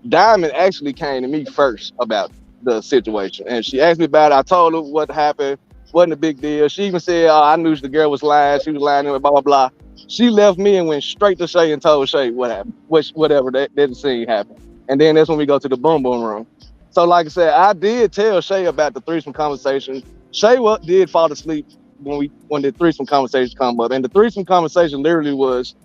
Dymond actually came to me first about the situation, and she asked me about it. I told her what happened. Wasn't a big deal. She even said, I knew the girl was lying. She was lying, blah, blah, blah. She left me and went straight to Shay and told Shay what happened, whatever that scene happened. And then that's when we go to the boom boom room. So like I said, I did tell Shay about the threesome conversation. Shay did fall asleep when the threesome conversation come up. And the threesome conversation literally was,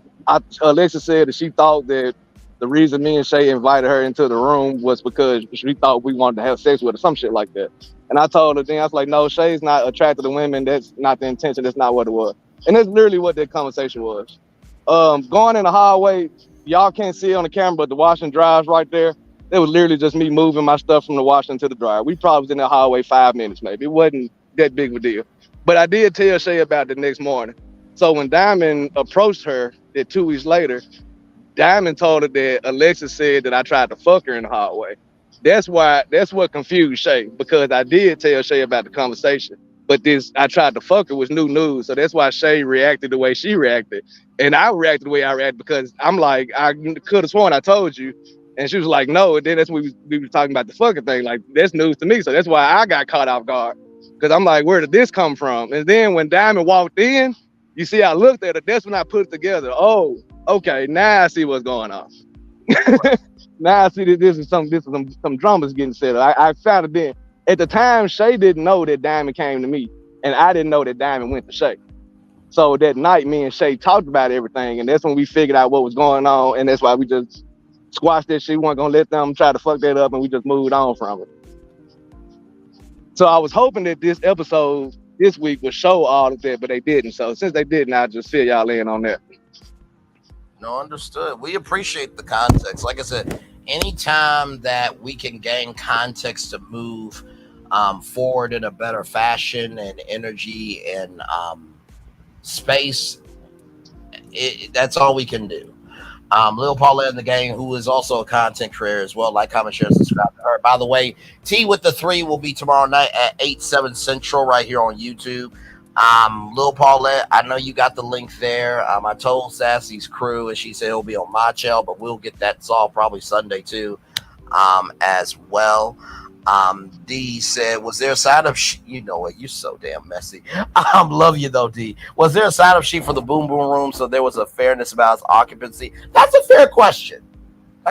Alexa said that she thought that the reason me and Shay invited her into the room was because she thought we wanted to have sex with her, some shit like that. And I told her then, I was like, no, Shay's not attracted to women. That's not the intention. That's not what it was. And that's literally what that conversation was. Going in the hallway, y'all can't see it on the camera, but the wash and dryer's right there. It was literally just me moving my stuff from the wash into the dryer. We probably was in the hallway 5 minutes, maybe. It wasn't that big of a deal. But I did tell Shay about it the next morning. So when Dymond approached her 2 weeks later, Dymond told her that Alexa said that I tried to fuck her in the hallway. That's what confused Shay, because I did tell Shay about the conversation. But this I tried to fuck her was new news. So that's why Shay reacted the way she reacted. And I reacted the way I reacted because I'm like, I could have sworn I told you. And she was like, no. And then that's when we were talking about the fucking thing. Like, that's news to me. So that's why I got caught off guard. Because I'm like, where did this come from? And then when Dymond walked in, you see, I looked at her. That's when I put it together. Oh, okay, now I see what's going on. Now I see that this is some dramas getting set up. I found it then. At the time, Shay didn't know that Dymond came to me, and I didn't know that Dymond went to Shay. So that night, me and Shay talked about everything, and that's when we figured out what was going on, and that's why we just squashed that shit. We weren't gonna let them try to fuck that up, and we just moved on from it. So I was hoping that this episode this week would show all of that, but they didn't. So since they didn't, I'll just fill y'all in on that. No, understood. We appreciate the context. Like I said, anytime that we can gain context to move forward in a better fashion and energy and space, that's all we can do. Lil Paulette in the gang, who is also a content creator as well. Like, comment, share, subscribe to her. By the way, Tea with the 3 will be tomorrow night at 8/7 Central right here on YouTube. Lil Paulette, I know you got the link there. I told Sassy's crew, and she said he'll be on my channel, but we'll get that solved probably Sunday too, as well. D said, was there a side of you know what, you're so damn messy. Love you though, D. Was there a side of sheet for the boom boom room so there was a fairness about its occupancy? That's a fair question.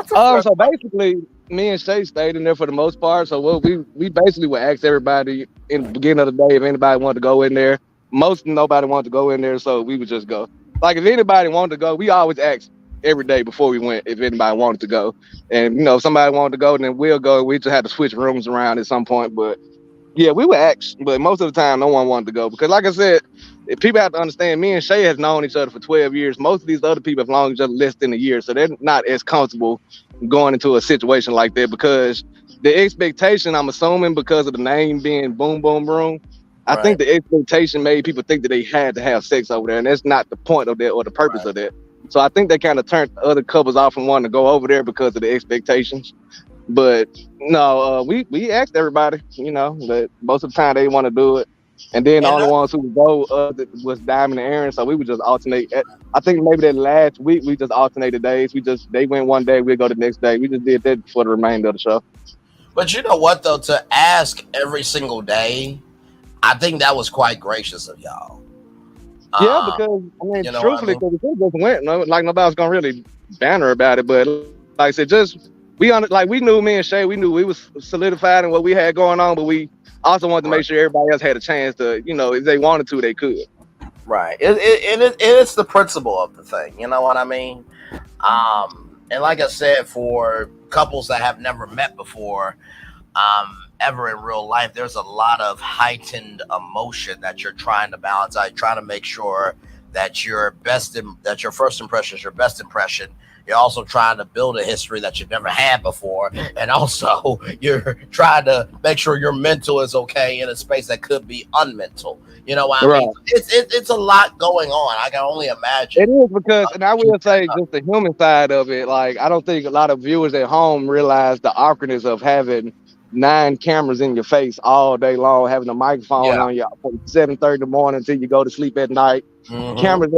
So basically, me and Shay stayed in there for the most part. So what we basically would ask everybody in the beginning of the day if anybody wanted to go in there. Nobody wanted to go in there, so we would just go. Like, if anybody wanted to go, we always asked every day before we went if anybody wanted to go. And, if somebody wanted to go, then we'll go. We just had to switch rooms around at some point. But, yeah, we would ask. But most of the time, no one wanted to go. Because, like I said, if people have to understand, me and Shay have known each other for 12 years. Most of these other people have known each other less than a year. So they're not as comfortable going into a situation like that, because the expectation, I'm assuming, because of the name being Boom Boom Room, I think the expectation made people think that they had to have sex over there, and that's not the point of that or the purpose of that. So I think they kind of turned other couples off from wanting to go over there because of the expectations. But no, we asked everybody, but most of the time they want to do it. And then the only ones who would go was Dymond and Aaron, so we would just alternate. I think maybe that last week we just alternated days. They went one day, we'd go the next day. We just did that for the remainder of the show. But you know what though, to ask every single day, I think that was quite gracious of y'all. Yeah, because truthfully, because if it just went, like nobody was gonna really banter about it. But like I said, we knew, me and Shay, we knew we was solidified in what we had going on, but we also wanted to make sure everybody else had a chance to, if they wanted to, they could. Right. It's the principle of the thing. You know what I mean? And like I said, for couples that have never met before, ever in real life, there's a lot of heightened emotion that you're trying to balance out. You're trying to make sure that your first impression is your best impression. You're also trying to build a history that you've never had before. And also you're trying to make sure your mental is okay in a space that could be unmental. You know what I mean? It's a lot going on. I can only imagine. It is, because, and I will say just the human side of it, like, I don't think a lot of viewers at home realize the awkwardness of having 9 cameras in your face all day long, having a microphone on you from 7:30 in the morning until you go to sleep at night. Cameras,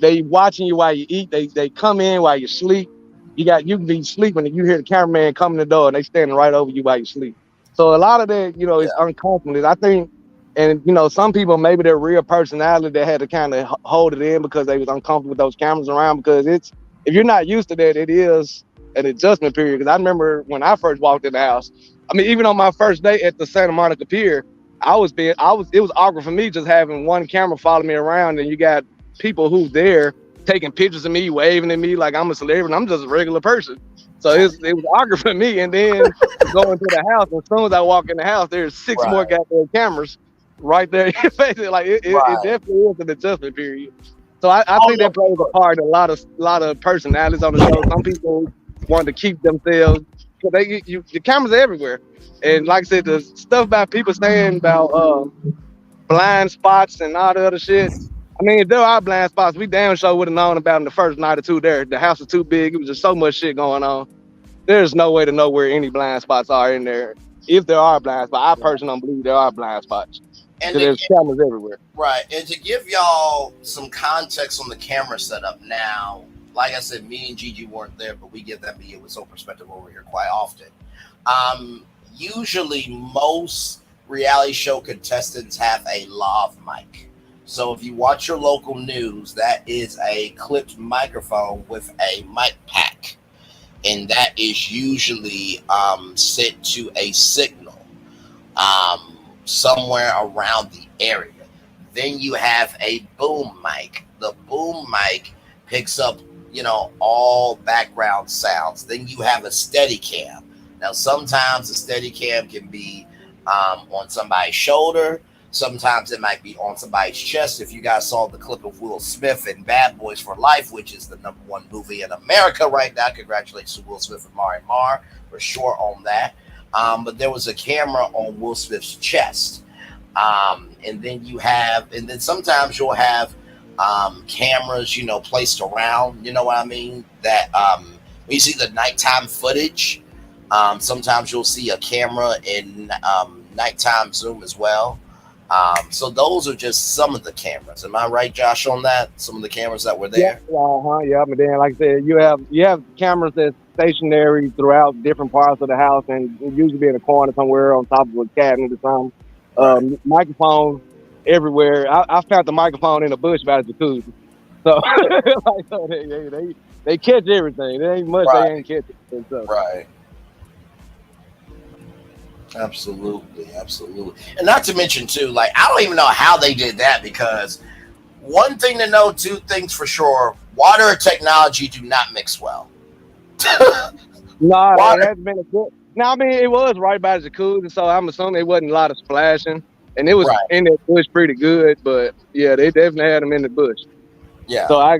they watching you while you eat. They come in while you sleep. You can be sleeping and you hear the cameraman come in the door and they standing right over you while you sleep. So a lot of that, is uncomfortable. I think, and some people, maybe their real personality, they had to kind of hold it in because they was uncomfortable with those cameras around, because if you're not used to that, it is an adjustment period. Because I remember when I first walked in the house, even on my first day at the Santa Monica Pier, it was awkward for me just having one camera follow me around, and you got people who there taking pictures of me, waving at me like I'm a celebrity. I'm just a regular person. So it was awkward for me. And then to go into the house, as soon as I walk in the house, there's 6 more goddamn cameras right there in your face. Like it definitely is an adjustment period. So I think that plays a part in a lot of personalities on the show. Some people want to keep themselves because the cameras are everywhere. And like I said, the stuff about people saying about blind spots and all the other shit. I mean, if there are blind spots, we damn sure would have known about them the first night or two there. The house was too big. It was just so much shit going on. There's no way to know where any blind spots are in there. If there are blind spots, I personally don't believe there are blind spots. And there's cameras everywhere. Right. And to give y'all some context on the camera setup now, like I said, me and Gigi weren't there, but we give that media with some perspective over here quite often. Usually most reality show contestants have a lav mic. So if you watch your local news, that is a clipped microphone with a mic pack. And that is usually sent to a signal somewhere around the area. Then you have a boom mic. The boom mic picks up, all background sounds. Then you have a steady cam. Now, sometimes the steady cam can be on somebody's shoulder. Sometimes it might be on somebody's chest. If you guys saw the clip of Will Smith in Bad Boys for Life, which is the #1 movie in America right now, congratulations to Will Smith and Mari Mar for sure on that. But there was a camera on Will Smith's chest. And then sometimes you'll have cameras, placed around, you know what I mean? That when you see the nighttime footage, sometimes you'll see a camera in nighttime zoom as well. So those are just some of the cameras. Am I right, Josh, on that? Some of the cameras that were there? Yeah. But then, like I said, you have cameras that's stationary throughout different parts of the house, and usually be in a corner somewhere on top of a cabinet or something. Microphones everywhere. I found the microphone in a bush by the jacuzzi. So, they catch everything. There ain't much they ain't catching. So. Right. Absolutely. And not to mention too, like, I don't even know how they did that, because one thing to know, two things for sure: water and technology do not mix well. No, it hasn't been a good. No, I mean, it was right by the jacuzzi, so I'm assuming it wasn't a lot of splashing, and it was in that bush pretty good. But yeah, they definitely had them in the bush. Yeah. So I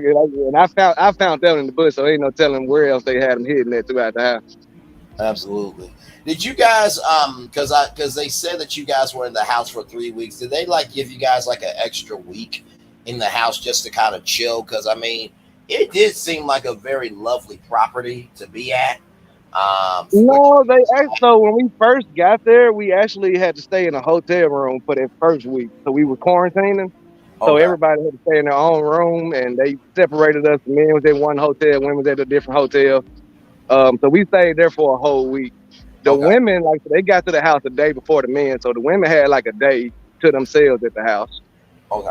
found them in the bush, so ain't no telling where else they had them hidden there throughout the house. Absolutely. Did you guys because they said that you guys were in the house for 3 weeks? Did they give you guys an extra week in the house just to kind of chill? Because I mean, it did seem like a very lovely property to be at. No, so when we first got there, we actually had to stay in a hotel room for that first week. So we were quarantining. So everybody had to stay in their own room, and they separated us. The men was at one hotel, women was at a different hotel. So we stayed there for a whole week. The women, they got to the house the day before the men. So the women had a day to themselves at the house.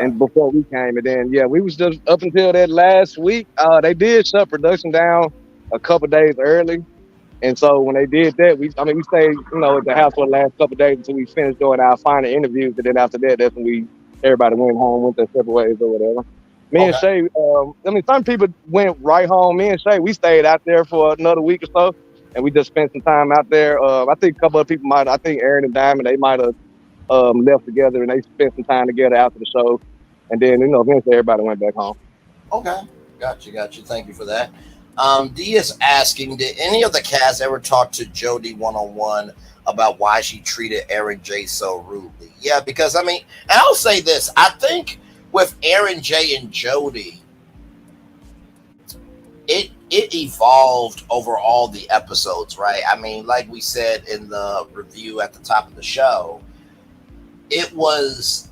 And before we came, and then, we was just up until that last week. They did shut production down a couple days early. And so when they did that, we stayed, at the house for the last couple of days until we finished doing our final interviews. And then after that, that's when everybody went home, went their separate ways or whatever. Me and Shay, some people went right home. Me and Shay, we stayed out there for another week or so, and we just spent some time out there. I think a couple of people I think Aaron and Dymond, they might have left together, and they spent some time together after the show. And then, eventually everybody went back home. Okay. Got you. Thank you for that. D is asking, did any of the cast ever talk to Jody one-on-one about why she treated Aaron J so rudely? Yeah, because, and I'll say this. I think with Aaron J and Jody, it evolved over all the episodes, right? Like we said in the review at the top of the show, it was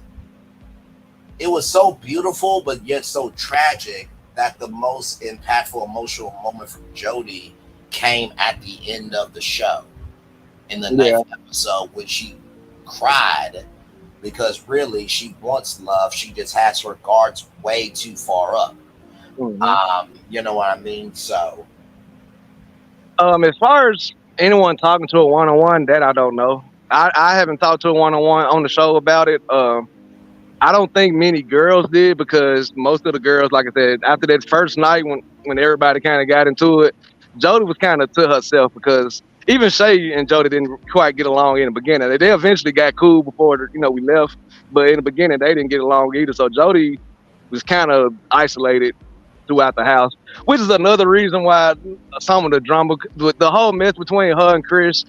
so beautiful, but yet so tragic that the most impactful emotional moment from Jody came at the end of the show in the 9th episode, when she cried because really she wants love. She just has her guards way too far up. Mm-hmm. You know what I mean? So as far as anyone talking to a one-on-one, that I don't know. I haven't talked to her one-on-one on the show about it. I don't think many girls did because most of the girls, like I said, after that first night when everybody kind of got into it, Jody was kind of to herself because even Shay and Jody didn't quite get along in the beginning. They eventually got cool before we left, but in the beginning they didn't get along either. So Jody was kind of isolated throughout the house, which is another reason why some of the drama, the whole mess between her and Chris.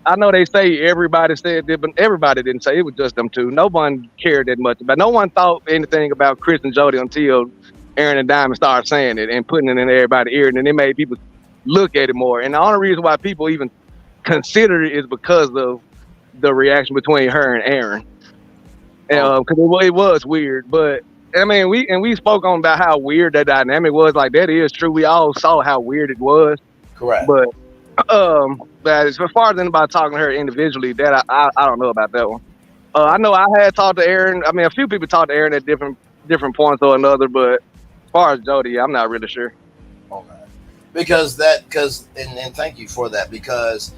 I know they say everybody said it, but everybody didn't say it. Was just them two. No one cared that much about. No one thought anything about Chris and Jody until Aaron and Dymond started saying it and putting it in everybody's ear, and then it made people look at it more. And the only reason why people even consider it is because of the reaction between her and Aaron, because it was weird. But I mean, we spoke on about how weird that dynamic was. Like that is true. We all saw how weird it was. Correct. But as far as anybody talking to her individually, that I don't know about that one. I know I had talked to Aaron. I mean, a few people talked to Aaron at different points or another, but as far as Jody, I'm not really sure. Okay. Because thank you for that, because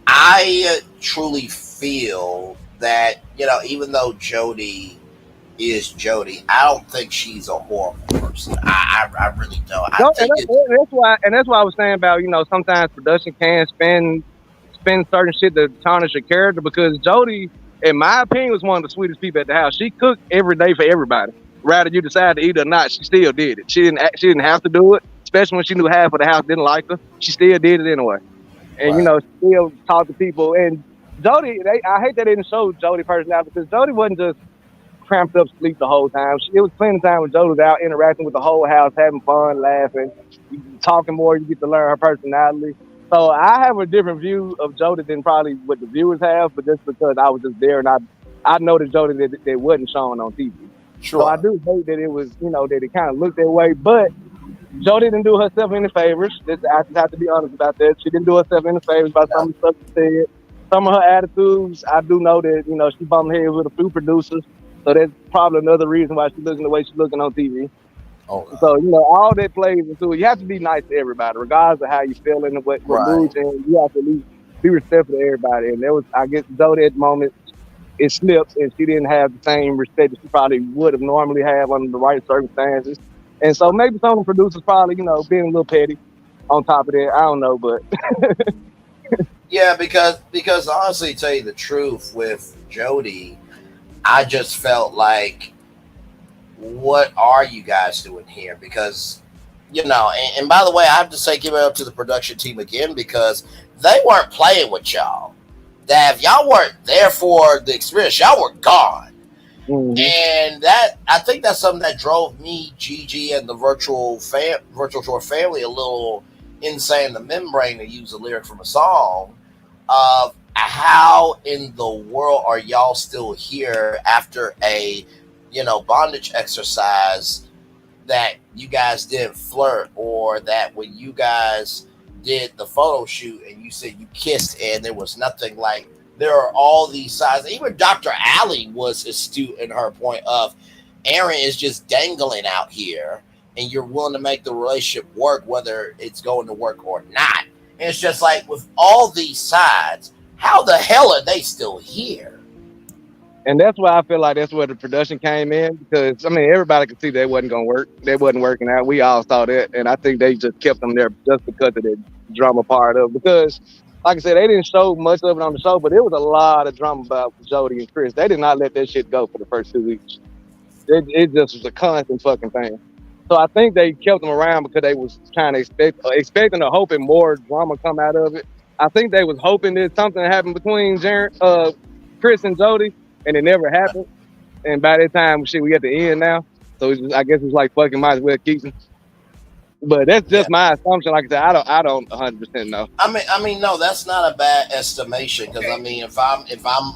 I truly feel that, even though Jody is Jody, I don't think she's a horrible person. I really don't. That's why I was saying about, sometimes production can spend certain shit to tarnish a character, because Jody, in my opinion, was one of the sweetest people at the house. She cooked every day for everybody. Rather you decide to eat or not, she still did it. She didn't have to do it, especially when she knew half of the house didn't like her. She still did it anyway. And, Right. Still talk to people. And Jody, I hate that they didn't show Jody personality, because Jody wasn't just cramped up sleep the whole time. It was plenty of time when Jody was out interacting with the whole house, having fun, laughing, talking more. You get to learn her personality. So I have a different view of Jody than probably what the viewers have, but just because I was just there and I noticed Jody that wasn't shown on TV. Sure. So I do hate that it was, that it kind of looked that way. But Jody didn't do herself any favors. I just have to be honest about that. She didn't do herself any favors by some of the stuff she said. Some of her attitudes, I do know that, she bumped heads with a few producers. So that's probably another reason why she's looking the way she's looking on TV. Okay. So, all that plays into it. You have to be nice to everybody, regardless of how you feeling and what mood you're in. You have to at least be respectful to everybody. And there was, I guess, Jody at the moment, it slipped, and she didn't have the same respect that she probably would have normally have under the right circumstances. And so maybe some of the producers probably, being a little petty on top of that. I don't know, but. Yeah, because honestly, to tell you the truth, with Jody, I just felt like, what are you guys doing here? Because, and by the way, I have to say, give it up to the production team again, because they weren't playing with y'all. That if y'all weren't there for the experience, y'all were gone. Mm-hmm. And I think that's something that drove me, Gigi, and the virtual tour family a little insane the membrane, to use a lyric from a song, of how in the world are y'all still here after a bondage exercise that you guys didn't flirt, or that when you guys did the photo shoot and you said you kissed and there was nothing, like there are all these sides. Even Dr. Allie was astute in her point of Aaron is just dangling out here and you're willing to make the relationship work whether it's going to work or not. And it's just like, with all these sides, how the hell are they still here? And that's why I feel like that's where the production came in, because everybody could see they wasn't gonna work. They wasn't working out. We all saw that, and I think they just kept them there just because of the drama part of it. Because, like I said, they didn't show much of it on the show, but there was a lot of drama about Jody and Chris. They did not let that shit go for the first 2 weeks. It just was a constant fucking thing. So I think they kept them around because they was kind of expecting or hoping more drama come out of it. I think they was hoping that something happened between Chris and Jody, and it never happened. And by that time, we at the end now. So I guess it's like, fucking might as well keep them. But that's just my assumption. Like I said, I don't 100% know. I mean, no, that's not a bad estimation. Because if I'm,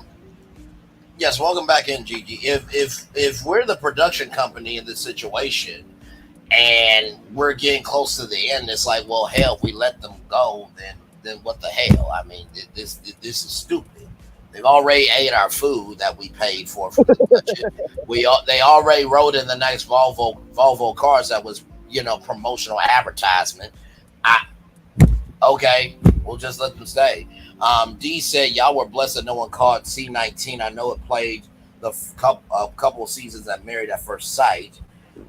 yes, welcome back in, Gigi. If we're the production company in this situation, and we're getting close to the end, it's like, well, hell, if we let them go, then what the hell? I mean, this is stupid. They've already ate our food that we paid for the budget. They already wrote in the next Volvo cars that was, promotional advertisement. Okay, we'll just let them stay. D said, y'all were blessed that no one caught C-19. I know it played a couple of seasons at Married at First Sight.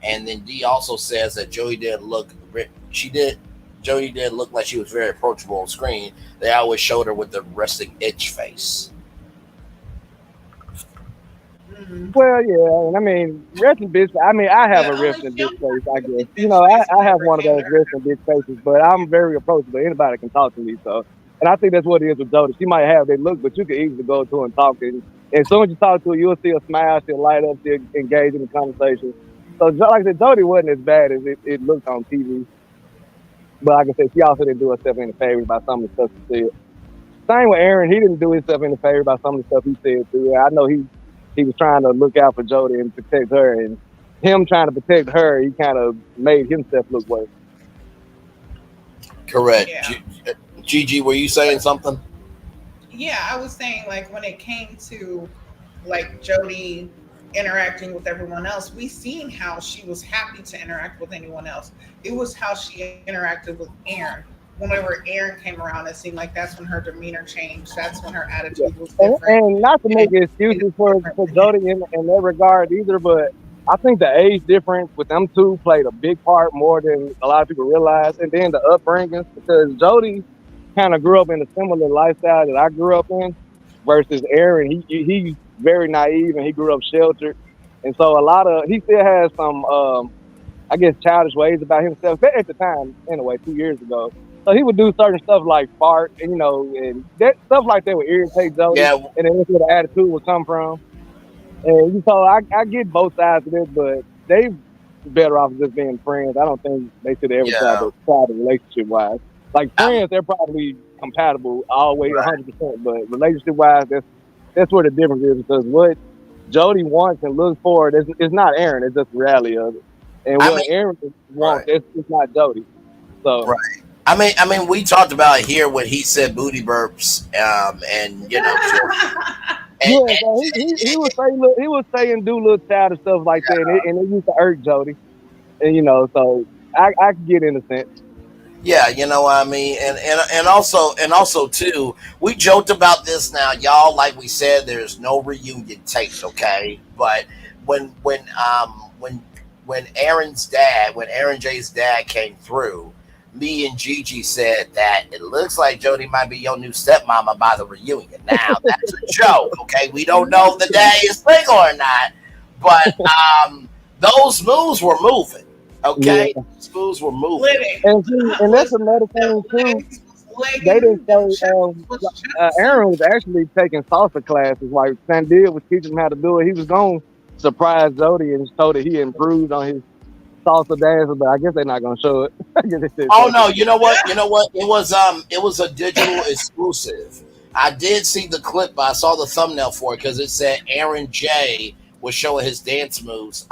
And then D also says that Jody didn't look like she was very approachable on screen. They always showed her with the resting itch face. Well, yeah, and I mean, resting bitch. I mean, I have a resting bitch face, I guess. You know, I have one of those resting bitch faces, but I'm very approachable. Anybody can talk to me, so. And I think that's what it is with Jody. She might have that look, but you can easily go to her and talk to her. And as soon as you talk to her, you'll see her smile, she'll light up, she'll engage in the conversation. So, like I said, Jody wasn't as bad as it looked on TV. But like I said, she also didn't do herself any favors by some of the stuff she said. Same with Aaron. He didn't do himself any favor by some of the stuff he said, too. I know he was trying to look out for Jody and protect her. And him trying to protect her, he kind of made himself look worse. Correct. Yeah. Gigi, were you saying something? Yeah, I was saying, like, when it came to, like, Jody interacting with everyone else, we seen how she was happy to interact with anyone else. It was how she interacted with Aaron. Whenever Aaron came around, it seemed like that's when her demeanor changed. That's when her attitude was different. And not to make excuses for Jody in that regard either, but I think the age difference with them two played a big part more than a lot of people realize. And then the upbringings, because Jody kind of grew up in a similar lifestyle that I grew up in versus Aaron. He's very naive and he grew up sheltered. And so he still has some, I guess, childish ways about himself at the time, anyway, 2 years ago. So he would do certain stuff like fart, and and that stuff like that would irritate Jody. Yeah. And then that's where the attitude would come from. And so I get both sides of it, but they better off just being friends. I don't think they should ever try to relationship wise. Like friends, they're probably compatible all the way 100%, but relationship wise, that's where the difference is, because what Jody wants and looks for is not Aaron, it's just the reality of it. And what Aaron wants, it's not Jody. So right. I mean, we talked about it here when he said booty burps, and he was saying do little childish stuff like that, and it used to irk Jody, and so I can get in the sense. Yeah, you know what I mean, and also too, we joked about this. Now, y'all, like we said, there's no reunion tapes, okay? But when Aaron J's dad came through, me and Gigi said that it looks like Jody might be your new stepmama by the reunion. Now, that's a joke, okay? We don't know if the dad is single or not, but those moves were moving, okay? Yeah. Those moves were moving. And that's another thing, too. They didn't say Aaron was actually taking salsa classes. Like Sandia was teaching him how to do it. He was going to surprise Jody and told her he improved on his salsa dancer, but I guess they're not gonna show it. Oh no, you know what? It was a digital exclusive. I did see the clip, but I saw the thumbnail for it because it said Aaron J was showing his dance moves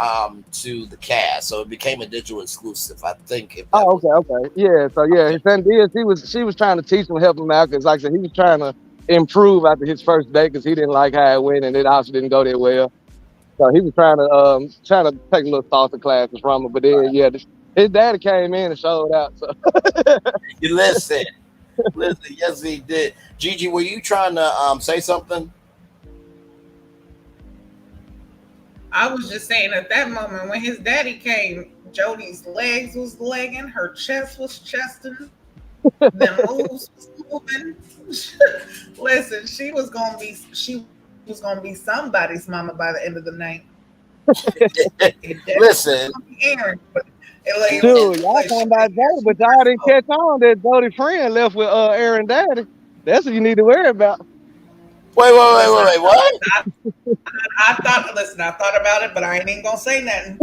to the cast, so it became a digital exclusive. I think. Okay, yeah. So yeah, his Sandia, she was trying to teach him, help him out, because like I said, he was trying to improve after his first day because he didn't like how it went, and it also didn't go that well. So he was trying to take a little salsa classes from him, but then his daddy came in and showed out. So you listen, yes he did. Gigi, were you trying to say something? I was just saying at that moment when his daddy came, Jody's legs was legging, her chest was chesting, the moves was moving. Listen, she was gonna be somebody's mama by the end of the night. Listen, Aaron, dude, y'all talking about Jody, but y'all didn't catch on that Jody friend left with Aaron daddy. That's what you need to worry about. Wait, what? I thought about it, but I ain't even gonna say nothing.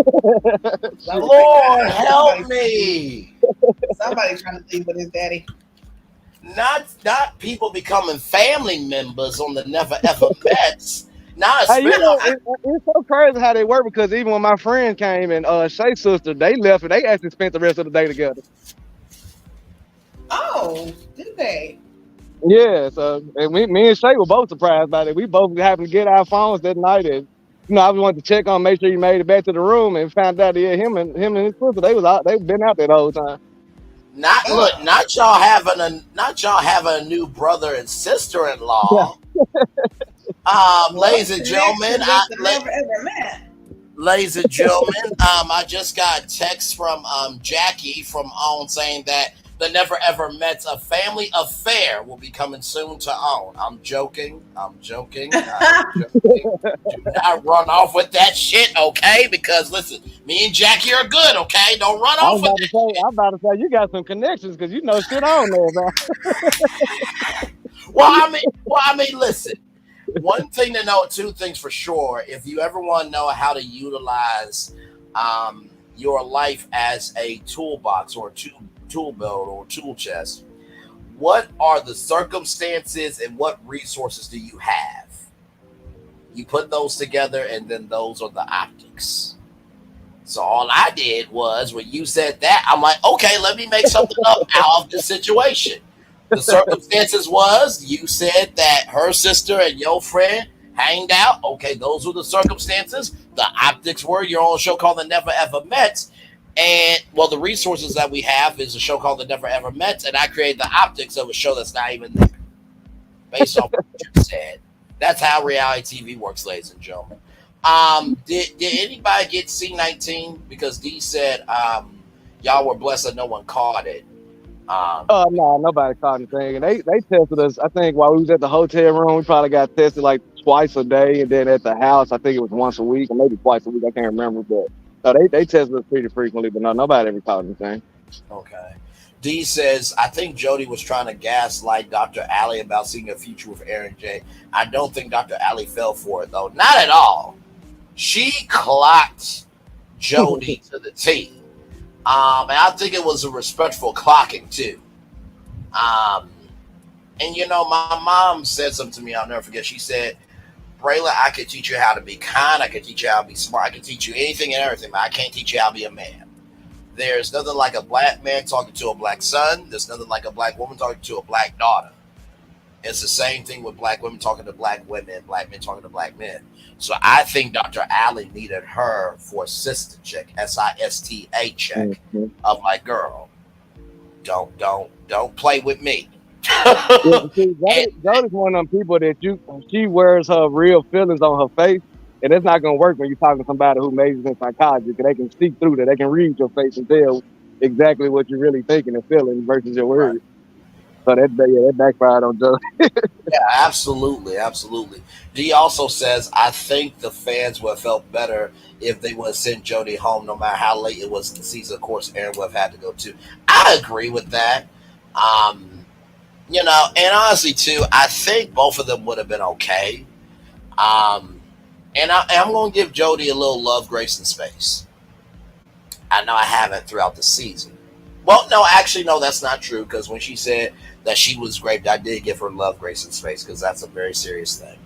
Lord help me! Somebody trying to leave with his daddy. Not people becoming family members on the Never Ever Mets. Now it's so crazy how they work, because even when my friend came and Shay's sister, they left and they actually spent the rest of the day together. Oh, did they? Yeah, so and me and Shay were both surprised by it. We both happened to get our phones that night, and I wanted to check on, make sure he made it back to the room, and found out him and his sister, they've been out there the whole time. not y'all having a new brother and sister-in-law. Ladies and gentlemen, never ever met. ladies and gentlemen, I just got a text from Jackie from OWN saying that the Never Ever Met's A Family Affair will be coming soon to OWN. I'm joking. Do not run off with that shit, okay? Because listen, me and Jackie are good, okay? Don't run off with that. I'm about to say you got some connections because you know shit I don't know about. Well, I mean, listen. One thing to know, two things for sure. If you ever want to know how to utilize your life as a toolbox or a tool belt or tool chest, what are the circumstances and what resources do you have? You put those together, and then those are the optics. So all I did was, when you said that, I'm like, okay, let me make something up out of the situation. The circumstances was, you said that her sister and your friend hanged out. Okay, those were the circumstances. The optics were you're on a show called The Never Ever Met. And, well, the resources that we have is a show called The Never Ever Met, and I created the optics of a show that's not even there. Based on what you said. That's how reality TV works, ladies and gentlemen. Did anybody get C19? Because D said y'all were blessed that no one caught it. No, nobody caught anything. And they tested us, I think, while we was at the hotel room. We probably got tested like twice a day. And then at the house, I think it was once a week or maybe twice a week. I can't remember. But no, they tested us pretty frequently. But no, nobody ever caught anything. Okay. D says, I think Jody was trying to gaslight Dr. Alley about seeing a future with Aaron J. I don't think Dr. Alley fell for it, though. Not at all. She clocked Jody to the T. And I think it was a respectful clocking, too. And, you know, my mom said something to me I'll never forget. She said, Braylon, I could teach you how to be kind. I could teach you how to be smart. I can teach you anything and everything, but I can't teach you how to be a man. There's nothing like a black man talking to a black son. There's nothing like a black woman talking to a black daughter. It's the same thing with black women talking to black women, black men talking to black men. So I think Dr. Alley needed her for a sister check, SISTA check, of like, girl, don't play with me. Jody's one of them people that she wears her real feelings on her face. And it's not going to work when you're talking to somebody who majors in psychology, because they can see through that. They can read your face and tell exactly what you're really thinking and feeling versus your words. Right. So that backfired on Jody. Yeah, absolutely. D also says, I think the fans would have felt better if they would have sent Jody home no matter how late it was in the season. Of course, Aaron would have had to go too. I agree with that. You know, and honestly, too, I think both of them would have been okay. And I'm going to give Jody a little love, grace, and space. I know I haven't throughout the season. Well, no, actually, no, that's not true. Because when she said that she was raped, I did give her love, grace, and space. Because that's a very serious thing.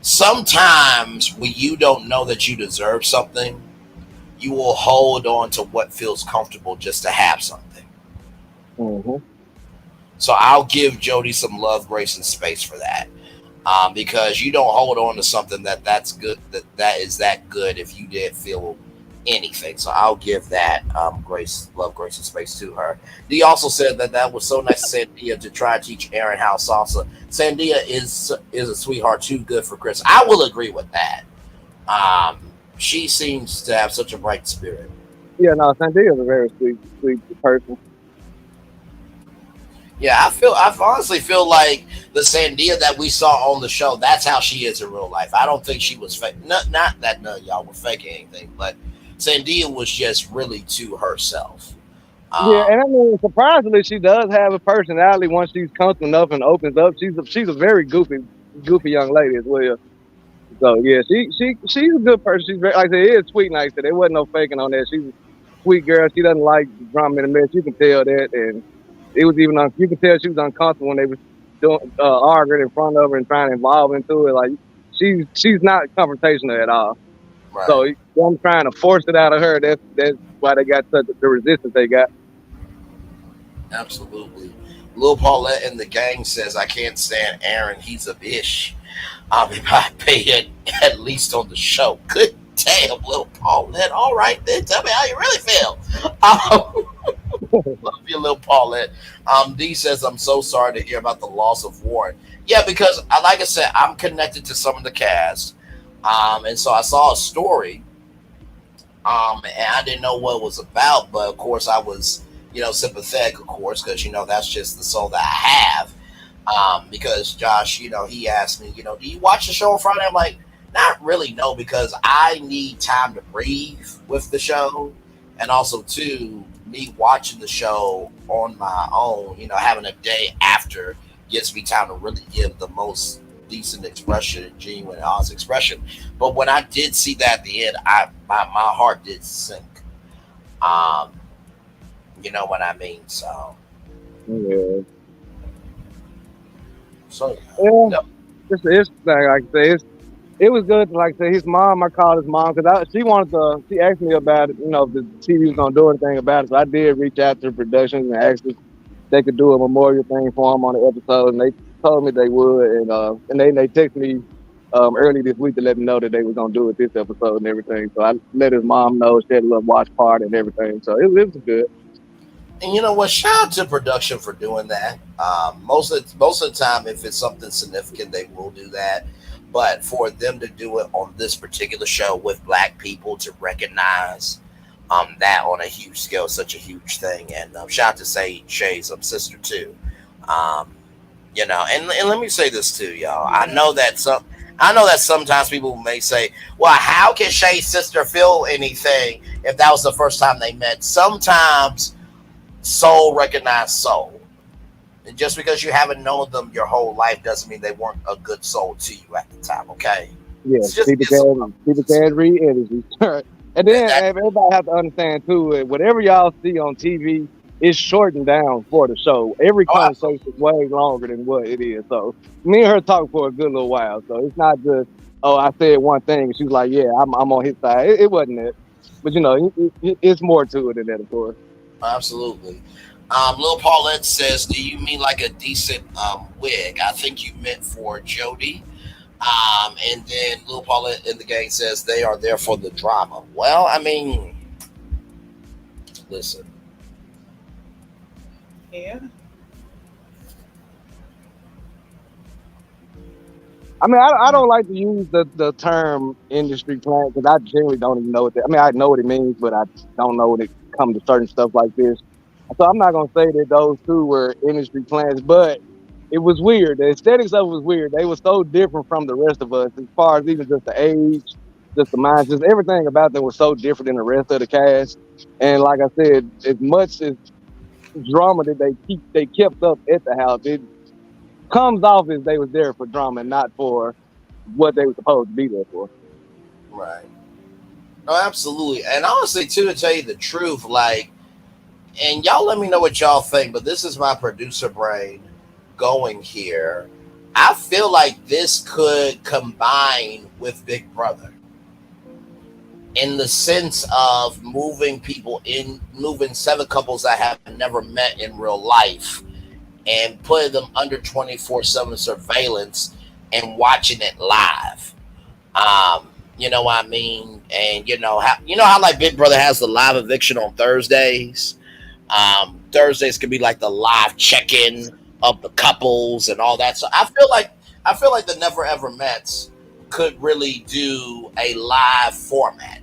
Sometimes when you don't know that you deserve something, you will hold on to what feels comfortable just to have something. Mm-hmm. So I'll give Jody some love, grace, and space for that. Because you don't hold on to something that's good, that is that good if you didn't feel anything. So I'll give that love, grace, and space to her. He also said that was so nice of Sandia to try to teach Aaron how salsa. Sandia is a sweetheart, too good for Chris. I will agree with that. She seems to have such a bright spirit. Yeah, no, Sandia is a very sweet person. Yeah, I honestly feel like the Sandia that we saw on the show, that's how she is in real life. I don't think she was fake. Not that none of y'all were faking anything, but Sandia was just really to herself. Yeah, and I mean, surprisingly, she does have a personality once she's comfortable enough and opens up. She's a very goofy young lady as well. So yeah, she's a good person. She's very, like I said, it is sweet, nice. There wasn't no faking on that. She's a sweet girl. She doesn't like drama in the mess. You can tell that, and it was even you could tell she was uncomfortable when they were doing arguing in front of her and trying to involve into it. Like she's not confrontational at all. Right. So I'm trying to force it out of her. That's why they got such the resistance they got. Absolutely. Lil Paulette in the gang says, I can't stand Aaron. He's a bitch. If I pay it at least on the show. Good damn, Lil Paulette. All right, then tell me how you really feel. Love you, little Paulette. D says, I'm so sorry to hear about the loss of Warren. Yeah, because like I said, I'm connected to some of the cast. And so I saw a story. And I didn't know what it was about, but of course I was, sympathetic, of course, because that's just the soul that I have. Because Josh, he asked me, do you watch the show on Friday? I'm like, not really, no, because I need time to breathe with the show, and also too, me watching the show on my own, having a day after gives me time to really give the most decent expression, genuine, honest expression. But when I did see that at the end, my heart did sink. You know what I mean? So Yeah. So yeah. It's like I say, it was good. Like I say, his mom. I called his mom because she asked me about it. If the TV was gonna do anything about it. So I did reach out to the productions and asked if they could do a memorial thing for him on the episode, and they told me they would. And they texted me early this week to let me know that they was gonna do it this episode and everything. So I let his mom know. She had a little watch party and everything. So it was good. And you know what? Shout out to production for doing that. Most of the time, if it's something significant, they will do that. But for them to do it on this particular show with Black people to recognize that on a huge scale is such a huge thing. And shout out to Shay's sister too. And let me say this too, y'all. I know that sometimes people may say, "Well, how can Shay's sister feel anything if that was the first time they met?" Sometimes soul recognize soul, and just because you haven't known them your whole life doesn't mean they weren't a good soul to you at the time. Okay? Yeah, people can read energy. And then everybody have to understand too, whatever y'all see on TV is shortened down for the show. Every conversation is way longer than what it is. So me and her talked for a good little while. So it's not just, I said one thing and she was like, yeah, I'm on his side. It wasn't it. But it's more to it than that, of course. Absolutely. Lil Paulette says, do you mean like a decent wig? I think you meant for Jody. And then Lil Paulette in the gang says they are there for the drama. Well, I mean, listen. Yeah. I mean, I don't like to use the term industry plant because I generally don't even know what I know what it means, but I don't know when it comes to certain stuff like this. So I'm not going to say that those two were industry plants, but it was weird. The aesthetics of it was weird. They were so different from the rest of us as far as even just the age, just the minds, just everything about them was so different than the rest of the cast. And like I said, as much as drama that they kept up at the house, it comes off as they was there for drama and not for what they were supposed to be there for. Right. No, absolutely. And honestly, too, to tell you the truth, and y'all let me know what y'all think, but this is my producer brain going here. I feel like this could combine with Big Brother in the sense of moving seven couples that have never met in real life and putting them under 24/7 surveillance and watching it live. You know what I mean? And you know how like Big Brother has the live eviction on Thursdays. Thursdays could be like the live check-in of the couples and all that. So I feel like the Never Ever Mets could really do a live format.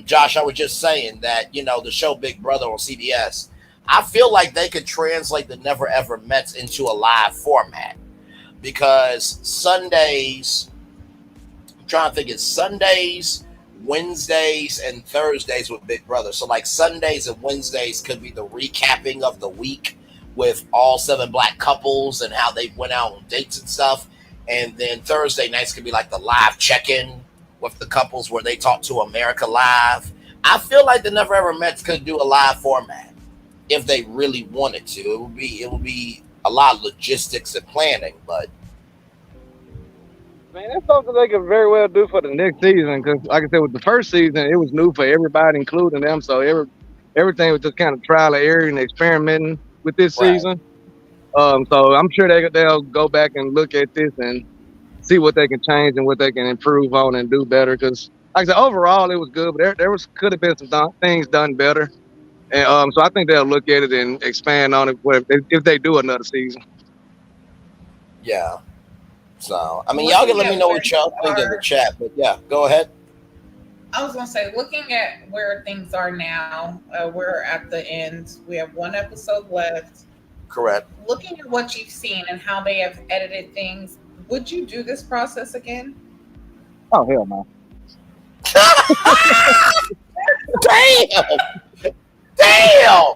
Josh, I was just saying that the show Big Brother on CBS. I feel like they could translate the Never Ever Mets into a live format because Sundays. I'm trying to think. It's Sundays, Wednesdays, and Thursdays with Big Brother. So like Sundays and Wednesdays could be the recapping of the week with all 7 Black couples and how they went out on dates and stuff. And then Thursday nights could be like the live check-in with the couples where they talk to America Live. I feel like the Never Ever Mets could do a live format if they really wanted to. It would be a lot of logistics and planning, but man, that's something they could very well do for the next season. Because, like I said, with the first season, it was new for everybody, including them. So everything was just kind of trial and error and experimenting with this season. So I'm sure they'll go back and look at this and see what they can change and what they can improve on and do better. Because, like I said, overall it was good, but there could have been some things done better. And so I think they'll look at it and expand on it if they do another season. Yeah. So, I mean, Looking y'all can let at me know where what y'all you think in the are- chat. But yeah, go ahead. I was gonna say, looking at where things are now, we're at the end. We have one episode left. Correct. Looking at what you've seen and how they have edited things, would you do this process again? Oh hell no! Damn.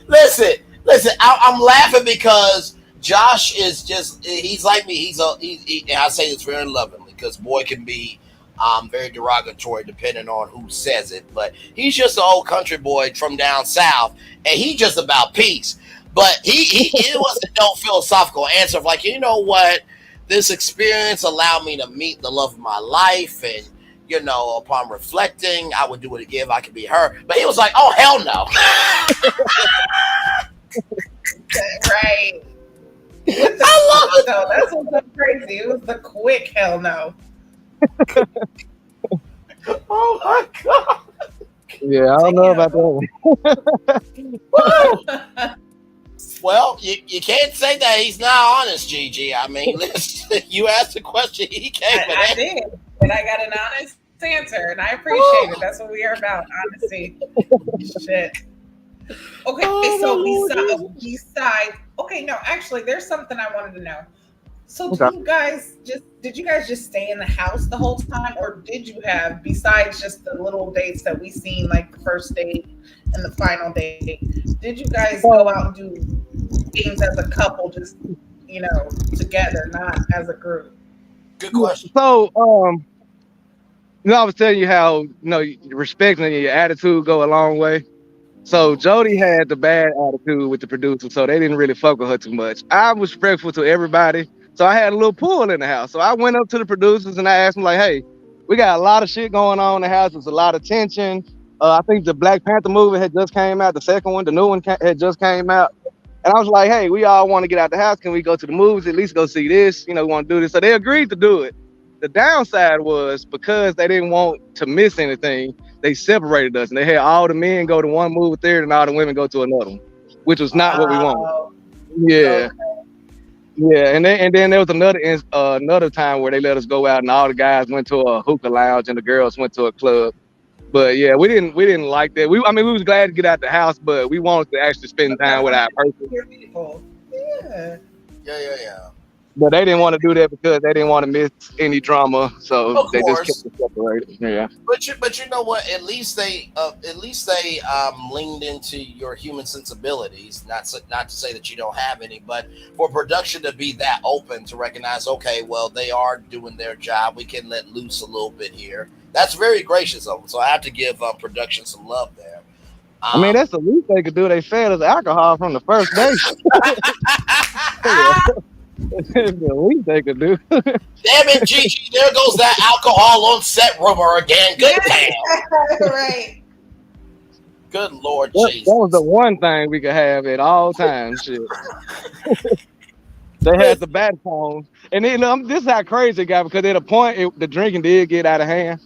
Listen. I'm laughing because Josh is just—he's like me. And I say this very lovingly because boy can be very derogatory depending on who says it. But he's just an old country boy from down south, and he just about peace. But it wasn't no philosophical answer of like, you know what, this experience allowed me to meet the love of my life, and you know, upon reflecting, I would do it again if I could be her. But he was like, oh hell no. Right. I love it. No, that's what's so crazy. It was the quick hell no. Oh my god. Yeah, I don't know about that one. Well, you can't say that he's not honest, Gigi. I mean, listen, you asked a question, he came with I it. did, and I got an honest answer, and I appreciate it. That's what we are about, honesty. Shit. Okay, so besides, okay, no, actually, there's something I wanted to know. So did you guys just stay in the house the whole time, or did you have, besides just the little dates that we seen, like the first date and the final date, did you guys go out and do things as a couple, just together, not as a group? Good question. So, I was telling you how respect and your attitude go a long way. So Jody had the bad attitude with the producer, so they didn't really fuck with her too much. I was respectful to everybody, so I had a little pool in the house. So I went up to the producers and I asked them like, "Hey, we got a lot of shit going on in the house. There's a lot of tension. I think the Black Panther movie had just came out. The second one, the new one, had just came out." And I was like, "Hey, we all want to get out the house. Can we go to the movies? At least go see this. We want to do this." So they agreed to do it. The downside was because they didn't want to miss anything, they separated us, and they had all the men go to one movie theater and all the women go to another one, which was not what we wanted. Yeah, yeah. And then there was another time where they let us go out, and all the guys went to a hookah lounge and the girls went to a club. But yeah, we didn't like that. We was glad to get out the house, but we wanted to actually spend time with our person. Yeah. But they didn't want to do that because they didn't want to miss any drama, so Of they course. just kept it separated. Yeah. But you know what? At least they leaned into your human sensibilities. Not to say that you don't have any, but for production to be that open to recognize, okay, well, they are doing their job. We can let loose a little bit here. That's very gracious of them. So I have to give production some love there. I mean, that's the least they could do. They fed us alcohol from the first day. That's the least they could do. Damn it, Gigi! There goes that alcohol on set rumor again. Good damn. Right. Good Lord, Jesus. That was the one thing we could have at all times. Shit. They had the bat phones, and then this is how crazy it got, because at a point the drinking did get out of hand,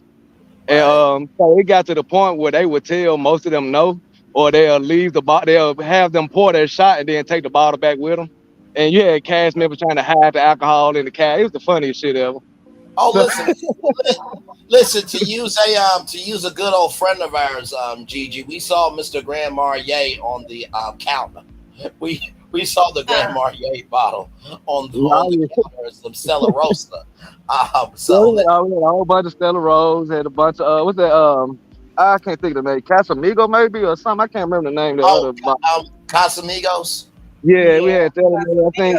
and so it got to the point where they would tell most of them no, or they'll leave the bottle. They'll have them pour their shot and then take the bottle back with them. And you had cast members trying to hide the alcohol in the cast. It was the funniest shit ever. Oh, listen. To use a good old friend of ours, Gigi. We saw Mr. Grand Marnier on the counter. We saw the Grand Marnier bottle on the counter. Some Stella Rosa. So we had a whole bunch of Stella Rose. Had a bunch of what's that? I can't think of the name. Casamigo maybe or something. I can't remember the name. Casamigos. Yeah, we had that. I think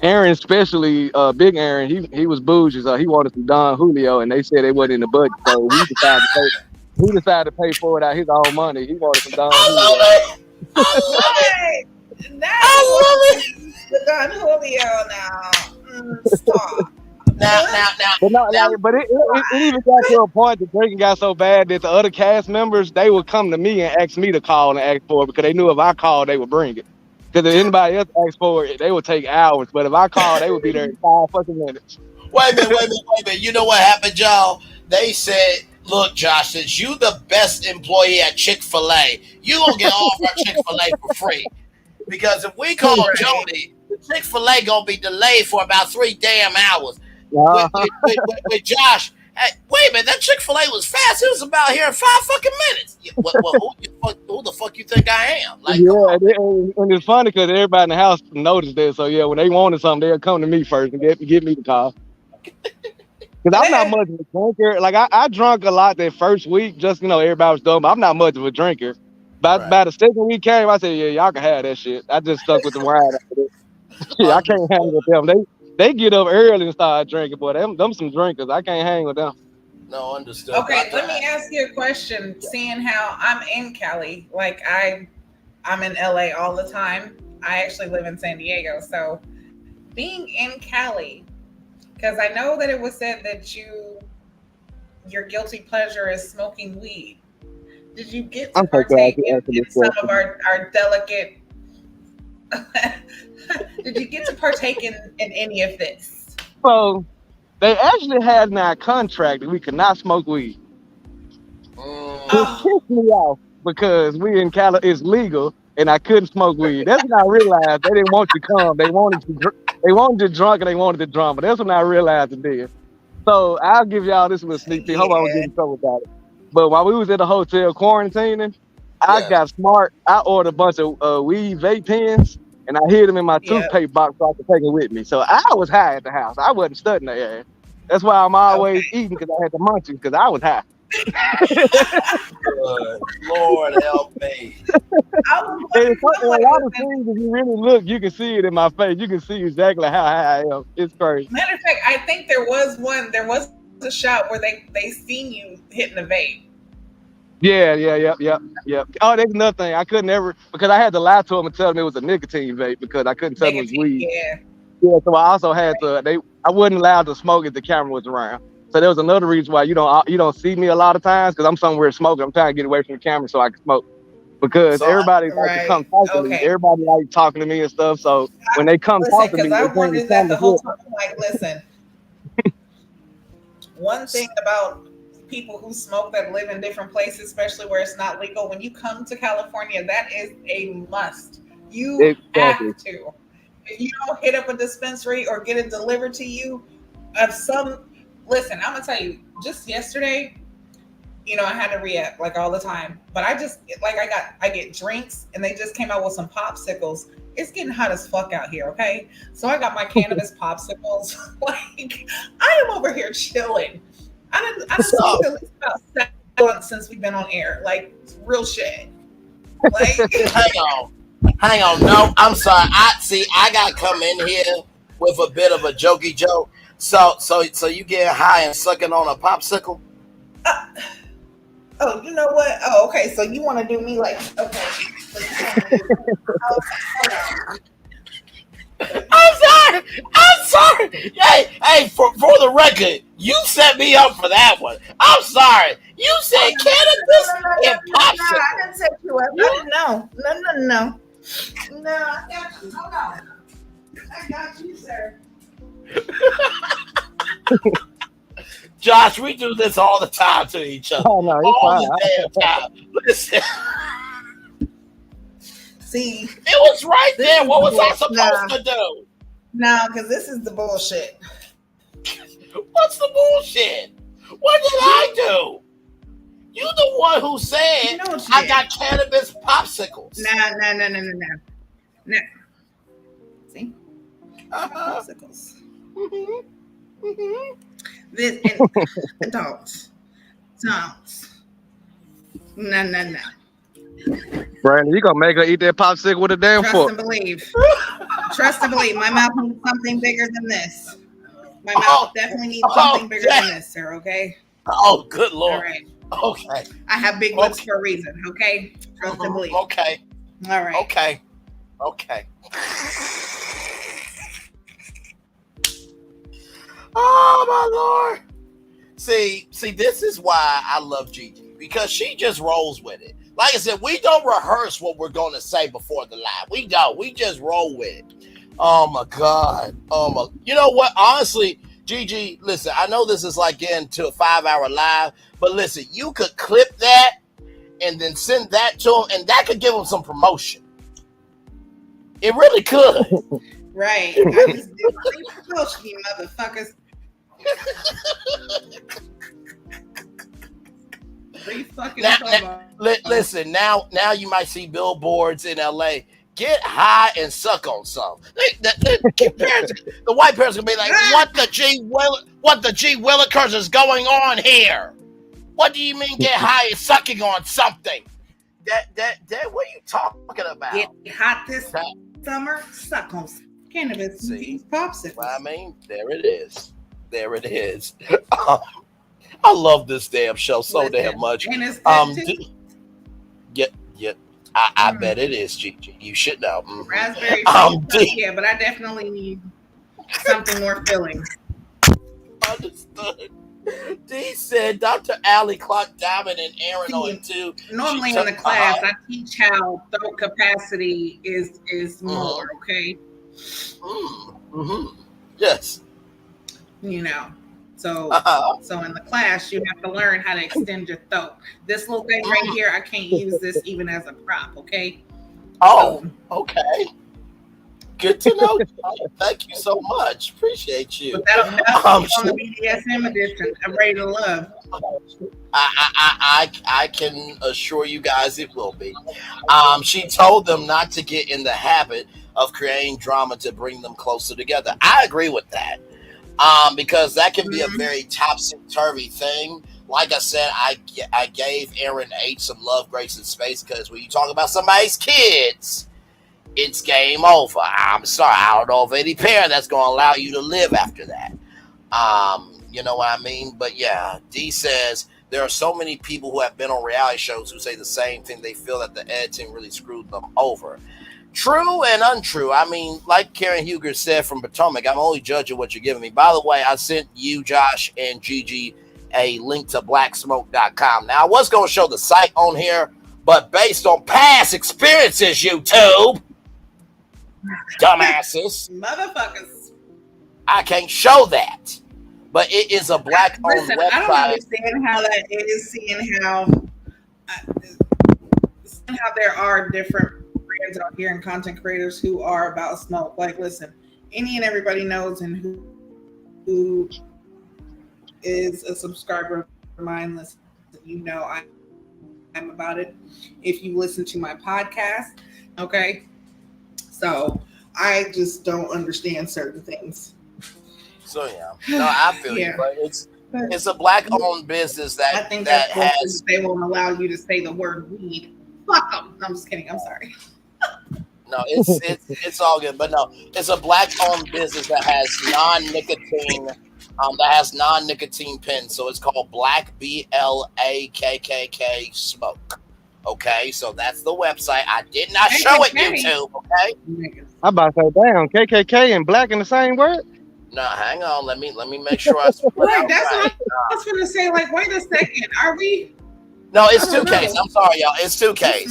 Aaron, especially Big Aaron, he was bougie, so he wanted some Don Julio, and they said they wasn't in the budget, so he decided to pay for it out his own money. He wanted some Don Julio. I love it. The Don Julio now. Stop. But it even got to a point that drinking got so bad that the other cast members, they would come to me and ask me to call and ask for it, because they knew if I called, they would bring it. Because if anybody else asked for it, they would take hours. But if I called, they would be there in 5 fucking minutes. Wait a minute. You know what happened, y'all? They said, Look, Josh, since you the best employee at Chick-fil-A, you gonna get all of our Chick-fil-A for free. Because if we call Jody, the Chick-fil-A gonna be delayed for about 3 damn hours. With Josh, hey, wait a minute, that Chick-fil-A was fast. It was about here in 5 fucking minutes. Who the fuck you think I am? Like, and it's funny because everybody in the house noticed that. So yeah, when they wanted something, they'll come to me first and give me the call. Because I'm not much of a drinker. Like I drunk a lot that first week, just everybody was dumb. I'm not much of a drinker. But by the second week came, I said, yeah, y'all can have that shit. I just stuck with the wine after that. Yeah, I can't hang with them. They get up early and start drinking, but them some drinkers. I can't hang with them. No, understood. Okay, let me ask you a question. Seeing how I'm in Cali, like I'm in LA all the time. I actually live in San Diego, so being in Cali, because I know that it was said that your guilty pleasure is smoking weed. Did you get to partake in some of our delicate? Did you get to partake in any of this? So they actually had in our contract that we could not smoke weed. It pissed me off because we in Cali, it's legal, and I couldn't smoke weed. That's when I realized they didn't want you to come. They wanted you drunk, and they wanted the drama. That's when I realized it did. So I'll give y'all this little sneak peek. Hope I don't get in trouble about it. But while we was at the hotel quarantining, I got smart. I ordered a bunch of weed vape pens, and I hid them in my toothpaste box so I could take it with me. So I was high at the house. I wasn't studying their ass. That's why I'm always eating, because I had the munchies, because I was high. Lord help me. A lot of things, if you really look, you can see it in my face. You can see exactly how high I am. It's crazy. Matter of fact, I think there was a shot where they seen you hitting the vape. Yeah. Oh, there's another thing. I couldn't ever, because I had to lie to them and tell them it was a nicotine vape because I couldn't tell them it was weed. Yeah, so I also had to, I wasn't allowed to smoke if the camera was around. So there was another reason why you don't see me a lot of times, because I'm somewhere smoking. I'm trying to get away from the camera so I can smoke. Because everybody likes to come talk to me. Everybody likes talking to me and stuff. So when they come talk to me, I wondered that the whole time. Like, listen, one thing about people who smoke that live in different places, especially where it's not legal, when you come to California, that is a must. You have to. If you don't hit up a dispensary or get it delivered to you, listen, I'm gonna tell you, just yesterday, I had to re-up like all the time, but I get drinks and they just came out with some popsicles. It's getting hot as fuck out here, okay? So I got my cannabis popsicles. Like, I am over here chilling. I smoked at least about 7 months since we've been on air. Like, real shit. Like, hang on. No, I'm sorry. I gotta come in here with a bit of a jokey joke. So you get high and sucking on a popsicle? Oh, you know what? Oh, okay. So you want to do me like, okay. I'm sorry. Hey, for the record, you set me up for that one. I'm sorry. You said cannabis and popsicle. No, I didn't set you up. No. No, I got you. Hold on. I got you, sir. Josh, we do this all the time to each other. Oh, no, it's all fine. the damn time. Listen. See, it was right there. What was I supposed to do? No, because this is the bullshit. What's the bullshit? What did I do? You the one who said I got cannabis popsicles. No. See? Popsicles. This and don't. No. Brandon, you gonna make her eat that popsicle with a damn fork? Trust and believe. My mouth needs something bigger than this. My mouth definitely needs something bigger than this, sir. Okay. Oh, good Lord. All right. Okay. I have big lips for a reason. Okay. Trust and believe. Okay. All right. Okay. Oh my Lord. See, this is why I love Gigi, because she just rolls with it. Like I said, we don't rehearse what we're going to say before the live. We don't. We just roll with it. Oh my God. You know what? Honestly, Gigi, listen, I know this is like getting to a 5-hour live, but listen, you could clip that and then send that to him, and that could give him some promotion. It really could. Right. I just did free promotion, you motherfuckers. Free fucking listen, now you might see billboards in LA. Get high and suck on some. The white parents gonna be like, what the G Willikers is going on here? What do you mean get high and sucking on something? That what are you talking about? Get hot this summer, suck on cannabis. See, popsicles. Well, I mean, there it is. I love this damn show so damn much. And it's good too. Yeah. I bet it is, Gigi. You should know. Raspberry. Yeah, but I definitely need something more filling. Understood. D said Dr. Allie clocked Dymond and Aaron on too. Normally in the class, I teach how throat capacity is more, okay? Yes. You know. So in the class, you have to learn how to extend your throat. This little thing right here, I can't use this even as a prop, okay? Oh, okay. Good to know. Thank you so much. Appreciate you. But that'll be on the BDSM edition. I'm ready to love. I can assure you guys it will be. She told them not to get in the habit of creating drama to bring them closer together. I agree with that. Because that can be a very topsy-turvy thing. Like I said, I gave Aaron H some love, grace, and space because when you talk about somebody's kids, it's game over. I'm sorry. I don't know of any parent that's going to allow you to live after that. You know what I mean? But yeah, D says there are so many people who have been on reality shows who say the same thing. They feel that the editing really screwed them over. True and untrue. I mean, like Karen Huger said from Potomac, I'm only judging what you're giving me. By the way, I sent you, Josh, and Gigi a link to blacksmoke.com. Now, I was going to show the site on here, but based on past experiences, YouTube, dumbasses, motherfuckers, I can't show that. But it is a black-owned website. I don't understand how that is, seeing how there are different out here and content creators who are about smoke. Like, listen, any and everybody knows and who is a subscriber of mine, listen, you know I'm about it. If you listen to my podcast, okay? So I just don't understand certain things. So yeah, no, I feel you, but it's a black-owned business that I think that that's has. They won't allow you to say the word weed. Fuck them. I'm just kidding. I'm sorry. No, it's all good, but no, it's a black-owned business that has non-nicotine pens, so it's called Black BLAKKK Smoke. Okay, so that's the website. I did not show it YouTube. Okay, I'm about to say, damn, KKK and black in the same word. No, hang on. Let me make sure I. Right, that's what I was going to say. Like, wait a second, are we? No, it's 2Ks. I'm sorry, y'all. It's 2Ks.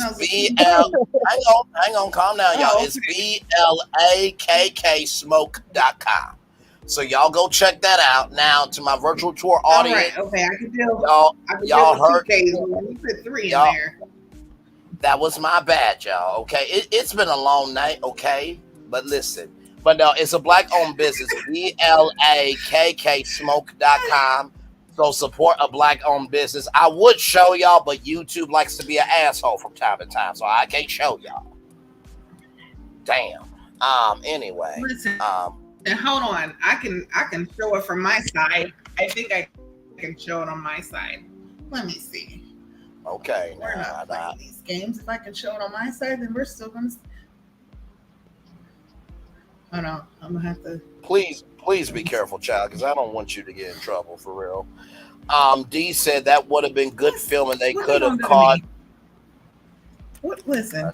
Hang on, calm down, y'all. It's BLAKK Smoke.com. So y'all go check that out. Now to my virtual tour audience. All right, okay, I can deal. Y'all heard 2Ks. You put 3 in there. That was my bad, y'all. Okay, it's been a long night. Okay, but listen. But no, it's a black-owned business. BLAKK Smoke.com. So support a black-owned business. I would show y'all, but YouTube likes to be an asshole from time to time, so I can't show y'all. Damn. Anyway. Listen, and hold on. I can show it from my side. I think I can show it on my side. Let me see. Okay. We're not playing these games. If I can show it on my side, then we're still gonna. Hold on. I'm gonna have to. Please be careful, child, because I don't want you to get in trouble for real. D said that would have been good film, and they could have caught. What? Listen.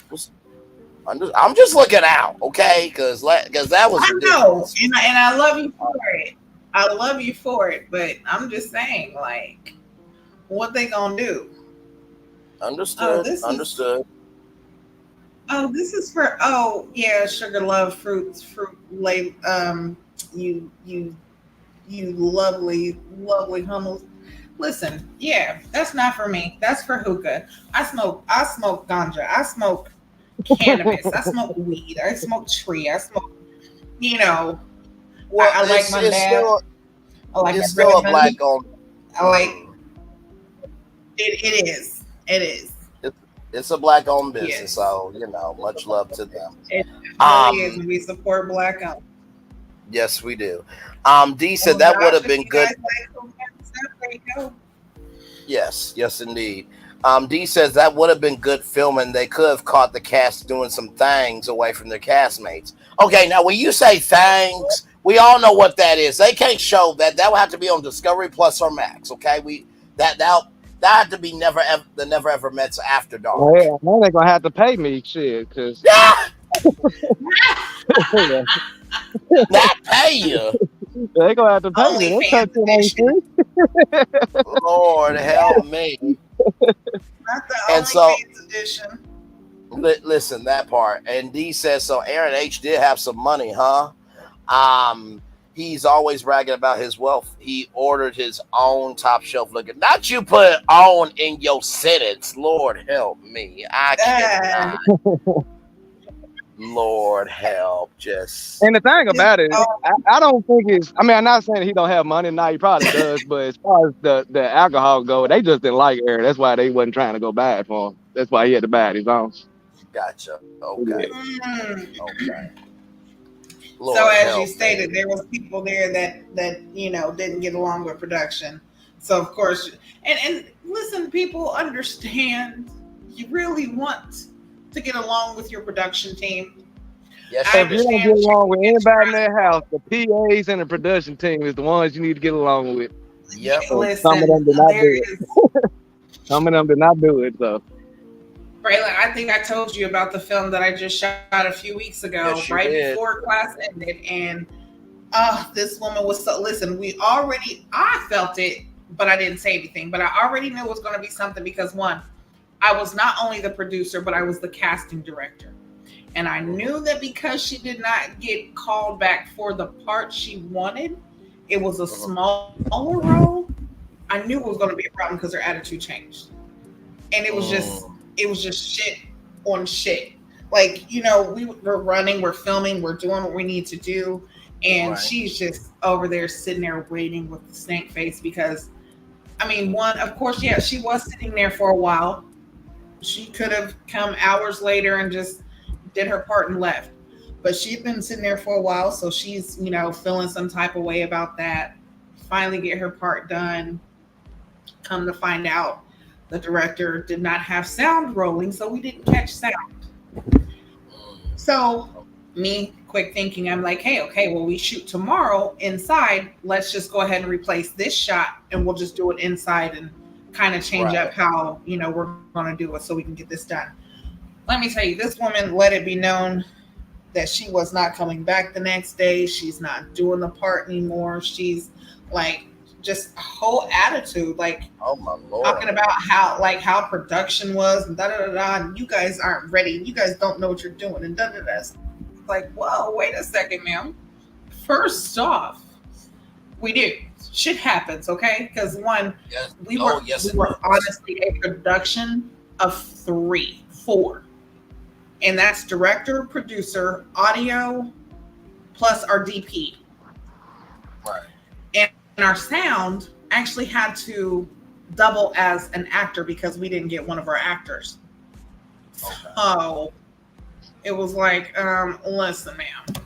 I'm just looking out, okay? Because that was. I know, and I love you for it. I love you for it, but I'm just saying, like, what they gonna do? Understood. Understood. This is for sugar love fruit. You You lovely, lovely hummus. Listen, yeah, that's not for me. That's for hookah. I smoke ganja. I smoke cannabis. I smoke weed. I smoke tree. I smoke, you know, Well, I like my it's dad. still I like it's my still a grandma. black owned. I like it is. It is. It's a black owned business, Yes. so much love to them. It really is. And we support black owned. Yes, we do. D said Well, that would Josh, have if been you good. guys like cool stuff, there you go. Yes, indeed. D says that would have been good filming. They could have caught the cast doing some things away from their castmates. Okay, now when you say things, we all know what that is. They can't show that. That will have to be on Discovery Plus or Max. Okay, that had to be the Never Ever Met's After Dark. Well, yeah, now they're gonna have to pay me shit, cause not pay you. They're gonna have to pay me. That content ain't free. Lord help me. Not the And so, OnlyFans edition. listen, that part. And D says, so Aaron H did have some money, huh? He's always bragging about his wealth. He ordered his own top shelf liquor. Not you put "own" in your sentence. Lord help me. I cannot. Lord help. Just. And the thing about it, I don't think it's. I mean, I'm not saying he don't have money. Now he probably does. But as far as the alcohol go, they just didn't like Aaron. That's why they wasn't trying to go bad for him. That's why he had to buy it his own. Gotcha. Okay. Okay. Lord so as help you stated, there was people there that didn't get along with production. So of course, and listen, people understand. You really want to get along with your production team. Yes, if you don't get along with anybody in their house, the PAs and the production team is the ones you need to get along with. Yep. Listen, some of them did not do it. Some of them did not do it, so. Braylon, I think I told you about the film that I just shot a few weeks ago, Yes, right did. before class ended. And this woman was so, listen, I felt it, but I didn't say anything. But I already knew it was going to be something because one, I was not only the producer, but I was the casting director. And I knew that because she did not get called back for the part she wanted, it was a smaller role. I knew it was going to be a problem because her attitude changed. And it was just shit on shit. Like, we're running, we're filming, we're doing what we need to do. And she's just over there sitting there waiting with the snake face because, one, of course, yeah, she was sitting there for a while. She could have come hours later and just did her part and left. But she'd been sitting there for a while, so she's, feeling some type of way about that. Finally get her part done. Come to find out, the director did not have sound rolling, so we didn't catch sound. So me, quick thinking, I'm like, hey, okay, well, we shoot tomorrow inside. Let's just go ahead and replace this shot, and we'll just do it inside and kind of change up how, we're going to do it so we can get this done. Let me tell you, this woman let it be known that she was not coming back the next day. She's not doing the part anymore. She's like, just a whole attitude, like, oh my Lord, talking about how production was and da da da da, and you guys aren't ready. You guys don't know what you're doing and da da da. Like, whoa, wait a second, ma'am. First off, we do. Shit happens, okay? Because one, we were honestly a production of 4, and that's director, producer, audio, plus our DP. Right. And our sound actually had to double as an actor because we didn't get one of our actors. Okay. So it was like, listen, ma'am,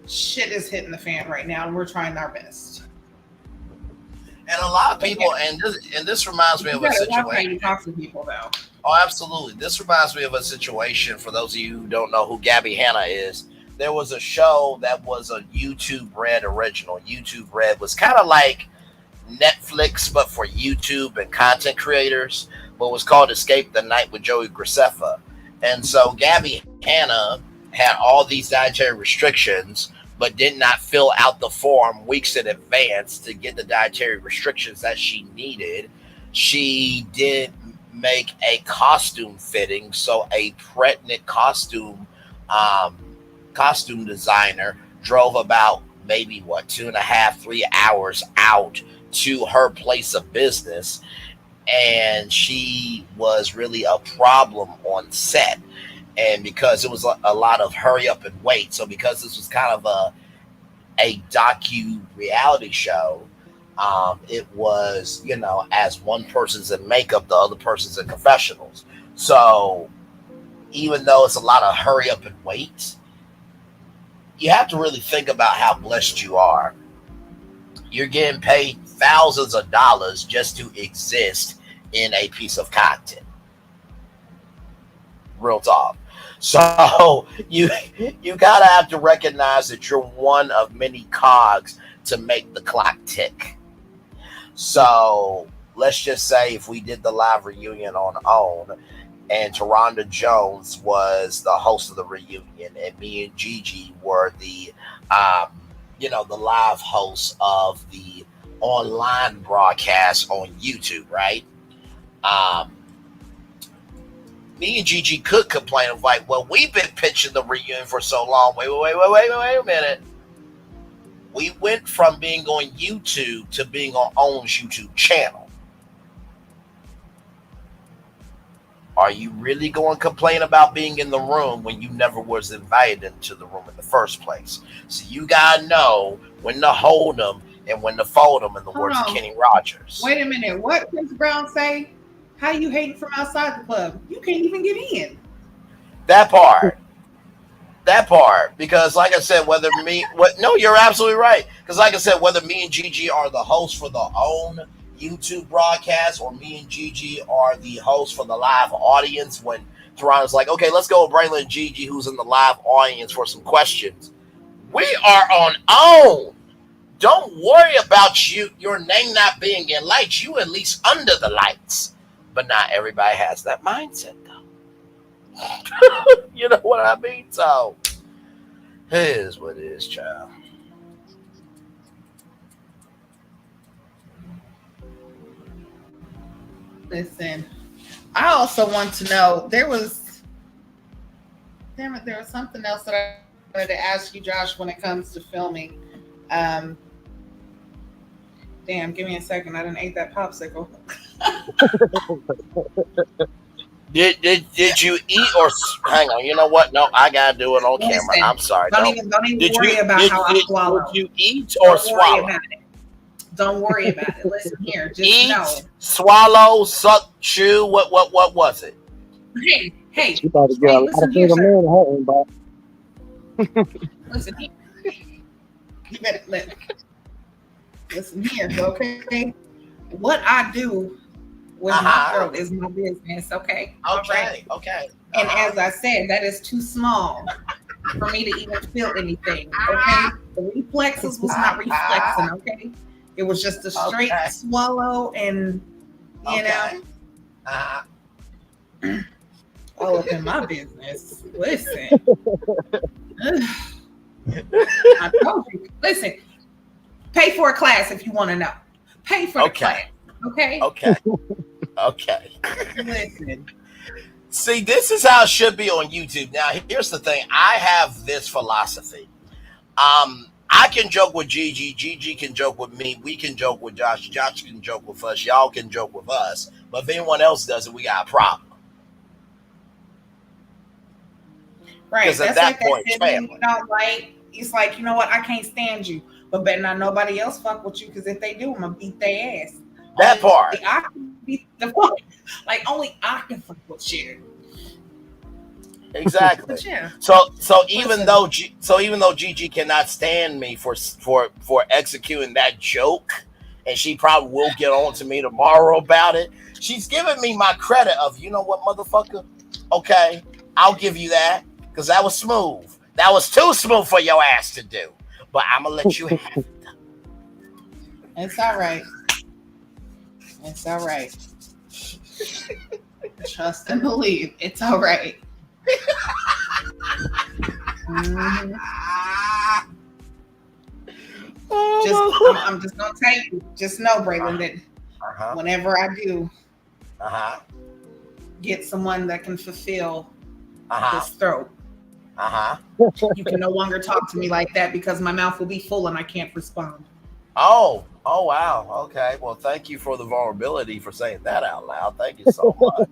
shit is hitting the fan right now, and we're trying our best. And a lot of people, and this reminds me of a situation. How you talk to people, though. Oh, absolutely. This reminds me of a situation. For those of you who don't know who Gabby Hanna is, there was a show that was a YouTube Red original. YouTube Red was kind of like Netflix, but for YouTube and content creators, but was called Escape the Night with Jody Graceffa. And so Gabby Hanna had all these dietary restrictions, but did not fill out the form weeks in advance to get the dietary restrictions that she needed. She did make a costume fitting, so a pregnant costume designer drove about maybe 2.5, 3 hours out to her place of business, and she was really a problem on set. And because it was a lot of hurry up and wait, so because this was kind of a docu reality show, it was, as one person's in makeup, the other person's in confessionals. So even though it's a lot of hurry up and wait, you have to really think about how blessed you are. You're getting paid thousands of dollars just to exist in a piece of content. Real talk. So you gotta have to recognize that you're one of many cogs to make the clock tick. So let's just say if we did the live reunion on OWN, and Taronda Jones was the host of the reunion, and me and Gigi were the the live hosts of the online broadcast on YouTube, right? Me and Gigi could complain of like, well, we've been pitching the reunion for so long. Wait a minute. We went from being on YouTube to being on OWN's YouTube channel. Are you really going to complain about being in the room when you never was invited into the room in the first place? So you got to know when to hold them and when to fold them, in the words of Kenny Rogers. Wait a minute. What Chris Brown say? How you hating from outside the club? You can't even get in. That part. Because like I said, no, you're absolutely right. Because like I said, whether me and Gigi are the hosts for the OWN YouTube broadcast, or me and Gigi are the hosts for the live audience, when Toronto's like, okay, let's go with Braylon and Gigi, who's in the live audience, for some questions. We are on OWN. Don't worry about your name not being in lights. You at least under the lights. But not everybody has that mindset, though. You know what I mean? So, it is what it is, child. Listen, I also want to know, there was something else that I wanted to ask you, Josh, when it comes to filming. Damn, give me a second. I done ate that popsicle. Did you eat or hang on? You know what? No, I gotta do it on camera. I'm sorry. Don't even worry about how I swallow. Did you eat or swallow? Don't worry about it. Listen here. Just eat, know. Swallow, suck, chew. What was it? Hey. She about to get a lot of things in her inbox. Listen here. You better listen here, okay? What I do with my throat is my business, okay? Okay. And as I said, that is too small for me to even feel anything, okay? The reflexes was not reflexing, okay? It was just a straight swallow, and you know, all up in my business. Listen, I told you. Listen, pay for a class if you want to know. Pay for the class, okay? Okay. Listen. See, this is how it should be on YouTube. Now, here's the thing. I have this philosophy. I can joke with Gigi. Gigi can joke with me. We can joke with Josh. Josh can joke with us. Y'all can joke with us. But if anyone else does it, we got a problem. Right. Because at that point, family. It's like, you know what? I can't stand you. But better not nobody else fuck with you, because if they do, I'm going to beat their ass. That part. I can beat the fuck. Like, only I can fuck with you. Exactly. Yeah. So even though Gigi cannot stand me for executing that joke, and she probably will get on to me tomorrow about it, she's giving me my credit of, you know what, motherfucker? Okay, I'll give you that, because that was smooth. That was too smooth for your ass to do. But I'm gonna let you have it. It's all right. It's all right. Trust and believe. It's all right. Mm-hmm. I'm just gonna tell you. Just know, Braylon, that whenever I do get someone that can fulfill this throat, You can no longer talk to me like that because my mouth will be full and I can't respond. Oh, wow. Okay. Well, thank you for the vulnerability for saying that out loud. Thank you so much.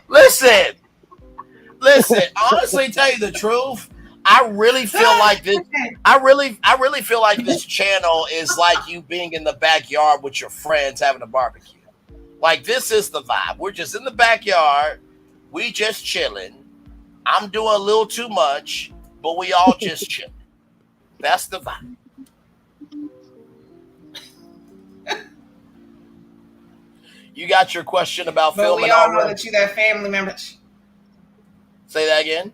Listen. Honestly, tell you the truth, I really feel like this. I really feel like this channel is like you being in the backyard with your friends having a barbecue. Like, this is the vibe. We're just in the backyard. We just chilling. I'm doing a little too much, but we all just chilling. That's the vibe. You got your question about but filming we all already? know that you that family member. Say that again.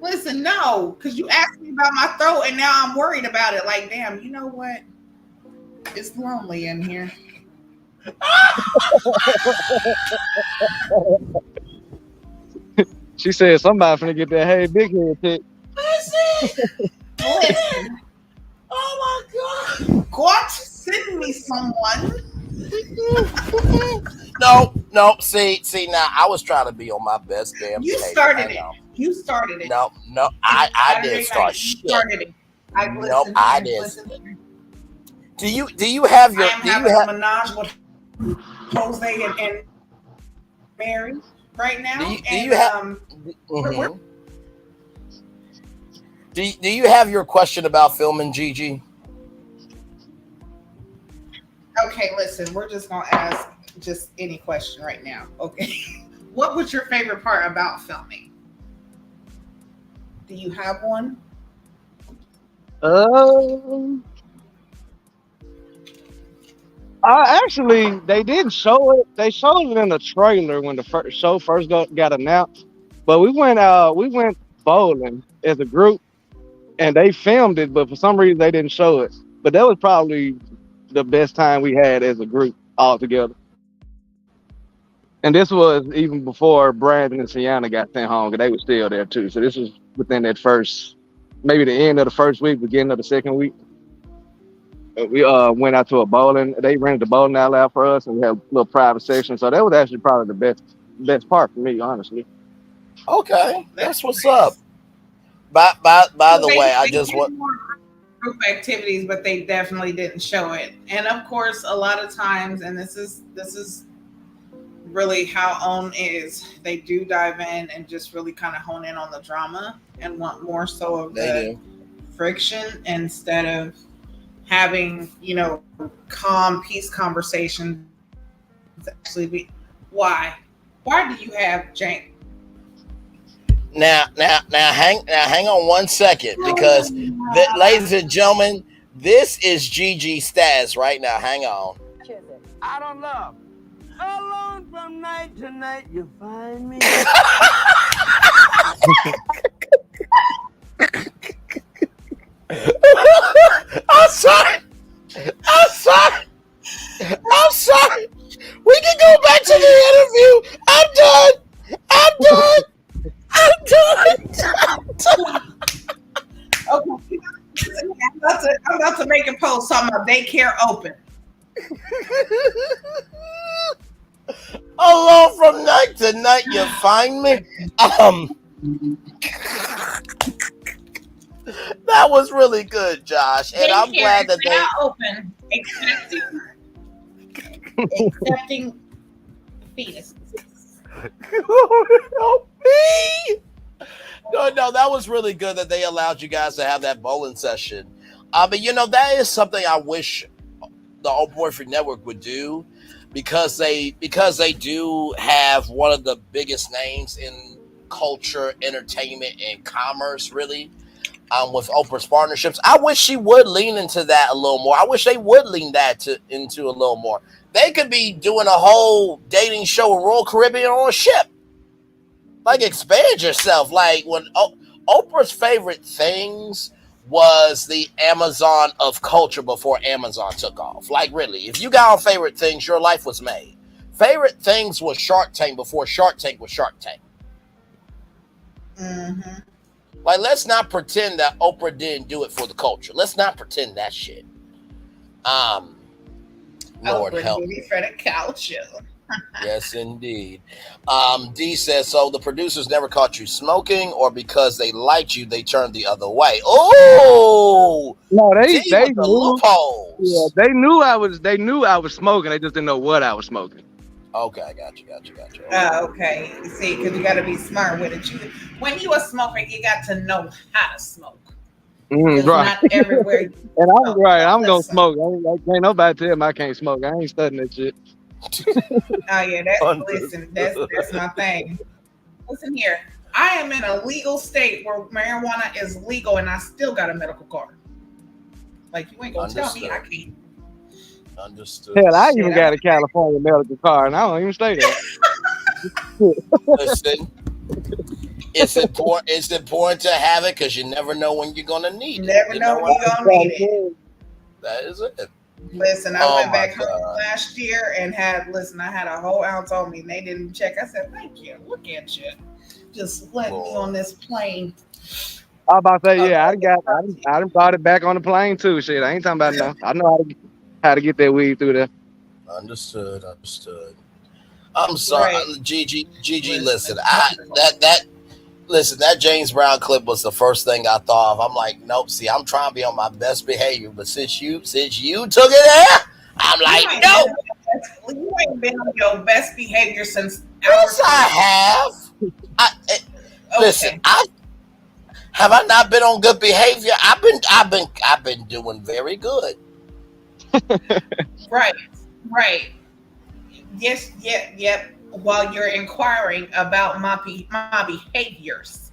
Listen, no, because you asked me about my throat and now I'm worried about it. Like, damn, you know what? It's lonely in here. She said somebody finna get that hey big head pick. Listen. Oh my God. God, send me someone. No. See. Now I was trying to be on my best damn. You behavior. started it. You started it. No. I didn't start shit. You started it. I didn't. Do you have your? I am having a menage with Jose and Mary right now. Do you have your question about filming, Gigi? Okay, listen, we're just gonna ask just any question right now. Okay, what was your favorite part about filming? Do you have one? Actually, they didn't show it. They showed it in the trailer when the show first got announced. But we went bowling as a group, and they filmed it. But for some reason, they didn't show it. But that was probably the best time we had as a group all together. And this was even before Brandon and Sienna got sent home, because they were still there too. So this was within that maybe the end of the first week, beginning of the second week. We went out to a bowling. They rented the bowling alley out for us, and we had a little private section. So that was actually probably the best part for me, honestly. Okay, that's what's up. By the way, I just want group activities, but they definitely didn't show it. And of course, a lot of times, and this is really how OWN is, they do dive in and just really kind of hone in on the drama and want more so of the friction instead of having, calm, peace conversations. Actually, why do you have Jank? Now, hang on 1 second, because, ladies and gentlemen, this is Gigi Stas right now. Hang on. I don't love. Alone from night to night, you find me. I'm sorry. We can go back to the interview. I'm done. Okay. I'm about to make a post talking about daycare open. Alone from night to night, you find me. That was really good, Josh, and I'm glad that they open, accepting fetuses. Help me! No, that was really good that they allowed you guys to have that bowling session. But that is something I wish the Open Warfare Network would do, because they do have one of the biggest names in culture, entertainment, and commerce, really. With Oprah's partnerships, I wish she would lean into that a little more. I wish they would lean that into a little more. They could be doing a whole dating show with Royal Caribbean on a ship. Like, expand yourself. Like, when Oprah's favorite things was the Amazon of culture before Amazon took off. Like, really, if you got on favorite things, your life was made. Favorite things was Shark Tank before Shark Tank was Shark Tank. Mm-hmm. Like, let's not pretend that Oprah didn't do it for the culture. Let's not pretend that shit. Lord Oprah help. did it for the culture. Yes, indeed. D says, so the producers never caught you smoking, or because they liked you, they turned the other way. Oh, No, D they with the knew. Yeah, loopholes. they knew I was smoking. They just didn't know what I was smoking. Okay, got you. Okay. See, because you got to be smart with it. When you a smoker, you got to know how to smoke. It's Right. not everywhere. And I'm gonna smoke. Ain't nobody tell me I can't smoke. I ain't studying that shit. Oh yeah, that's my thing. Listen here, I am in a legal state where marijuana is legal, and I still got a medical card. Like you ain't gonna tell me I can't. Understood. Hell, I even got a California medical card, and I don't even stay there. Listen, it's important. It's important to have it because you never know when you're gonna need it. Never know when you're gonna need it. That is it. Listen, I went back home last year and I had a whole ounce on me, and they didn't check. I said, "Thank you. Look at you, just letting me on this plane." I was about to say, yeah, I done brought it back on the plane too. Shit, I ain't talking about now. I know how to get that weed through there. Understood. I'm sorry, Right. Gigi. Listen, that James Brown clip was the first thing I thought of. I'm like, nope. See, I'm trying to be on my best behavior, but since you took it there, I'm like, nope. You ain't been on your best behavior since. Yes, I have. Listen, have I not been on good behavior? I've been doing very good. Right. Yes, yep. While you're inquiring about my behaviors.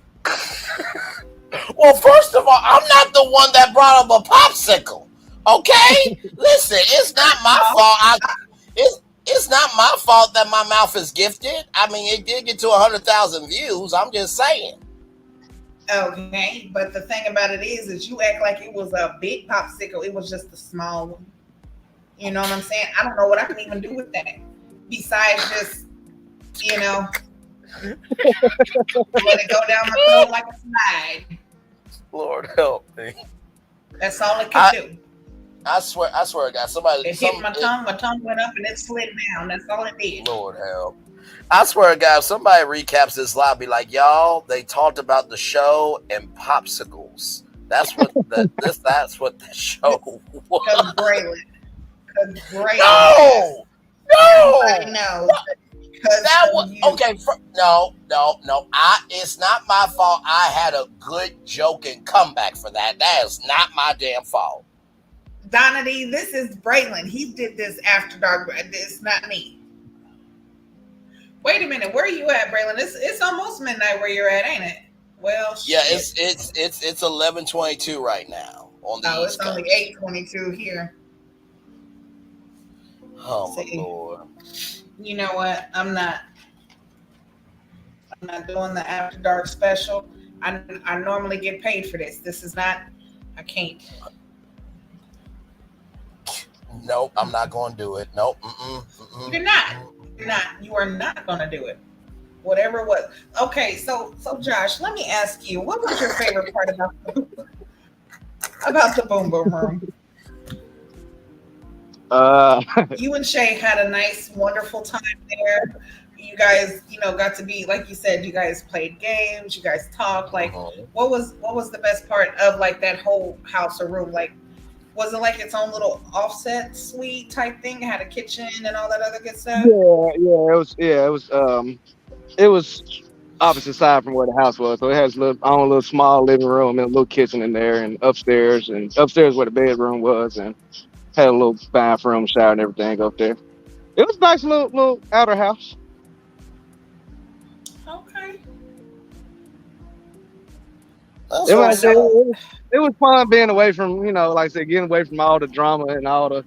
Well, first of all, I'm not the one that brought up a popsicle. Okay, listen, it's not my fault. It's not my fault that my mouth is gifted. I mean, it did get to 100,000 views. I'm just saying. Okay, but the thing about it is you act like it was a big popsicle. It was just a small one. You know what I'm saying? I don't know what I can even do with that besides just, let it go down my throat like a slide. Lord help me. That's all it can do. I swear to God, It hit my tongue went up and it slid down. That's all it did. Lord help. I swear to God, if somebody recaps this live, be like, y'all, they talked about the show and popsicles. That's what that's what the show was. Because Braylon. No. Everybody knows. That was okay. No. It's not my fault. I had a good joke and comeback for that. That is not my damn fault. Donna D, this is Braylon. He did this after dark. It's not me. Wait a minute. Where are you at, Braylon? It's almost midnight where you're at, ain't it? Well, yeah, it's 11:22 right now on the East Coast. Only 8:22 here. Oh my Lord. You know what? I'm not doing the after dark special. I normally get paid for this. This is not. I can't. Nope, I'm not going to do it. Nope. You're not. You are not going to do it. Whatever it was. Okay, so Josh, let me ask you, what was your favorite part about the Boom Boom Room? You and Shay had a nice, wonderful time there. You guys, got to be, like you said, you guys played games, you guys talked. Like, what was the best part of like that whole house or room? Like, was it like its own little offset suite type thing? It had a kitchen and all that other good stuff. It was opposite side from where the house was, so it has own little small living room and a little kitchen in there, and upstairs where the bedroom was, and had a little bathroom, shower, and everything up there. It was a nice little outer house. Okay. It was fun being away from, like I said, getting away from all the drama and all the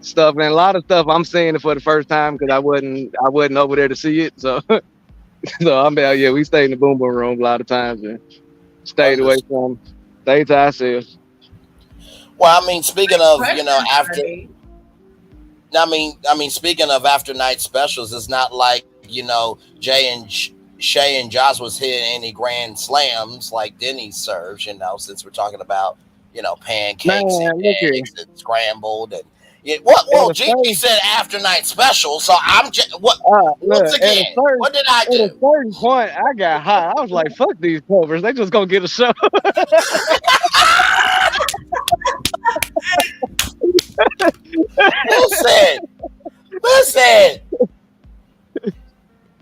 stuff. And a lot of stuff I'm seeing it for the first time because I wasn't over there to see it. So we stayed in the Boom Boom Room a lot of times and stayed away from, stayed to ourselves. Well, I mean, speaking of, speaking of after night specials, it's not like, Shay and Josh was hitting any grand slams like Denny's serves, since we're talking about, pancakes and eggs and scrambled and, Yeah, what? Well, At a Gigi certain, said after night special, so I'm just what? Once look, again, what did I at a do? certain point, I got hot. I was like, "Fuck these covers. They just gonna get a show." Listen, listen.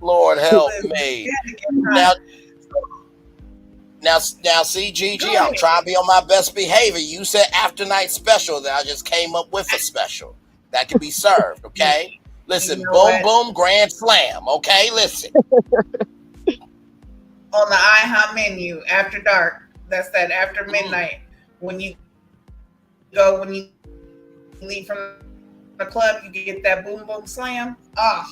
Lord help me. Now, see, Gigi, I'm trying to be on my best behavior. You said after night special, that I just came up with a special that can be served. Okay, listen, You know boom, what? boom, grand slam. Okay, listen. On the IHOP menu, after dark, that's that after midnight. When you leave from the club, you get that boom, boom, slam. Oh,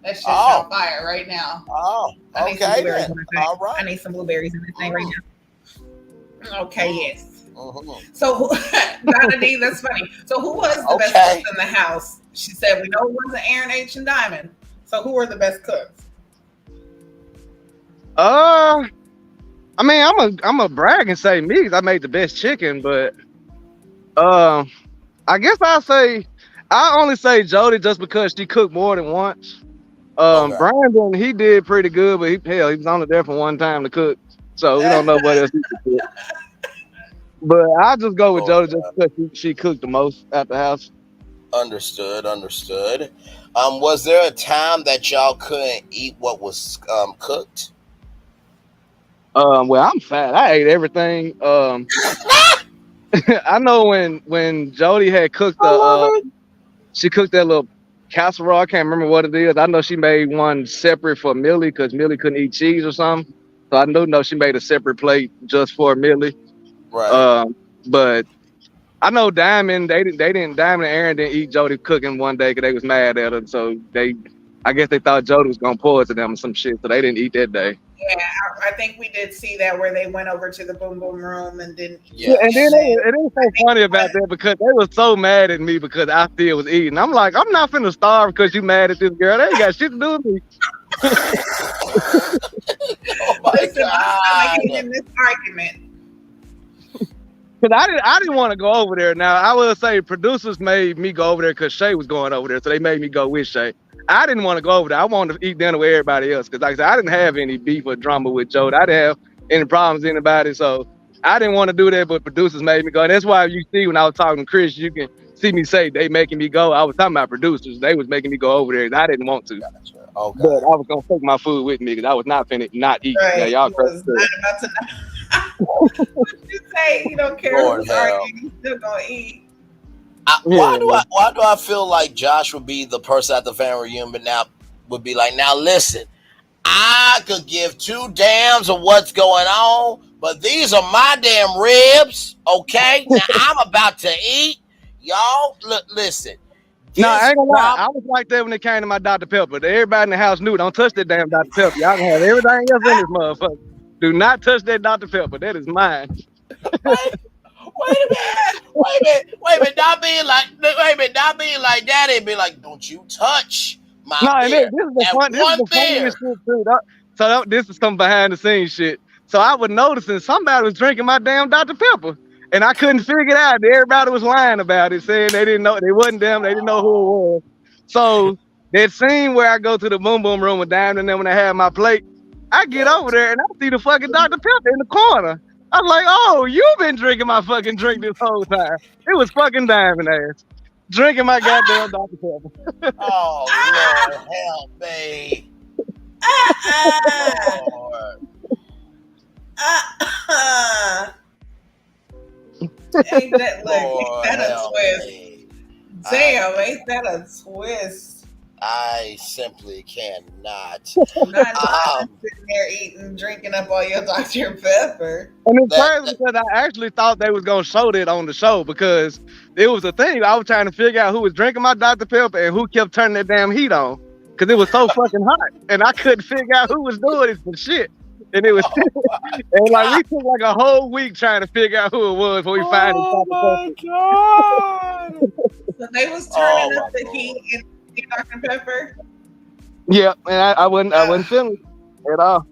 that shit's on fire right now. Oh, I need some okay blueberries then. in this thing. All right. I need some blueberries in this thing right now. Okay, yes. Mm-hmm. So, Donna D, that's funny. So, who was the best cooks in the house? She said, we know it wasn't Aaron H and Dymond. So, who were the best cooks? I mean, I'm a brag and say me. I made the best chicken, but I guess I only say Jody just because she cooked more than once. Brandon, he did pretty good, but he was only there for one time to cook, so we don't know what else he could cook. But I just go with Jody just because she cooked the most at the house. Understood. Was there a time that y'all couldn't eat what was cooked? Well, I'm fat. I ate everything. I know when Jody had cooked she cooked that little casserole. I can't remember what it is. I know she made one separate for Millie because Millie couldn't eat cheese or something. So I know she made a separate plate just for Millie. Right. But I know Dymond and Aaron didn't eat Jody cooking one day because they was mad at her. So I guess they thought Jody was gonna poison them or some shit. So they didn't eat that day. Yeah, I think we did see that where they went over to the boom boom room and didn't. Yeah, and then it is so funny about that because they were so mad at me because I still was eating. I'm like, I'm not finna starve because you mad at this girl. They ain't got shit to do with me. Listen, I'm not making this argument. Because I didn't want to go over there. Now, I will say producers made me go over there because Shay was going over there. So they made me go with Shay. I didn't want to go over there. I wanted to eat dinner with everybody else. Because like I said, I didn't have any beef or drama with Jody. I didn't have any problems with anybody. So I didn't want to do that, but producers made me go. And that's why you see when I was talking to Chris, you can see me say they making me go. I was talking about producers. They was making me go over there. And I didn't want to. Okay. But I was going to take my food with me because I was not finna not eat. Right. Yeah, y'all was not about to what you say? You don't care who's arguing. You still gonna eat. Why do I feel like Josh would be the person at the family reunion, but now would be like, now listen, I could give two damns of what's going on, but these are my damn ribs, okay? Now I'm about to eat. Y'all, listen. No, I ain't gonna lie. I was like that when it came to my Dr. Pepper. Everybody in the house knew, don't touch that damn Dr. Pepper. Y'all can have everything else in this motherfucker. Do not touch that Dr. Pepper. That is mine. Wait a minute. Not being like that. It'd be like, don't you touch my beer. This is the funniest shit too. This is some behind the scenes shit. So I was noticing somebody was drinking my damn Dr. Pepper. And I couldn't figure it out. Everybody was lying about it, saying they didn't know, they wasn't them, they didn't know who it was. So that scene where I go to the boom boom room with Dymond and then when I have my plate, I get over there and I see the fucking Dr. Pepper in the corner. I was like, oh, you've been drinking my fucking drink this whole time. It was fucking Dymond ass. Drinking my goddamn Dr. Pepper. Oh, Lord, help me. Ain't that a twist? Damn, ain't that a twist? I simply cannot. Not sitting there eating, drinking up all your Dr. Pepper. And it's crazy because I actually thought they was gonna show that on the show because it was a thing. I was trying to figure out who was drinking my Dr. Pepper and who kept turning that damn heat on because it was so fucking hot, and I couldn't figure out who was doing it for shit. And it was, and like we took like a whole week trying to figure out who it was before we finally. Oh my god! So they was turning up the heat in Dr. Pepper. Yeah, and I wasn't feeling it at all.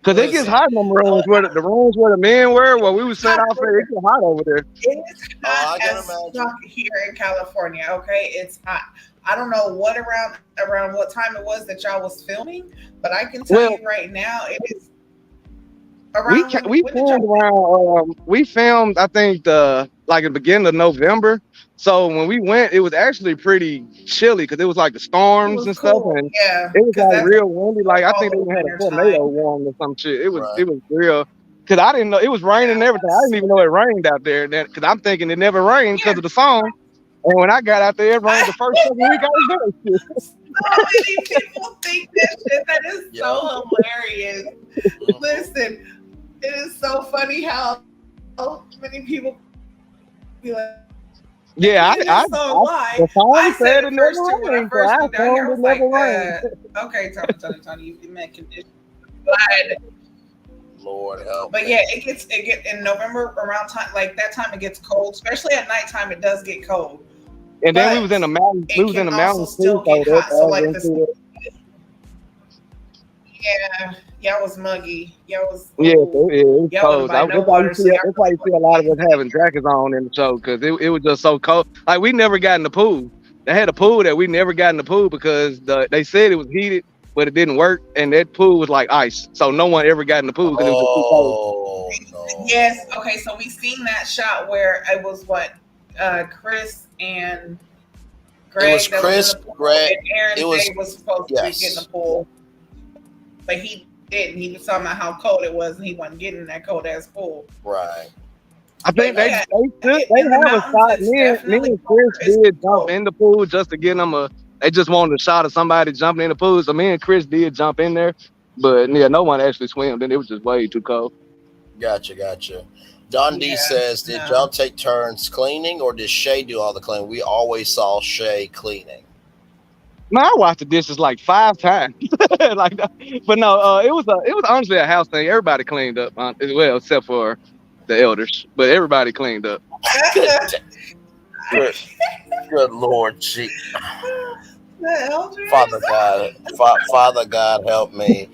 Cause it gets hot in them rooms where the rooms where the men were, where we was set off there, it gets hot over there. It is hot as fuck here in California. Okay, it's hot. I don't know what around what time it was that y'all was filming, but I can tell you right now, it is. We filmed I think the beginning of November. So when we went, it was actually pretty chilly because it was like the storms and stuff, and it was like real windy. Like I think they had a tornado warning or some shit. It was real. Cause I didn't know it was raining and everything. I didn't even know it rained out there. Cause I'm thinking it never rained because of the song. And when I got out there, it rained the first fucking week I was there. So many people think that shit. That is so hilarious. Listen. It is so funny how many people be like, yeah, I said it first too when I first moved down here. I was like, okay, Tony, you meant conditions. Lord help. But yeah, it gets in November around time like that time it gets cold, especially at nighttime. It does get cold. And then we was in the mountains. We was in the mountains still get hot. So like this. Yeah, it was muggy. Yeah, it was. Yeah, it was cold. That's why you see a lot of us having jackets on in the show because it was just so cold. Like we never got in the pool. They had a pool that we never got in the pool because they said it was heated, but it didn't work, and that pool was like ice. So no one ever got in the pool because it was too cold. No. Yes. Okay. So we seen that shot where it was Chris and Greg. It was Chris, Greg. And Aaron was supposed to get in the pool, but he didn't. He was talking about how cold it was, and he wasn't getting in that cold ass pool. Right. I think they have a shot. Me and Chris did jump in the pool just to get them they just wanted a shot of somebody jumping in the pool. So me and Chris did jump in there, but yeah, no one actually swam. Then it was just way too cold. Gotcha. Don D says, did y'all take turns cleaning or did Shay do all the cleaning? We always saw Shay cleaning. Man, I washed the dishes like 5 times. But no, it was honestly a house thing. Everybody cleaned up as well, except for the elders. But everybody cleaned up. Good Lord, gee. Father God, help me.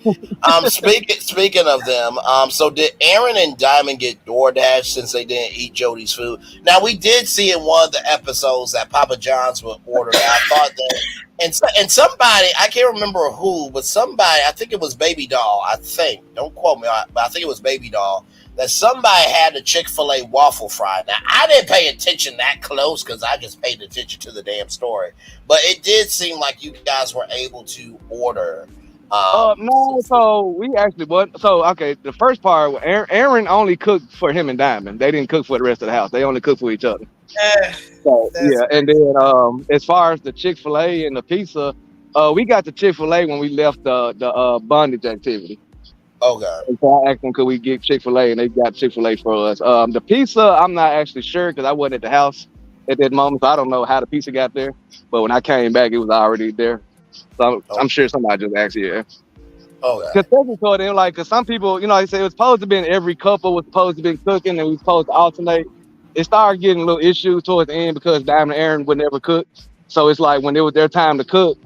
Speaking of them, so did Aaron and Dymond get DoorDash since they didn't eat Jody's food? Now we did see in one of the episodes that Papa John's would order. I thought that, and somebody, I can't remember who, but somebody, I think it was Baby Doll. I think, don't quote me, but I think it was Baby Doll. That somebody had a Chick-fil-A waffle fry. Now, I didn't pay attention that close because I just paid attention to the damn story. But it did seem like you guys were able to order. No, so we actually what? So okay, the first part, Aaron only cooked for him and Dymond. They didn't cook for the rest of the house. They only cooked for each other. And then as far as the Chick-fil-A and the pizza, we got the Chick-fil-A when we left the bondage activity. Okay. And so I asked them, could we get Chick-fil-A? And they got Chick-fil-A for us. The pizza, I'm not actually sure because I wasn't at the house at that moment. So I don't know how the pizza got there. But when I came back, it was already there. So I'm sure somebody just asked you. Okay. Because some people, they say it was supposed to be every couple was supposed to be cooking and we was supposed to alternate. It started getting a little issues towards the end because Dymond and Aaron would never cook. So it's like when it was their time to cook,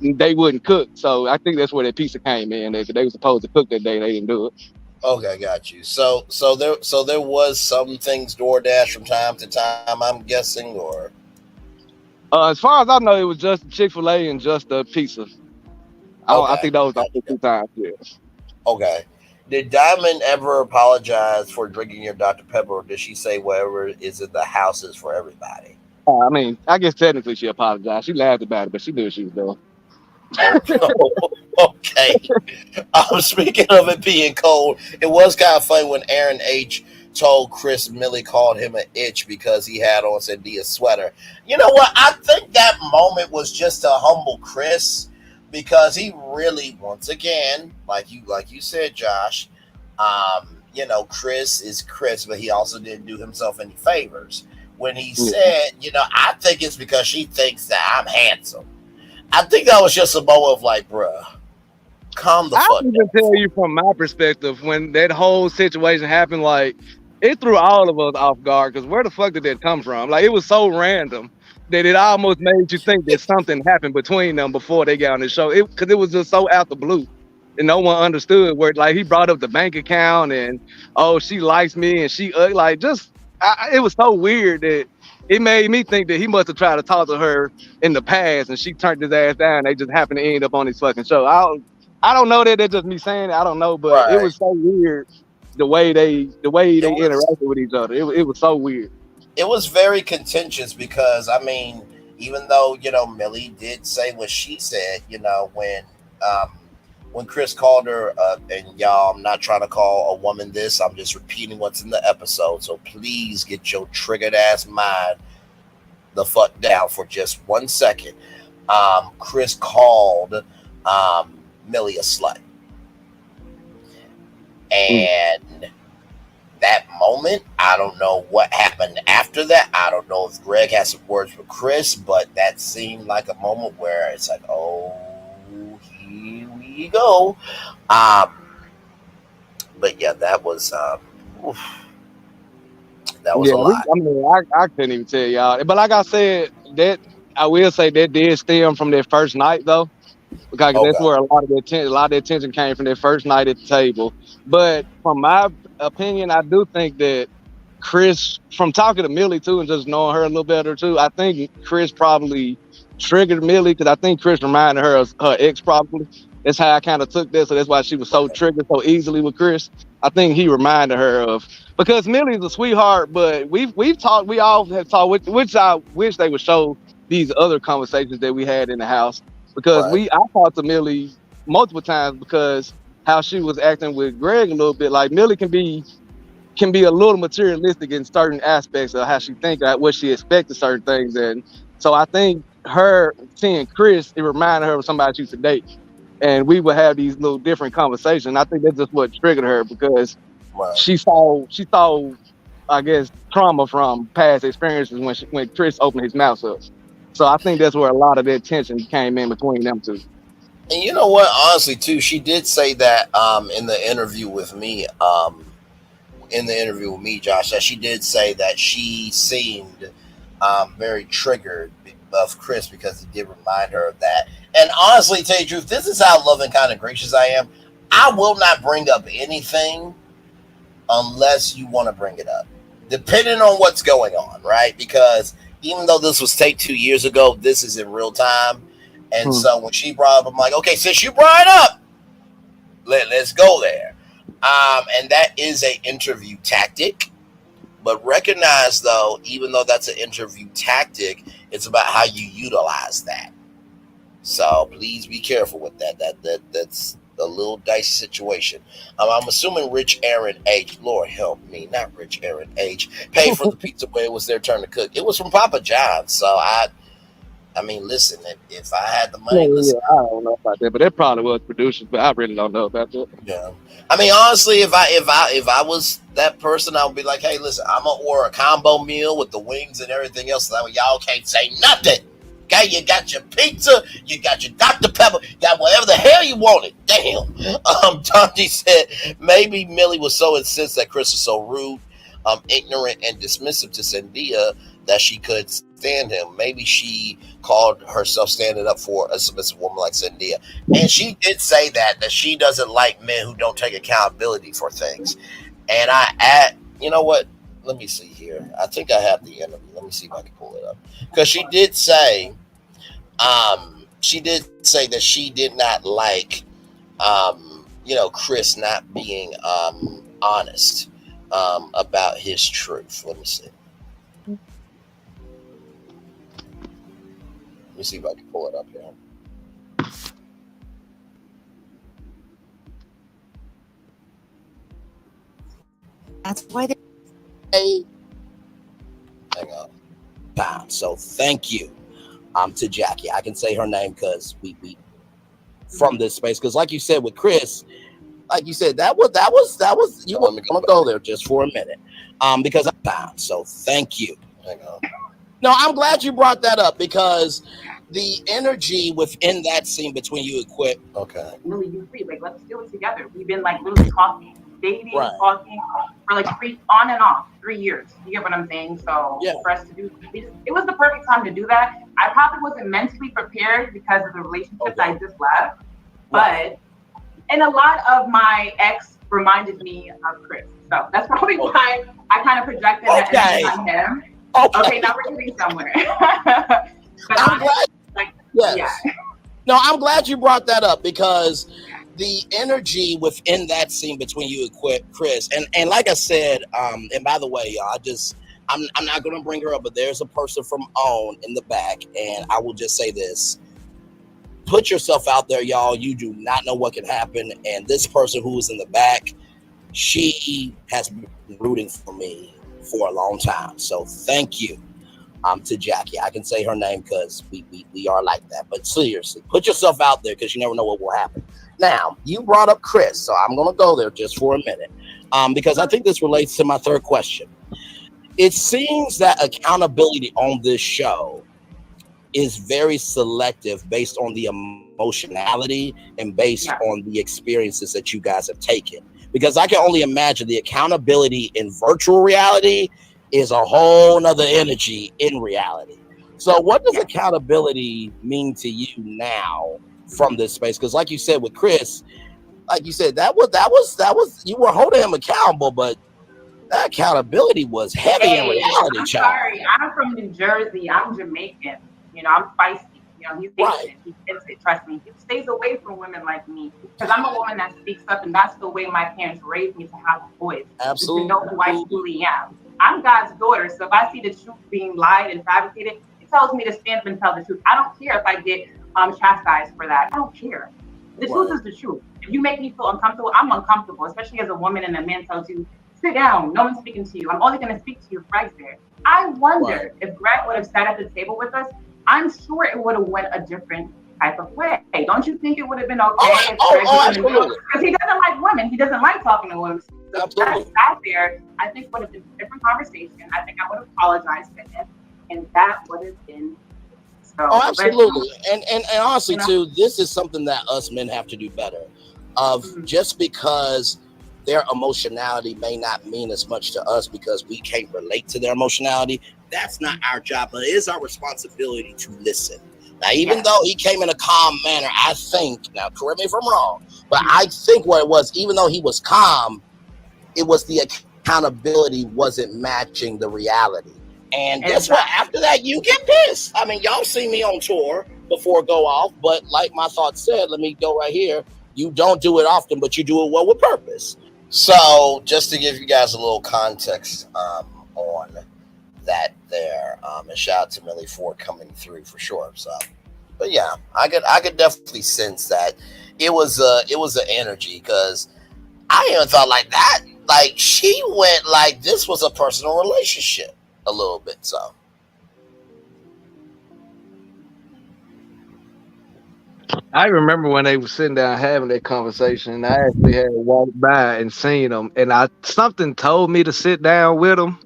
they wouldn't cook. So I think that's where that pizza came in. They were supposed to cook that day. They didn't do it. Okay, got you. So there was some things DoorDash from time to time, I'm guessing, or as far as I know, it was just Chick-fil-A and just the pizza. I think those are the 2 times. Yeah. Okay. Did Dymond ever apologize for drinking your Dr. Pepper, or did she say whatever is in the house is for everybody? I mean, I guess technically she apologized. She laughed about it, but she knew what she was doing. Okay. Speaking of it being cold, it was kind of funny when Aaron H told Chris Millie called him an itch because he had on Sandia sweater. You know what? I think that moment was just to humble Chris because he really, once again, like you said, Josh, Chris is Chris, but he also didn't do himself any favors. When he said, I think it's because she thinks that I'm handsome. I think that was just a moment of like, bruh, calm the fuck down. I can tell you from my perspective, when that whole situation happened, like, it threw all of us off guard because where the fuck did that come from? Like, it was so random that it almost made you think that something happened between them before they got on the show. Because it was just so out the blue. and no one understood where, like, he brought up the bank account and, oh, she likes me and she like just it was so weird that it made me think that he must have tried to talk to her in the past and she turned his ass down. They just happened to end up on his fucking show. I don't know that that's just me saying it. I don't know, but it Right. was so weird the way they was- interacted with each other. It was so weird. It was very contentious because I mean, even though Millie did say what she said, when Chris called her, and y'all, I'm not trying to call a woman this. I'm just repeating what's in the episode. So please get your triggered ass mind the fuck down for just 1 second. Chris called Millie a slut, and that moment, I don't know what happened after that. I don't know if Greg has some words with Chris, but that seemed like a moment where it's like, oh, here we go. But yeah, that was a lot. I mean, I couldn't even tell y'all. But like I said, that I will say that did stem from that first night though. Because that's where a lot of the attention came from that first night at the table. But from my opinion, I do think that Chris, from talking to Millie too and just knowing her a little better too, I think Chris probably triggered Millie because I think Chris reminded her of her ex probably. That's how I kind of took this, so that's why she was so triggered so easily with Chris. I think he reminded her of, because Millie's a sweetheart, but we all have talked, which I wish they would show these other conversations that we had in the house. Because I talked to Millie multiple times because how she was acting with Greg a little bit. Like Millie can be a little materialistic in certain aspects of how she thinks, what she expects of certain things. And so I think her seeing Chris, it reminded her of somebody she used to date. And we would have these little different conversations. I think that's just what triggered her because she saw, I guess, trauma from past experiences when Chris opened his mouth up. So I think that's where a lot of that tension came in between them two. And you know what? Honestly, too, she did say that in the interview with me, Josh, that she did say that she seemed very triggered of Chris because he did remind her of that. And honestly, tell you the truth, this is how loving, kind of gracious I am. I will not bring up anything unless you want to bring it up, depending on what's going on, right? Because even though this was taped 2 years ago, this is in real time. And so when she brought up, I'm like, okay, since you brought it up, let's go there. And that is an interview tactic. But recognize, though, even though that's an interview tactic, it's about how you utilize that. So please be careful with that. That's a little dicey situation. I'm assuming Rich Aaron H, Lord help me, not Rich Aaron H, paid for the pizza when it was their turn to cook. It was from Papa John's. So I mean, listen, if I had the money, listen. I don't know about that, but that probably was producers, but I really don't know about that. Yeah. I mean, honestly, if I was that person, I would be like, hey, listen, I'm gonna order a combo meal with the wings and everything else. So that way y'all can't say nothing. Okay, you got your pizza, you got your Dr. Pepper, you got whatever the hell you wanted. Damn. Dante said maybe Millie was so incensed that Chris was so rude, ignorant, and dismissive to Cynthia that she could stand him. Maybe she called herself standing up for a submissive woman like Cynthia. And she did say that she doesn't like men who don't take accountability for things. And you know what? Let me see here. I think I have the interview. Let me see if I can pull it up. Because she did say that she did not like, Chris not being honest about his truth. Let me see. Let me see if I can pull it up here. That's why they. Hang on. So thank you to Jackie. I can say her name because we from this space. Because like you said with Chris, like you said, that was you want me to go there just for a minute. Because so thank you. Hang on. No, I'm glad you brought that up because the energy within that scene between you and Quip. Okay. Really, you free. Like, let's do it together. We've been like literally talking, dating, talking for like on and off 3 years. You get what I'm saying? So for us to do, it was the perfect time to do that. I probably wasn't mentally prepared because of the relationships I just left, but And a lot of my ex reminded me of Chris. So that's probably why I kind of projected that energy on him. Okay, now we're getting somewhere. But I'm glad. Like, Yes. yeah. No, I'm glad you brought that up because the energy within that scene between you and Chris, and like I said, and by the way, y'all, I'm not going to bring her up, but there's a person from OWN in the back, and I will just say this. Put yourself out there, y'all. You do not know what can happen, and this person who is in the back, she has been rooting for me for a long time. So thank you to Jackie. I can say her name because we are like that. But seriously, put yourself out there because you never know what will happen. Now, you brought up Chris, so I'm going to go there just for a minute because I think this relates to my third question. It seems that accountability on this show is very selective based on the emotionality and based on the experiences that you guys have taken. Because I can only imagine the accountability in virtual reality is a whole nother energy in reality. So what does accountability mean to you now from this space? Because like you said with Chris, like you said, that was you were holding him accountable, but that accountability was heavy in reality, I'm child. sorry. I'm from New Jersey. I'm Jamaican. You know, I'm feisty. You know, he's patient. He gets it. Trust me. He stays away from women like me because I'm a woman that speaks up, and that's the way my parents raised me to have a voice. Absolutely. To know who I truly am. I'm God's daughter, so if I see the truth being lied and fabricated, it tells me to stand up and tell the truth. I don't care if I get chastised for that. I don't care. The truth is the truth. If you make me feel uncomfortable, I'm uncomfortable, especially as a woman and a man tells you, sit down, no one's speaking to you. I'm only going to speak to you if Greg's there. I wonder if Greg would have sat at the table with us, I'm sure it would have went a different type of way. Don't you think it would have been okay if Greg was in the middle? Because he doesn't like women. He doesn't like talking to women. So if I sat there, I think it would have been a different conversation. I think I would have apologized to him. And that would have been so. Oh, absolutely. And honestly, too, this is something that us men have to do better. Just because their emotionality may not mean as much to us because we can't relate to their emotionality, that's not our job, but it is our responsibility to listen. Now, even though he came in a calm manner, I think, now correct me if I'm wrong, but I think what it was, even though he was calm, it was the accountability wasn't matching the reality. And guess what? After that, you get pissed. I mean, y'all see me on tour before go off, but like my thought said, let me go right here. You don't do it often, but you do it well with purpose. So just to give you guys a little context on that there, and shout out to Millie for coming through for sure. So, but yeah, I could definitely sense that it was an energy because I even thought like that. Like she went like this was a personal relationship a little bit. So. I remember when they were sitting down having that conversation, and I actually had walked by and seen them, and something told me to sit down with them,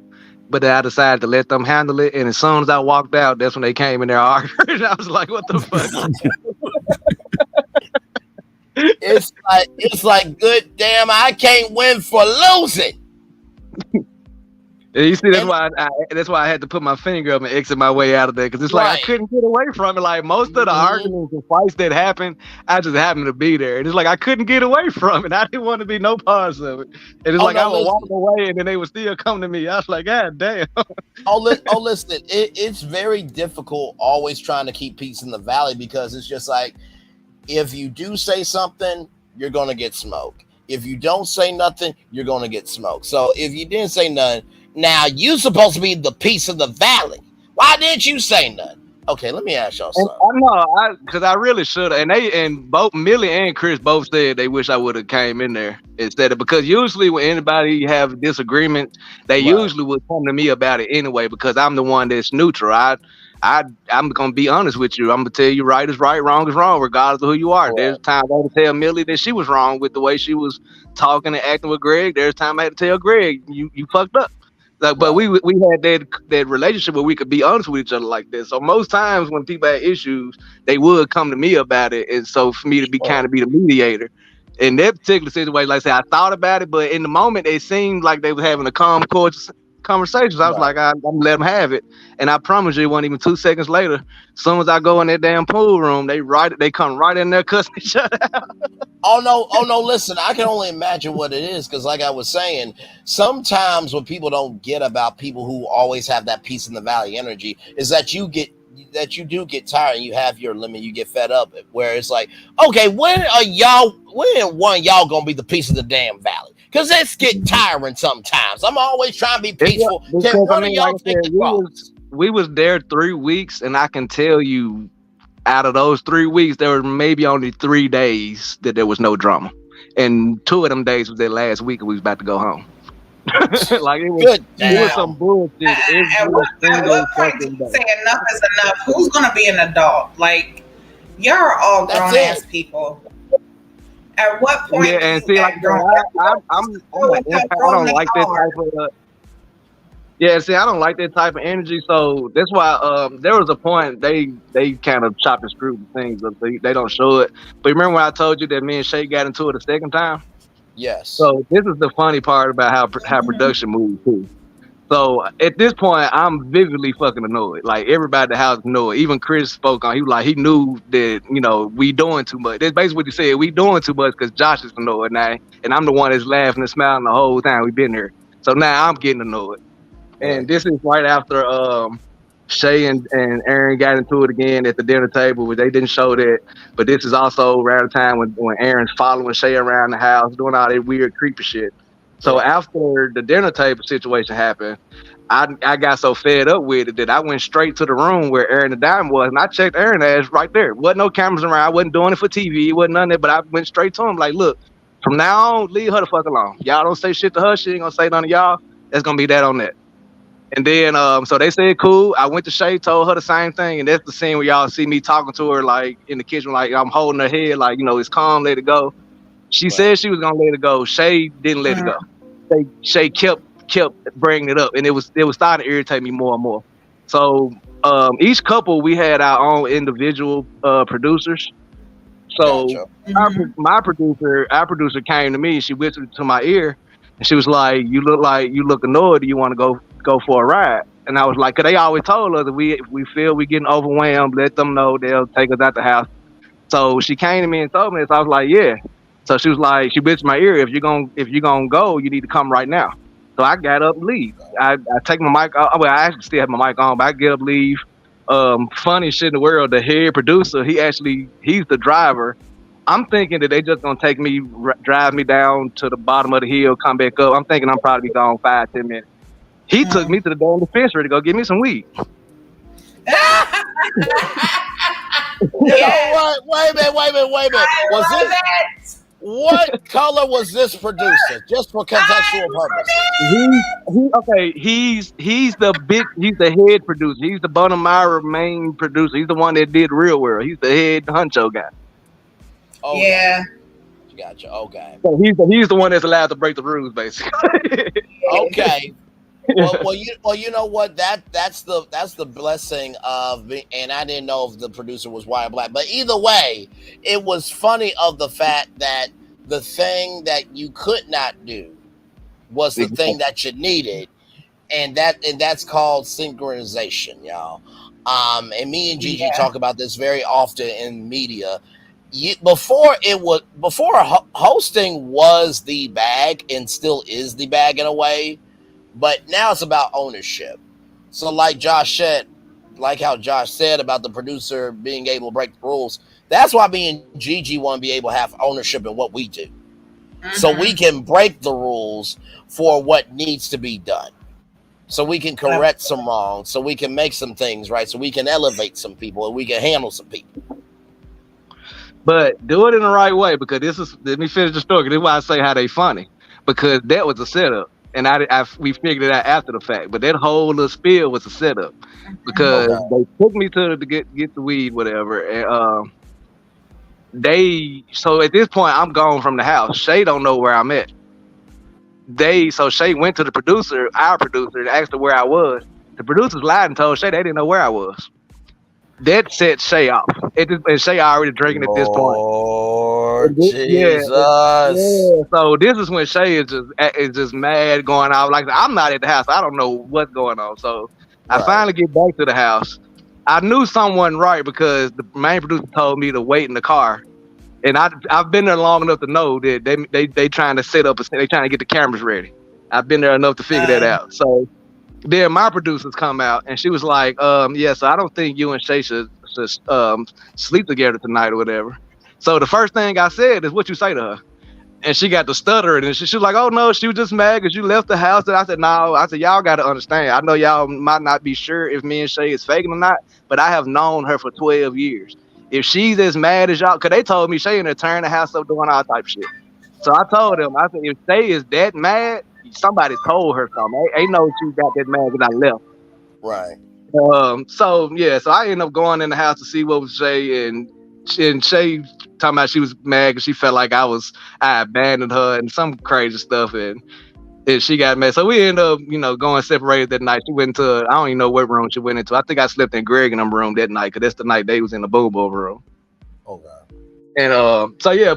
but I decided to let them handle it. And as soon as I walked out, that's when they came in there arguing. I was like, "What the fuck?" It's like good damn, I can't win for losing. And you see, that's why I had to put my finger up and exit my way out of there because it's like I couldn't get away from it. Like most of the arguments and fights that happened, I just happened to be there, and it's like I couldn't get away from it. I didn't want to be no parts of it, and it's I would walk away, and then they would still come to me. I was like, God damn. Listen, it's very difficult always trying to keep peace in the valley because it's just like if you do say something, you're gonna get smoked. If you don't say nothing, you're gonna get smoked. So if you didn't say nothing. Now, you supposed to be the peace of the valley. Why didn't you say nothing? Okay, let me ask y'all something. I know, because I really should have. And both Millie and Chris both said they wish I would have came in there instead of, because usually when anybody have disagreements, they usually would come to me about it anyway because I'm the one that's neutral. I'm gonna be honest with you. I'm gonna tell you right is right, wrong is wrong, regardless of who you are. Right. There's times I had to tell Millie that she was wrong with the way she was talking and acting with Greg. There's time I had to tell Greg you fucked up. Like, but we had that relationship where we could be honest with each other like this. So most times when people had issues, they would come to me about it. And so for me to be kind of be the mediator in that particular situation, like I said, I thought about it, but in the moment it seemed like they were having a calm, conversations. I was like, I'm gonna let them have it. And I promise you, it wasn't even 2 seconds later. As soon as I go in that damn pool room, they come right in there cussing each other out. Oh no, listen, I can only imagine what it is, because like I was saying, sometimes what people don't get about people who always have that peace in the valley energy is that you do get tired and you have your limit, you get fed up, where it's like, okay, when one of y'all gonna be the peace of the damn valley? Because it's get tiring sometimes. I'm always trying to be peaceful. Can one of y'all take the cross? We was there 3 weeks, and I can tell you, out of those 3 weeks, there were maybe only 3 days that there was no drama, and 2 of them days was that last week, and we was about to go home. Like it was some bullshit. At what point do you say enough is enough? Who's gonna be an adult? Like, y'all are all grown ass people. At what point? Yeah, and see, like, I don't like that type of. Yeah, see, I don't like that type of energy, so that's why there was a point they kind of chopped and screwed the things up. They don't show it. But remember when I told you that me and Shay got into it a second time? Yes. So this is the funny part about how production moves too. So at this point, I'm vividly fucking annoyed. Like, everybody at the house annoyed. Even Chris spoke on. He was like, he knew that we doing too much. That's basically what he said. We doing too much because Josh is annoyed now, and I'm the one that's laughing and smiling the whole time we've been here. So now I'm getting annoyed. And this is right after Shay and Aaron got into it again at the dinner table, where they didn't show that. But this is also around the time when Aaron's following Shay around the house, doing all that weird creepy shit. So after the dinner table situation happened, I got so fed up with it that I went straight to the room where Aaron and Dymond was, and I checked Aaron's ass right there. Wasn't no cameras around. I wasn't doing it for TV. It wasn't none of that, but I went straight to him like, look, from now on, leave her the fuck alone. Y'all don't say shit to her. She ain't gonna say none of y'all. That's gonna be that on that. And then, so they said, cool. I went to Shay, told her the same thing. And that's the scene where y'all see me talking to her, like, in the kitchen, like, I'm holding her head, like, it's calm, let it go. She said she was going to let it go. Shay didn't let it go. Shay kept bringing it up. And it was starting to irritate me more and more. So each couple, we had our own individual producers. So our producer came to me. She whispered to my ear. And she was like, you look annoyed. Do you want to go for a ride? And I was like, cause they always told us that if we feel we getting overwhelmed, let them know, they'll take us out the house. So she came to me and told me this. I was like, yeah. So she was like, she whispered my ear, if you're gonna go, you need to come right now. So I got up and leave. I take my mic off. Well, I actually still have my mic on, but I get up, leave. Funny shit in the world, the head producer, he's the driver. I'm thinking that they just gonna take me, drive me down to the bottom of the hill, come back up. I'm thinking I'm probably gone 5-10 minutes. He took me to the damn dispensary to go get me some weed. Wait a minute. What color was this producer? Just for contextual purposes. He's the head producer. He's the Bonamira main producer. He's the one that did Real World. He's the head honcho guy. Oh, yeah. Gotcha. Okay. So he's the one that's allowed to break the rules, basically. Okay. Well, you know what? That's the blessing of me, and I didn't know if the producer was white or black. But either way, it was funny of the fact that the thing that you could not do was the thing that you needed, and that's called synchronization, y'all. And me and Gigi talk about this very often in media. Before hosting was the bag and still is the bag in a way, but now it's about ownership. So like how Josh said about the producer being able to break the rules, that's why me and Gigi want to be able to have ownership in what we do. So we can break the rules for what needs to be done. So we can correct some wrongs, so we can make some things right, so we can elevate some people and we can handle some people. But do it in the right way, because let me finish the story. This is why I say how they funny, because that was a setup, and we figured it out after the fact. But that whole little spiel was a setup, because they took me to get the weed, whatever. And so at this point I'm gone from the house. Shay don't know where I'm at. So Shay went to the producer, our producer, and asked her where I was. The producers lied and told Shay they didn't know where I was. that set Shay off. And Shay already drinking at this point. Lord Yeah. Jesus. So this is when Shay is just mad going out. Like I'm not at the house. I don't know what's going on. So I finally get back to the house. I knew someone right because the main producer told me to wait in the car. And I've been there long enough to know that they trying to set up, they trying to get the cameras ready. I've been there enough to figure that out. So then my producers come out and she was like, yeah, so I don't think you and Shay should sleep together tonight or whatever. So the first thing I said is, what you say to her? And she got to stuttering and she was like, oh no, she was just mad because you left the house. And I said, no, y'all got to understand. I know y'all might not be sure if me and Shay is faking or not, but I have known her for 12 years. If she's as mad as y'all, because they told me Shay in there tearing the house up, doing all type of shit. So I told them, I said, if Shay is that mad, somebody told her something. Ain't know she got that mad when I left. Right. So I ended up going in the house to see what was Shay, and Shay talking about she was mad because she felt like I abandoned her and some crazy stuff, and she got mad. So we ended up, going separated that night. She went into, I don't even know what room she went into. I think I slept in Greg and them room that night because that's the night they was in the boom boom room. Okay. And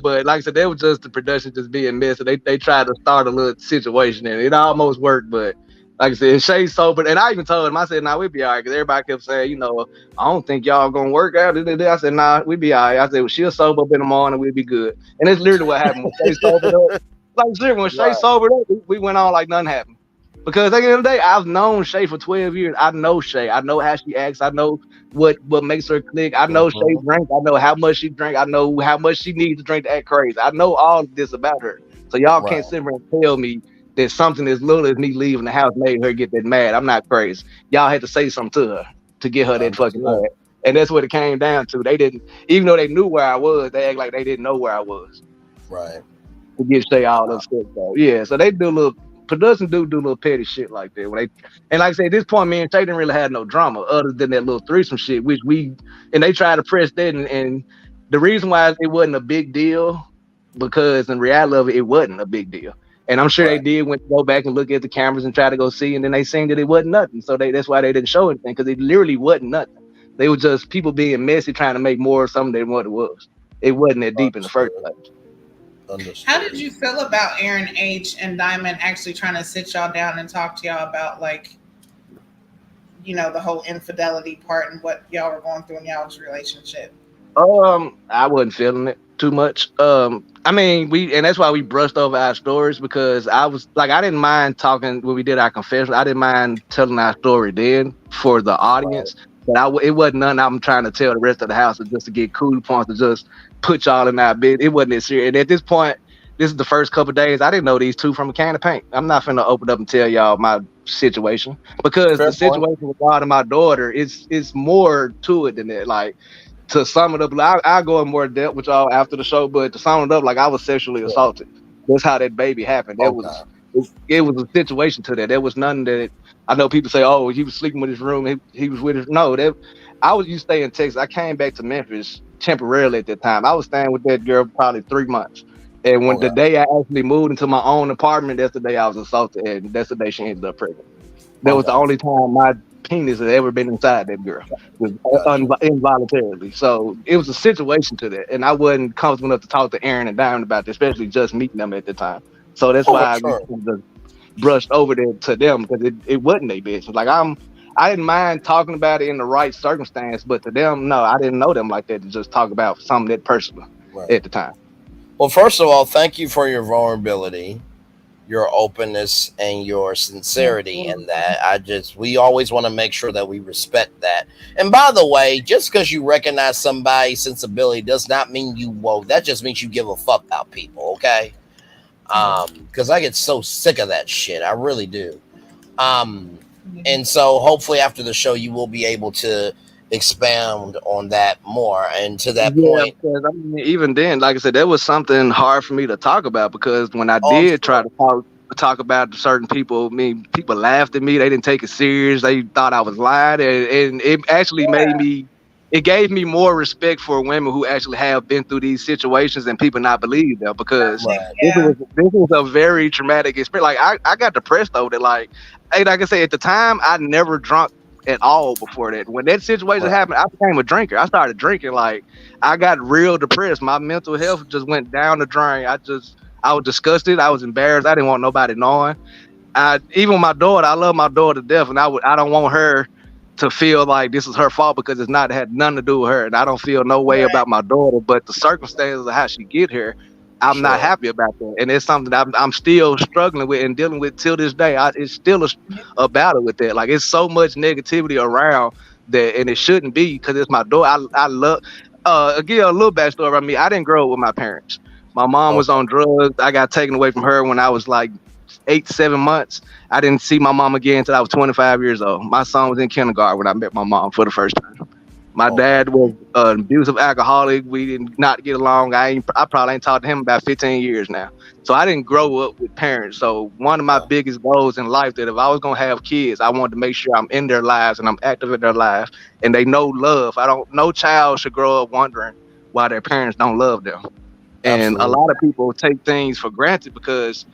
but like I said, that was just the production just being messy. They tried to start a little situation and it almost worked, but like I said, Shay's sober, and I even told him, I said, nah, we'd be all right, because everybody kept saying, I don't think y'all gonna work out. I said, nah, we'd be all right. I said, well, she'll sober up in the morning, we'd be good. And that's literally what happened when Shay sobered up. Like, when Shay sobered up, we went on like nothing happened. Because at the end of the day, I've known Shay for 12 years. I know Shay. I know how she acts. I know what makes her click. I know Shay drinks. I know how much she drinks. I know how much she needs to drink to act crazy. I know all of this about her. So y'all can't sit here and tell me that something as little as me leaving the house made her get that mad. I'm not crazy. Y'all had to say something to her to get her that fucking mad. And that's what it came down to. They didn't, even though they knew where I was, they act like they didn't know where I was. Right. To get Shay all upset though. Yeah, so they do a little, production do little petty shit like that. And like I said, at this point, me and Shay didn't really have no drama other than that little threesome shit, which they tried to press that. And the reason why it wasn't a big deal, because in reality of it, it wasn't a big deal. And I'm sure they did when they go back and look at the cameras and try to go see, and then they seen that it wasn't nothing. So that's why they didn't show anything, because it literally wasn't nothing. They were just people being messy, trying to make more of something than what it was. It wasn't that deep in the first place. Understood. How did you feel about Aaron H and Dymond actually trying to sit y'all down and talk to y'all about, like, the whole infidelity part and what y'all were going through in y'all's relationship? I wasn't feeling it too much. I mean, and that's why we brushed over our stories, because I was like, I didn't mind talking when we did our confession. I didn't mind telling our story then for the audience, but it wasn't nothing I'm trying to tell the rest of the house just to get cool points to just put y'all in our bed. It wasn't that serious. And at this point, this is the first couple of days, I didn't know these two from a can of paint. I'm not finna open up and tell y'all my situation, because the situation regarding my daughter is more to it than that. Like, to sum it up, I'll go in more depth with y'all after the show, but to sum it up, like, I was sexually assaulted. That's how that baby happened. It was a situation to that. There was nothing that, I know people say, oh, he was sleeping with his room, he was with his, no, I used to stay in Texas. I came back to Memphis temporarily at that time. I was staying with that girl probably 3 months. And when the day I actually moved into my own apartment, that's the day I was assaulted, and that's the day she ended up pregnant. That was the only time my penis had ever been inside that girl, involuntarily. So it was a situation to that, and I wasn't comfortable enough to talk to Aaron and Dymond about it, especially just meeting them at the time. So that's why I just brushed over there to them, because it wasn't their business. Like, I didn't mind talking about it in the right circumstance, but to them, no, I didn't know them like that to just talk about something that personal at the time. Well, first of all, thank you for your vulnerability, your openness, and your sincerity in that. We always want to make sure that we respect that. And by the way, just because you recognize somebody's sensibility does not mean you woke. That just means you give a fuck about people, okay? Because I get so sick of that shit. I really do. And so hopefully after the show, you will be able to expound on that more. And to that point, I mean, even then, like I said, that was something hard for me to talk about, because when I did try to talk about certain people, I mean, people laughed at me. They didn't take it serious. They thought I was lying, and it actually it gave me more respect for women who actually have been through these situations and people not believe them, because this was a very traumatic experience. Like, I got depressed over it. Like I say, at the time, I never drunk at all before that. When that situation happened, I became a drinker. I started drinking. Like, I got real depressed. My mental health just went down the drain. I was disgusted. I was embarrassed. I didn't want nobody knowing. Even my daughter, I love my daughter to death, and I don't want her to feel like this is her fault, because it's not. It had nothing to do with her, and I don't feel no way about my daughter. But the circumstances of how she get here, I'm not happy about that, and it's something that I'm still struggling with and dealing with till this day. It's still a battle with that. Like, it's so much negativity around that, and it shouldn't be, because it's my daughter. I love. Again, a little backstory about me. I didn't grow up with my parents. My mom was on drugs. I got taken away from her when I was like 8 to 7 months. I didn't see my mom again until I was 25 years old. My son was in kindergarten when I met my mom for the first time. My dad was an abusive alcoholic. We did not get along. I probably ain't talked to him about 15 years now. So I didn't grow up with parents. So one of my biggest goals in life, that if I was going to have kids, I wanted to make sure I'm in their lives and I'm active in their lives and they know love. No child should grow up wondering why their parents don't love them. And a lot of people take things for granted, because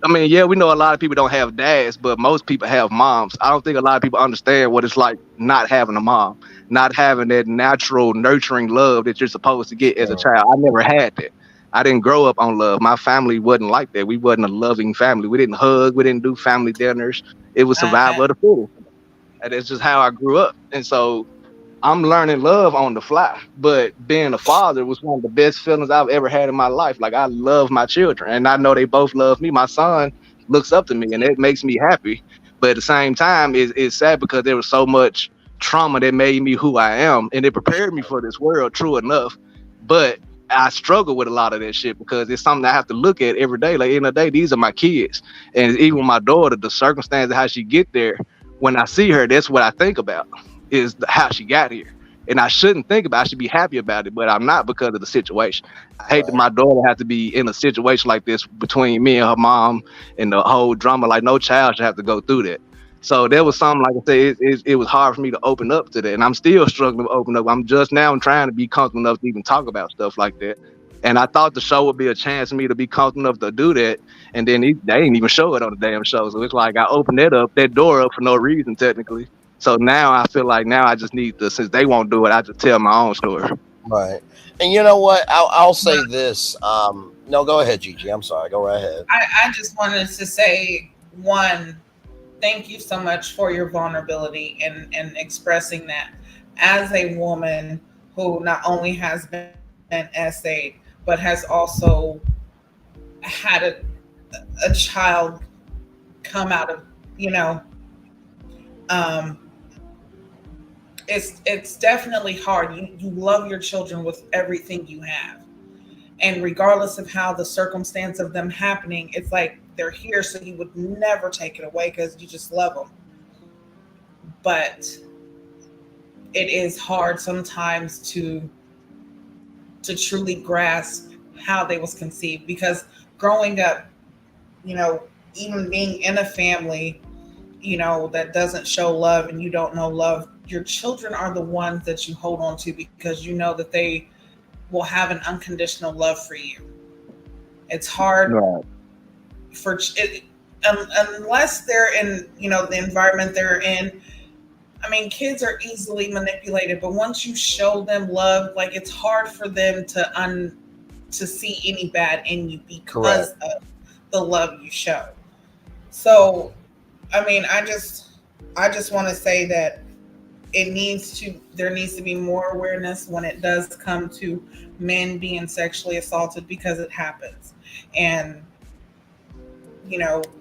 I mean, yeah, we know a lot of people don't have dads, but most people have moms. I don't think a lot of people understand what it's like not having a mom, not having that natural nurturing love that you're supposed to get as a child. I never had that. I didn't grow up on love. My family wasn't like that. We wasn't a loving family. We didn't hug. We didn't do family dinners. It was survival of the fittest. And that's just how I grew up. And so I'm learning love on the fly, but being a father was one of the best feelings I've ever had in my life. Like, I love my children, and I know they both love me. My son looks up to me, and it makes me happy. But at the same time, it's sad, because there was so much trauma that made me who I am, and it prepared me for this world, true enough. But I struggle with a lot of that shit, because it's something I have to look at every day. Like, in the day, these are my kids. And even my daughter, the circumstances, how she get there, when I see her, that's what I think about, is how she got here. And I shouldn't think about it. I should be happy about it, but I'm not, because of the situation. I hate that my daughter has to be in a situation like this between me and her mom and the whole drama. Like, no child should have to go through that. So there was something, like I said, it was hard for me to open up to that. And I'm still struggling to open up. I'm just now trying to be comfortable enough to even talk about stuff like that. And I thought the show would be a chance for me to be comfortable enough to do that. And then they didn't even show it on the damn show. So it's like I opened that door up for no reason, technically. So now I feel like I just need to, since they won't do it, I just tell my own story. Right. And you know what? I'll say this. No, go ahead, Gigi. I'm sorry. Go right ahead. I just wanted to say, one, thank you so much for your vulnerability and expressing that as a woman who not only has been essayed, but has also had a child come out of, it's definitely hard. You love your children with everything you have. And regardless of how the circumstance of them happening, it's like they're here, so you would never take it away because you just love them. But it is hard sometimes to truly grasp how they was conceived, because growing up, even being in a family, that doesn't show love and you don't know love, your children are the ones that you hold on to, because you know that they will have an unconditional love for you. It's hard for it, unless they're in, the environment they're in. I mean, kids are easily manipulated, but once you show them love, like, it's hard for them to see any bad in you because of the love you show. So, I mean, I just want to say that there needs to be more awareness when it does come to men being sexually assaulted, because it happens. And,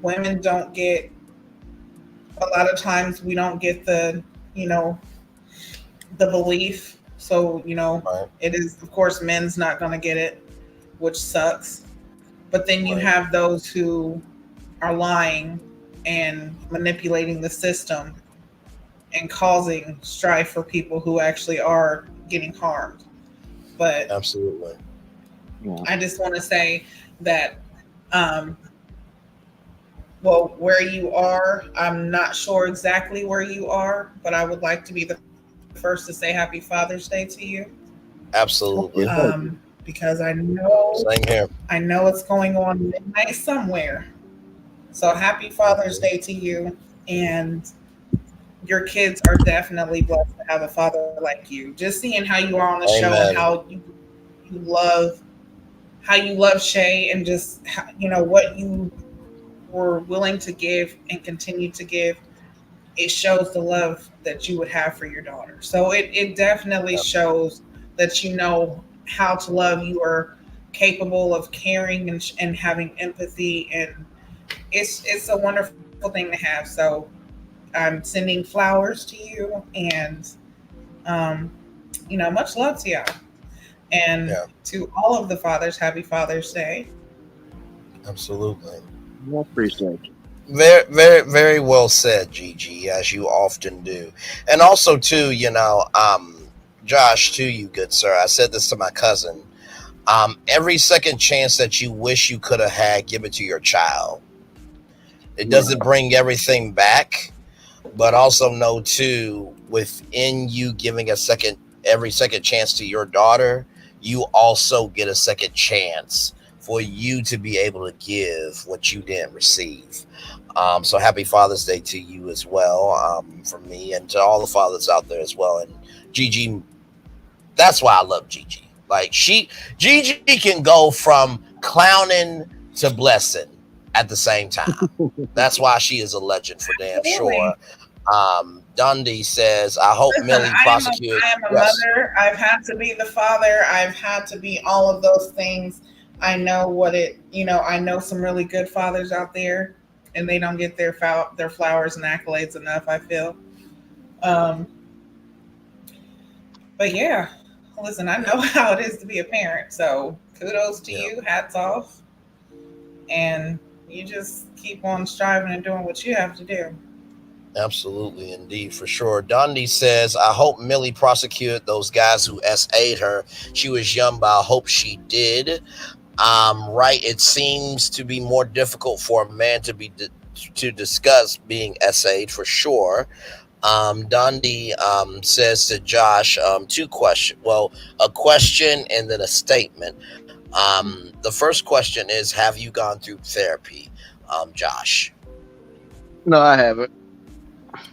women don't get, a lot of times we don't get the belief. So, it is, of course, men's not going to get it, which sucks. But then you have those who are lying and manipulating the system and causing strife for people who actually are getting harmed. But absolutely, I just want to say that, where you are, I'm not sure exactly where you are, but I would like to be the first to say Happy Father's Day to you. Absolutely. Because I know, same here. I know it's going on midnight somewhere. So Happy Father's Day to you, and your kids are definitely blessed to have a father like you. Just seeing how you are on the show and how you love Shay, and just how, what you were willing to give and continue to give. It shows the love that you would have for your daughter. So it definitely shows that you know how to love. You are capable of caring and having empathy, and it's a wonderful thing to have. So I'm sending flowers to you, and much love to y'all. And to all of the fathers, happy Father's Day. Absolutely. I appreciate you. Very, very, very well said, Gigi, as you often do. And also, too, Josh, to you, good sir, I said this to my cousin. Every second chance that you wish you could have had, give it to your child. It doesn't bring everything back, but also know, too, within you giving every second chance to your daughter, you also get a second chance for you to be able to give what you didn't receive. So happy Father's Day to you as well, from me and to all the fathers out there as well. And Gigi, that's why I love Gigi. Like Gigi can go from clowning to blessing at the same time. That's why she is a legend for damn sure. Dundee says, I hope Millie prosecutes. I am a mother. I've had to be the father. I've had to be all of those things. I know I know some really good fathers out there, and they don't get their flowers and accolades enough, I feel. But yeah, listen, I know how it is to be a parent. So kudos to you. Hats off. And you just keep on striving and doing what you have to do. Absolutely, indeed, for sure. Dondi says, I hope Millie prosecuted those guys who SA'd her. She was young, but I hope she did. Right, it seems to be more difficult for a man to discuss being SA'd for sure. Dondi says to Josh, two questions. Well, a question and then a statement. The first question is, have you gone through therapy, Josh? No, I haven't.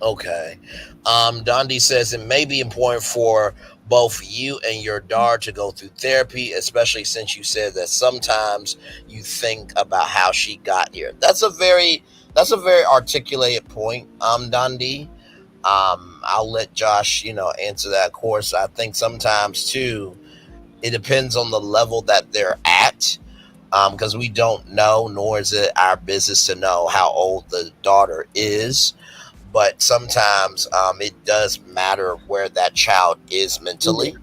Okay. Dondi says it may be important for both you and your daughter to go through therapy, especially since you said that sometimes you think about how she got here. That's a very articulated point, Dondi. I'll let Josh, answer that. Of course, I think sometimes too, it depends on the level that they're at. Because we don't know, nor is it our business to know how old the daughter is. But sometimes it does matter where that child is mentally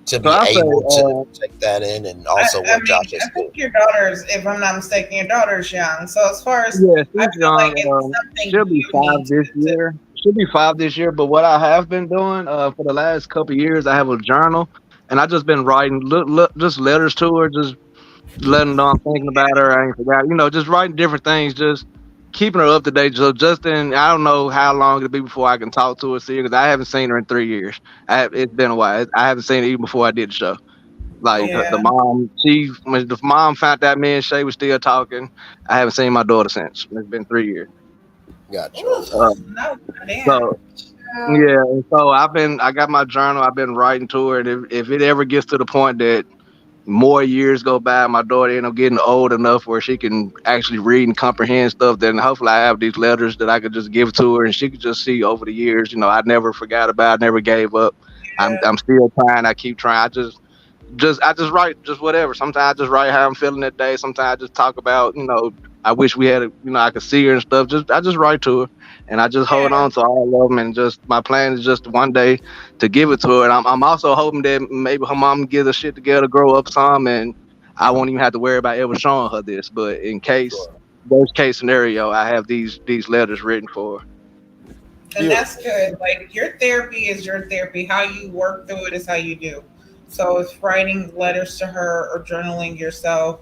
to be able to take that in, and also what Josh is doing. I think your daughter's, if I'm not mistaken, your daughter's young. So as far as she's young, she'll be 5 this year. She'll be 5 this year. But what I have been doing for the last couple of years, I have a journal, and I've just been writing just letters to her, just letting her know I'm thinking about her. I ain't forgot, just writing different things, just keeping her up to date. So Justin, I don't know how long it'll be before I can talk to her, see her, because I haven't seen her in 3 years. It's been a while. I haven't seen her even before I did the show. Like the mom, when the mom found out me and Shay was still talking, I haven't seen my daughter since. It's been 3 years. Gotcha. So I got my journal. I've been writing to her, and if it ever gets to the point that more years go by, my daughter end up getting old enough where she can actually read and comprehend stuff, then hopefully I have these letters that I could just give to her, and she could just see over the years, I never forgot about, never gave up. I'm still trying. I keep trying. I just write just whatever. Sometimes I just write how I'm feeling that day. Sometimes I just talk about, I wish we had, I could see her and stuff. I just write to her, and I just hold on to all of them. And just my plan is just one day to give it to her. And I'm also hoping that maybe her mom gets her shit together, grow up some, and I won't even have to worry about ever showing her this. But in case, worst case scenario, I have these letters written for her. And that's good. Like, your therapy is your therapy. How you work through it is how you do. So if writing letters to her or journaling yourself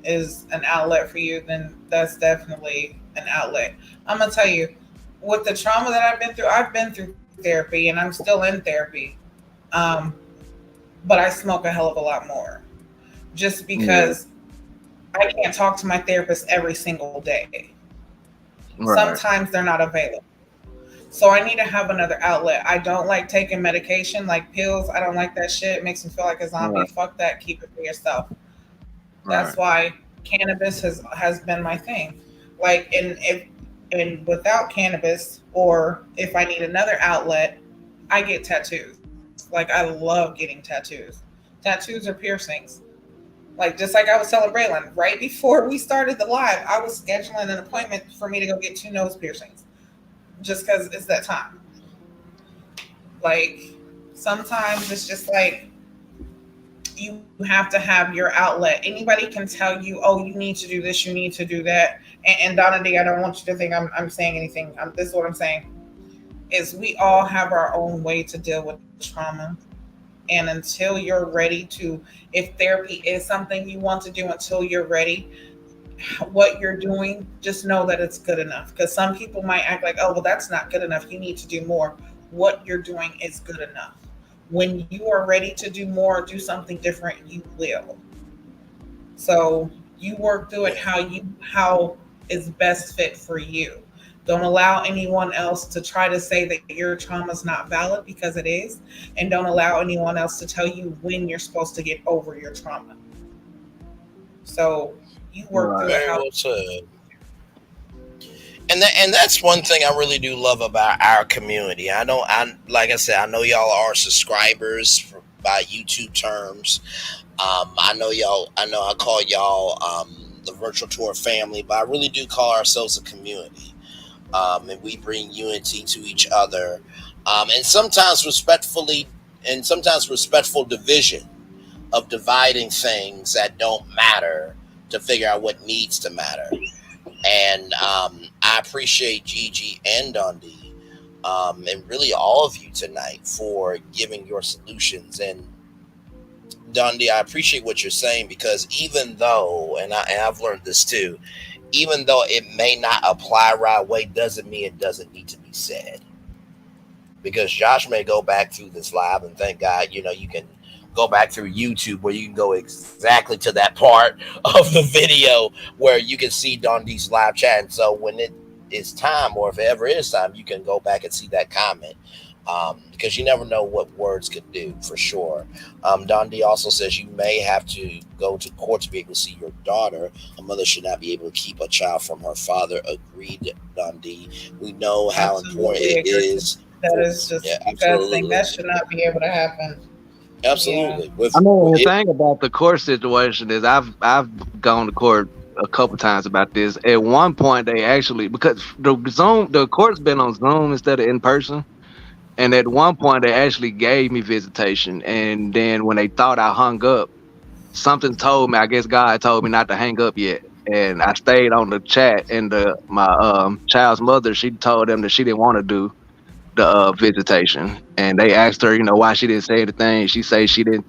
is an outlet for you, then that's definitely an outlet. I'm going to tell you, with the trauma that I've been through therapy, and I'm still in therapy. But I smoke a hell of a lot more. Just because I can't talk to my therapist every single day. Right. Sometimes they're not available. So I need to have another outlet. I don't like taking medication like pills. I don't like that shit. It makes me feel like a zombie. Right. Fuck that. Keep it for yourself. Right. That's why cannabis has been my thing. Like, and without cannabis, or if I need another outlet, I get tattoos. Like, I love getting tattoos. Tattoos or piercings. Like, just like I was telling Braylon, right before we started the live, I was scheduling an appointment for me to go get 2 nose piercings, just because it's that time. Like, sometimes it's just like, you have to have your outlet. Anybody can tell you, oh, you need to do this, you need to do that. And Donna D, I don't want you to think I'm saying anything. This is what I'm saying, is we all have our own way to deal with trauma. And until you're ready to, if therapy is something you want to do, until you're ready, what you're doing, just know that it's good enough. Because some people might act like, oh, well, that's not good enough. You need to do more. What you're doing is good enough. When you are ready to do more, do something different, you will. So you work through it how is best fit for you. Don't allow anyone else to try to say that your trauma is not valid, because it is. And don't allow anyone else to tell you when you're supposed to get over your trauma. So you work through it how. And that's one thing I really do love about our community. Like I said, I know y'all are subscribers by YouTube terms. I know I call y'all the virtual tour family, but I really do call ourselves a community. And we bring unity to each other, and sometimes respectful division of dividing things that don't matter to figure out what needs to matter. And I appreciate Gigi and Dundee, and really all of you tonight for giving your solutions. And Dundee, I appreciate what you're saying, because even though, and I've learned this too, even though it may not apply right away, doesn't mean it doesn't need to be said. Because Josh may go back through this live, and thank God, you can go back through YouTube where you can go exactly to that part of the video where you can see Dundee's live chat. And so when it is time, or if it ever is time, you can go back and see that comment. Because you never know what words could do, for sure. Dundee also says you may have to go to court to be able to see your daughter. A mother should not be able to keep a child from her father. Agreed, Dundee. We know how important it is. That is just the best thing. That should not be able to happen. Absolutely. Yeah. The thing about the court situation is I've gone to court a couple times about this. At one point, they actually, because the court's been on Zoom instead of in person. And at one point, they actually gave me visitation. And then when they thought I hung up, something told me, I guess God told me not to hang up yet. And I stayed on the chat. And my child's mother, she told them that she didn't want to do the visitation. And they asked her, why she didn't say anything. She said she didn't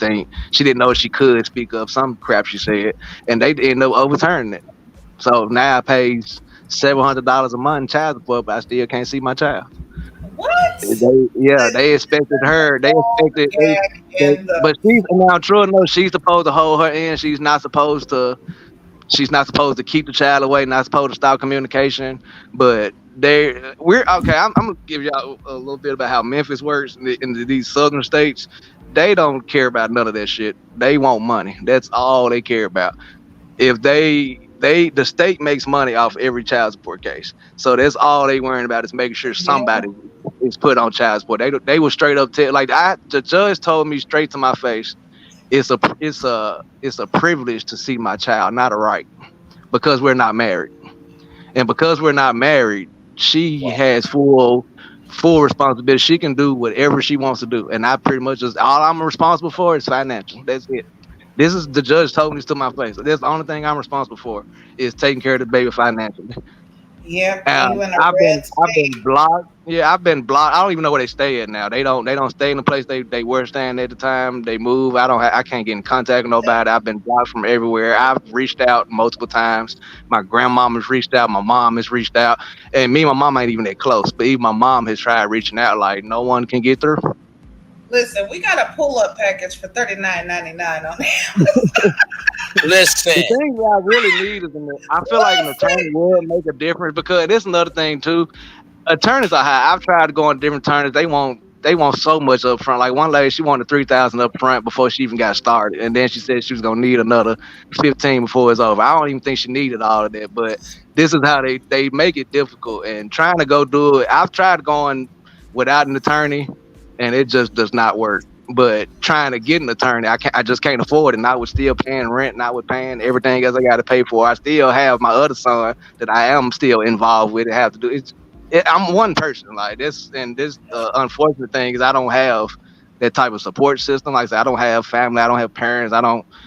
know she could speak up, some crap she said. And they ended up overturning it. So now I pay $700 a month in child support, but I still can't see my child. What? They expected her. They expected, but she's now true enough. She's supposed to hold her in. She's not supposed to keep the child away. Not supposed to stop communication. But we're okay. I'm gonna give y'all a little bit about how Memphis works in these southern states. They don't care about none of that shit. They want money. That's all they care about. If the state makes money off every child support case, so that's all they worrying about is making sure somebody is put on child support. They will straight up tell, like the judge told me straight to my face, it's a privilege to see my child, not a right, because we're not married, and because we're not married, she has full responsibility. She can do whatever she wants to do, and I pretty much just all I'm responsible for is financial. That's it. This is the judge told me this to my face. That's the only thing I'm responsible for is taking care of the baby financially. Yeah, I've been blocked. Yeah, I've been blocked. I don't even know where they stay at now. They don't stay in the place they were staying at the time. They move. I can't get in contact with nobody. I've been blocked from everywhere. I've reached out multiple times. My grandmama's reached out. My mom has reached out. And me and my mom ain't even that close. But even my mom has tried reaching out. Like, no one can get through. Listen, we got a pull-up package for $39.99 on Amazon. Listen, the thing that I really need is I feel like an attorney would make a difference, because that's another thing too. attorneys are high. I've tried to go on different attorneys. They want so much up front. Like one lady, she wanted $3,000 up front before she even got started, and then she said she was gonna need another 15 before it's over. I don't even think she needed all of that, but this is how they make it difficult. And trying to go do it, I've tried going without an attorney, and it just does not work. But trying to get an attorney, I just can't afford it. And I was still paying rent, and I was paying everything else I got to pay for. I still have my other son that I am still involved with. Have to do I'm one person like this, and this unfortunate thing is I don't have that type of support system. Like I said, I don't have family, I don't have parents,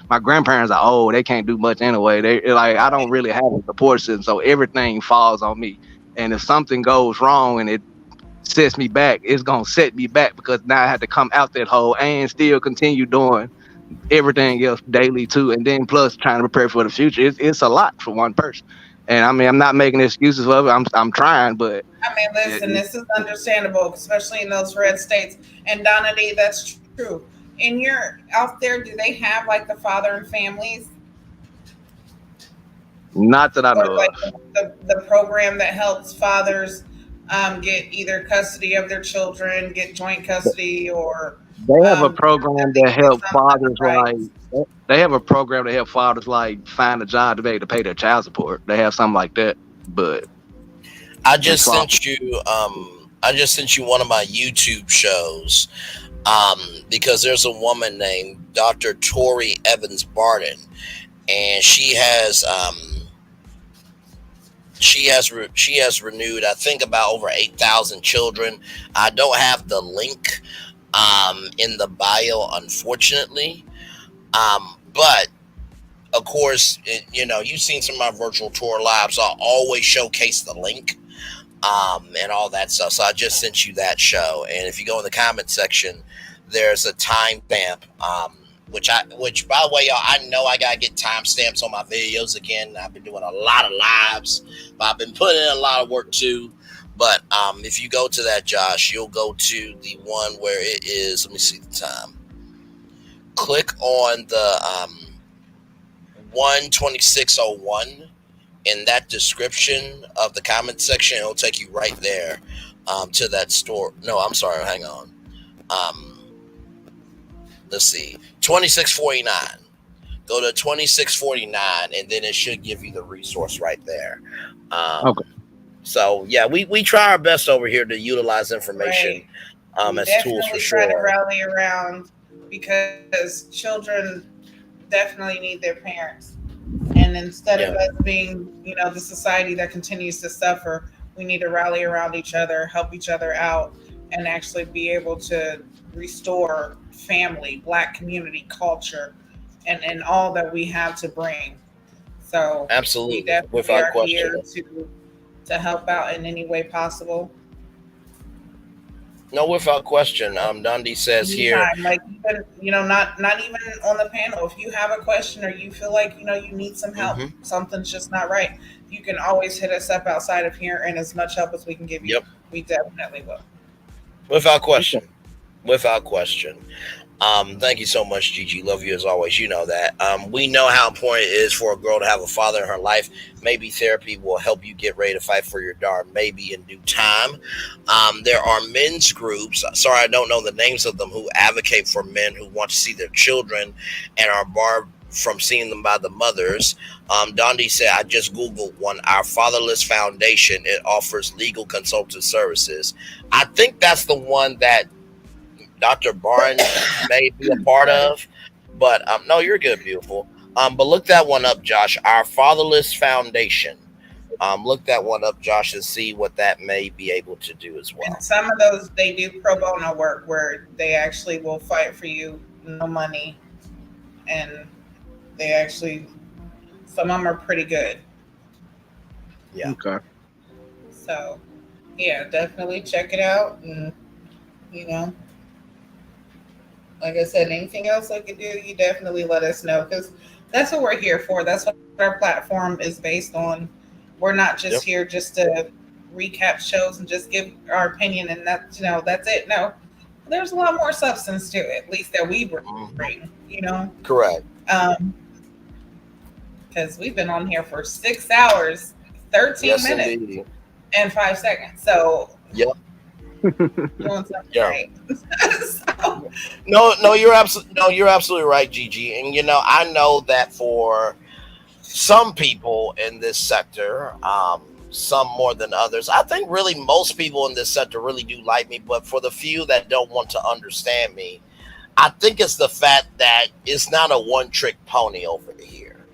my grandparents are old, they can't do much anyway. I don't really have a support system, so everything falls on me. And if something goes wrong and it sets me back, it's gonna set me back because now I have to come out that hole and still continue doing everything else daily too, and then plus trying to prepare for the future. It's a lot for one person. And I mean, I'm not making excuses for it. I'm trying, but I mean, listen, this is understandable, especially in those red states. And Donna D, that's true. In your out there, do they have like the father and families? Not that I know like of. The program that helps fathers get either custody of their children, get joint custody, or they have a program that helps fathers they have a program that helps fathers like find a job to be able to pay their child support. They have something like that, but I just sent you one of my YouTube shows because there's a woman named Dr. Tori Evans Barton, and she has renewed, I think, about over 8,000 children. I don't have the link in the bio, unfortunately, but of course, you've seen some of my virtual tour lives. I'll always showcase the link and all that stuff. So I just sent you that show, and if you go in the comment section, there's a timestamp. Which by the way, y'all, I know I gotta get timestamps on my videos again. I've been doing a lot of lives, but I've been putting in a lot of work too. But if you go to that, Josh, you'll go to the one where it is. Let me see the time. Click on the 1:26:01 in that description of the comment section. It'll take you right there to that store. No, I'm sorry. Hang on. Let's see. 2649. Go to 2649, and then it should give you the resource right there. Okay. So yeah, we try our best over here to utilize information as tools for sure. Try to rally around because children definitely need their parents, and instead of us being, the society that continues to suffer, we need to rally around each other, help each other out, and actually be able to restore family, Black community culture, and all that we have to bring. So absolutely, we definitely without are question, here to help out in any way possible. No, without question. Dundee says here, like even, not even on the panel. If you have a question or you feel like you need some help, something's just not right, you can always hit us up outside of here, and as much help as we can give you, we definitely will. Without question. Without question. Thank you so much, Gigi. Love you as always. You know that. We know how important it is for a girl to have a father in her life. Maybe therapy will help you get ready to fight for your daughter, maybe in due time. There are men's groups, sorry, I don't know the names of them, who advocate for men who want to see their children and are barred from seeing them by the mothers. Dondi said, I just Googled one, our Fatherless Foundation. It offers legal consultative services. I think that's the one that Dr. Barnes may be a part of, but no, you're good, beautiful. But look that one up, Josh. Our Fatherless Foundation. Look that one up, Josh, and see what that may be able to do as well. And some of those, they do pro bono work where they actually will fight for you, no money, and they actually, some of them are pretty good. Yeah. Okay. So, yeah, definitely check it out, and like I said, anything else I could do, you definitely let us know, because that's what we're here for. That's what our platform is based on. We're not just here just to recap shows and just give our opinion and that's it. No, there's a lot more substance to it, at least that we bring, Correct. Because we've been on here for 6 hours, 13 minutes. Indeed. in 5 seconds. So Yep. you want something right? So, No, you're absolutely right, Gigi. And I know that for some people in this sector, some more than others. I think really most people in this sector really do like me, but for the few that don't want to understand me, I think it's the fact that it's not a one-trick pony over here.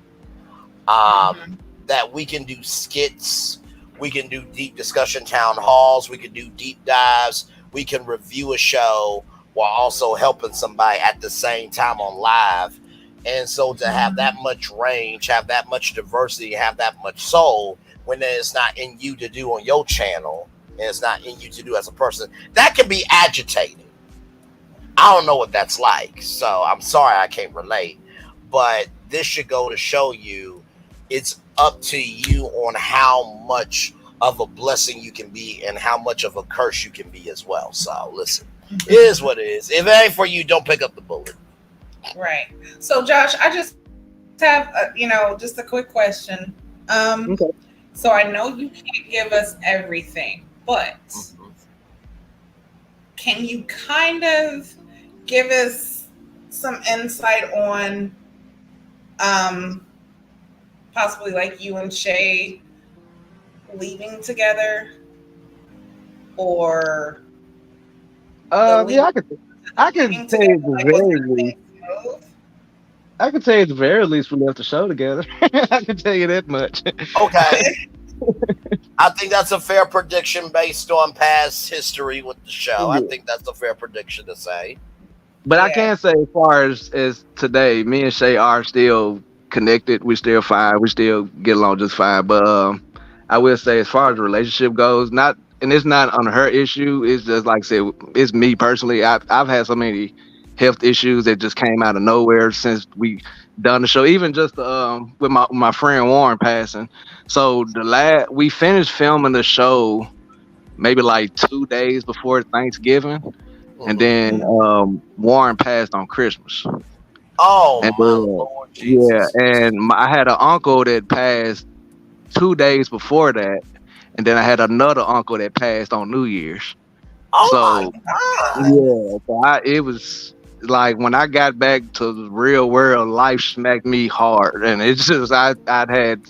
That we can do skits, we can do deep discussion town halls, we can do deep dives, we can review a show while also helping somebody at the same time on live. And so to have that much range, have that much diversity, have that much soul, when it's not in you to do on your channel, and it's not in you to do as a person, that can be agitating. I don't know what that's like, so I'm sorry I can't relate. But this should go to show you it's up to you on how much of a blessing you can be and how much of a curse you can be as well. So listen, it is what it is. If it ain't for you, don't pick up the bullet. right. So Josh, I just have just a quick question. Okay. So I know you can't give us everything, but can you kind of give us some insight on possibly like you and Shay leaving together, or yeah, I can tell you the very least. I can tell you at the very least we left the show together. I can tell you that much. Okay. I think that's a fair prediction based on past history with the show. I think that's a fair prediction to say. But I can say, as far as today, me and Shay are still connected. We still fine. We still get along just fine. But I will say, as far as the relationship goes, and it's not on her issue. It's just like I said, it's me personally. I've had so many health issues that just came out of nowhere since we done the show. Even just with my friend Warren passing. So we finished filming the show maybe like 2 days before Thanksgiving. And then Warren passed on Christmas. Oh, and, my Lord Jesus. Yeah, and I had an uncle that passed 2 days before that, and then I had another uncle that passed on New Year's. Oh, my God. Yeah, so it was like when I got back to the real world, life smacked me hard, and it's just I'd had,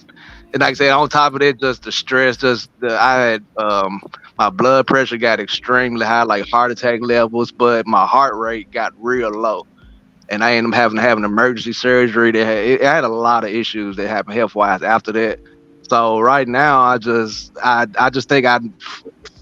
and like I said, on top of it, just the stress, I had my blood pressure got extremely high, like heart attack levels, but my heart rate got real low. And I ended up having emergency surgery. It had a lot of issues that happened health-wise after that. So right now, I just think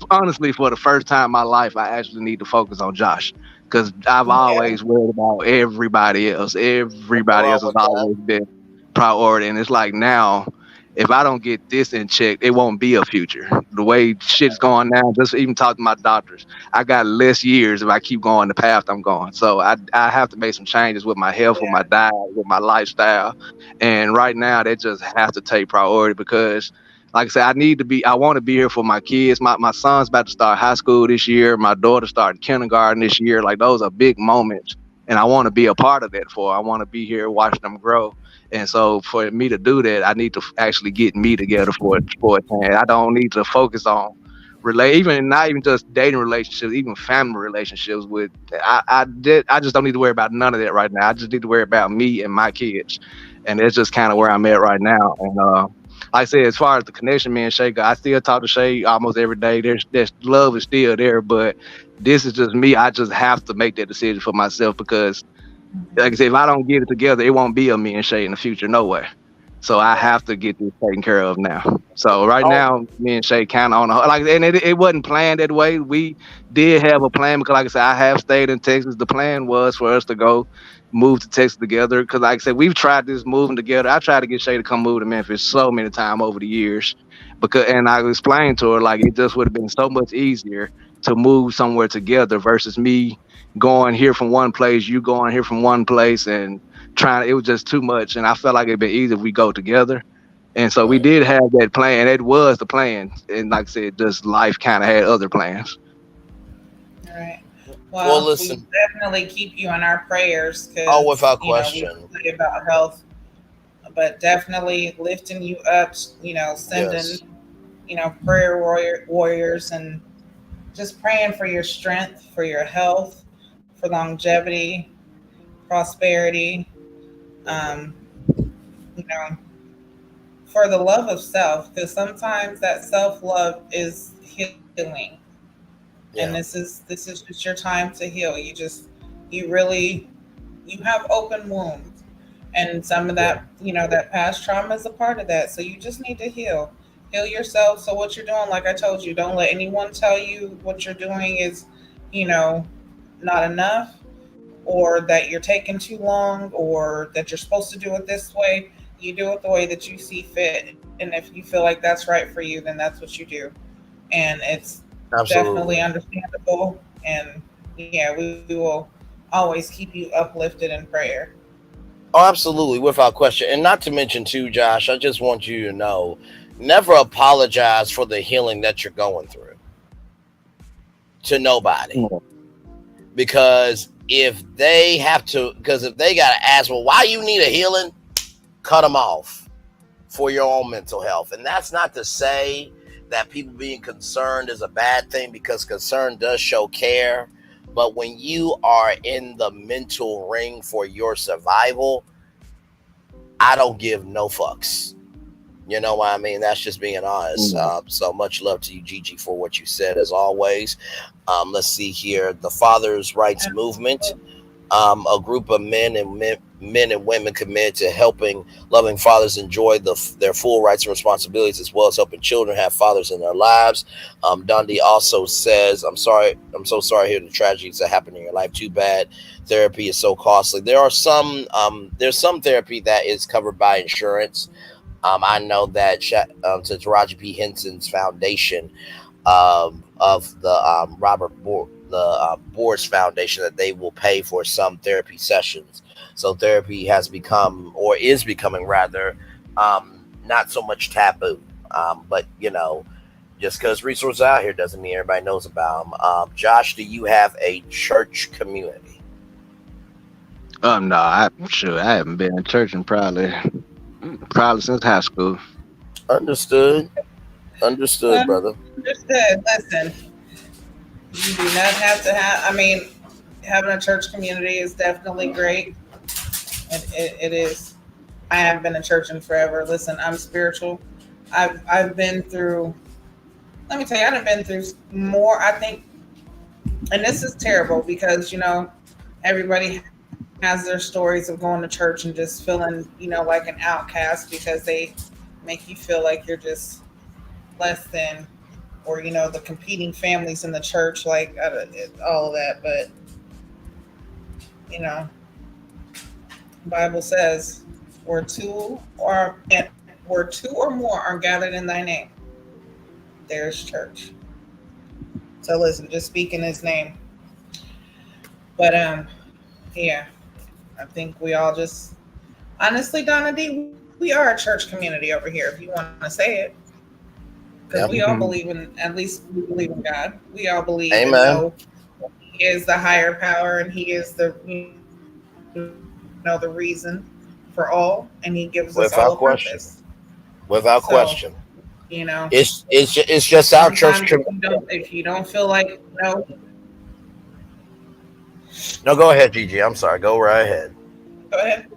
honestly, for the first time in my life, I actually need to focus on Josh. Because I've always worried about everybody else. Everybody else has always been priority. And it's like now, if I don't get this in check, it won't be a future. The way shit's going now, just even talk to my doctors, I got less years if I keep going the path I'm going. So I have to make some changes with my health, with my diet, with my lifestyle. And right now, they just have to take priority because, like I said, I want to be here for my kids. My son's about to start high school this year. My daughter starting kindergarten this year. Like, those are big moments. And I want to be a part of that I want to be here watching them grow. And so for me to do that, I need to actually get me together for it. And I don't need to focus on not even just dating relationships, even family relationships I just don't need to worry about none of that right now. I just need to worry about me and my kids. And that's just kind of where I'm at right now. And like I said, as far as the connection, me and Shay, I still talk to Shay almost every day. There's love is still there, but this is just me. I just have to make that decision for myself because, like I said, if I don't get it together, it won't be a me and Shay in the future, no way. So I have to get this taken care of now. So right now, me and Shay kind of and it wasn't planned that way. We did have a plan because, like I said, I have stayed in Texas. The plan was for us to move to Texas together because, like I said, we've tried this moving together. I tried to get Shay to come move to Memphis so many times over the years and I explained to her like it just would have been so much easier to move somewhere together versus me going here from one place, you going here from one place, and it was just too much. And I felt like it'd be easier if we go together. And so we did have that plan. It was the plan. And like I said, just life kind of had other plans. All right. Well, listen, we definitely keep you in our prayers. Without question. We about health, but definitely lifting you up, sending prayer warriors, and just praying for your strength, for your health, for longevity, prosperity, um, you know, for the love of self, because sometimes that self-love is healing. And this is just your time to heal. You have open wounds, and some of that, that past trauma is a part of that. So you just need to heal yourself. So what you're doing, like I told you, don't let anyone tell you what you're doing is, not enough, or that you're taking too long, or that you're supposed to do it this way. You do it the way that you see fit, and if you feel like that's right for you, then that's what you do. And it's definitely understandable. And yeah, we will always keep you uplifted in prayer. Oh, absolutely, without question. And not to mention too, Josh, I just want you to know, never apologize for the healing that you're going through to nobody. Because if they got to ask, well, why you need a healing, cut them off for your own mental health. And that's not to say that people being concerned is a bad thing, because concern does show care. But when you are in the mental ring for your survival, I don't give no fucks. You know what I mean? That's just being honest. So much love to you, Gigi, for what you said, as always. Let's see here. The Fathers' Rights Movement, a group of men and women committed to helping loving fathers enjoy their full rights and responsibilities, as well as helping children have fathers in their lives. Dundee also says, I'm so sorry to hear the tragedies that happen in your life. Too bad. Therapy is so costly. There's some therapy that is covered by insurance. I know that to Taraji P. Henson's foundation, of the Robert Boris Foundation, that they will pay for some therapy sessions. So therapy has become, or is becoming rather, not so much taboo. But just because resources out here doesn't mean everybody knows about them. Josh, do you have a church community? No, I haven't been in church in probably since high school. Understood, brother. Understood. Listen, you do not have to have. Having a church community is definitely great. It is. I haven't been in church in forever. Listen, I'm spiritual. I've been through. Let me tell you, I've been through more. I think, and this is terrible because everybody has their stories of going to church and just feeling like an outcast because they make you feel like you're just less than, or the competing families in the church, like all of that. But Bible says where two or more are gathered in thy name, there's church. So listen, just speak in his name. But yeah, I think we all just, honestly, Donna D, we are a church community over here, if you want to say it. Because we all believe at least we believe in God. We all believe and know He is the higher power, and He is the the reason for all, and He gives us all a purpose. Without question. It's just our church. If you don't feel like No, go ahead, Gigi. I'm sorry. Go right ahead. Go ahead.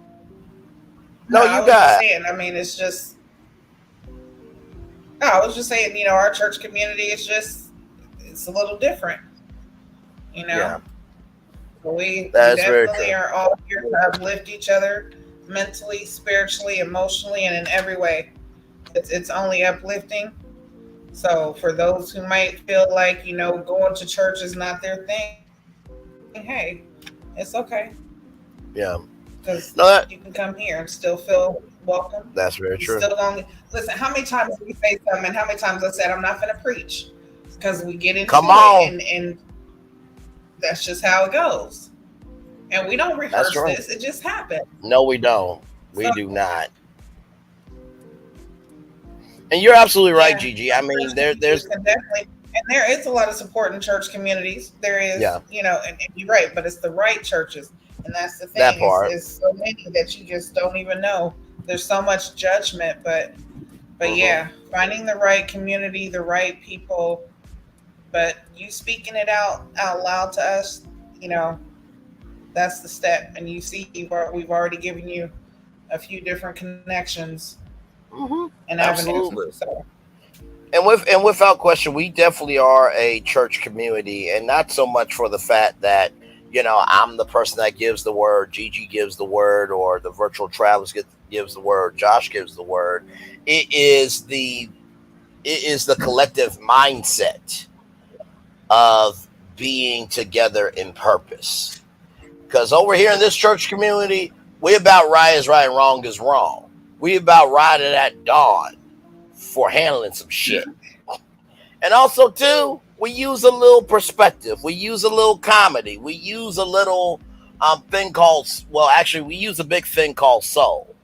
No, you got it. It's just. No, I was just saying, our church community is it's a little different. Yeah. We definitely are all here to uplift each other mentally, spiritually, emotionally, and in every way. It's only uplifting. So for those who might feel like, going to church is not their thing, hey, it's okay. Yeah. Because you can come here and still feel welcome. That's very true. Listen, how many times did we say something, and how many times I said I'm not going to preach? Because we get into it, and that's just how it goes. And we don't rehearse this; it just happens. No, we don't. We do not. And you're absolutely right, Gigi. There's definitely, and there is a lot of support in church communities. There is, and you're right, but it's the right churches. And that's the thing. That part. Is so many that you just don't even know. There's so much judgment, but But yeah, finding the right community, the right people, but you speaking it out loud to us, you know, that's the step. And you see, we've already given you a few different connections and avenues. Absolutely. So. And without question, we definitely are a church community, and not so much for the fact that, you know, I'm the person that gives the word, Gigi gives the word, or the virtual travelers gives the word, Josh gives the word. It is the collective mindset of being together in purpose. Because over here in this church community, we about right is right and wrong is wrong. We about riding at dawn for handling some shit. And also, too, we use a little perspective. We use a little comedy. We use a little thing called, well, actually, we use a big thing called soul.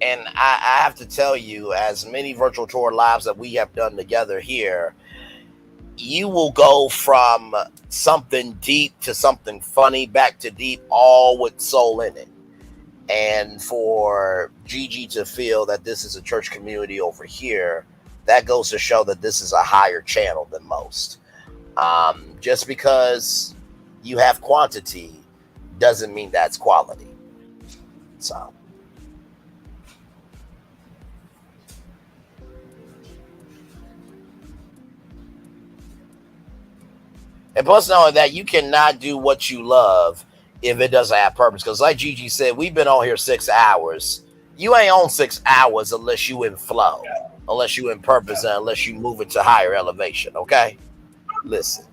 And I have to tell you, as many virtual tour lives that we have done together here, you will go from something deep to something funny, back to deep, all with soul in it. And for Gigi to feel that this is a church community over here, that goes to show that this is a higher channel than most. Just because you have quantity doesn't mean that's quality. So. And plus, not only that, you cannot do what you love if it doesn't have purpose. Because like Gigi said, we've been on here 6 hours. You ain't on 6 hours unless you in flow, unless you in purpose, and unless you move into higher elevation, okay? Listen.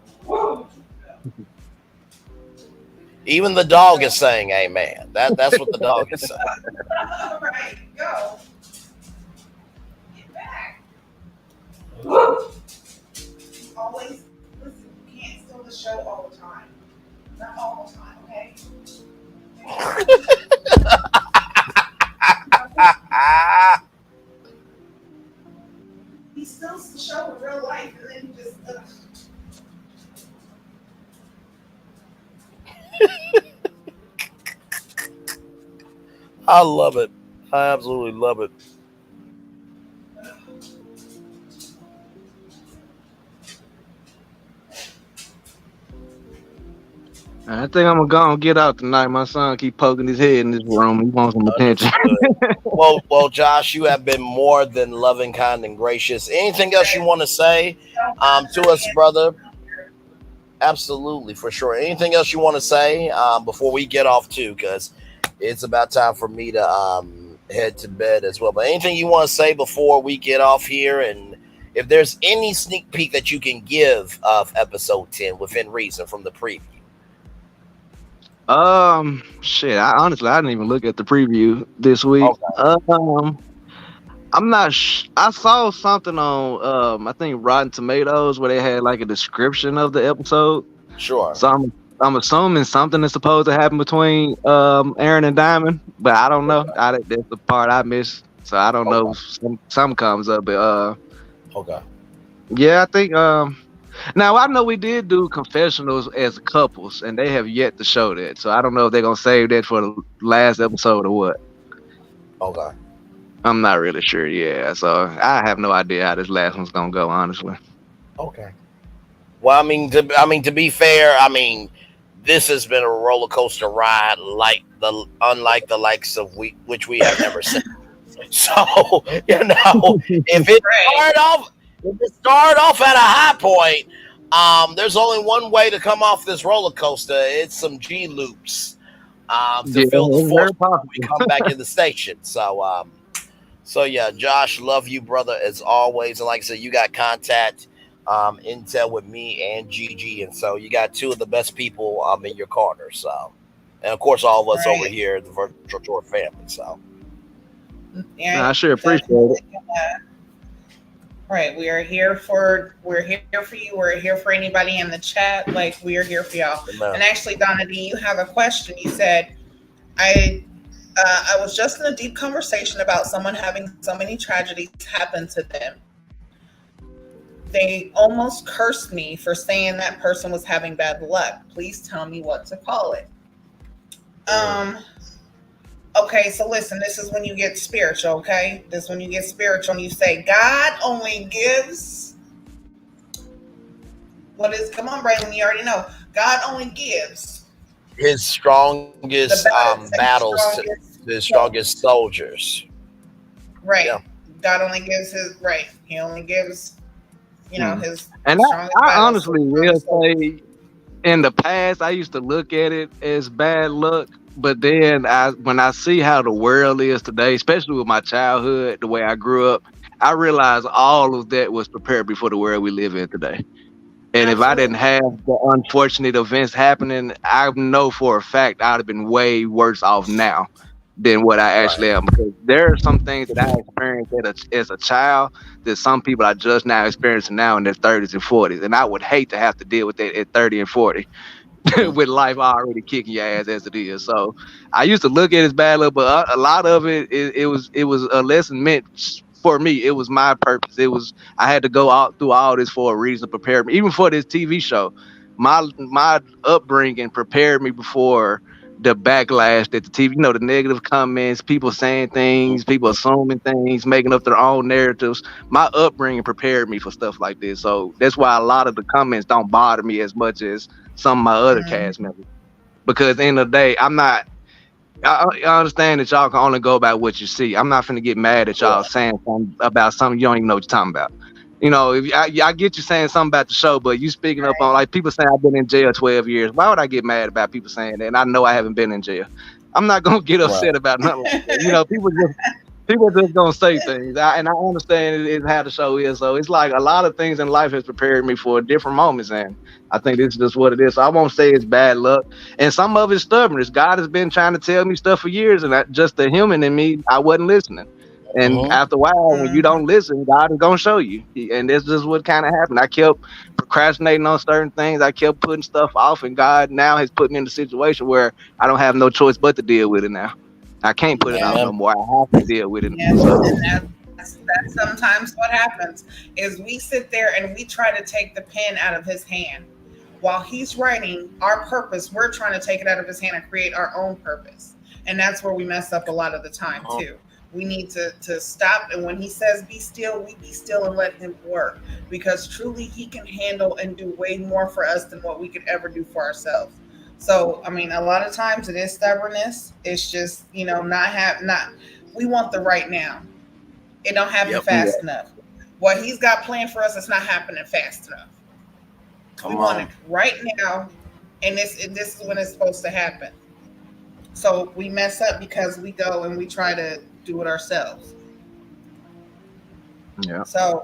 Even the dog is saying amen. That's what the dog is saying. All right, go. Get back. Always listen, you can't steal the show all the time. Not all the time, okay? He steals the show in real life and then he just I love it. I absolutely love it. I think I'm gonna get out tonight. My son keep poking his head in this room. He wants some attention. well, Josh, you have been more than loving, kind, and gracious. Anything else you want to say to us, brother? Absolutely, for sure. Anything else you want to say before we get off too? Because it's about time for me to head to bed as well. But anything you want to say before we get off here, and if there's any sneak peek that you can give of episode 10 within reason from the preview. Shit. I didn't even look at the preview this week. Okay. I'm not. I saw something on I think Rotten Tomatoes where they had like a description of the episode. Sure. So I'm assuming something is supposed to happen between Aaron and Dymond, but I don't know. That's the part I missed, so I don't know. Some comes up, but okay. Yeah, I think now I know we did do confessionals as couples, and they have yet to show that. So I don't know if they're gonna save that for the last episode or what. Okay. I'm not really sure. Yeah, so I have no idea how this last one's gonna go, honestly. Okay. Well, I mean, to be fair, I mean, this has been a roller coaster ride, unlike the likes of which we have never seen. So, you know, if it started off at a high point, there's only one way to come off this roller coaster. It's some G loops to fill the force when we come back in the station. So yeah, Josh, love you, brother, as always. And like I said, you got contact intel with me and Gigi, and so you got two of the best people in your corner. So, and of course, all of us over here, the Virtual Tour family. So, yeah, I sure appreciate it. Right, we are here for you. We're here for anybody in the chat. Like, we are here for y'all. Amen. And actually, Donna D, you have a question. You said, I was just in a deep conversation about someone having so many tragedies happen to them. They almost cursed me for saying that person was having bad luck. Please tell me what to call it. Okay, so listen, this is when you get spiritual, okay? This is when you get spiritual and you say, God only gives what is, come on, Braylon, you already know. God only gives His the strongest battles to his strongest soldiers. soldiers. Right. Yeah. God only gives his, right. He only gives, his And strongest I battles to honestly his will strongest soldiers. say, in the past, I used to look at it as bad luck. But then when I see how the world is today, especially with my childhood, the way I grew up, I realized all of that was prepared me for the world we live in today. And if I didn't have the unfortunate events happening, I know for a fact I'd have been way worse off now than what I actually am. Because there are some things that I experienced as a child that some people are just now experiencing now in their 30s and 40s. And I would hate to have to deal with that at 30 and 40 with life already kicking your ass as it is. So I used to look at it as bad luck, but a lot of it was a lesson meant for me. It was my purpose. I had to go out through all this for a reason to prepare me, even for this TV show. My upbringing prepared me before the backlash that the TV, the negative comments, people saying things, people assuming things, making up their own narratives. My upbringing prepared me for stuff like this. So that's why a lot of the comments don't bother me as much as some of my other cast members. Because at the end of the day, I understand that y'all can only go by what you see. I'm not finna get mad at y'all saying something about something you don't even know what you're talking about. If I get you saying something about the show, but you speaking up on, like, people saying I've been in jail 12 years. Why would I get mad about people saying that? And I know I haven't been in jail. I'm not gonna get upset about nothing like that. People just gonna say things. And I understand it is how the show is. So it's like a lot of things in life has prepared me for different moments, and I think this is just what it is. So I won't say it's bad luck. And some of it's stubbornness. God has been trying to tell me stuff for years, and just the human in me, I wasn't listening. And after a while, when you don't listen, God is gonna show you. And this is what kind of happened. I kept procrastinating on certain things. I kept putting stuff off, and God now has put me in a situation where I don't have no choice but to deal with it now. I can't put it off no more. I have to deal with it. Yes, So and that's sometimes what happens is we sit there and we try to take the pen out of his hand. While he's writing our purpose, we're trying to take it out of his hand and create our own purpose. And that's where we mess up a lot of the time too. We need to stop, and when he says be still, we be still and let him work, because truly he can handle and do way more for us than what we could ever do for ourselves. So, I mean, a lot of times it is stubbornness. It's just, we want the right now. It don't happen fast enough. What he's got planned for us is not happening fast enough. We want it right now, and this is when it's supposed to happen. So we mess up because we go and we try to do it ourselves. Yeah. So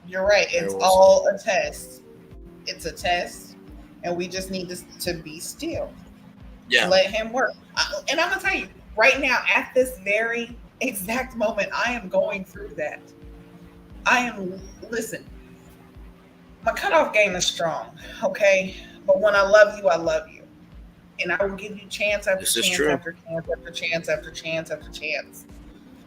you're right. It's all a test. It's a test, and we just need to be still. Yeah. Let him work. And I'm gonna tell you right now, at this very exact moment, I am going through that. Listen, my cutoff game is strong, okay? But when I love you, I love you. And I will give you chance after chance after chance after chance after chance after chance.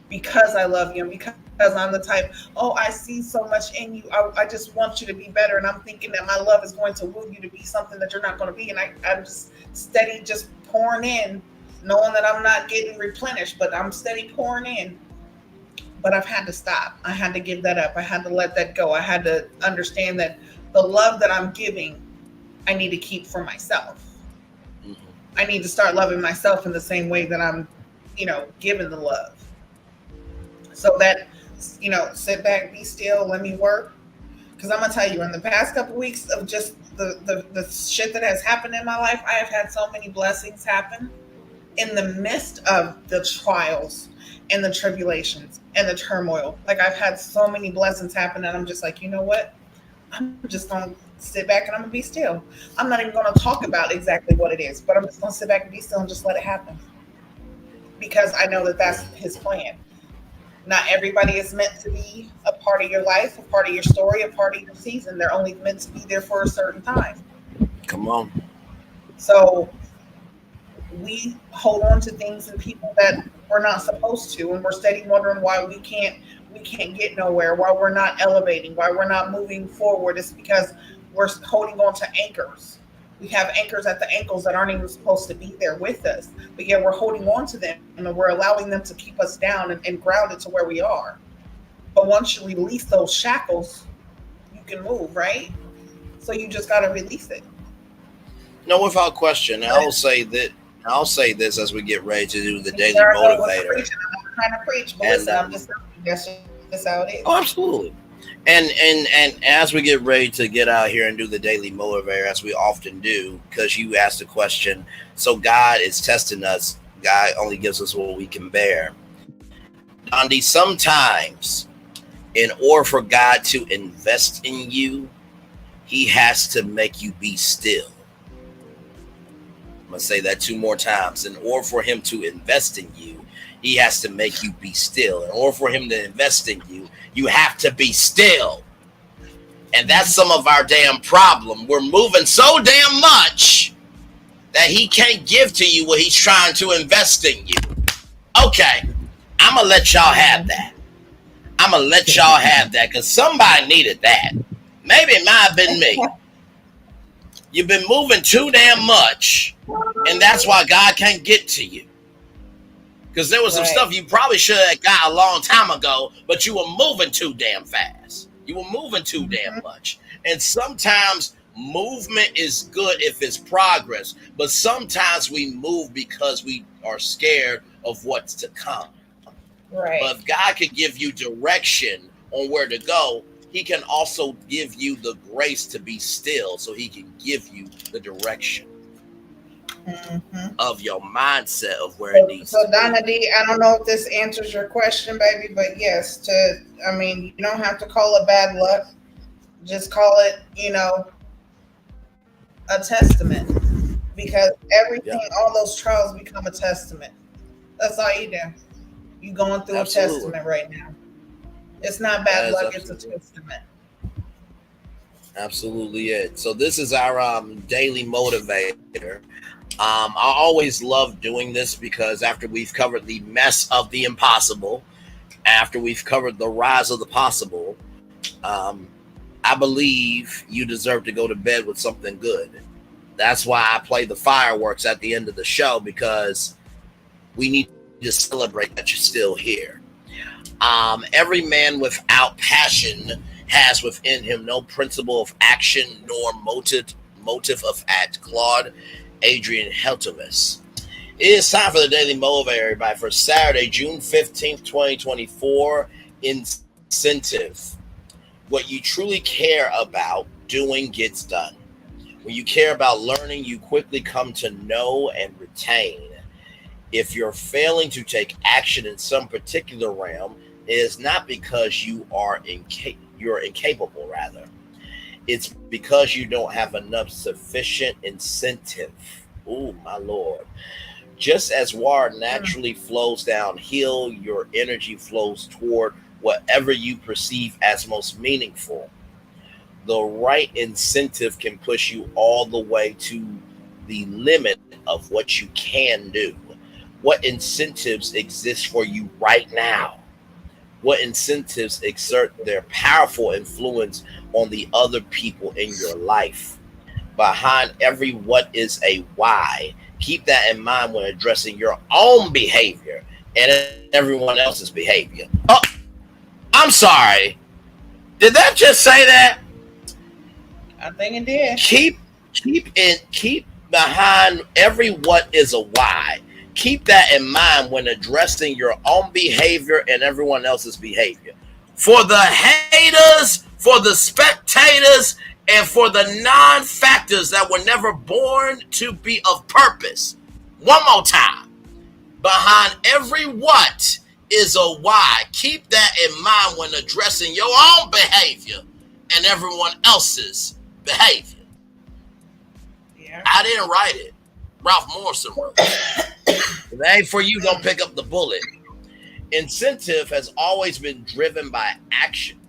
Because I love you, and because I'm the type, I see so much in you. I just want you to be better. And I'm thinking that my love is going to woo you to be something that you're not going to be. And I'm just steady, just pouring in, knowing that I'm not getting replenished, but I'm steady pouring in. But I've had to stop. I had to give that up. I had to let that go. I had to understand that the love that I'm giving, I need to keep for myself. I need to start loving myself in the same way that I'm, giving the love. So that, sit back, be still, let me work. Because I'm going to tell you, in the past couple of weeks of just the shit that has happened in my life, I have had so many blessings happen in the midst of the trials and the tribulations and the turmoil. Like, I've had so many blessings happen, and I'm just like, you know what? I'm just going to sit back and I'm going to be still. I'm not even going to talk about exactly what it is, but I'm just going to sit back and be still and just let it happen. Because I know that that's his plan. Not everybody is meant to be a part of your life, a part of your story, a part of your season. They're only meant to be there for a certain time. Come on. So we hold on to things and people that we're not supposed to, and we're steady wondering why we can't get nowhere, why we're not elevating, why we're not moving forward. It's because we're holding on to anchors. We have anchors at the ankles that aren't even supposed to be there with us, but yet we're holding on to them and we're allowing them to keep us down and grounded to where we are. But once you release those shackles, you can move, right? So you just got to release it. No, without question. I'll say this as we get ready to do the daily I'm not motivator. trying to preach, but listen, I'm just that's just how it is. Oh, absolutely. And as we get ready to get out here and do the daily motivator, as we often do, because you asked the question, so God is testing us. God only gives us what we can bear. Gandhi, sometimes in order for God to invest in you, he has to make you be still. I'm going to say that 2 more times. In order for him to invest in you, he has to make you be still. In order for him to invest in you, you have to be still. And that's some of our damn problem. We're moving so damn much that he can't give to you what he's trying to invest in you. Okay, I'm going to let y'all have that. I'm going to let y'all have that because somebody needed that. Maybe it might have been me. You've been moving too damn much, and that's why God can't get to you. Because there was some stuff you probably should have got a long time ago, but you were moving too damn fast. You were moving too damn much. And sometimes movement is good if it's progress, but sometimes we move because we are scared of what's to come. Right. But if God can give you direction on where to go, he can also give you the grace to be still so he can give you the direction of your mindset of where it needs to be. Donna D, I don't know if this answers your question, baby, but yes, you don't have to call it bad luck. Just call it, a testament. Because everything, all those trials become a testament. That's all you do. You going through a testament right now. It's not bad luck, it's a testament. Absolutely it. So this is our daily motivator. I always love doing this because after we've covered the mess of the impossible, after we've covered the rise of the possible, I believe you deserve to go to bed with something good. That's why I play the fireworks at the end of the show, because we need to celebrate that you're still here. Every man without passion has within him no principle of action nor motive of act. Claude Adrian Heltemus. It is time for the Daily Motivator, everybody, for Saturday, June 15th, 2024. Incentive. What you truly care about doing gets done. When you care about learning, you quickly come to know and retain. If you're failing to take action in some particular realm, it is not because you're incapable, rather. It's because you don't have enough sufficient incentive. Oh, my Lord. Just as water naturally flows downhill, your energy flows toward whatever you perceive as most meaningful. The right incentive can push you all the way to the limit of what you can do. What incentives exist for you right now? What incentives exert their powerful influence on the other people in your life? Behind every what is a why. Keep that in mind when addressing your own behavior and everyone else's behavior. Oh, I'm sorry. Did that just say that? I think it did. Keep behind every what is a why. Keep that in mind when addressing your own behavior and everyone else's behavior. For the haters, for the spectators, and for the non-factors that were never born to be of purpose. One more time. Behind every what is a why. Keep that in mind when addressing your own behavior and everyone else's behavior. Yeah. I didn't write it. Ralph Morrison wrote it. If it ain't for you, don't pick up the bullet. Incentive has always been driven by action.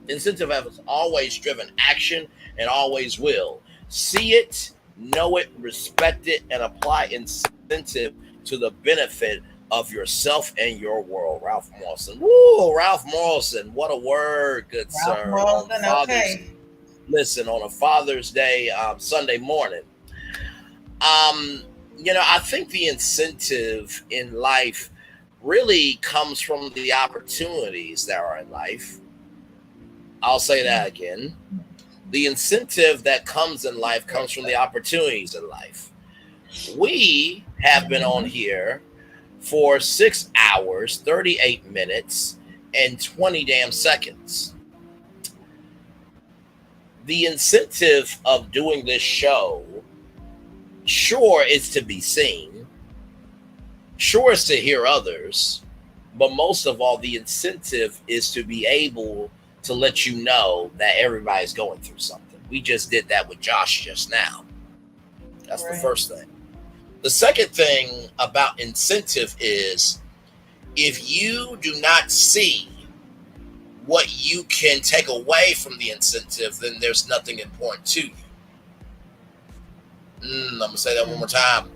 Incentive has always driven action and always will. See it, know it, respect it, and apply incentive to the benefit of yourself and your world. Ralph Morrison. Woo, Ralph Morrison. What a word, good Ralph sir. Morrison, okay. Listen, on a Father's Day Sunday morning, I think the incentive in life really comes from the opportunities that are in life. I'll say that again. The incentive that comes in life comes from the opportunities in life. We have been on here for 6 hours, 38 minutes, and 20 damn seconds. The incentive of doing this show, sure, is to be seen. Sure, is to hear others. But most of all, the incentive is to be able to let you know that everybody's going through something. We just did that with Josh just now. That's the first thing. The second thing about incentive is if you do not see what you can take away from the incentive, then there's nothing important to you. I'm going to say that one more time.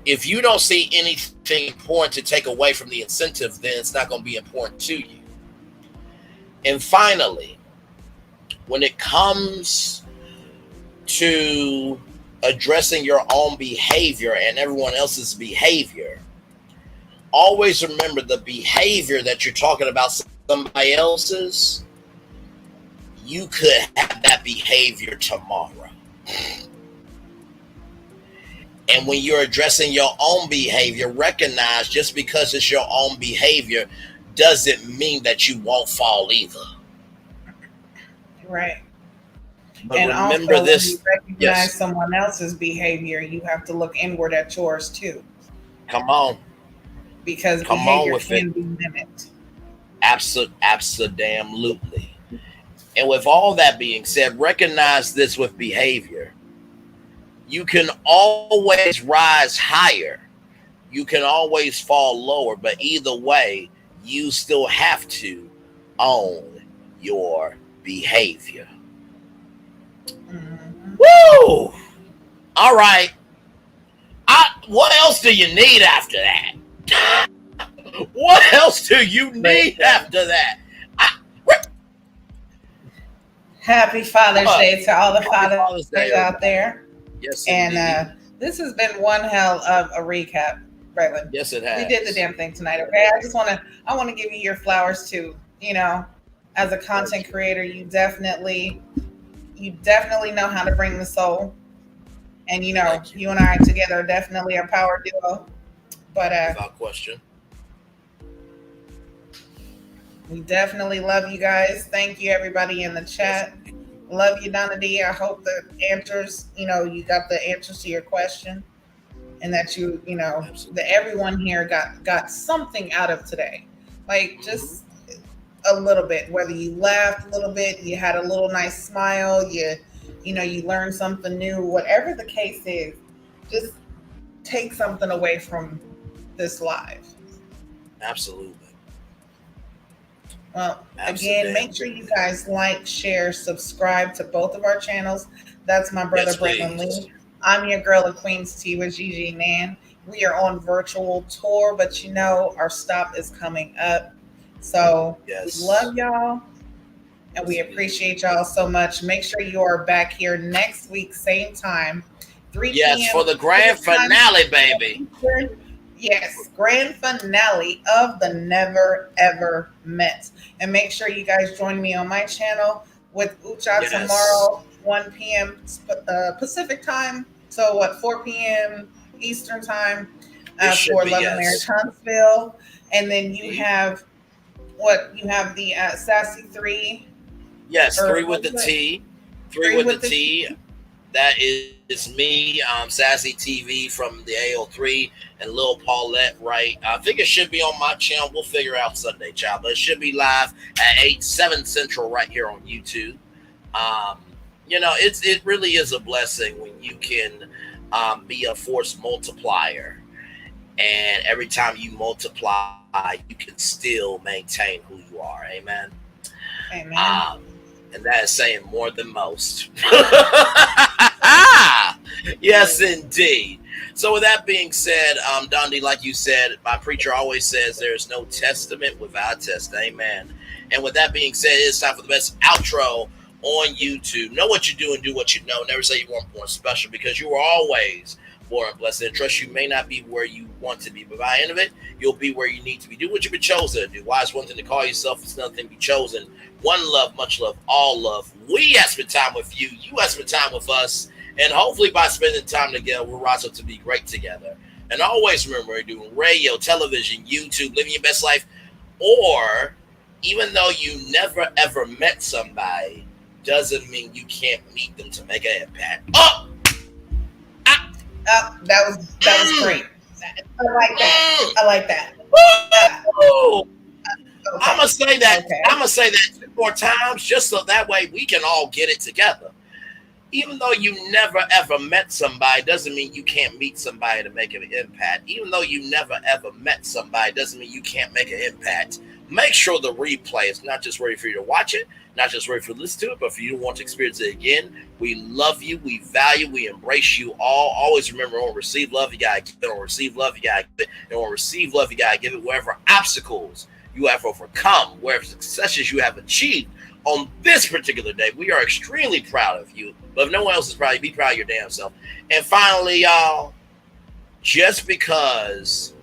If you don't see anything important to take away from the incentive, then it's not going to be important to you. And finally, when it comes to addressing your own behavior and everyone else's behavior, always remember the behavior that you're talking about somebody else's, you could have that behavior tomorrow. And when you're addressing your own behavior, recognize just because it's your own behavior doesn't mean that you won't fall either. Right. But and remember also, this. when you recognize someone else's behavior, you have to look inward at yours too. Come on. Because Come behavior on with can it. be mimicked. Absolutely. And with all that being said, recognize this with behavior. You can always rise higher. You can always fall lower. But either way, you still have to own your behavior. Mm-hmm. Woo! All right. What else do you need after that? What else do you need after that? Happy Father's Day to all the fathers Day, out there. Yes, and this has been one hell of a recap, Braylon. Yes, it has. We did the damn thing tonight. Okay, I want to give you your flowers too. As a content creator, you definitely know how to bring the soul, and you and I together are definitely a power duo. But without question, we definitely love you guys. Thank you, everybody in the chat. Love you, Donna D. I hope the answers, you got the answers to your question, and that that everyone here got something out of today. Like just a little bit, whether you laughed a little bit, you had a little nice smile, you learned something new, whatever the case is, just take something away from this live. Absolutely. Well, again, make sure you guys like, share, subscribe to both of our channels. That's my brother, Braylon Lee. I'm your girl of Queens Tea with Gigi Nan. We are on virtual tour, but our stop is coming up. So we love y'all, and we appreciate y'all so much. Make sure you are back here next week, same time, 3 p.m. Yes, for the grand finale, baby. Yes, grand finale of the Never Ever Met. And make sure you guys join me on my channel with Ucha tomorrow, 1 p.m. Pacific time. So 4 p.m. Eastern time for Love and Marriage Huntsville. And then you have the Sassy 3. Yes, 3 with the T. 3 with the T. That is me, Sassy TV from the AO3, and Lil Paulette, right? I think it should be on my channel. We'll figure out Sunday, child. But it should be live at 7 Central right here on YouTube. It really is a blessing when you can be a force multiplier. And every time you multiply, you can still maintain who you are. Amen. Amen. And that is saying more than most. Yes, indeed. So with that being said, Dondi, like you said, my preacher always says there's no testament without test. Amen. And with that being said, it's time for the best outro on YouTube. Know what you do and do what you know. Never say you weren't born special, because you were always born blessed. And trust you may not be where you want to be, but by the end of it, you'll be where you need to be. Do what you've been chosen to do. Why it's one thing to call yourself, it's another thing to be chosen. One love, much love, all love. We have spent time with you. You have spent time with us. And hopefully by spending time together, we'll rise up to be great together. And always remember, we're doing radio, television, YouTube, living your best life. Or even though you never, ever met somebody, doesn't mean you can't meet them to make an impact. That was great. I like that. I like that. I'm gonna say that. I'm gonna say that 2 more times, just so that way we can all get it together. Even though you never ever met somebody, doesn't mean you can't meet somebody to make an impact. Even though you never ever met somebody, doesn't mean you can't make an impact. Make sure the replay is not just ready for you to watch it, not just ready for you to listen to it, but for you to want to experience it again. We love you, we value, we embrace you all. Always remember, on receive love, you gotta give it. On receive love, you gotta give it. And on receive love, you gotta give it. Wherever obstacles you have overcome, wherever successes you have achieved on this particular day, we are extremely proud of you. But if no one else is proud, be proud of your damn self. And finally, y'all, just because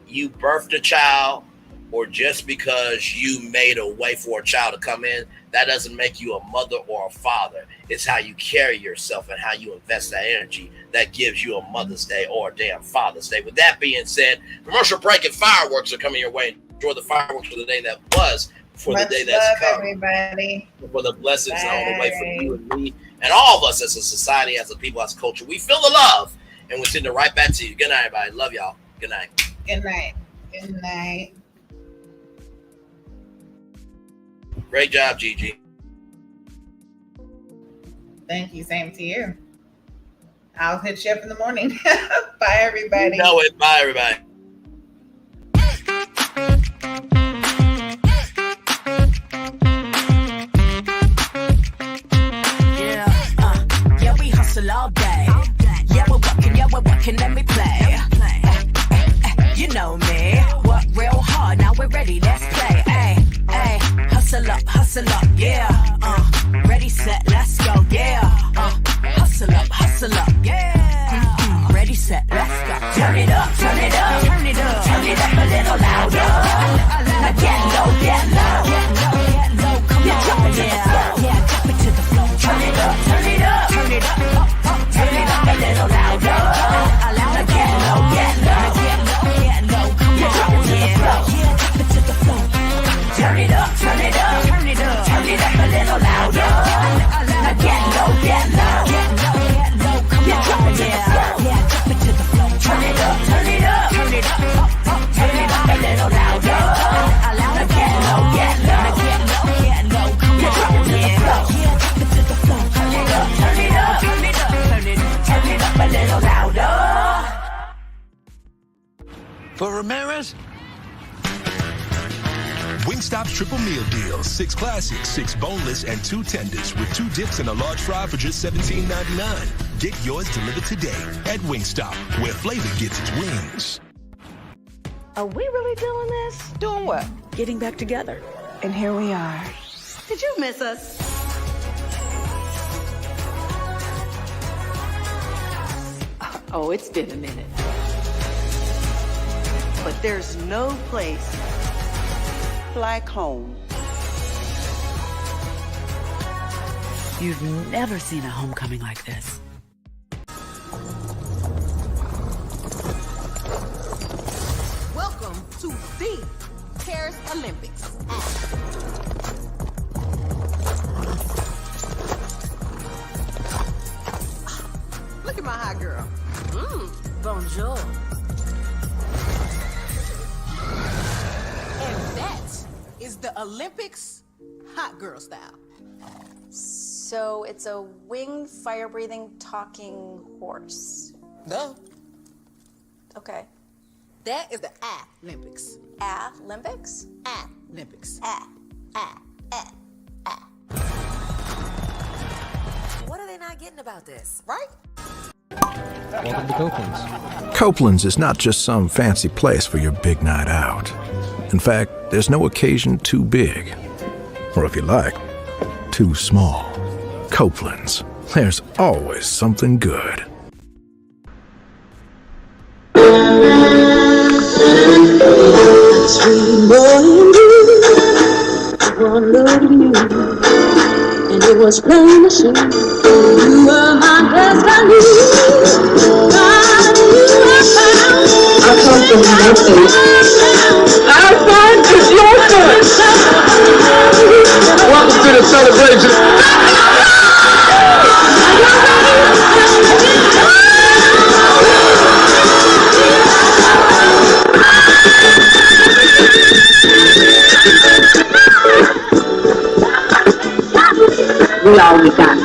you birthed a child, or just because you made a way for a child to come in, that doesn't make you a mother or a father. It's how you carry yourself and how you invest that energy that gives you a Mother's Day or a damn Father's Day. With that being said, commercial break and fireworks are coming your way. Enjoy the fireworks for the day that was, for the day that's come. Everybody. For the blessings on the way for you and me and all of us as a society, as a people, as a culture. We feel the love, and we're sending it right back to you. Good night, everybody. Love y'all. Good night. Good night. Good night. Great job, Gigi. Thank you. Same to you. I'll hit you up in the morning. Bye, everybody. You know it. Bye, everybody. Yeah, we hustle all day. Yeah, we're working, let me play. You know me. Work real hard, now we're ready, let's play. Ay, hustle up, yeah. Ready, set, let's go, yeah. Hustle up, yeah. Ready, set, let's go. Turn it up, turn it up, turn it up, turn it up a little louder. Now get low, come on, yeah, drop it to the floor. Turn it up, turn it up, turn it up, turn it up a little louder. Now get low, come on, yeah, drop it to the floor. Turn it up, turn it up, turn it up, turn it up a little louder. Now get low, come on, yeah, drop it to the floor. Turn it up, turn it up, turn it up, turn it up a little louder. Now get low, come on, yeah, drop it to the floor. Turn it up, turn it up, turn it up, turn it up a little louder. For Ramirez? Wingstop's triple meal deal. 6 classics, 6 boneless, and 2 tenders with 2 dips and a large fry for just $17.99. Get yours delivered today at Wingstop, where flavor gets its wings. Are we really doing this? Doing what? Getting back together. And here we are. Did you miss us? Oh, it's been a minute. But there's no place like home. You've never seen a homecoming like this. Welcome to the Paris Olympics. Look at my hot girl. Bonjour. And that is the Olympics hot girl style. So it's a winged, fire-breathing, talking horse. No. Okay. That is the Olympics. Olympics? Olympics. What are they not getting about this? Right? Welcome to Copeland's. Copeland's is not just some fancy place for your big night out. In fact, there's no occasion too big. Or if you like, too small. Copeland's. There's always something good. Sweet boy and you, one look at you, and it was plain to see you were my destiny. God, you have found. I come from nothing. Our son is your son. Welcome to the celebration. We all we got.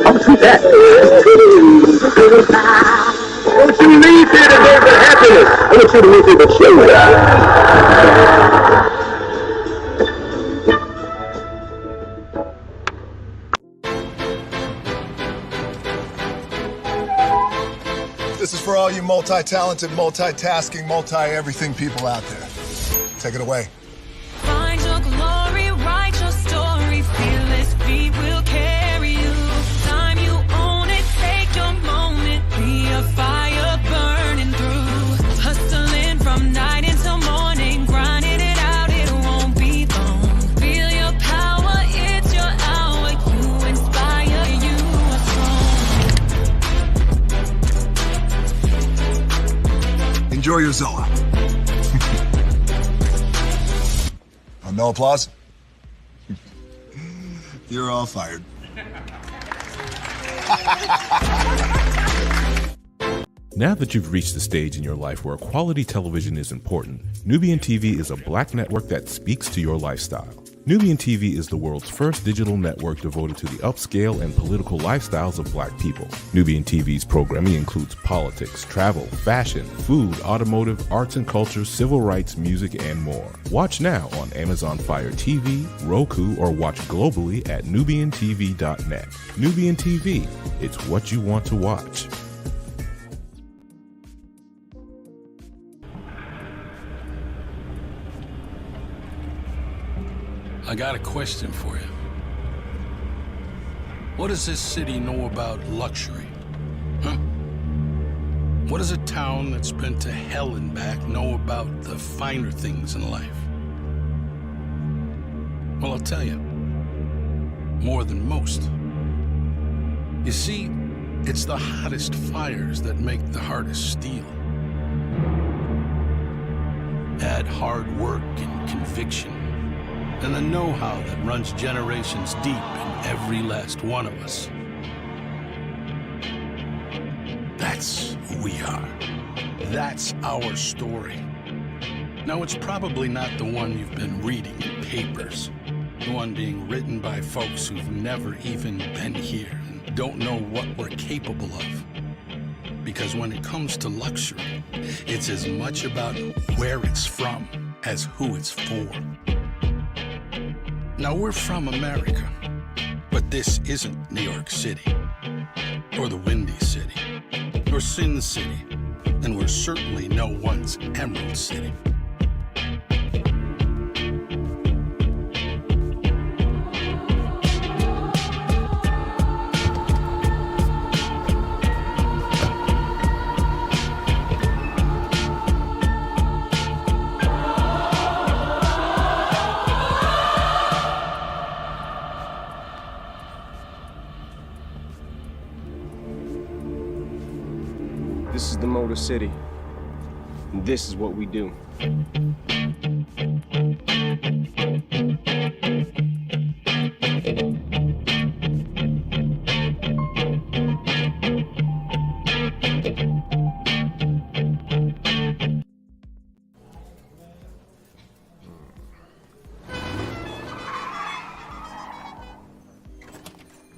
I'll do that. Don't you leave here today with happiness. I want you to leave here with This is for all you multi-talented, multitasking, multi-everything people out there. Take it away. Find your glory, write your story, fearless feet will carry you. Time you own it, take your moment, be a fire burning through. Hustling from night until morning, grinding it out, it won't be long. Feel your power, it's your hour, you inspire, you are strong. Enjoy your Zoa. No applause? You're all fired. Now that you've reached the stage in your life where quality television is important, Nubian TV is a black network that speaks to your lifestyle. Nubian TV is the world's first digital network devoted to the upscale and political lifestyles of black people. Nubian TV's programming includes politics, travel, fashion, food, automotive, arts and culture, civil rights, music, and more. Watch now on Amazon Fire TV, Roku, or watch globally at nubiantv.net. Nubian TV, it's what you want to watch. I got a question for you. What does this city know about luxury? Huh? What does a town that's been to hell and back know about the finer things in life? Well, I'll tell you. More than most. You see, it's the hottest fires that make the hardest steel. Add hard work and conviction, and the know-how that runs generations deep in every last one of us. That's who we are. That's our story. Now, it's probably not the one you've been reading in papers. The one being written by folks who've never even been here and don't know what we're capable of. Because when it comes to luxury, it's as much about where it's from as who it's for. Now, we're from America, but this isn't New York City, or the Windy City, or Sin City, and we're certainly no one's Emerald City. This is the Motor City, and this is what we do.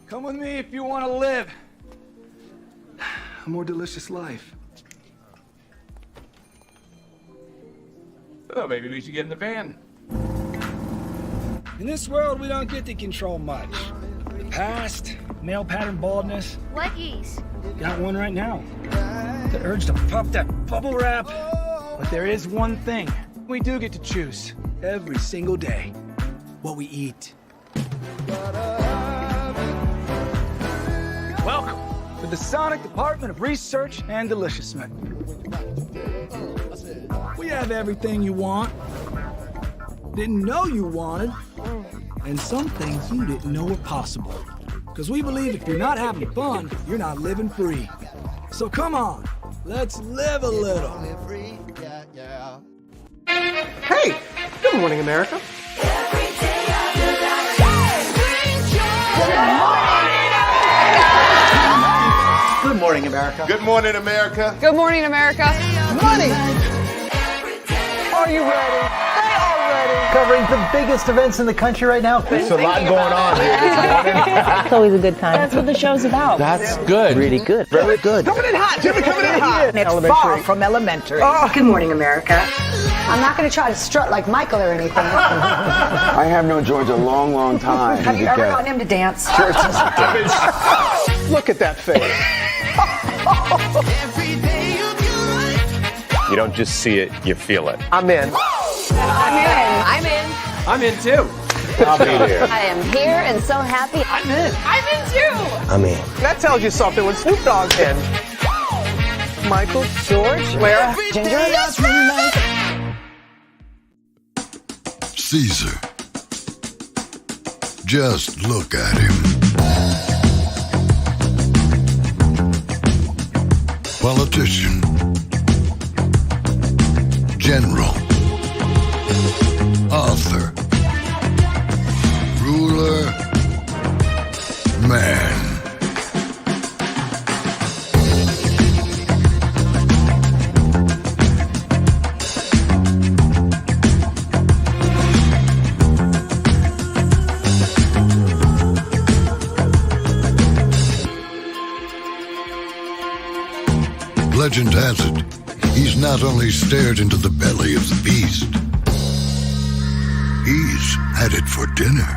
Come with me if you want to live a more delicious life. Well, maybe we should get in the van. In this world, we don't get to control much. The past, male pattern baldness. Leggies. Got one right now. The urge to puff that bubble wrap. But there is one thing we do get to choose every single day. What we eat. the Sonic Department of Research and Deliciousment. We have everything you want, didn't know you wanted, and some things you didn't know were possible. Because we believe if you're not having fun, you're not living free. So come on, let's live a little. Hey, good morning, America. Good morning, America. Good morning, America. Good morning, America. Money. Are you ready? They are ready. Covering the biggest events in the country right now. There's a lot going on here this morning. It's always a good time. That's what the show's about. That's good. Really good. Very good. Coming in hot, Jimmy, coming in hot. It's far from elementary. Good morning, America. I'm not going to try to strut like Michael or anything. I have known George a long, long time. Have you ever gotten him to dance? Look at that face. You don't just see it, you feel it. I'm in. I'm in. I'm in too. I'll be there. I am here and so happy. I'm in. I'm in too. I'm in. That tells you something when Snoop Dogg's in. Michael, George, Lara, Ginger. Caesar. Just look at him. Politician. General. Author. Ruler. Man. Legend has it, he's not only stared into the belly of the beast, he's had it for dinner.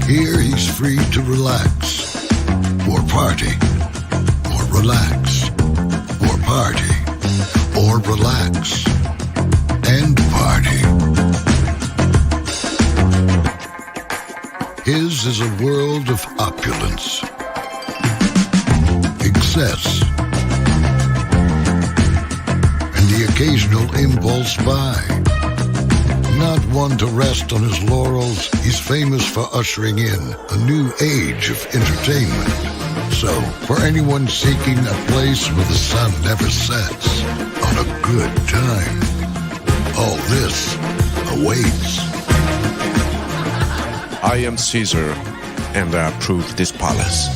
Here he's free to relax, or party, or relax, or party, or relax, and party. His is a world of opulence, excess, and the occasional impulse buy. Not one to rest on his laurels, he's famous for ushering in a new age of entertainment. So, for anyone seeking a place where the sun never sets on a good time, all this awaits. I am Caesar, and I approve this palace.